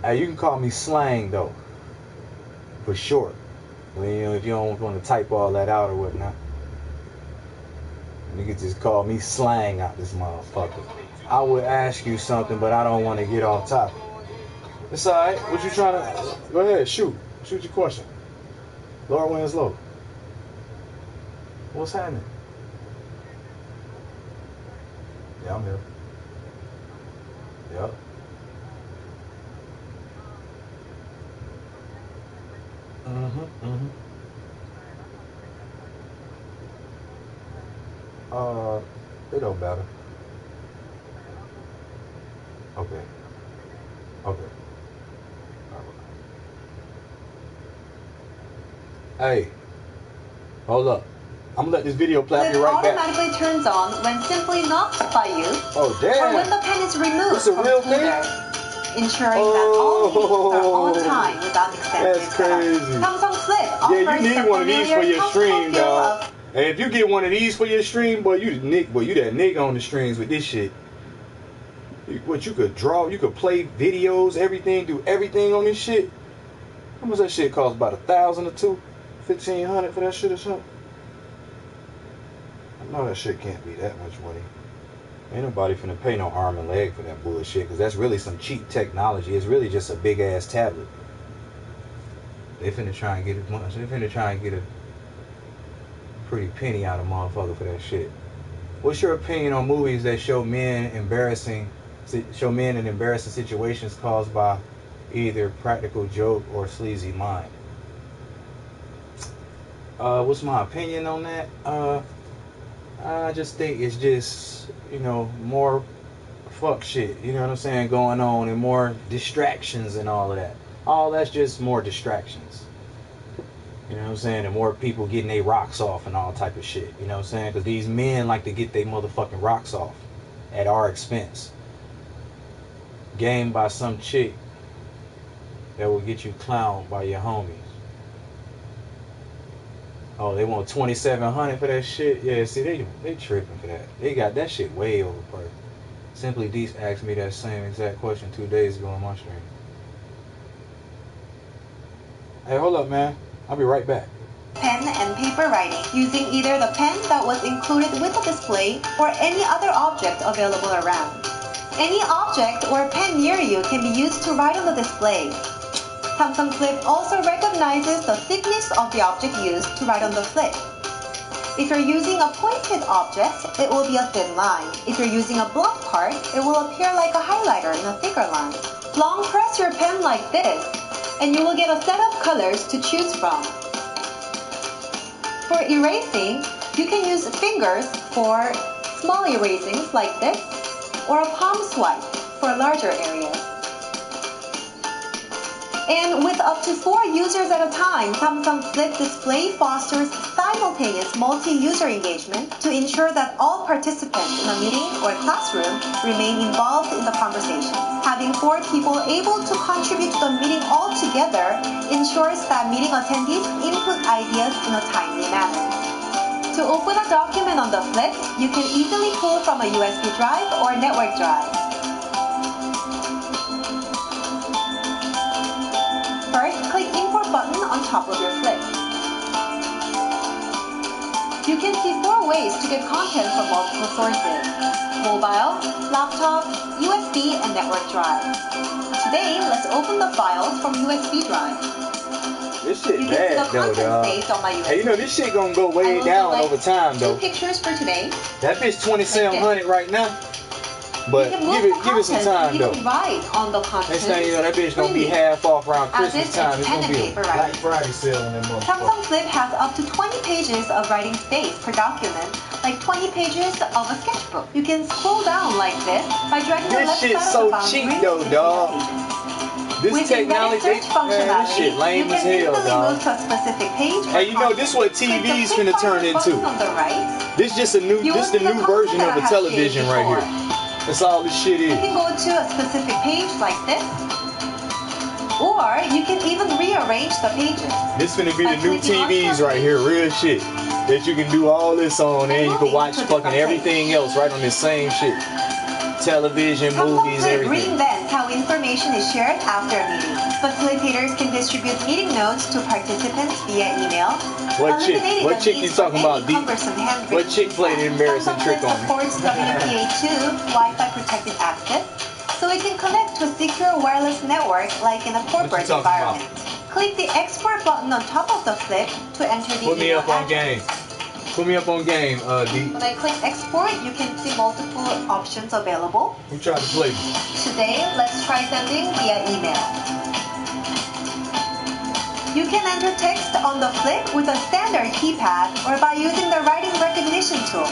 Hey, you can call me Slang though, for short. Well, you know, if you don't want to type all that out or whatnot, you can just call me Slang out this motherfucker. I would ask you something, but I don't want to get off topic. It's alright. What you trying to? Go ahead, shoot your question. Lord Winslow. What's happening? Yeah, I'm here. Yep. It don't matter. Okay. Hey, hold up. I'm gonna let this video play. I'll be right back. It automatically turns on when simply knocked by you. Oh damn! Or when the pen is removed It's a from real the holder, ensuring that all meetings are on time without extensive That's crazy. Samsung Flip Yeah, offers you need one of these for your stream, feel dog. Hey, if you get one of these for your stream, boy, you that nigga on the streams with this shit. What you could draw, you could play videos, everything, do everything on this shit. How much that shit cost? About $1,000 or $1,500 for that shit or something? I know that shit can't be that much money. Ain't nobody finna pay no arm and leg for that bullshit, because that's really some cheap technology. It's really just a big ass tablet. They finna try and get as much. They finna try and get a pretty penny out of motherfucker for that shit. What's your opinion on movies that show men in embarrassing situations caused by either practical joke or sleazy mind? What's my opinion on that? I just think it's just, you know, more fuck shit, you know what I'm saying, going on, and more distractions and all of that. All that's just more distractions. You know what I'm saying? And more people getting their rocks off and all type of shit. You know what I'm saying? Because these men like to get their motherfucking rocks off at our expense. Game by some chick that will get you clowned by your homies. Oh, they want $2,700 for that shit? Yeah, see, they tripping for that. They got that shit way overpriced. Simply Deece asked me that same exact question 2 days ago on my stream. Hey, hold up, man. I'll be right back. Pen and paper writing using either the pen that was included with the display or any other object available around. Any object or pen near you can be used to write on the display. Samsung Flip also recognizes the thickness of the object used to write on the flip. If you're using a pointed object, it will be a thin line. If you're using a blunt part, it will appear like a highlighter in a thicker line. Long press your pen like this, and you will get a set of colors to choose from. For erasing, you can use fingers for small erasings like this, or a palm swipe for larger areas. And with up to 4 users at a time, Samsung Flip Display fosters simultaneous multi-user engagement to ensure that all participants in a meeting or classroom remain involved in the conversation. Having 4 people able to contribute to the meeting all together ensures that meeting attendees input ideas in a timely manner. To open a document on the Flip, you can easily pull from a USB drive or network drive. First, click Import button on top of your Flip. You can see 4 ways to get content from multiple sources: mobile, laptop, USB, and network drive. Today, let's open the files from USB drive. This shit You can see bad the though, content dog. saved on my USB. Hey, you know this shit gonna go way I will down select over time 2 though. pictures for today. That bitch 2700 right now. But give it some time though. Write on the content. Next thing you know, that bitch gonna be half off around As Christmas it's time. It's pen gonna and be a paper Black writing. Friday sale on that motherfucker. Samsung Flip has up to 20 pages of writing space per document, like 20 pages of a sketchbook. You can scroll down like this by dragging the This left shit's side so of the boundary cheap though, between dog. pages. This With technology, embedded search man, this functionality, shit lame you as can hell, instantly dog. move to a specific page. Hey, you know this what TV's finna turn into. On the right, This just a new, this the new version of a television right here. That's all this shit you is. can go to a specific page like this, or you can even rearrange the pages. This finna be the new TVs right here, real shit. That you can do all this on, and you can watch fucking everything else right on this same shit. Television, movies, Flip everything. reinvents how information is shared after a meeting. Facilitators can distribute meeting notes to participants via email. What chick? eliminating What the chick need you for talking any about, D? cumbersome handwritten What chick played an embarrassing Samsung trick Flip on me? supports WPA2 Wi-Fi protected access, so it can connect to a secure wireless network like in a corporate talking about? environment. Click the export button on top of the Flip to enter the Put me email up on address. game. Put me up on game, D. When I click export, you can see multiple options available. Who tried to play me? Today, let's try sending via email. You can enter text on the Flip with a standard keypad or by using the writing recognition tool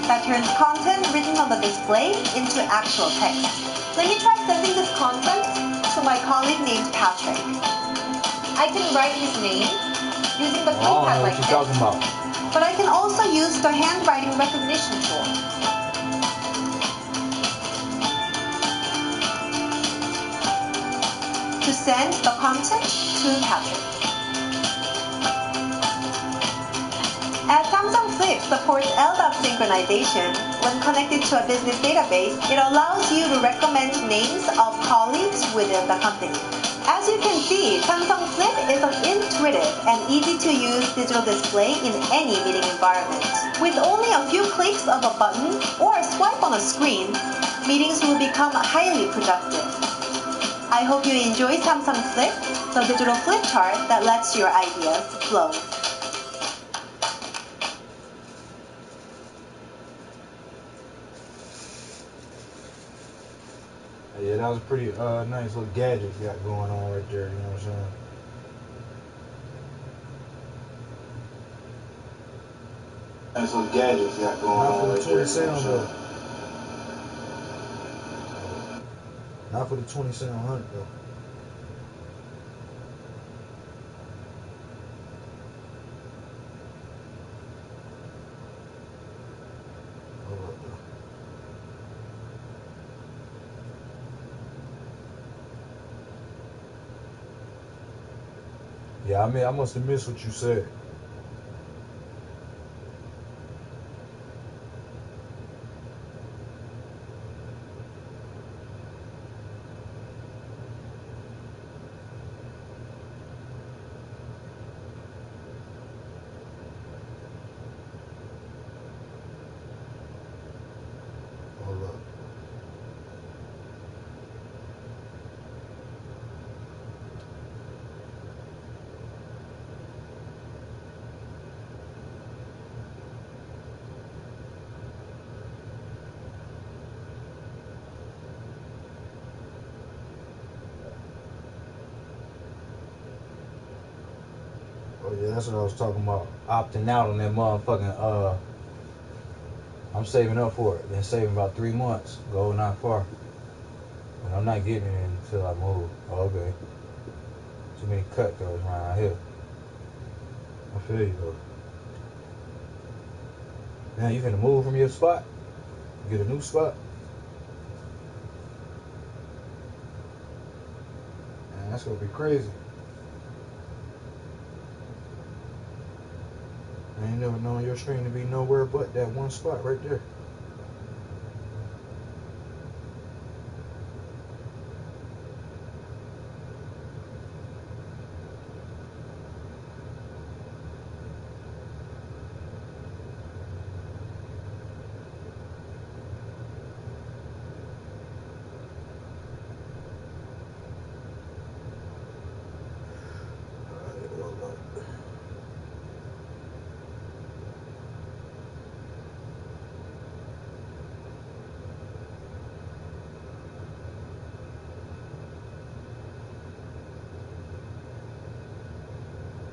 that turns content written on the display into actual text. Let me try sending this content to my colleague named Patrick. I can write his name using the I don't keypad know like what you're this, talking about. but I can also use the handwriting recognition tool. To send the content to Patrick. As Samsung Flip supports LDAP synchronization, when connected to a business database, it allows you to recommend names of colleagues within the company. As you can see, Samsung Flip is an intuitive and easy-to-use digital display in any meeting environment. With only a few clicks of a button or a swipe on a screen, meetings will become highly productive. I hope you enjoy Samsung Flip, the digital flip chart that lets your ideas flow. Yeah, that was a pretty nice little gadget you got going on right there, you know what I'm saying? Nice little gadget you got going on right there. Not for the 2700 though. Yeah, I mean, I must have missed what you said. Hold up. Oh yeah, that's what I was talking about. Opting out on that motherfucking I'm saving up for it. Been saving about 3 months. Go not far. And I'm not getting it until I move. Oh, okay. Too many cutthroats around here. I feel you though. Now you finna move from your spot? Get a new spot? Man, that's gonna be crazy. I ain't never known your stream to be nowhere but that one spot right there.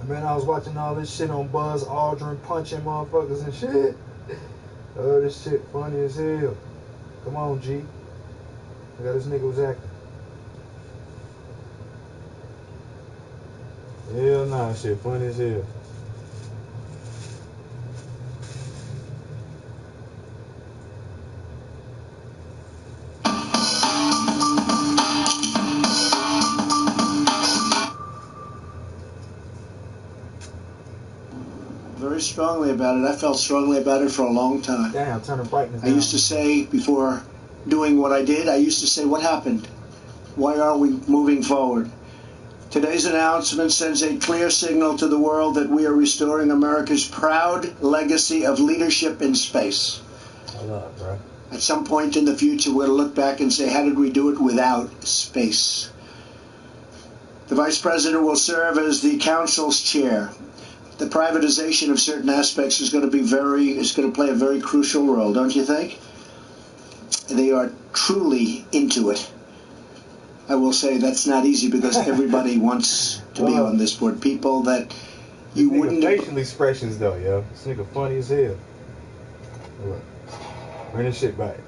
Man, I was watching all this shit on Buzz Aldrin punching motherfuckers and shit. Oh, this shit funny as hell. Come on, G. I got this nigga was acting. Hell nah, shit funny as hell. Very strongly about it. I felt strongly about it for a long time. Damn, turn the brightness I down. used to say, before doing what I did, I used to say, what happened? Why aren't we moving forward? Today's announcement sends a clear signal to the world that we are restoring America's proud legacy of leadership in space. Hold up, bro. At some point in the future, we're going to look back and say, how did we do it without space? The Vice President will serve as the Council's chair. The privatization of certain aspects is going to play a very crucial role, don't you think? They are truly into it. I will say that's not easy because everybody wants to be on this board. People that you wouldn't. Facial expressions though, yo. This nigga funny as hell. Look, bring this shit back.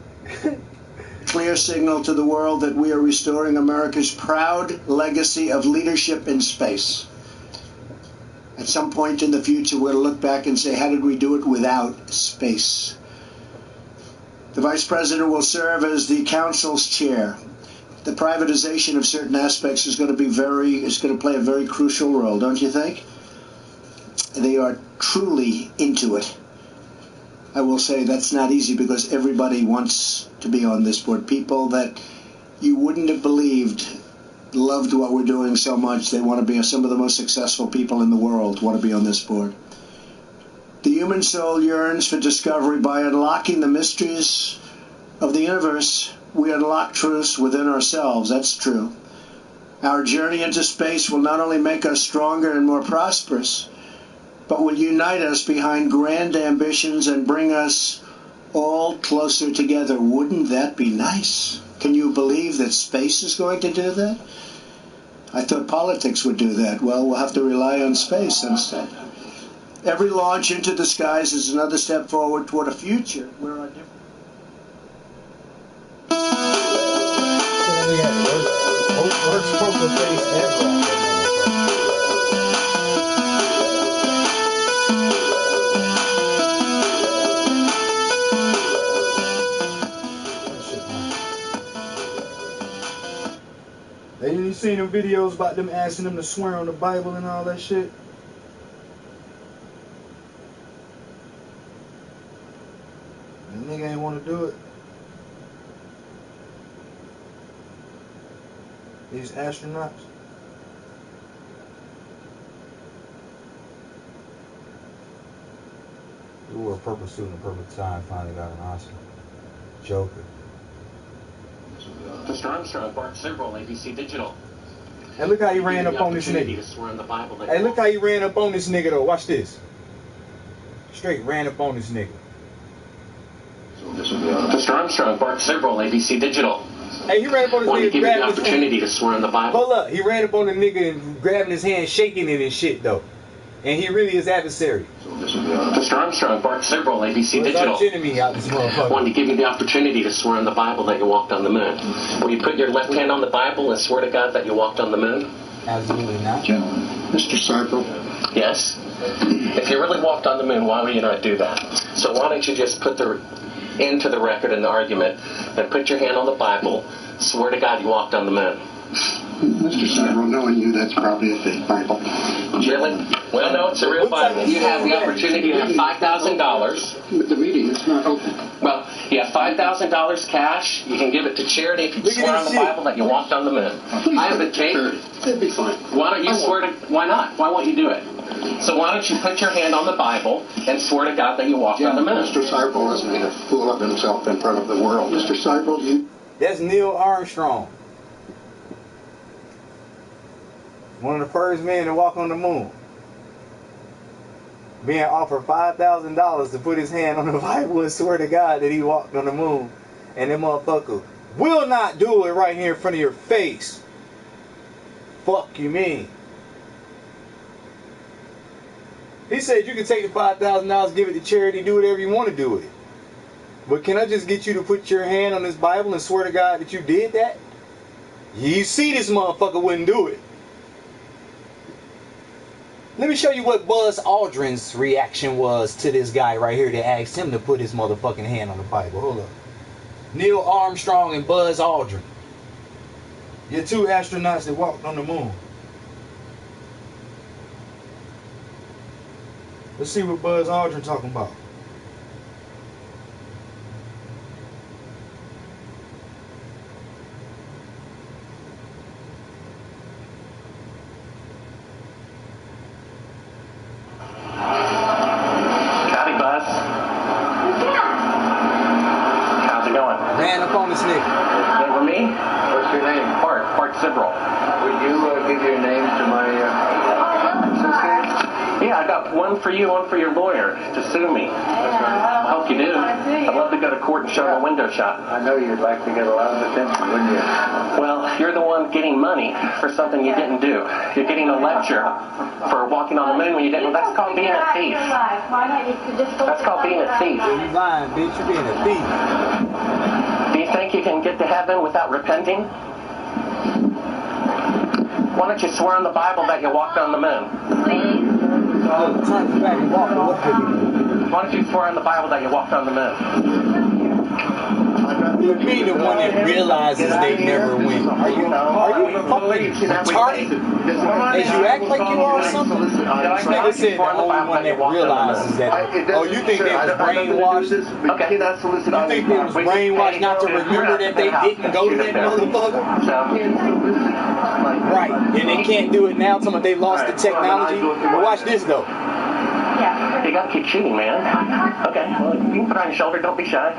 Clear signal to the world that we are restoring America's proud legacy of leadership in space. At some point in the future, we're going to look back and say, how did we do it without space? The Vice President will serve as the Council's chair. The privatization of certain aspects is going to play a very crucial role, don't you think? They are truly into it. I will say that's not easy because everybody wants to be on this board. People that you wouldn't have believed loved what we're doing so much. They want to be some of the most successful people in the world want to be on this board. The human soul yearns for discovery. By unlocking the mysteries of the universe, we unlock truths within ourselves. That's true. Our journey into space will not only make us stronger and more prosperous, but will unite us behind grand ambitions and bring us all closer together. Wouldn't that be nice? Can you believe that space is going to do that? I thought politics would do that. Well, we'll have to rely on space instead. Every launch into the skies is another step forward toward a future where our different... Worst poker face ever. Hey, you seen them videos about them asking them to swear on the Bible and all that shit? The nigga ain't want to do it. These astronauts. Who wore a purple suit and a purple tie finally got an Oscar. Joker. Mr. Armstrong, Bart Sibrel, ABC Digital. Hey, look how he ran up on this nigga. Hey, look how he ran up on this nigga though. Watch this. Straight ran up on this nigga. Mr. Armstrong, Bart Sibrel, ABC Digital. Hey, he ran up on this nigga, grabbing his opportunity to swear in the Bible. Hold up, he ran up on the nigga and grabbing his hand, shaking it and shit though. And he really is adversary. Mr. Armstrong, Bart Sibrel, ABC Digital. Out this motherfucker. Wanted to give you the opportunity to swear in the Bible that you walked on the moon. Will you put your left hand on the Bible and swear to God that you walked on the moon? Absolutely not. Gentlemen. Mr. Sibrel? Yes? If you really walked on the moon, why would you not do that? So why don't you just put the into the record in the argument and put your hand on the Bible, swear to God you walked on the moon. Mr. Sibrel, knowing you, that's probably a fake Bible. Really? Well, no, it's a real Bible. You have the opportunity to have $5,000. The meeting is not open. Well, you have $5,000 cash. You can give it to charity if you swear on the Bible that you walked on the moon. I have the tape. It'd be fine. Why don't you swear to... Why not? Why won't you do it? So why don't you put your hand on the Bible and swear to God that you walked on the moon? Mr. Sibrel isn't going to fool of himself in front of the world. Mr. Sibrel, you... That's Neil Armstrong. One of the first men to walk on the moon. Being offered $5,000 to put his hand on the Bible and swear to God that he walked on the moon. And that motherfucker will not do it right here in front of your face. Fuck you mean? He said you can take the $5,000, give it to charity, do whatever you want to do with it. But can I just get you to put your hand on this Bible and swear to God that you did that? You see this motherfucker wouldn't do it. Let me show you what Buzz Aldrin's reaction was to this guy right here that asked him to put his motherfucking hand on the Bible. Hold up. Neil Armstrong and Buzz Aldrin. You're two astronauts that walked on the moon. Let's see what Buzz Aldrin talking about. Howdy, Buzz. How's it going? Ran up on this nigga. Over me? What's your name? Bart Sibrel. Would you give your name to my associate? Yeah, I got one for you, one for your lawyer to sue me. I hope you do. I'd love to go to court and show them a window shop. I know you'd like to get a lot of attention, wouldn't you? Well, you're the one getting money for something you didn't do. You're getting a lecture for walking on the moon when you didn't. That's called being a thief. That's called being a thief. You lying, bitch. You're being a thief. Do you think you can get to heaven without repenting? Why don't you swear on the Bible that you walked on the moon? Please. Why don't you swear on the Bible that you walked on the moon? You be the one that realizes they never win. Are you fucking retarded? As you act like you are or something? This nigga said the only one that realizes that. Oh, you think they was brainwashed? Okay. You think they was brainwashed not to remember that they didn't go to that motherfucker? Right. And they can't do it now until they lost the technology. But watch this though. Yeah. You gotta keep shooting, man. Okay, well, you can put it on your shoulder. Don't be shy.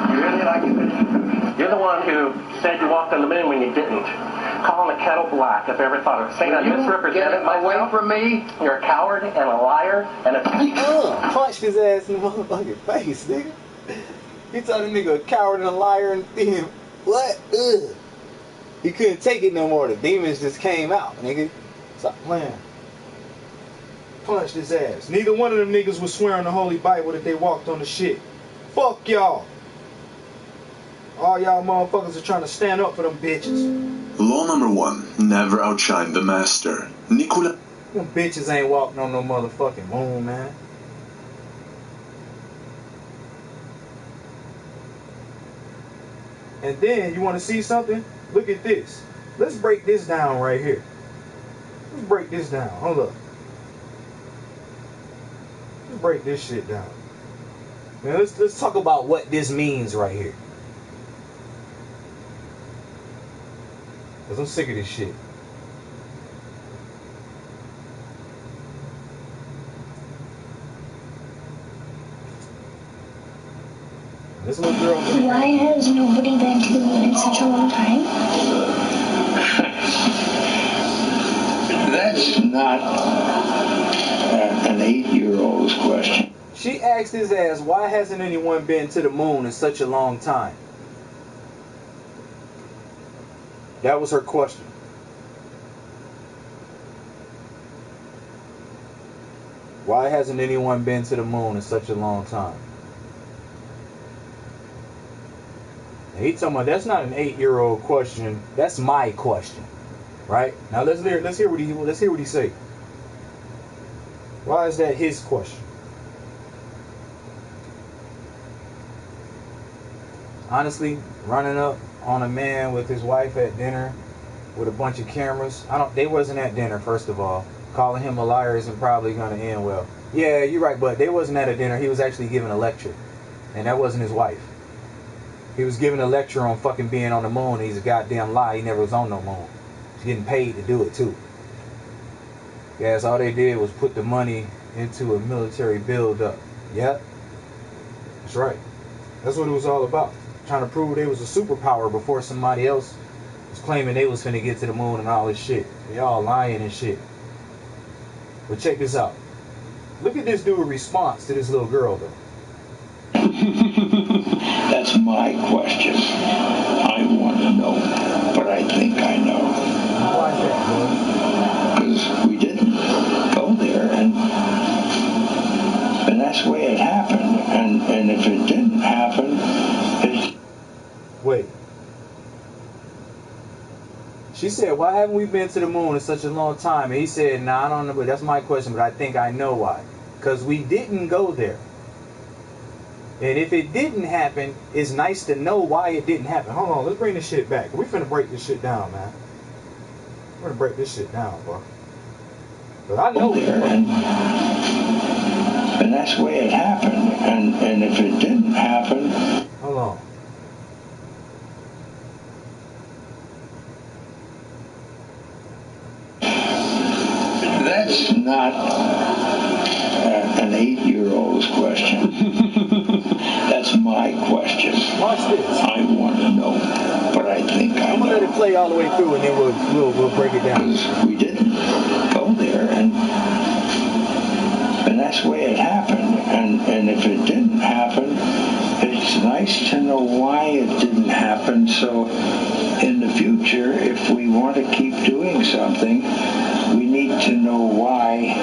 You really like it? You're the one who said you walked on the moon when you didn't. Calling the kettle black, if I ever thought of saying I misrepresented myself. Away from me. You're a coward and a liar and a... Punched his ass in the motherfucking face, nigga. He told the nigga a coward and a liar and then, what? Ugh. He couldn't take it no more. The demons just came out, nigga. Stop playing. Punched his ass. Neither one of them niggas was swearing the Holy Bible that they walked on the shit. Fuck y'all. All y'all motherfuckers are trying to stand up for them bitches. Law number 1. Never outshine the master. Nicola. Them bitches ain't walking on no motherfucking moon, man. And then, you want to see something? Look at this. Let's break this down right here. Let's break this down. Hold up. Let's break this shit down. Now let's talk about what this means right here. Because I'm sick of this shit. This little girl. Why has nobody been to the moon in such a long time? That's not an 8-year-old's question. She asked his ass, why hasn't anyone been to the moon in such a long time? That was her question. Why hasn't anyone been to the moon in such a long time? And he talking about that's not an 8-year-old question. That's my question, right? Now let's hear what he say. Why is that his question? Honestly, running up on a man with his wife at dinner with a bunch of cameras. They wasn't at dinner, first of all. Calling him a liar isn't probably gonna end well. Yeah, you're right, but they wasn't at a dinner. He was actually giving a lecture. And that wasn't his wife. He was giving a lecture on fucking being on the moon. He's a goddamn lie. He never was on no moon. He's getting paid to do it too. Guys, all they did was put the money into a military build-up. Yep. That's right. That's what it was all about. Trying to prove they was a superpower before somebody else was claiming they was finna get to the moon and all this shit. They all lying and shit. But check this out. Look at this dude's response to this little girl, though. That's my question. I want to know, but I think I know. Why is that, bro? Because we didn't go. wait. She said, why haven't we been to the moon in such a long time? And he said, nah, I don't know, but that's my question, but I think I know why. Because we didn't go there. And if it didn't happen, it's nice to know why it didn't happen. Hold on, let's bring this shit back. We finna break this shit down, man. We're gonna break this shit down, bro. But I know and that's the way it happened. And if it didn't happen... Hold on. That's not an 8-year-old's question. That's my question. Watch this. I want to know, but I think I'm gonna let it play all the way through, and then we'll break it down. We didn't go there, and that's the way it happened. And if it didn't happen, it's nice to know why it didn't happen. So in the future, if we want to keep doing something, we need to know why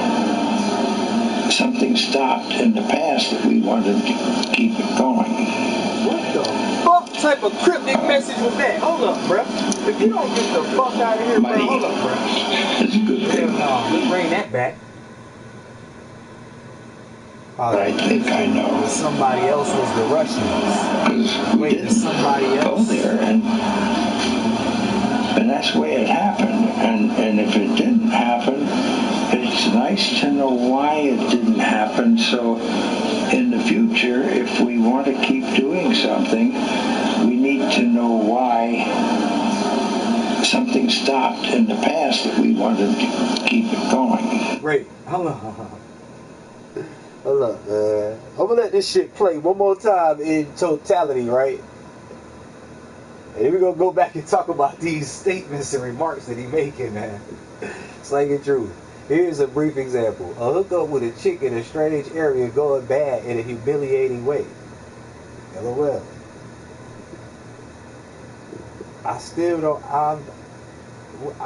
something stopped in the past that we wanted to keep it going. What the fuck type of cryptic message was that? Hold up, bruh. If you don't get the fuck out of here, bro, hold up, bruh. It's a good thing. No, let's bring that back. I think I know. Somebody else was the Russians. We didn't somebody else go there, and that's the way it happened. And if it didn't happen, it's nice to know why it didn't happen. So in the future, if we want to keep doing something, we need to know why something stopped in the past that we wanted to keep it going. Great. Hold on. Hold up, I'm gonna let this shit play one more time in totality, right? And then we're gonna go back and talk about these statements and remarks that he making, man. Slangin' truth. Here's a brief example. A hookup with a chick in a strange area going bad in a humiliating way. LOL. I still don't, I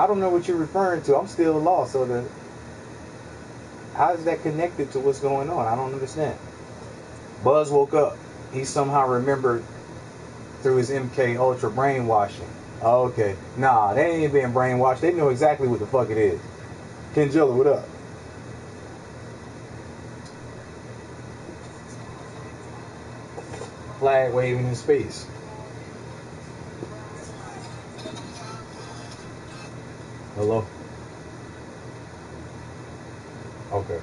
don't know what you're referring to. I'm still lost. So how is that connected to what's going on? I don't understand. Buzz woke up. He somehow remembered through his MK Ultra brainwashing. Oh, okay. Nah, they ain't being brainwashed. They know exactly what the fuck it is. Kenjilla, what up? Flag waving in space. Hello? Okay.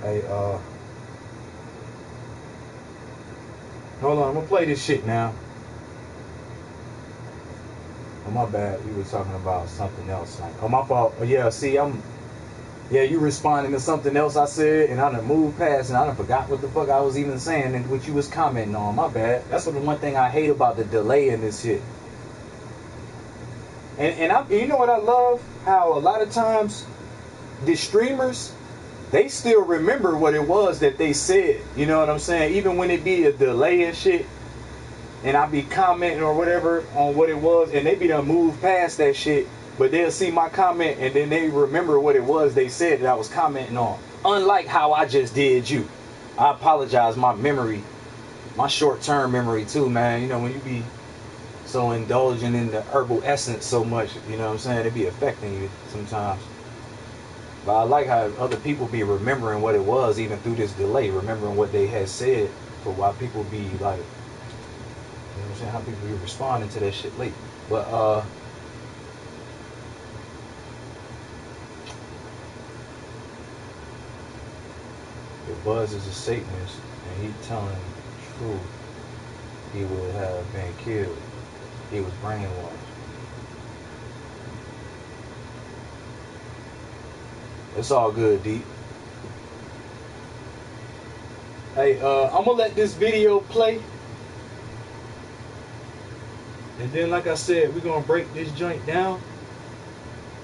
Hey, hold on, I'm gonna play this shit now. Oh, my bad, we were talking about something else. Like, oh, my fault. Oh, yeah, see, you responding to something else I said, and I done moved past, and I done forgot what the fuck I was even saying, and what you was commenting on. My bad. That's what the one thing I hate about the delay in this shit. And you know what I love? How a lot of times the streamers, they still remember what it was that they said. You know what I'm saying? Even when it be a delay and shit, and I be commenting or whatever on what it was, and they be done move past that shit, but they'll see my comment and then they remember what it was they said that I was commenting on. Unlike how I just did you. I apologize, my memory, my short-term memory too, man. You know, when you be so indulgent in the herbal essence so much, you know what I'm saying, it be affecting you sometimes. But I like how other people be remembering what it was even through this delay, remembering what they had said, for why people be like, you know what I'm saying, how people be responding to that shit late. But if Buzz is a Satanist and he telling the truth, he would have been killed. He was brainwashed. It's all good, Deep. Hey, I'm gonna let this video play. And then, like I said, we're gonna break this joint down.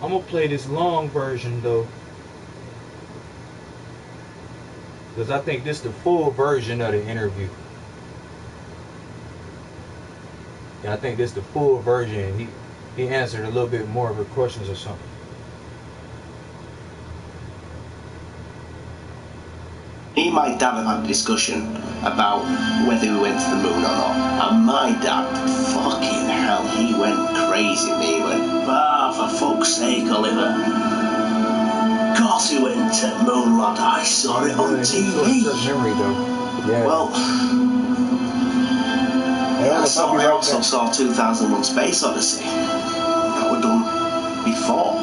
I'm gonna play this long version though, because I think this is the full version of the interview. Yeah, I think this is the full version. He answered a little bit more of her questions or something. me and my dad have had a discussion about whether we went to the moon or not, and my dad, fucking hell, he went crazy. He went, for fuck's sake, Oliver. Of course we went to the moon, lad. I saw it on TV. Memory though. Yeah. Well, I also saw 2001 Space Odyssey. That was done before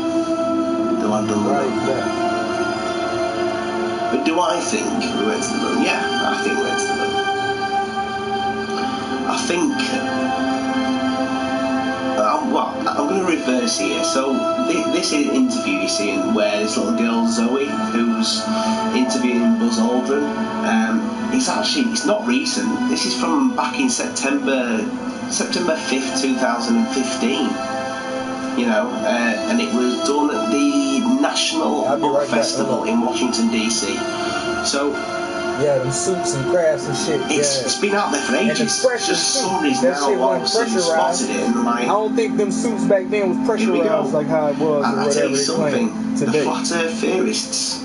the land on the moon. But do I think we went to the moon? Yeah, I think we went to the moon. I think... I'm going to reverse here. So, this interview you're seeing where this little girl, Zoe, who's interviewing Buzz Aldrin, it's not recent. This is from back in September 5th, 2015. You know, and it was done at the National Book Festival in Washington, D.C. So... yeah, them suits and crafts and shit. It's been out there for ages. Just somebody's now all of a sudden spotted it and like... I don't think them suits back then was pressurized like how it was and or whatever they claim today. The flat earth theorists,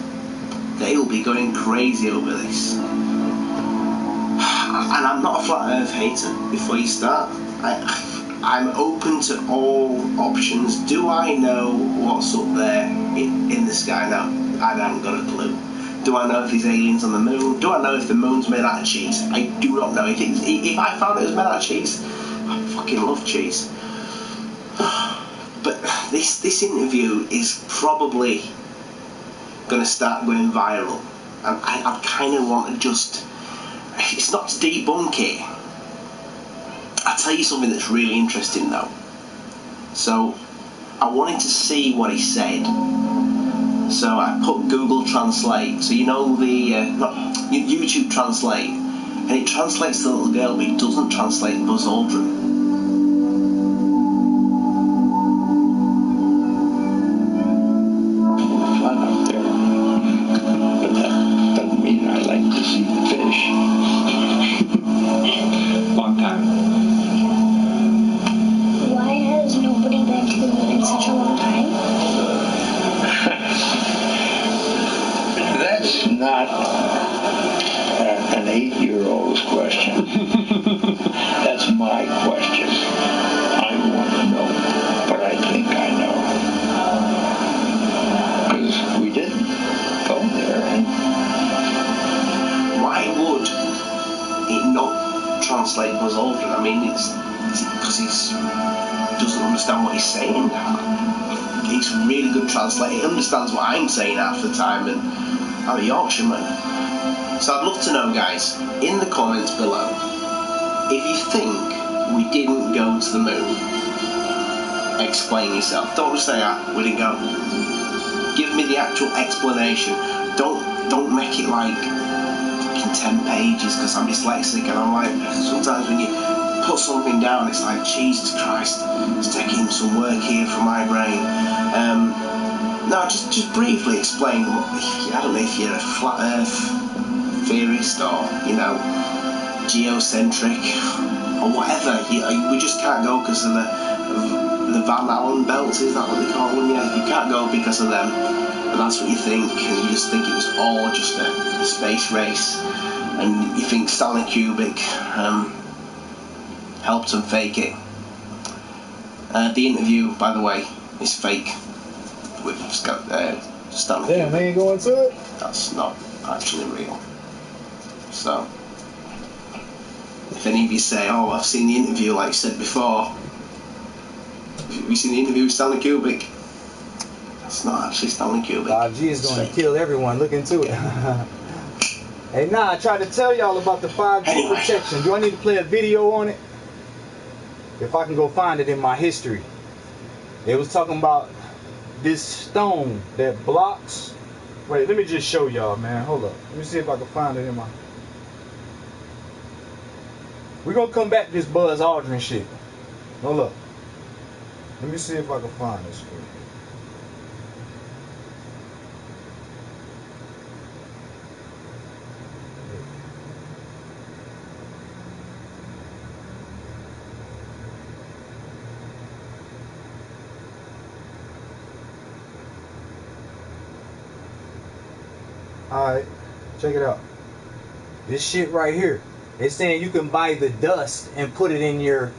they'll be going crazy over this. And I'm not a flat earth hater before you start. I'm open to all options. Do I know what's up there in the sky now? I haven't got a clue. Do I know if there's aliens on the moon? Do I know if the moon's made out of cheese? I do not know. If I found it was made out of cheese, I fucking love cheese. But this interview is probably going to start going viral. And I kind of want to just... It's not to debunk it. I'll tell you something that's really interesting though. So, I wanted to see what he said. So I put Google Translate, so you know the YouTube Translate, and it translates the little girl, but it doesn't translate Buzz Aldrin. Fun out there, but that doesn't mean I like to see the fish. Long time. Why has nobody been to the moon in such a long time? That's not an 8-year-old's question. That's my question. I want to know, but I think I know. Because we didn't go there. Why would it not translate Buzz Aldrin? I mean, is it because he doesn't understand what he's saying? He's a really good translator. He understands what I'm saying half the time, and I'm a Yorkshireman. So I'd love to know, guys, in the comments below, if you think we didn't go to the moon, explain yourself. Don't just say, we didn't go. Give me the actual explanation. Don't make it like fucking 10 pages, because I'm dyslexic, and I'm like, sometimes when you put something down, it's like, Jesus Christ, it's taking some work here from my brain. No, just briefly explain. I don't know if you're a flat Earth theorist or, you know, geocentric or whatever. We just can't go because of the Van Allen belts. Is that what they call them? Yeah, you can't go because of them, and that's what you think. And you just think it was all just a space race, and you think Stanley Kubrick helped them fake it. The interview, by the way, is fake. With Stanley Kubrick. They ain't going to it? That's not actually real. So, if any of you say, oh, I've seen the interview, like I said before, have you seen the interview with Stanley Kubrick? It's not actually Stanley Kubrick. 5G is going to kill everyone. Look into it. Hey, I tried to tell y'all about the 5G protection. Do I need to play a video on it? If I can go find it in my history. It was talking about this stone that blocks. Wait, let me just show y'all, man. Hold up. Let me see if I can find it in my... We're going to come back to this Buzz Aldrin shit. Hold up. Let me see if I can find this for you. Alright, check it out. This shit right here. It's saying you can buy the dust and put it in your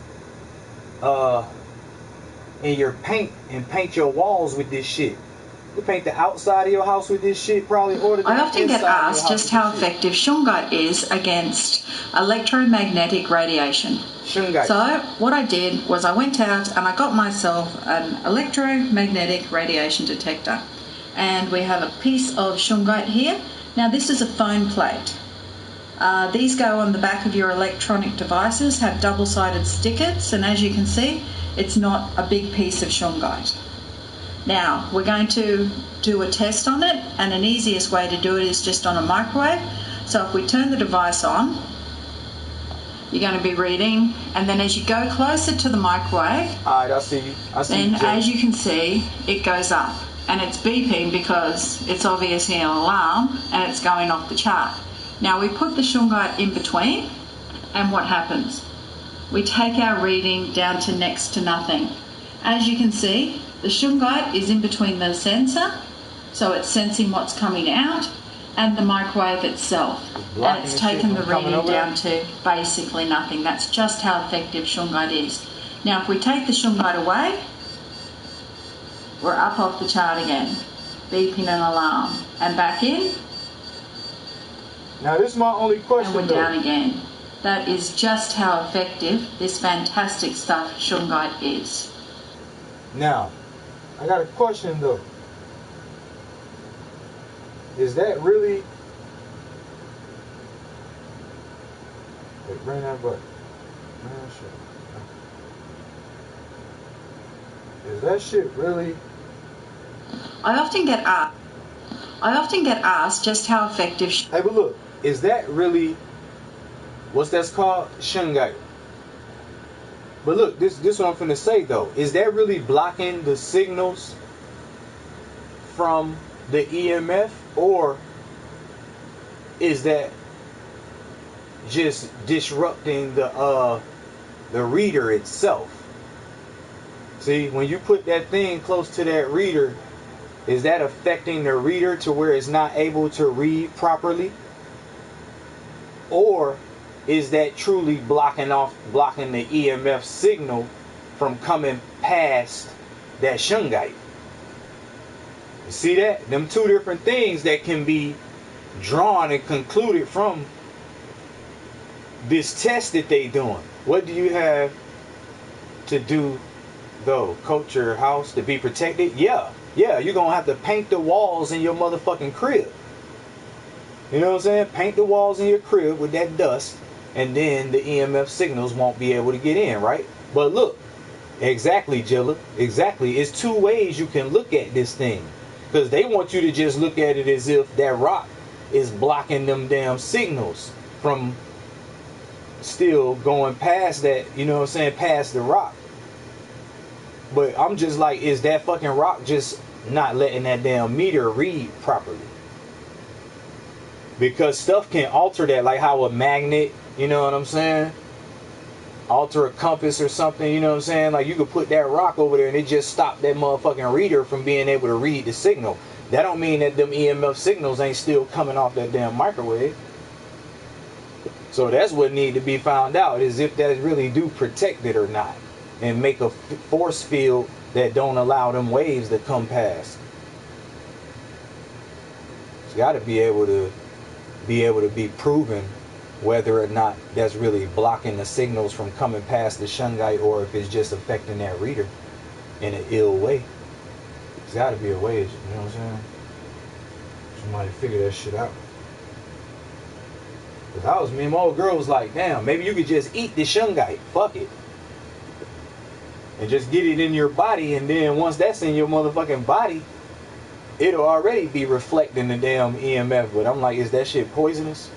paint and paint your walls with this shit. You paint the outside of your house with this shit, probably order the I often get inside of your asked house just with how this shit. effective shungite is against electromagnetic radiation. Shungite. So what I did was I went out and I got myself an electromagnetic radiation detector. And we have a piece of shungite here. Now this is a phone plate. These go on the back of your electronic devices, have double-sided stickers, and as you can see, it's not a big piece of shungite. Now, we're going to do a test on it, and an easiest way to do it is just on a microwave. So if we turn the device on, you're going to be reading, and then as you go closer to the microwave, alright, I see you. Then as you can see, it goes up, and it's beeping because it's obviously an alarm, and it's going off the chart. Now we put the shungite in between, and what happens? We take our reading down to next to nothing. As you can see, the shungite is in between the sensor, so it's sensing what's coming out, and the microwave itself. And it's taken the reading down to basically nothing. That's just how effective shungite is. Now if we take the shungite away, we're up off the chart again, beeping an alarm, and back in, now this is my only question, and we're down again. That is just how effective this fantastic stuff shungite is. Now, I got a question though. Is that really... Wait, bring that button. Is that shit really... I often get asked just how effective... Hey, but look, is that really... What's that's called? Shungite. But look, this what I'm finna say though. Is that really blocking the signals from the EMF, or is that just disrupting the reader itself? See, when you put that thing close to that reader, is that affecting the reader to where it's not able to read properly? Or is that truly blocking the EMF signal from coming past that shungite? You see that? Them two different things that can be drawn and concluded from this test that they doing. What do you have to do though? Coat your house to be protected? Yeah, you're gonna have to paint the walls in your motherfucking crib. You know what I'm saying? Paint the walls in your crib with that dust, and then the EMF signals won't be able to get in, right? But look, exactly, Jilla, exactly. It's two ways you can look at this thing. Because they want you to just look at it as if that rock is blocking them damn signals from still going past that, you know what I'm saying, past the rock. But I'm just like, is that fucking rock just not letting that damn meter read properly? Because stuff can alter that, like how a magnet, you know what I'm saying, alter a compass or something, you know what I'm saying? Like you could put that rock over there and it just stopped that motherfucking reader from being able to read the signal. That don't mean that them EMF signals ain't still coming off that damn microwave. So that's what need to be found out, is if that really do protect it or not, and make a force field that don't allow them waves to come past. It's got to be able to be proven whether or not that's really blocking the signals from coming past the shungite, or if it's just affecting that reader in an ill way. There's got to be a way, you know what I'm saying? Somebody figure that shit out. Cause me and my old girl was like, damn, maybe you could just eat the shungite, fuck it, and just get it in your body, and then once that's in your motherfucking body, it'll already be reflecting the damn EMF. But I'm like, is that shit poisonous?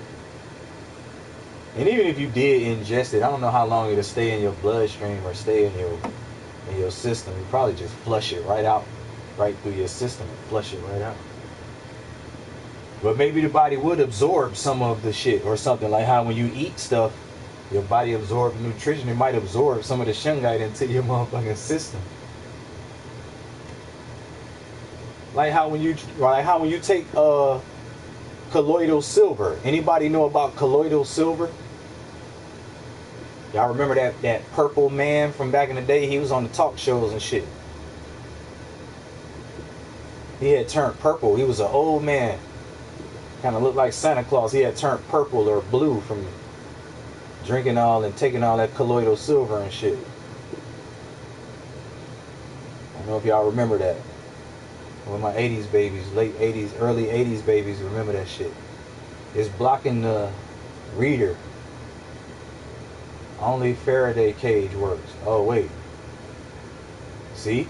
And even if you did ingest it, I don't know how long it'll stay in your bloodstream or stay in your system. You probably just flush it right out, right through your system, and flush it right out. But maybe the body would absorb some of the shit, or something, like how when you eat stuff, your body absorbs nutrition. It might absorb some of the shungite into your motherfucking system. Like how when you take colloidal silver. Anybody know about colloidal silver? Y'all remember that purple man from back in the day? He was on the talk shows and shit. He had turned purple. He was an old man. Kind of looked like Santa Claus. He had turned purple or blue from drinking all and taking all that colloidal silver and shit. I don't know if y'all remember that. With my 80s babies, late 80s, early 80s babies, remember that shit. It's blocking the reader. Only Faraday cage works. Oh, wait. See?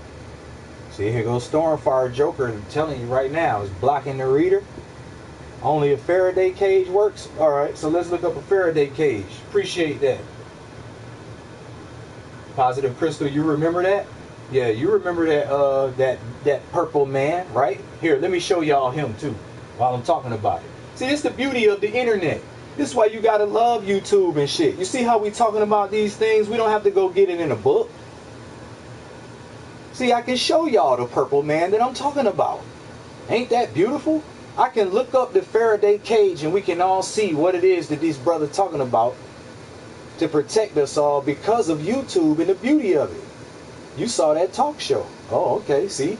See, here goes Stormfire Joker. I'm telling you right now, it's blocking the reader. Only a Faraday cage works? Alright, so let's look up a Faraday cage. Appreciate that. Positive Crystal, you remember that? Yeah, you remember that purple man, right? Here, let me show y'all him too, while I'm talking about it. See, this is the beauty of the internet. This is why you gotta love YouTube and shit. You see how we talking about these things? We don't have to go get it in a book. See, I can show y'all the purple man that I'm talking about. Ain't that beautiful? I can look up the Faraday cage and we can all see what it is that these brothers talking about to protect us all because of YouTube and the beauty of it. You saw that talk show. Oh, okay, see?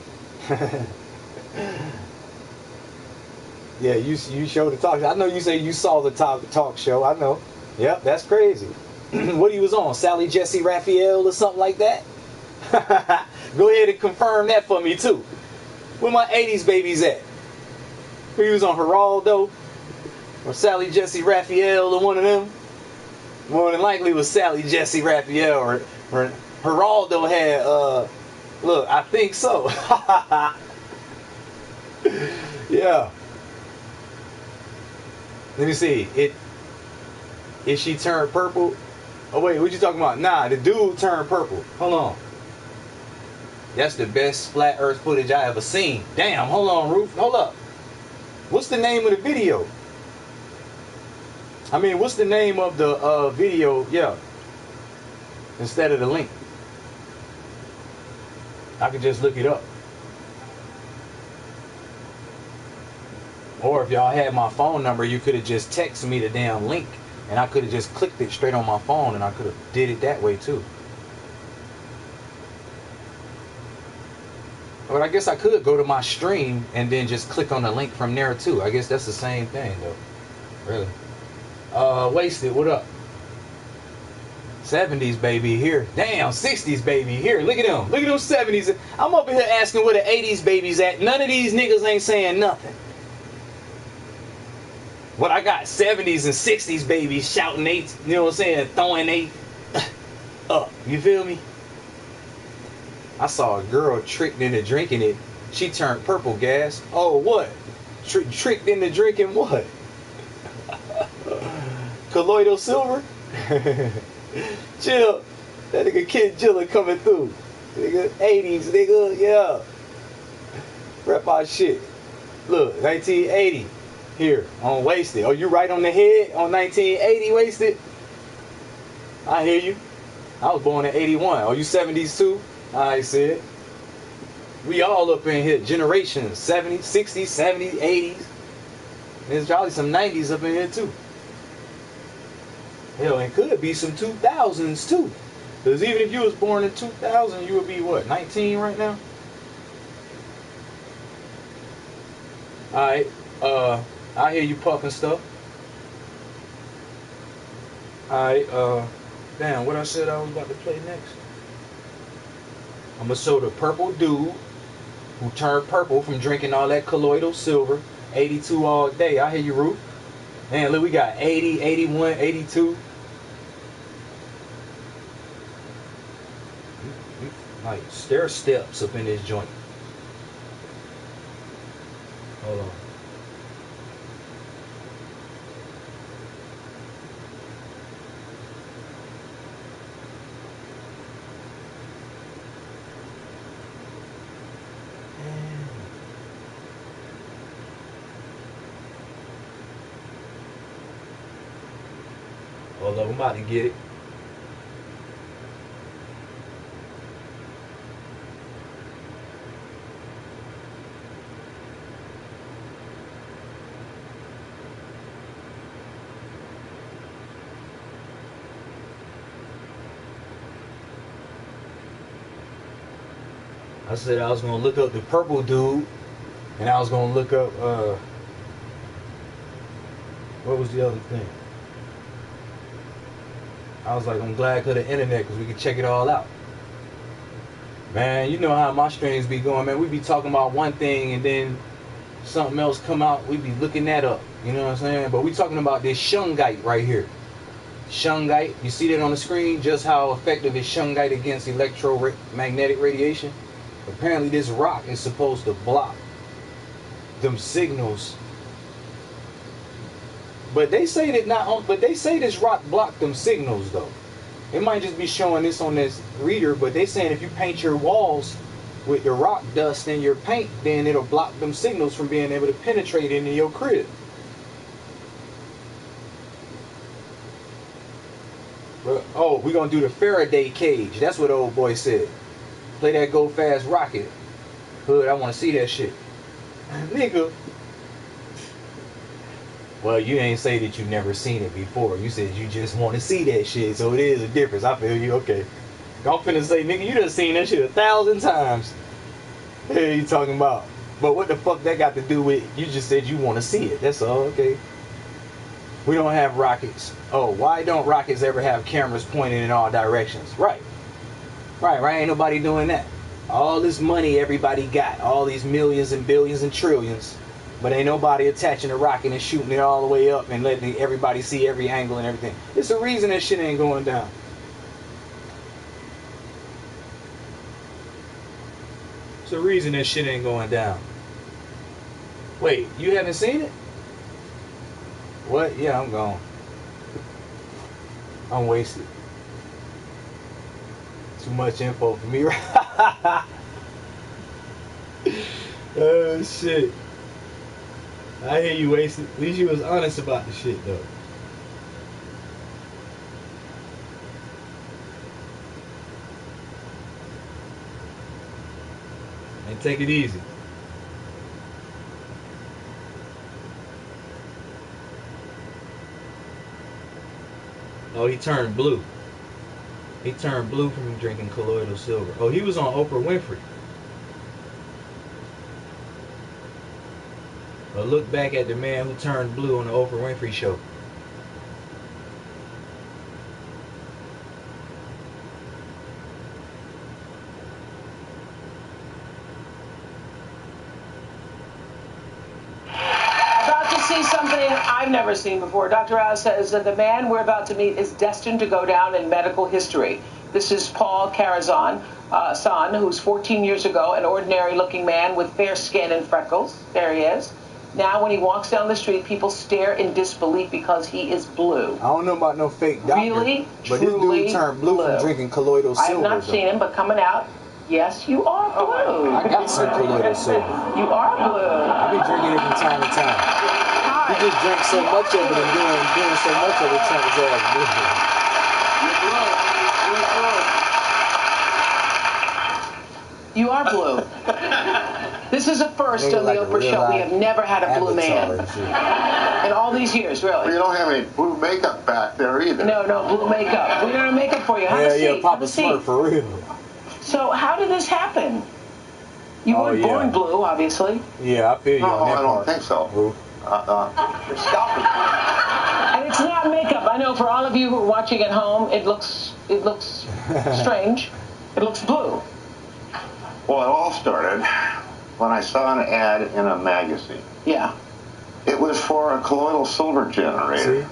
Yeah, you showed the talk show. I know you say you saw the talk show. I know. Yep, that's crazy. What he was on? Sally Jesse Raphael or something like that? Go ahead and confirm that for me too. Where my 80s babies at? Who he was on, Geraldo? Or Sally Jesse Raphael or one of them? More than likely it was Sally Jesse Raphael or Geraldo had, look, I think so. Yeah. Let me see. If she turned purple. Oh wait, what you talking about? Nah, the dude turned purple. Hold on. That's the best flat earth footage I ever seen. Damn, hold on, Ruth. Hold up. What's the name of the video? I mean, what's the name of the video? Yeah. Instead of the link. I could just look it up. Or if y'all had my phone number, you could have just texted me the damn link and I could have just clicked it straight on my phone and I could have did it that way too. But I guess I could go to my stream and then just click on the link from there too. I guess that's the same thing though. Really. Wasted, what up? 70s baby here. Damn, 60s baby here. Look at them. Look at them 70s. I'm over here asking where the 80s babies at. None of these niggas ain't saying nothing. But I got 70s and 60s babies shouting eight, you know what I'm saying, throwing eight up. You feel me? I saw a girl tricked into drinking it. She turned purple, gas. Oh, what? Tricked into drinking what? Colloidal silver? Chill. That nigga Kid Jilla coming through. Nigga, 80s, nigga, yeah. Rep our shit. Look, 1980. Here, on Wasted. Oh, you right on the head on 1980 Wasted? I hear you. I was born in 81. Oh, you 70s too? I said. We all up in here. Generations. 70s, 60s, 70s, 80s. There's probably some 90s up in here too. Hell, it could be some 2000s too. Because even if you was born in 2000, you would be what, 19 right now? Alright, I hear you puffing stuff. Alright, damn, what I said I was about to play next? I'm gonna show the purple dude who turned purple from drinking all that colloidal silver. 82 all day. I hear you, Ruth. Man, look, we got 80, 81, 82. Like stair steps up in this joint. Hold on. Hold up, I'm about to get it. I said I was gonna look up the purple dude, and I was gonna look up what was the other thing? I was like, I'm glad for the internet because we can check it all out. Man, you know how my streams be going, man. We be talking about one thing and then something else come out. We be looking that up. You know what I'm saying? But we talking about this shungite right here. Shungite, you see that on the screen? Just how effective is shungite against electromagnetic radiation? Apparently this rock is supposed to block them signals. But they say that but they say this rock blocked them signals though. It might just be showing this on this reader, but they saying if you paint your walls with the rock dust in your paint, then it'll block them signals from being able to penetrate into your crib. But, oh, we're gonna do the Faraday cage. That's what old boy said. Play that Go Fast Rocket. Hood, I wanna see that shit. Nigga. Well, you ain't say that you never seen it before. You said you just want to see that shit, so it is a difference. I feel you. Okay. I'm finna say, nigga, you done seen that shit 1,000 times. Hey, you talking about? But what the fuck that got to do with? You just said you want to see it. That's all. Okay. We don't have rockets. Oh, why don't rockets ever have cameras pointing in all directions? Right. Right. Ain't nobody doing that. All this money everybody got, all these millions and billions and trillions. But ain't nobody attaching a rocket and shooting it all the way up and letting everybody see every angle and everything. It's a reason that shit ain't going down. It's a reason that shit ain't going down. Wait, you haven't seen it? What? Yeah, I'm gone. I'm wasted. Too much info for me. Oh, shit. I hear you wasted. At least you was honest about the shit though. And take it easy. Oh, he turned blue. He turned blue from drinking colloidal silver. Oh, he was on Oprah Winfrey. A look back at the man who turned blue on the Oprah Winfrey show. About to see something I've never seen before. Dr. Oz says that the man we're about to meet is destined to go down in medical history. This is Paul Carazon, son, who's 14 years ago, an ordinary-looking man with fair skin and freckles. There he is. Now, when he walks down the street, people stare in disbelief because he is blue. I don't know about no fake doctor. Really, but truly this dude turned blue from drinking colloidal silver. I have not seen him, but coming out, yes, you are blue. I got some colloidal silver. You are blue. I've been drinking it from time to time. He just drank so much of it and doing so much of it turned his ass blue. You are blue. This is a first on the Oprah show. We have never had a blue man in all these years, really. Well, you don't have any blue makeup back there either. No, blue makeup. We're gonna make up for you. Have a seat. Papa Smurf for real. So, how did this happen? You weren't born blue, obviously. Yeah, I feel you on that I don't think so. You're stopping. And it's not makeup. I know for all of you who are watching at home, it looks strange. It looks blue. Well, it all started when I saw an ad in a magazine. Yeah. It was for a colloidal silver generator. See?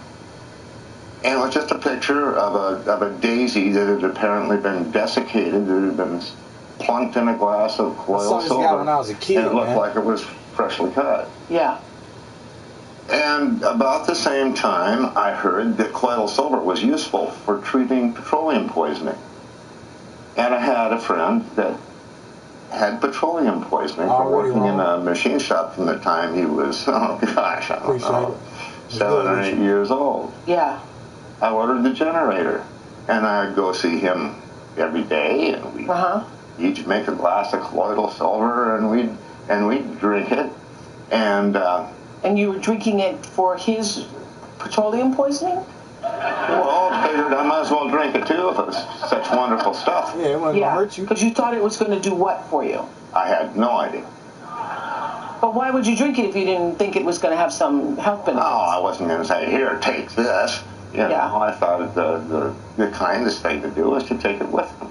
And it was just a picture of a daisy that had apparently been desiccated, that had been plunked in a glass of colloidal silver. I saw this guy when I was a kid, and it looked man. like it was freshly cut. Yeah. And about the same time, I heard that colloidal silver was useful for treating petroleum poisoning. And I had a friend that had petroleum poisoning for working in a machine shop from the time he was, I don't know, 7 or 8 years old. Yeah. I ordered the generator, and I'd go see him every day, and we'd each make a glass of colloidal silver, and we'd drink it, and you were drinking it for his petroleum poisoning? Well, I figured I might as as well drink it too if it's such wonderful stuff. Yeah, it wasn't gonna hurt you. Because you thought it was going to do what for you? I had no idea. But why would you drink it if you didn't think it was going to have some health benefits? Oh, I wasn't going to say, here, take this. You know, I thought the kindest thing to do was to take it with them.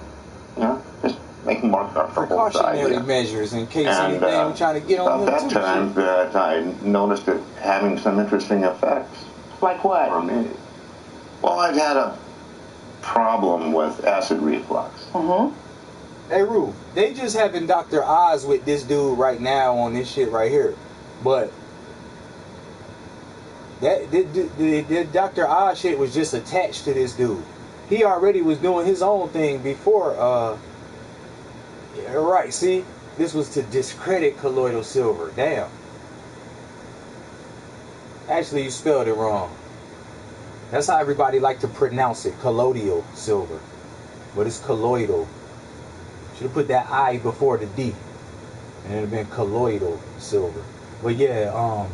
You know, just make them more comfortable. Precautionary measures in case anything we're trying to get on them. About that time that I noticed it having some interesting effects. Like what? For me. Well, I've had a problem with acid reflux. Hey, Rue, they just having Dr. Oz with this dude right now on this shit right here. But that the Dr. Oz shit was just attached to this dude. He already was doing his own thing before. Right, see? This was to discredit colloidal silver. Damn. Actually, you spelled it wrong. That's how everybody like to pronounce it. Colloidal silver. But it's colloidal. Should have put that I before the D. And it would have been colloidal silver. But yeah,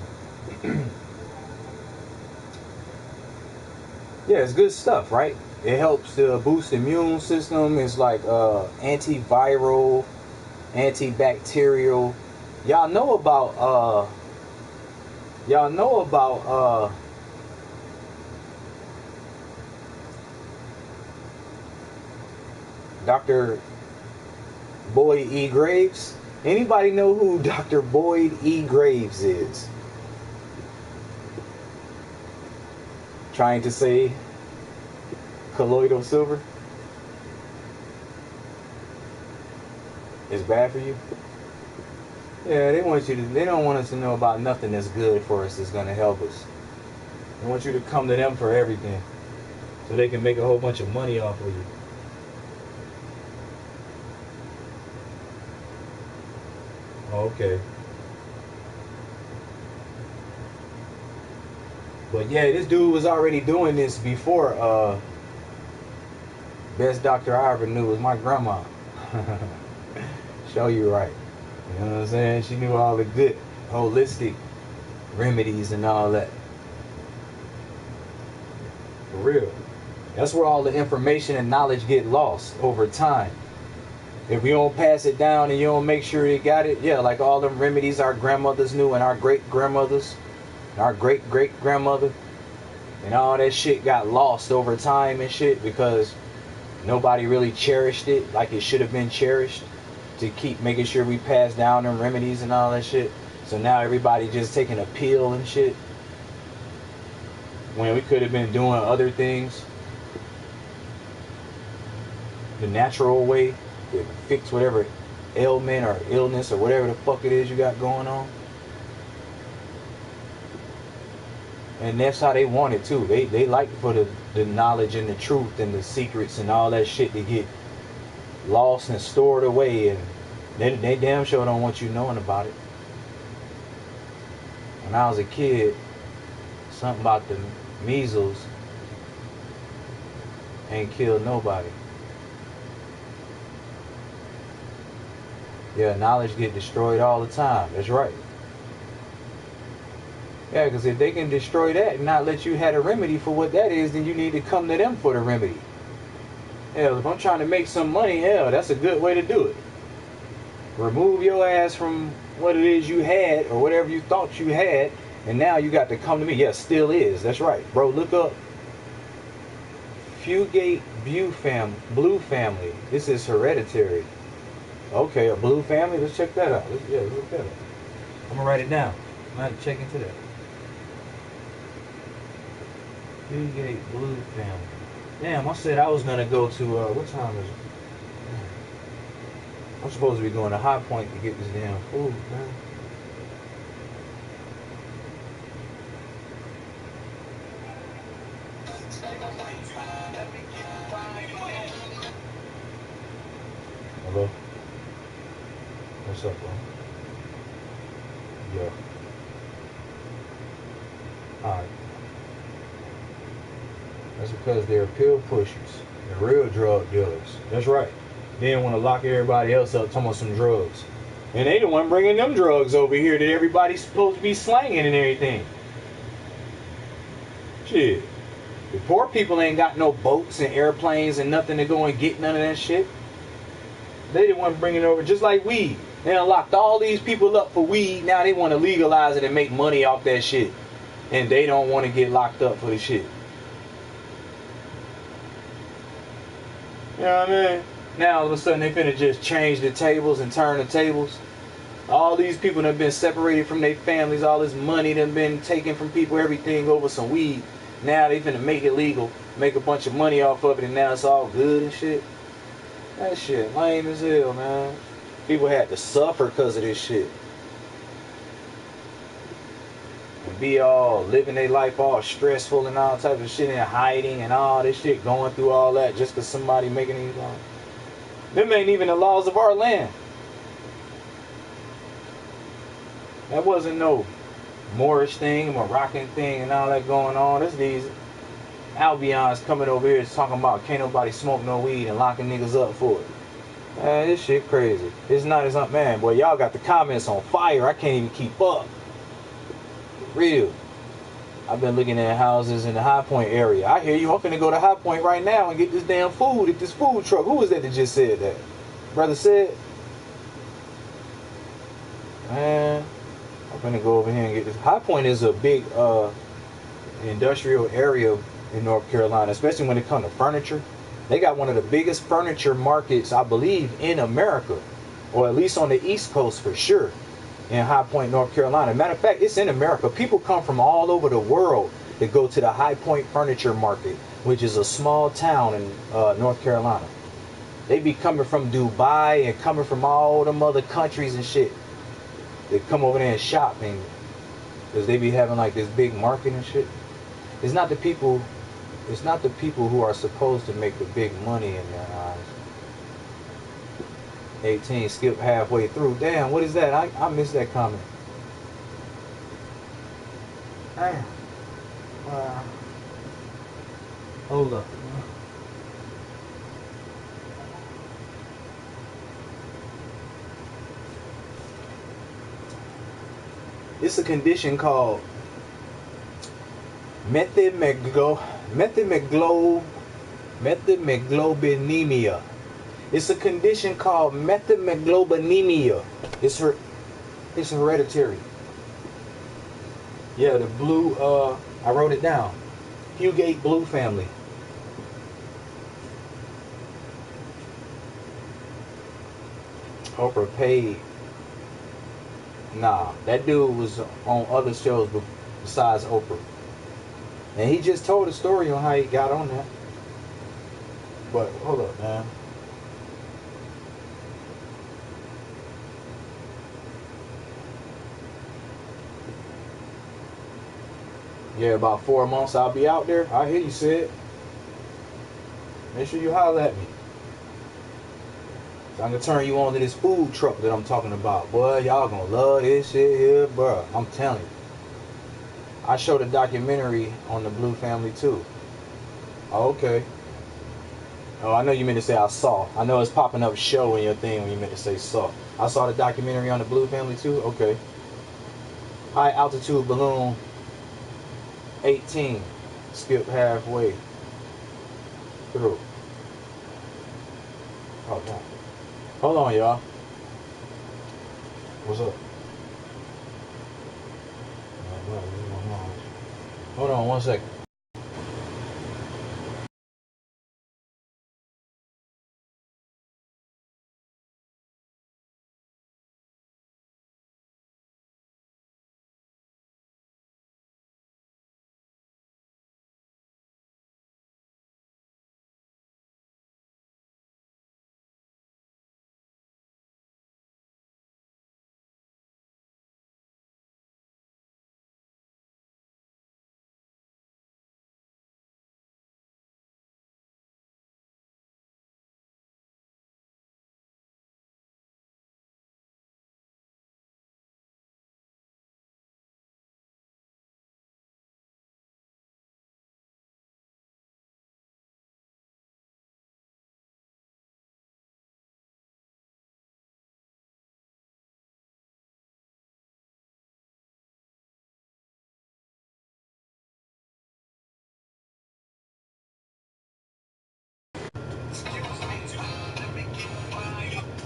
yeah, it's good stuff, right? It helps to boost the immune system. It's like antiviral, antibacterial. Y'all know about Dr. Boyd E. Graves? Anybody know who Dr. Boyd E. Graves is? Trying to say colloidal silver is bad for you? Yeah, they don't want us to know about nothing that's good for us that's gonna help us. They want you to come to them for everything. So they can make a whole bunch of money off of you. Okay. But yeah, this dude was already doing this before. Best doctor I ever knew was my grandma. Show you right. You know what I'm saying? She knew all the good holistic remedies and all that. For real. That's where all the information and knowledge get lost over time. If we don't pass it down and you don't make sure you got it, yeah, like all them remedies our grandmothers knew and our great-grandmothers, our great-great-grandmother, and all that shit got lost over time and shit because nobody really cherished it like it should have been cherished to keep making sure we pass down them remedies and all that shit. So now everybody just taking a pill and shit when we could have been doing other things the natural way. Fix whatever ailment or illness or whatever the fuck it is you got going on. And that's how they want it too. They like for the knowledge and the truth and the secrets and all that shit to get lost and stored away, and they damn sure don't want you knowing about it. When I was a kid, something about the measles ain't killed nobody. Yeah, knowledge get destroyed all the time. That's right. Yeah, because if they can destroy that and not let you have a remedy for what that is, then you need to come to them for the remedy. Hell, if I'm trying to make some money, hell, that's a good way to do it. Remove your ass from what it is you had or whatever you thought you had, and now you got to come to me. Yeah, still is. That's right. Bro, look up Fugate blue family. This is hereditary. Okay, a blue family. Let's check that out. Let's look that up. I'm gonna write it down. I'm gonna have to check into that. Fugate blue family. Damn, I said I was gonna go to what time is it? I'm supposed to be going to High Point to get this damn food, man. Hello? What's up, bro? Yeah. Alright. That's because they're pill pushers. They're real drug dealers. That's right. They didn't want to lock everybody else up talking about some drugs. And they the one bringing them drugs over here that everybody's supposed to be slanging and everything. Shit. The poor people ain't got no boats and airplanes and nothing to go and get none of that shit. They didn't want to bring it over, just like weed. They done locked all these people up for weed. Now they want to legalize it and make money off that shit. And they don't want to get locked up for the shit. You know what I mean? Now all of a sudden they finna just change the tables and turn the tables. All these people that have been separated from their families, all this money that been taken from people, everything over some weed. Now they finna make it legal, make a bunch of money off of it, and now it's all good and shit. That shit lame as hell, man. People had to suffer because of this shit. And be all living their life all stressful and all type of shit and hiding and all this shit, going through all that just because somebody making these laws. Them ain't even the laws of our land. That wasn't no Moorish thing, Moroccan thing and all that going on. It's these Albions coming over here talking about can't nobody smoke no weed and locking niggas up for it. Man, this shit crazy. It's not as man, boy, y'all got the comments on fire. I can't even keep up. Real. I've been looking at houses in the High Point area. I hear you. I'm finna go to High Point right now and get this damn food at this food truck. Who was that just said that? Brother said? Man, I'm finna go over here and get this. High Point is a big industrial area in North Carolina, especially when it comes to furniture. They got one of the biggest furniture markets, I believe, in America, or at least on the East Coast for sure, in High Point, North Carolina. Matter of fact, it's in America. People come from all over the world to go to the High Point Furniture Market, which is a small town in North Carolina. They be coming from Dubai and coming from all them other countries and shit. They come over there and shop, and because they be having like this big market and shit. It's not the people who are supposed to make the big money in their eyes. 18 skip halfway through. Damn, what is that? I missed that comment. Damn. Hold up. It's a condition called methemoglobinemia. It's a condition called methemoglobinemia. It's hereditary. Yeah, the blue, I wrote it down. Hugate Blue family. Oprah paid. Nah, that dude was on other shows besides Oprah. And he just told a story on how he got on that. But, hold up, man. Yeah, about 4 months I'll be out there. I hear you, Sid. Make sure you holler at me. So I'm going to turn you on to this food truck that I'm talking about. Boy, y'all going to love this shit here, bro. I'm telling you. I showed a documentary on the Blue family, too. Oh, okay. Oh, I know you meant to say I saw. I know it's popping up show in your thing when you meant to say saw. I saw the documentary on the Blue family, too? Okay. High altitude balloon 18. Skip halfway through. Oh, God. Hold on, y'all. What's up? Hold on 1 second.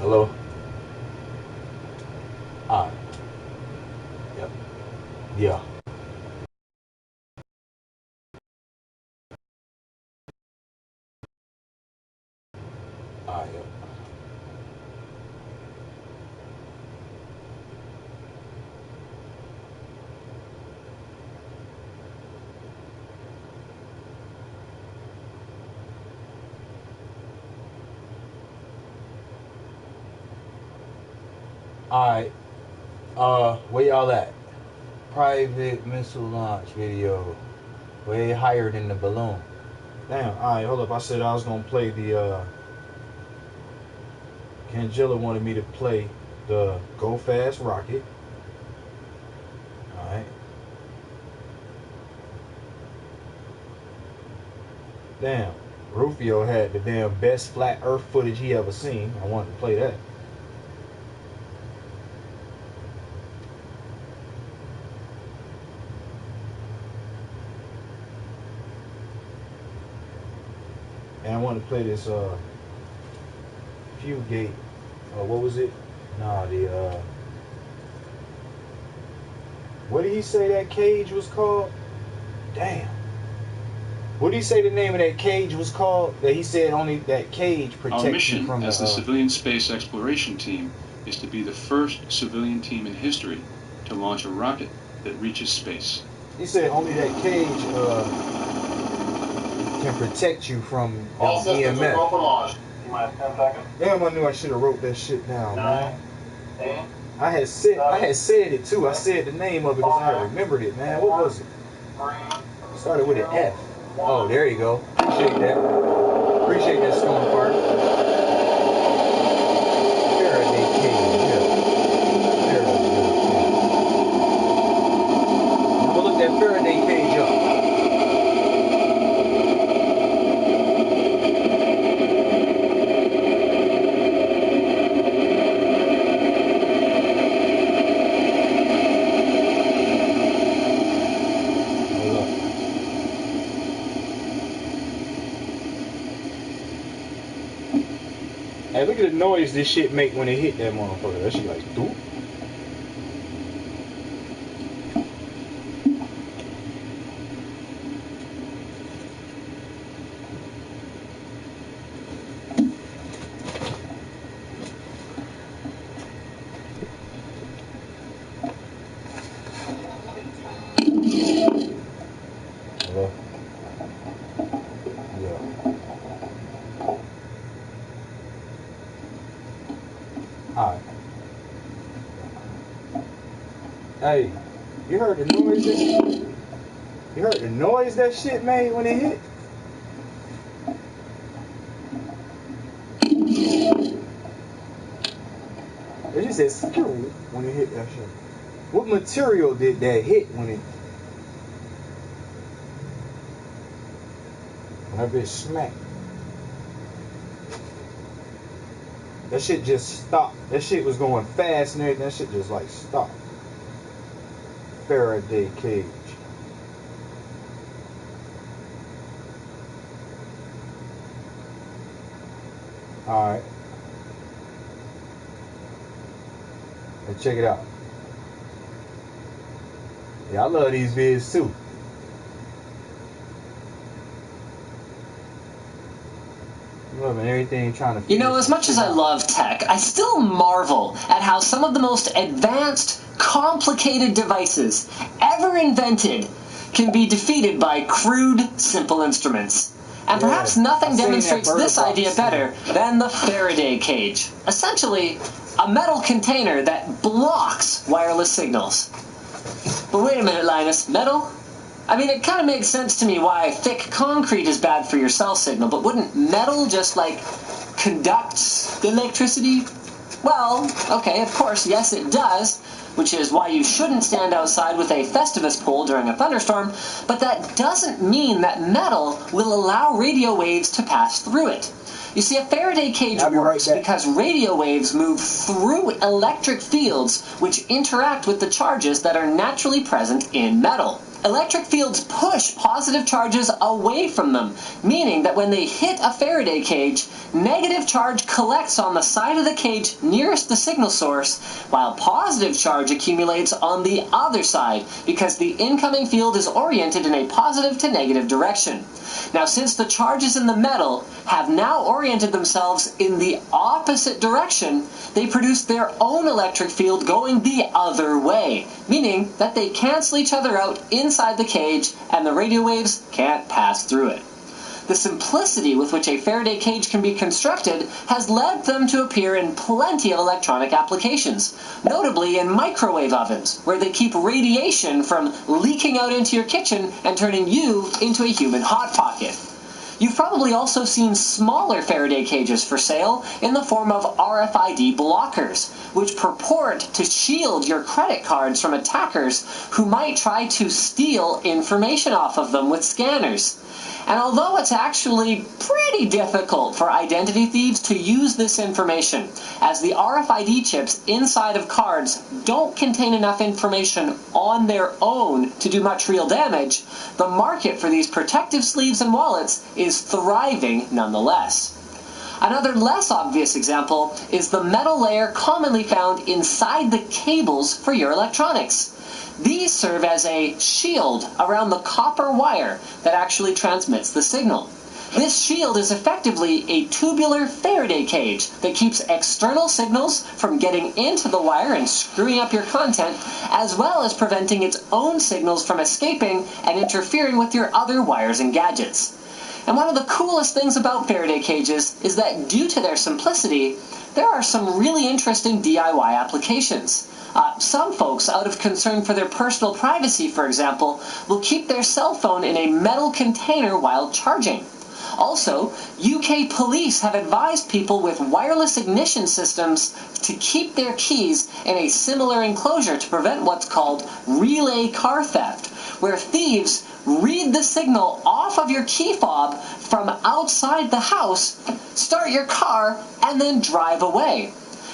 Hello? Alright. Yep. Yeah. Alright, yep. Alright. Where y'all at? Private missile launch video. Way higher than the balloon. Damn, alright, hold up. I said I was gonna play the Kangilla wanted me to play the Go Fast Rocket. Alright. Damn. Rufio had the damn best flat earth footage he ever seen. I wanted to play that. And I want to play this Fugate. What was it? Nah, the what did he say that cage was called? Damn. What did he say the name of that cage was called? That he said only that cage protects Our mission you from as the civilian space exploration team is to be the first civilian team in history to launch a rocket that reaches space. He said only that cage can protect you from EMF. Damn, I knew I should have wrote that shit down, man. I had said it too. I said the name of it because I remembered it, man. What was it? Started with an F. Oh, there you go. Appreciate that. Appreciate that stone part. Faraday cage. Yeah. Faraday cage. I'm gonna look that Faraday cage up. Hey, look at the noise this shit make when it hit that motherfucker. That shit like, doop. Hello? Yeah. Alright. Hey, you heard the noise that you heard the noise that shit made when it hit? It just said skew when it hit that shit. What material did that hit when that bitch smacked? That shit just stopped. That shit was going fast and everything. That shit just like stopped. Faraday cage. Alright. Let's check it out. Yeah, I love these vids too. Loving everything, trying to. You know, as much as I love tech, I still marvel at how some of the most advanced, complicated devices ever invented can be defeated by crude, simple instruments. And perhaps nothing demonstrates this idea better than the Faraday cage. Essentially, a metal container that blocks wireless signals. But wait a minute, Linus, metal? I mean, it kind of makes sense to me why thick concrete is bad for your cell signal, but wouldn't metal just, like, conduct electricity? Well, okay, of course, yes it does, which is why you shouldn't stand outside with a Festivus pole during a thunderstorm, but that doesn't mean that metal will allow radio waves to pass through it. You see, a Faraday cage works because radio waves move through electric fields which interact with the charges that are naturally present in metal. electric fields push positive charges away from them, meaning that when they hit a Faraday cage, negative charge collects on the side of the cage nearest the signal source, while positive charge accumulates on the other side, because the incoming field is oriented in a positive to negative direction. Now, since the charges in the metal have now oriented themselves in the opposite direction, they produce their own electric field going the other way, meaning that they cancel each other out inside the cage and the radio waves can't pass through it. The simplicity with which a Faraday cage can be constructed has led them to appear in plenty of electronic applications, notably in microwave ovens, where they keep radiation from leaking out into your kitchen and turning you into a human hot pocket. You've probably also seen smaller Faraday cages for sale in the form of RFID blockers, which purport to shield your credit cards from attackers who might try to steal information off of them with scanners. And although it's actually pretty difficult for identity thieves to use this information, as the RFID chips inside of cards don't contain enough information on their own to do much real damage, the market for these protective sleeves and wallets is thriving nonetheless. Another less obvious example is the metal layer commonly found inside the cables for your electronics. These serve as a shield around the copper wire that actually transmits the signal. This shield is effectively a tubular Faraday cage that keeps external signals from getting into the wire and screwing up your content, as well as preventing its own signals from escaping and interfering with your other wires and gadgets. And one of the coolest things about Faraday cages is that due to their simplicity, there are some really interesting DIY applications. Some folks, out of concern for their personal privacy, for example, will keep their cell phone in a metal container while charging. Also, UK police have advised people with wireless ignition systems to keep their keys in a similar enclosure to prevent what's called relay car theft, where thieves read the signal off of your key fob from outside the house, start your car, and then drive away.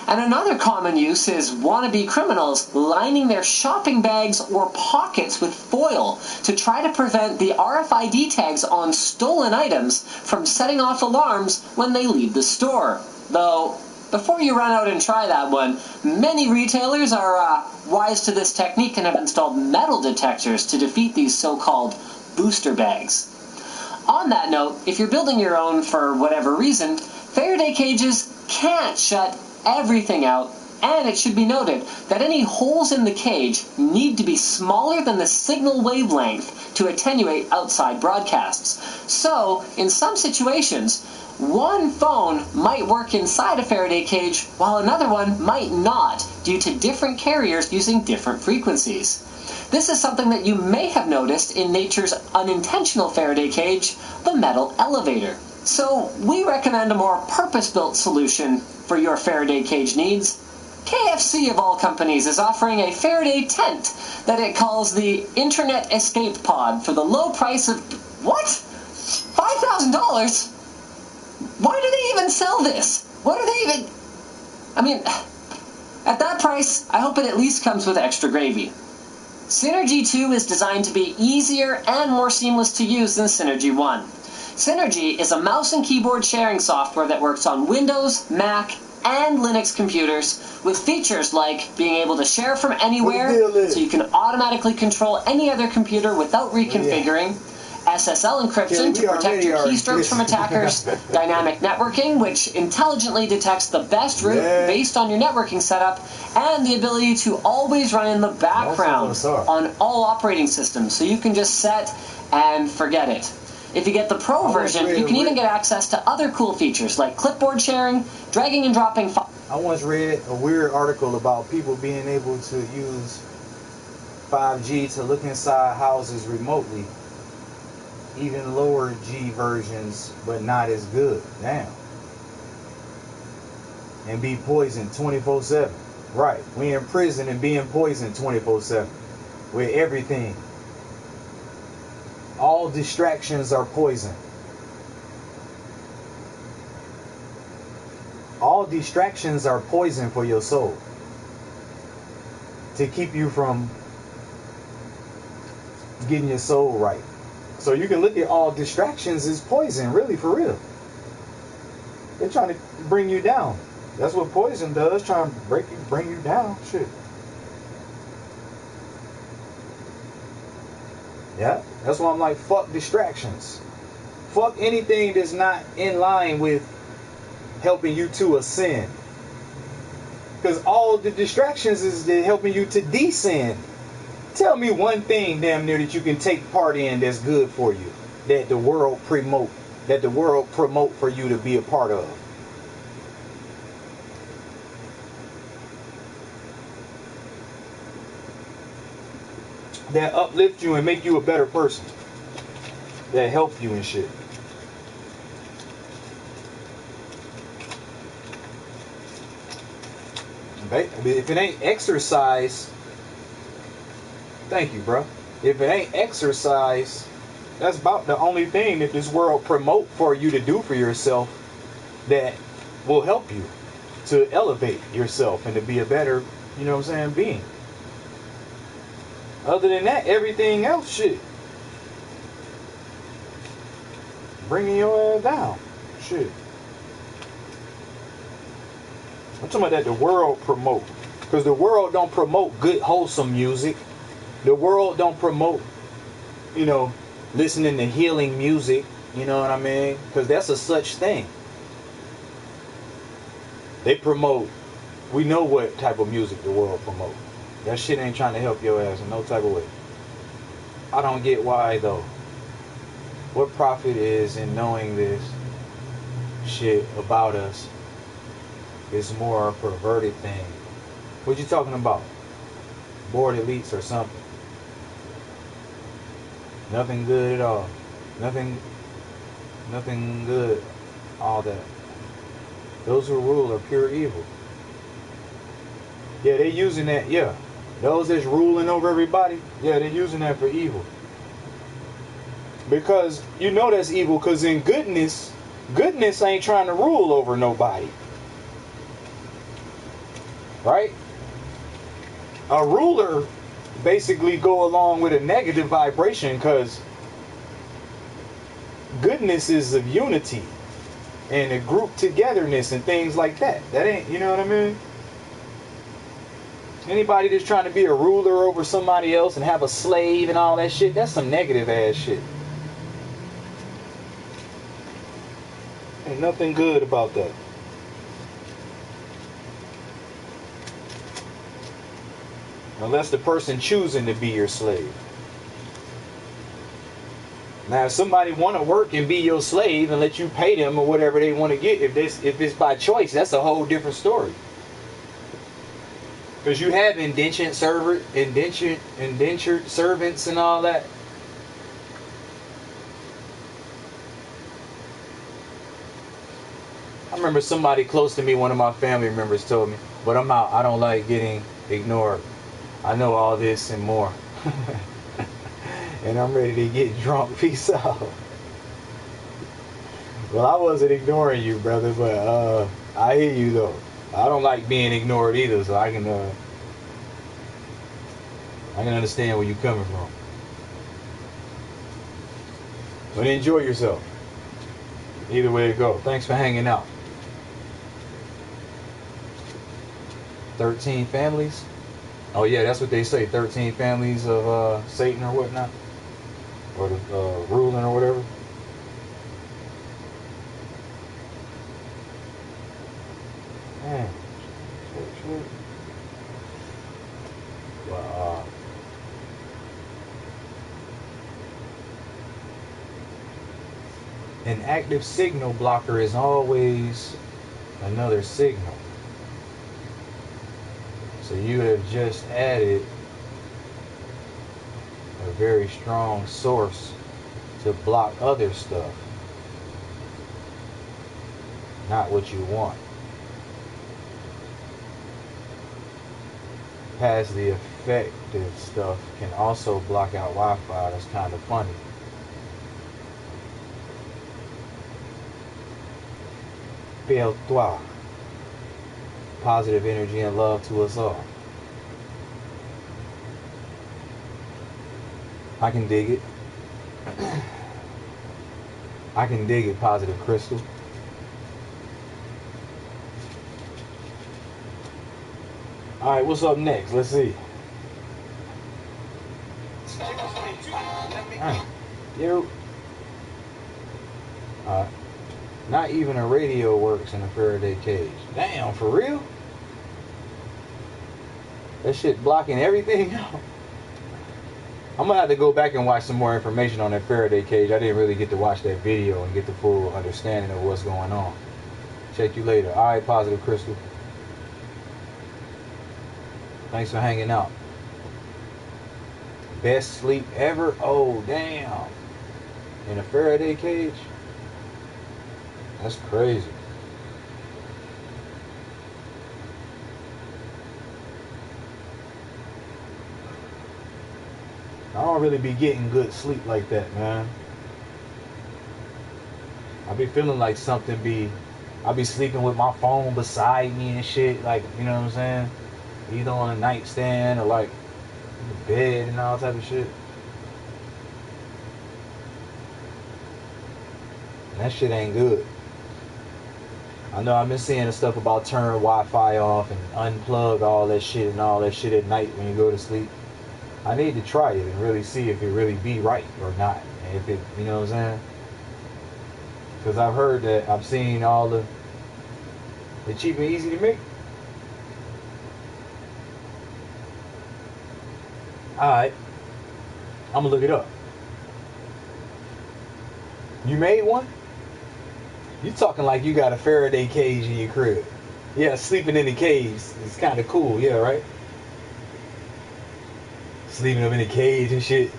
And another common use is wannabe criminals lining their shopping bags or pockets with foil to try to prevent the RFID tags on stolen items from setting off alarms when they leave the store. Though, before you run out and try that one, many retailers are wise to this technique and have installed metal detectors to defeat these so-called booster bags. On that note, if you're building your own for whatever reason, Faraday cages can't shut everything out, and it should be noted that any holes in the cage need to be smaller than the signal wavelength to attenuate outside broadcasts. So, in some situations, one phone might work inside a Faraday cage while another one might not, due to different carriers using different frequencies. This is something that you may have noticed in nature's unintentional Faraday cage, the metal elevator. So we recommend a more purpose-built solution for your Faraday cage needs. KFC of all companies is offering a Faraday tent that it calls the Internet Escape Pod for the low price of, what? $5,000? Why do they even sell this? What do they even... I mean, at that price, I hope it at least comes with extra gravy. Synergy 2 is designed to be easier and more seamless to use than Synergy 1. Synergy is a mouse and keyboard sharing software that works on Windows, Mac, and Linux computers with features like being able to share from anywhere so you can automatically control any other computer without reconfiguring, SSL encryption to protect your keystrokes from attackers, dynamic networking, which intelligently detects the best route based on your networking setup, and the ability to always run in the background on all operating systems, so you can just set and forget it. If you get the Pro version, you can even get access to other cool features like clipboard sharing, dragging and dropping files. I once read a weird article about people being able to use 5G to look inside houses remotely. Even lower G versions, but not as good. Damn. And be poisoned 24/7. Right. We in prison and being poisoned 24/7 with everything. All distractions are poison. All distractions are poison for your soul. To keep you from getting your soul right. So you can look at all distractions as poison, really, for real. They're trying to bring you down. That's what poison does, trying to bring you down. Shit. Yeah, that's why I'm like, fuck distractions. Fuck anything that's not in line with helping you to ascend. Because all the distractions is helping you to descend. Tell me one thing, damn near, that you can take part in that's good for you, that the world promote for you to be a part of. That uplift you and make you a better person. That help you and shit. If it ain't exercise, thank you, bro. If it ain't exercise, that's about the only thing that this world promote for you to do for yourself that will help you to elevate yourself and to be a better, you know what I'm saying, being. Other than that, everything else, shit, bringing your ass down. Shit. I'm talking about that the world promote. Because the world don't promote good, wholesome music. The world don't promote, you know, listening to healing music. You know what I mean? Because that's a such thing. They promote, we know what type of music the world promote. That shit ain't trying to help your ass in no type of way. I don't get why, though. What profit is in knowing this shit about us? It's more a perverted thing. What you talking about? Bored elites or something? Nothing good at all. Nothing good. All that. Those who rule are pure evil. Yeah, they using that. Yeah, those that's ruling over everybody. Yeah, they're using that for evil. Because you know that's evil. Because in goodness ain't trying to rule over nobody. Right? A ruler basically go along with a negative vibration because goodness is of unity and a group togetherness and things like that. That ain't, you know what I mean? Anybody that's trying to be a ruler over somebody else and have a slave and all that shit, that's some negative ass shit. Ain't nothing good about that. Unless the person choosing to be your slave. Now, if somebody want to work and be your slave and let you pay them or whatever they want to get, if it's by choice, that's a whole different story. Because you have indentured servants and all that. I remember somebody close to me, one of my family members told me, but I'm out. I don't like getting ignored. I know all this and more. And I'm ready to get drunk. Peace out. Well, I wasn't ignoring you, brother, but I hear you though. I don't like being ignored either, so I can understand where you're coming from. But enjoy yourself. Either way it go. Thanks for hanging out. 13 families. Oh yeah, that's what they say. 13 families of Satan or whatnot, or the ruling or whatever. Man, shit. Well, an active signal blocker is always another signal. So you have just added a very strong source to block other stuff. Not what you want. Past the effective stuff can also block out Wi-Fi. That's kind of funny. Père-toi. Positive energy and love to us all. I can dig it. I can dig it, Positive Crystal. Alright, what's up next? Let's see. Yo. Not even a radio works in a Faraday cage. Damn, for real? That shit blocking everything out. I'm gonna have to go back and watch some more information on that Faraday cage. I didn't really get to watch that video and get the full understanding of what's going on. Check you later. Alright, Positive Crystal. Thanks for hanging out. Best sleep ever? Oh, damn. In a Faraday cage? That's crazy. I don't really be getting good sleep like that, man. I be feeling like I be sleeping with my phone beside me and shit, like, you know what I'm saying? Either on a nightstand or like in the bed and all type of shit. And that shit ain't good. I know I've been seeing the stuff about turn Wi-Fi off and unplug all that shit and all that shit at night when you go to sleep. I need to try it and really see if it really be right or not. And if it, you know what I'm saying? Because I've heard that, I've seen all they're cheap and easy to make. Alright. I'm gonna look it up. You made one? You talking like you got a Faraday cage in your crib. Yeah, sleeping in the cage is kind of cool, yeah, right? Sleeping up in a cage and shit.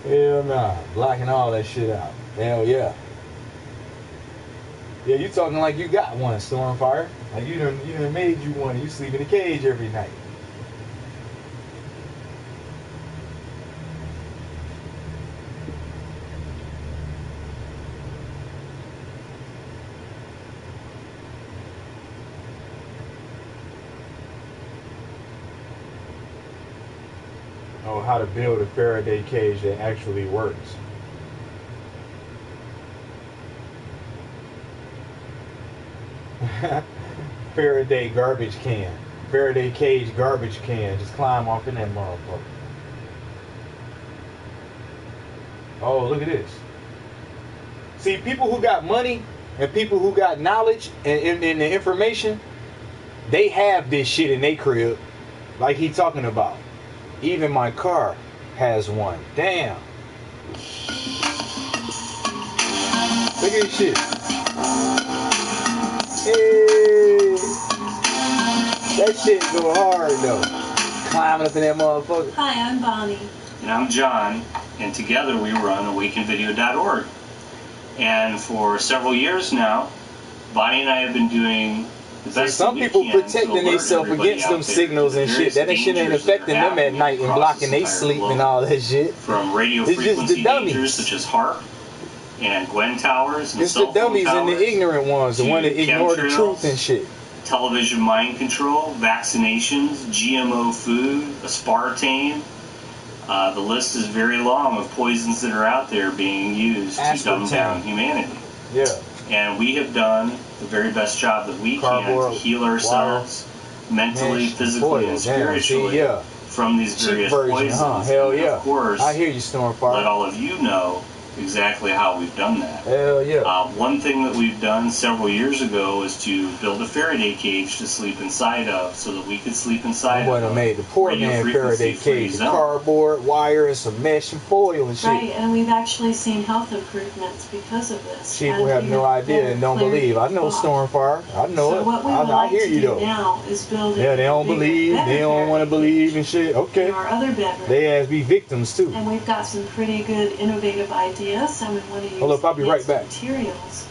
Hell nah. Blocking all that shit out. Hell yeah. Yeah, you talking like you got one, Stormfire. Like you done made you one. You sleep in a cage every night. Oh, how to build a Faraday cage that actually works. Faraday garbage can. Faraday cage garbage can. Just climb off in that motherfucker. Oh, look at this. See, people who got money and people who got knowledge and the information, they have this shit in their crib, like he talking about. Even my car has one. Damn. Look at this shit. Hey. That shit go hard though. Climbing up in that motherfucker. Hi, I'm Bonnie. And I'm John. And together we run awakenvideo.org. And for several years now, Bonnie and I have been doing the best. Some people protecting themselves against them signals and shit. That shit ain't affecting them at night and blocking their sleep and all that shit. From radio frequency dangers such as HARP and Gwen towers and it's the dummies and the ignorant ones, the one that ignore the truth and shit. Television mind control, vaccinations, GMO food, aspartame. The list is very long of poisons that are out there being used to dumb down humanity. Yeah. And we have done the very best job that we can to heal ourselves mentally, physically, and spiritually from these various poisons. Hell yeah. Of course, I hear you, Stormfire. Let all of you know exactly how we've done that. Hell yeah. One thing that we've done several years ago is to build a Faraday cage to sleep inside of, so that we could sleep inside of. I made the poor man Faraday cage, cardboard, wire, and some mesh and foil and shit. Right, and we've actually seen health improvements because of this. People have no idea and don't believe. I know Stormfire. I know it. I hear you though. Now is build they don't believe. They don't want to believe and shit. Okay. Our other bedroom. They as be victims too. And we've got some pretty good innovative ideas. And we want to use hold up, I'll be right back. Materials.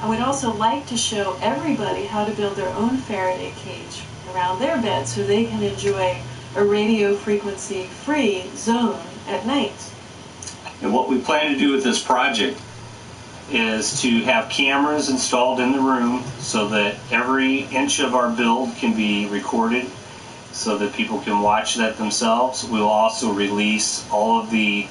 And we'd also like to show everybody how to build their own Faraday cage around their bed so they can enjoy a radio frequency free zone at night. And what we plan to do with this project is to have cameras installed in the room so that every inch of our build can be recorded, so that people can watch that themselves. We will also release all of the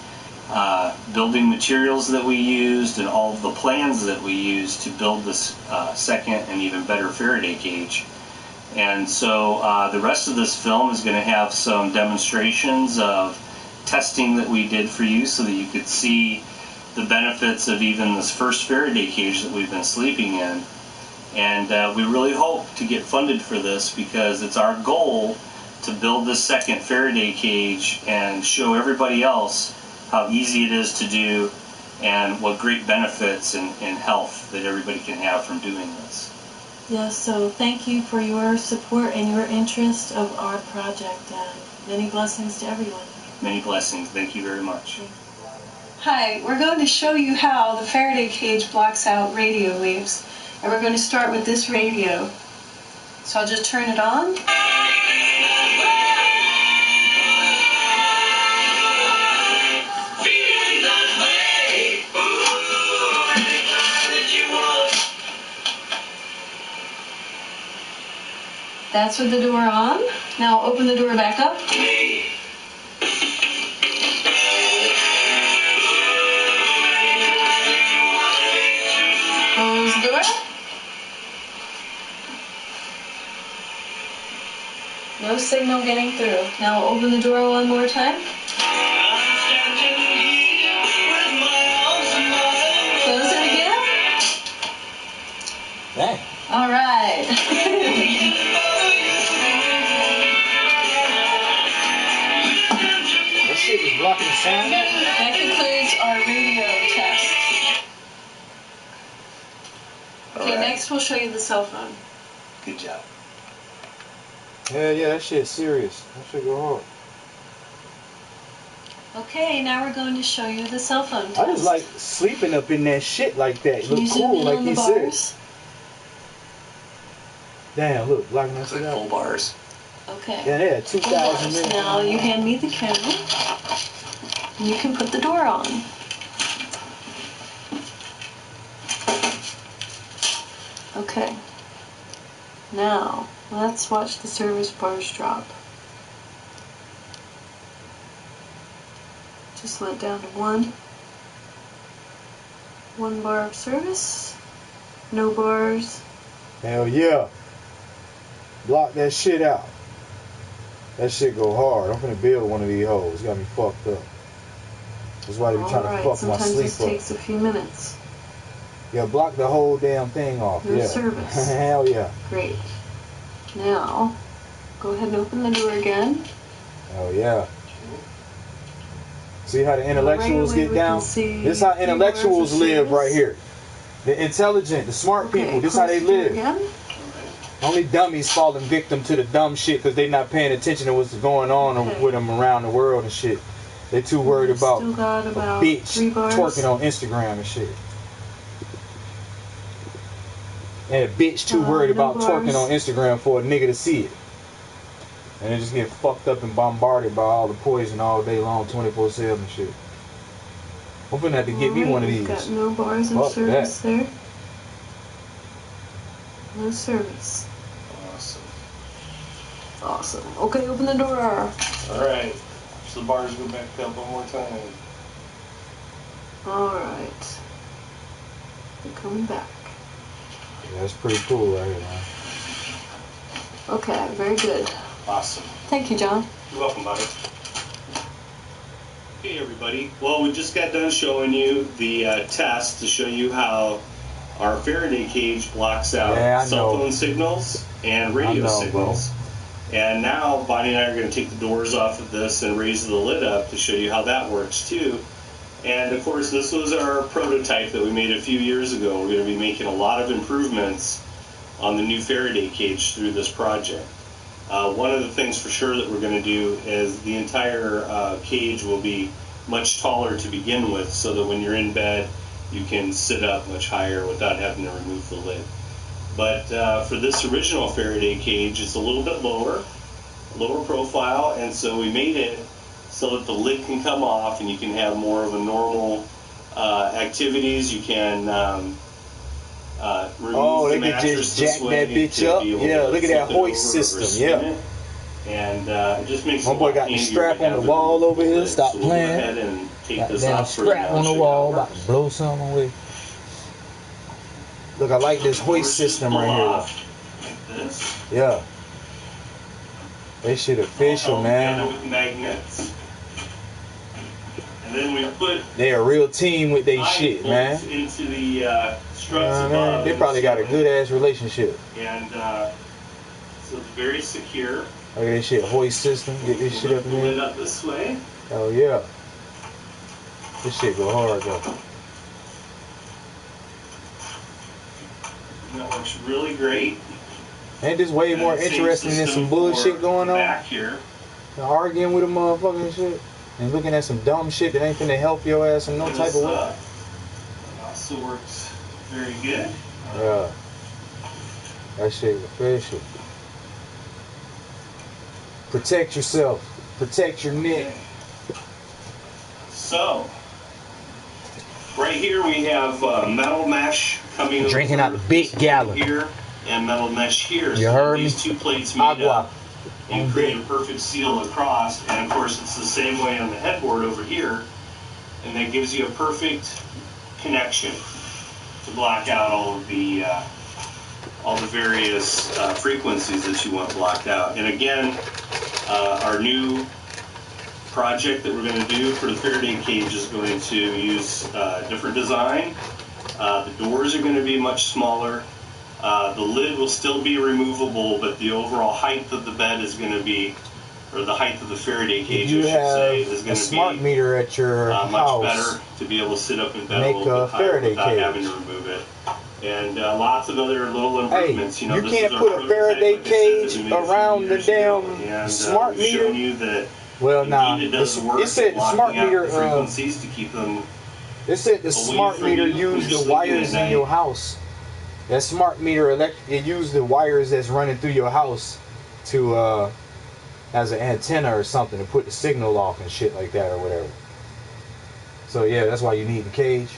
building materials that we used and all of the plans that we used to build this second and even better Faraday cage. And so the rest of this film is going to have some demonstrations of testing that we did for you so that you could see the benefits of even this first Faraday cage that we've been sleeping in. And we really hope to get funded for this because it's our goal to build this second Faraday cage and show everybody else how easy it is to do and what great benefits and health that everybody can have from doing this. Yes, so thank you for your support and your interest of our project, and many blessings to everyone. Many blessings. Thank you very much. Hi, we're going to show you how the Faraday cage blocks out radio waves. And we're going to start with this radio. So I'll just turn it on. That's with the door on. Now open the door back up. Close the door. No signal getting through. Now open the door one more time. Close it again. Dang. All right. That shit was blocking the sound. That concludes our radio test. Okay, All right. next we'll show you the cell phone. Good job. Hell yeah, that shit's serious. That shit go hard. Okay, now we're going to show you the cell phone test. I just like sleeping up in that shit like that. Can you Look zoom cool, in like on he the said. bars? Damn, look, blocking that shit out. Full bars. Okay. Yeah, they had 2,000 minutes. Now you hand me the camera. And you can put the door on. Okay. Now, let's watch the service bars drop. Just went down to 1. 1 bar of service. No bars. Hell yeah. Block that shit out. That shit go hard. I'm finna build one of these hoes. It's got me fucked up. That's why they be trying to fuck my Sometimes sleep this up. takes a few minutes. Yeah, block the whole damn thing off. No Yeah. service. Hell yeah. Great. Now, go ahead and open the door again. Hell yeah. See how the intellectuals Right away get we down? can see This is how 3 intellectuals bars of live service. right here. The intelligent, the smart people. This is how they close the door live. again. Only dummies falling victim to the dumb shit because they not paying attention to what's going on Okay. with them around the world and shit. They too worried about Still got a about bitch 3 bars. twerking on Instagram and shit. And a bitch too worried no about twerking bars. on Instagram for a nigga to see it. And they just get fucked up and bombarded by all the poison all day long, 24/7 and shit. I'm finna have to get me one of We've these. got no bars of Fuck service that. there. No service. Awesome. Awesome. Okay, open the door. Alright. So the bars go back up one more time. Alright. They're coming back. Yeah, that's pretty cool right here, man. Okay, very good. Awesome. Thank you, John. You're welcome, buddy. Hey, everybody. Well, we just got done showing you the test to show you how our Faraday cage blocks out Yeah, I cell know. phone signals and radio I know, signals. And now Bonnie and I are going to take the doors off of this and raise the lid up to show you how that works too. And of course, this was our prototype that we made a few years ago. We're going to be making a lot of improvements on the new Faraday cage through this project. One of the things for sure that we're going to do is the entire cage will be much taller to begin with, so that when you're in bed you can sit up much higher without having to remove the lid. But for this original Faraday cage, it's a little bit lower profile, and so we made it so that the lid can come off and you can have more of a normal activities. You can remove Oh, the they could mattress just this jack way that bitch to up. be able Yeah, to look at that flip it over hoist or system. spin Yeah. it. And it just makes my it boy a lot got the handier strap to on have the it wall over here. removable. Stop So we'll go playing. ahead and take Got this damn off for you strap now on the and show you how wall. it About works. to blow something away. Look, I like this hoist system right here, though. Like this. Yeah. They shit official, All man. together with magnets. And then we put They a real team with they shit, man. into the struts above. They probably got a good ass relationship. And so it's very secure. Look at this shit, hoist system. Get this shit up in Pull it here. up this way. Oh yeah. This shit go hard though. And that works really great. Ain't this way more interesting than some bullshit going on? Back here. Arguing with a motherfucker and shit. And looking at some dumb shit that ain't finna help your ass in no type of way. It also works very good. Yeah. That shit official. Protect yourself. Protect your neck. So, right here we have metal mesh coming Drinking over out the big gallon. here and metal mesh here. You So heard these me? two plates meet Agua. up and create a perfect seal across. And of course it's the same way on the headboard over here. And that gives you a perfect connection to block out all the various frequencies that you want blocked out. And again, our new project that we're going to do for the Faraday cage is going to use different design. The doors are going to be much smaller. The lid will still be removable, but the overall height of the bed is going to be, or the height of the Faraday cage, You I should say, is have going a to smart be meter at your much house. better to be able to sit up in bed Make a little a bit higher Faraday without cage. having to remove it. And lots of other little improvements. Hey, you know, you this can't is our put a prototype, Faraday like I said, that cage we made a few around the years ago. damn And, smart we've meter. shown you that Well, nah. indeed it does work It said the blocking smart out meter. the frequencies to keep them It said the away smart from meter you when used you're the sleeping wires at in your night. house. That smart meter it used the wires that's running through your house to as an antenna or something to put the signal off and shit like that or whatever. So yeah, that's why you need the cage.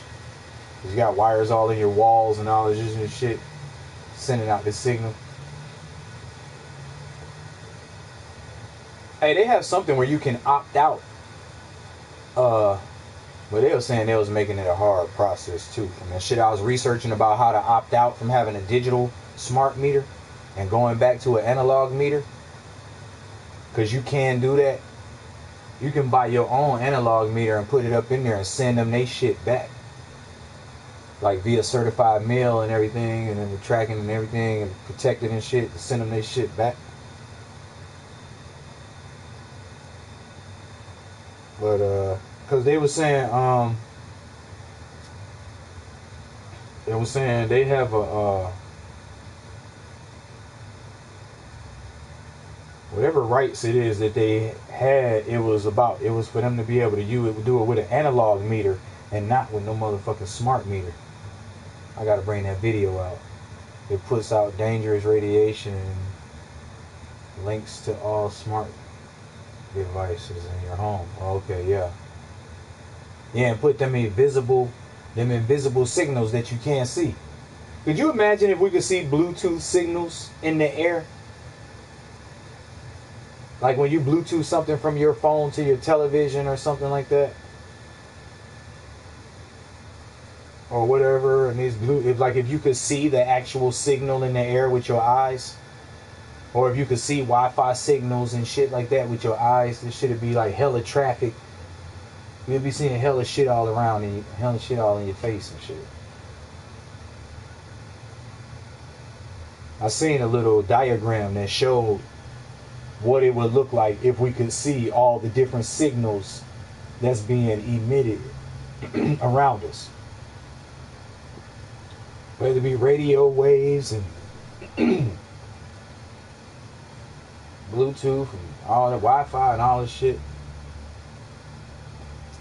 'Cause you got wires all in your walls and all this shit sending out this signal. Hey, they have something where you can opt out. But they were saying they was making it a hard process too. From that shit I was researching about how to opt out from having a digital smart meter and going back to an analog meter. Cause you can do that. You can buy your own analog meter and put it up in there and send them they shit back. Like via certified mail and everything, and then the tracking and everything and protected and shit to send them they shit back. But cause they were saying they have a whatever rights it is that they had, it was for them to be able to do it with an analog meter and not with no motherfucking smart meter. I gotta bring that video out. It puts out dangerous radiation and links to all smart devices in your home. Okay, yeah. Yeah, and put them invisible signals that you can't see. Could you imagine if we could see Bluetooth signals in the air? Like when you Bluetooth something from your phone to your television or something like that? Or whatever, and these if you could see the actual signal in the air with your eyes, or if you could see Wi-Fi signals and shit like that with your eyes, this shit'd be like hella traffic. You'd be seeing hella shit all around and hella shit all in your face and shit. I seen a little diagram that showed what it would look like if we could see all the different signals that's being emitted around us. Whether it be radio waves and Bluetooth and all the Wi-Fi and all this shit.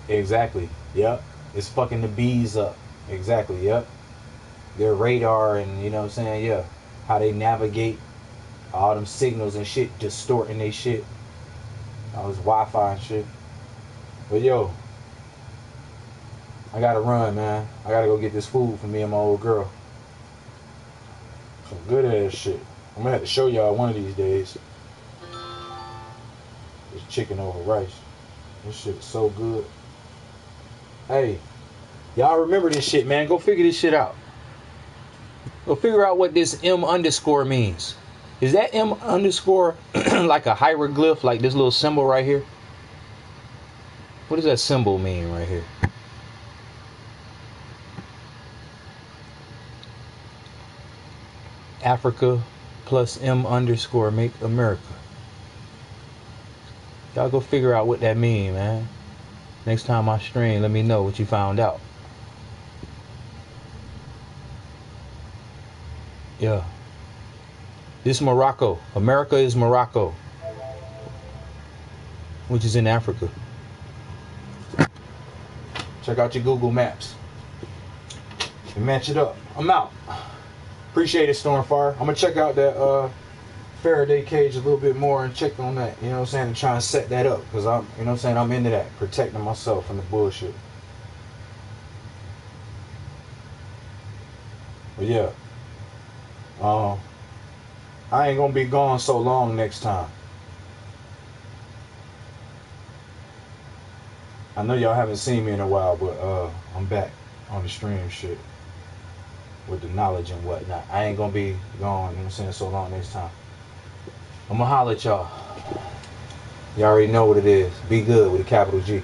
Exactly. Yep. It's fucking the bees up. Exactly. Yep. Their radar and, you know what I'm saying? Yeah. How they navigate all them signals and shit, distorting they shit. All this Wi-Fi and shit. But yo, I gotta run, man. I gotta go get this food for me and my old girl. Some good ass shit. I'm gonna have to show y'all one of these days. It's chicken over rice. This shit is so good. Hey, y'all remember this shit, man. Go figure this shit out. Go figure out what this M underscore means. Is that M underscore like a hieroglyph, like this little symbol right here? What does that symbol mean right here? Africa plus M underscore make America. Y'all go figure out what that mean, man. Next time I stream, let me know what you found out. Yeah. This is Morocco. America is Morocco, which is in Africa. Check out your Google Maps and match it up. I'm out. Appreciate it, Stormfire. I'm gonna check out that Faraday cage a little bit more and check on that. You know what I'm saying? And try and set that up because I'm, you know what I'm saying, I'm into that, protecting myself from the bullshit. But yeah, I ain't gonna be gone so long next time. I know y'all haven't seen me in a while, but I'm back on the stream shit with the knowledge and whatnot. I ain't gonna be gone, you know what I'm saying, so long next time. I'm gonna holler at y'all. You already know what it is. Be good with a capital G.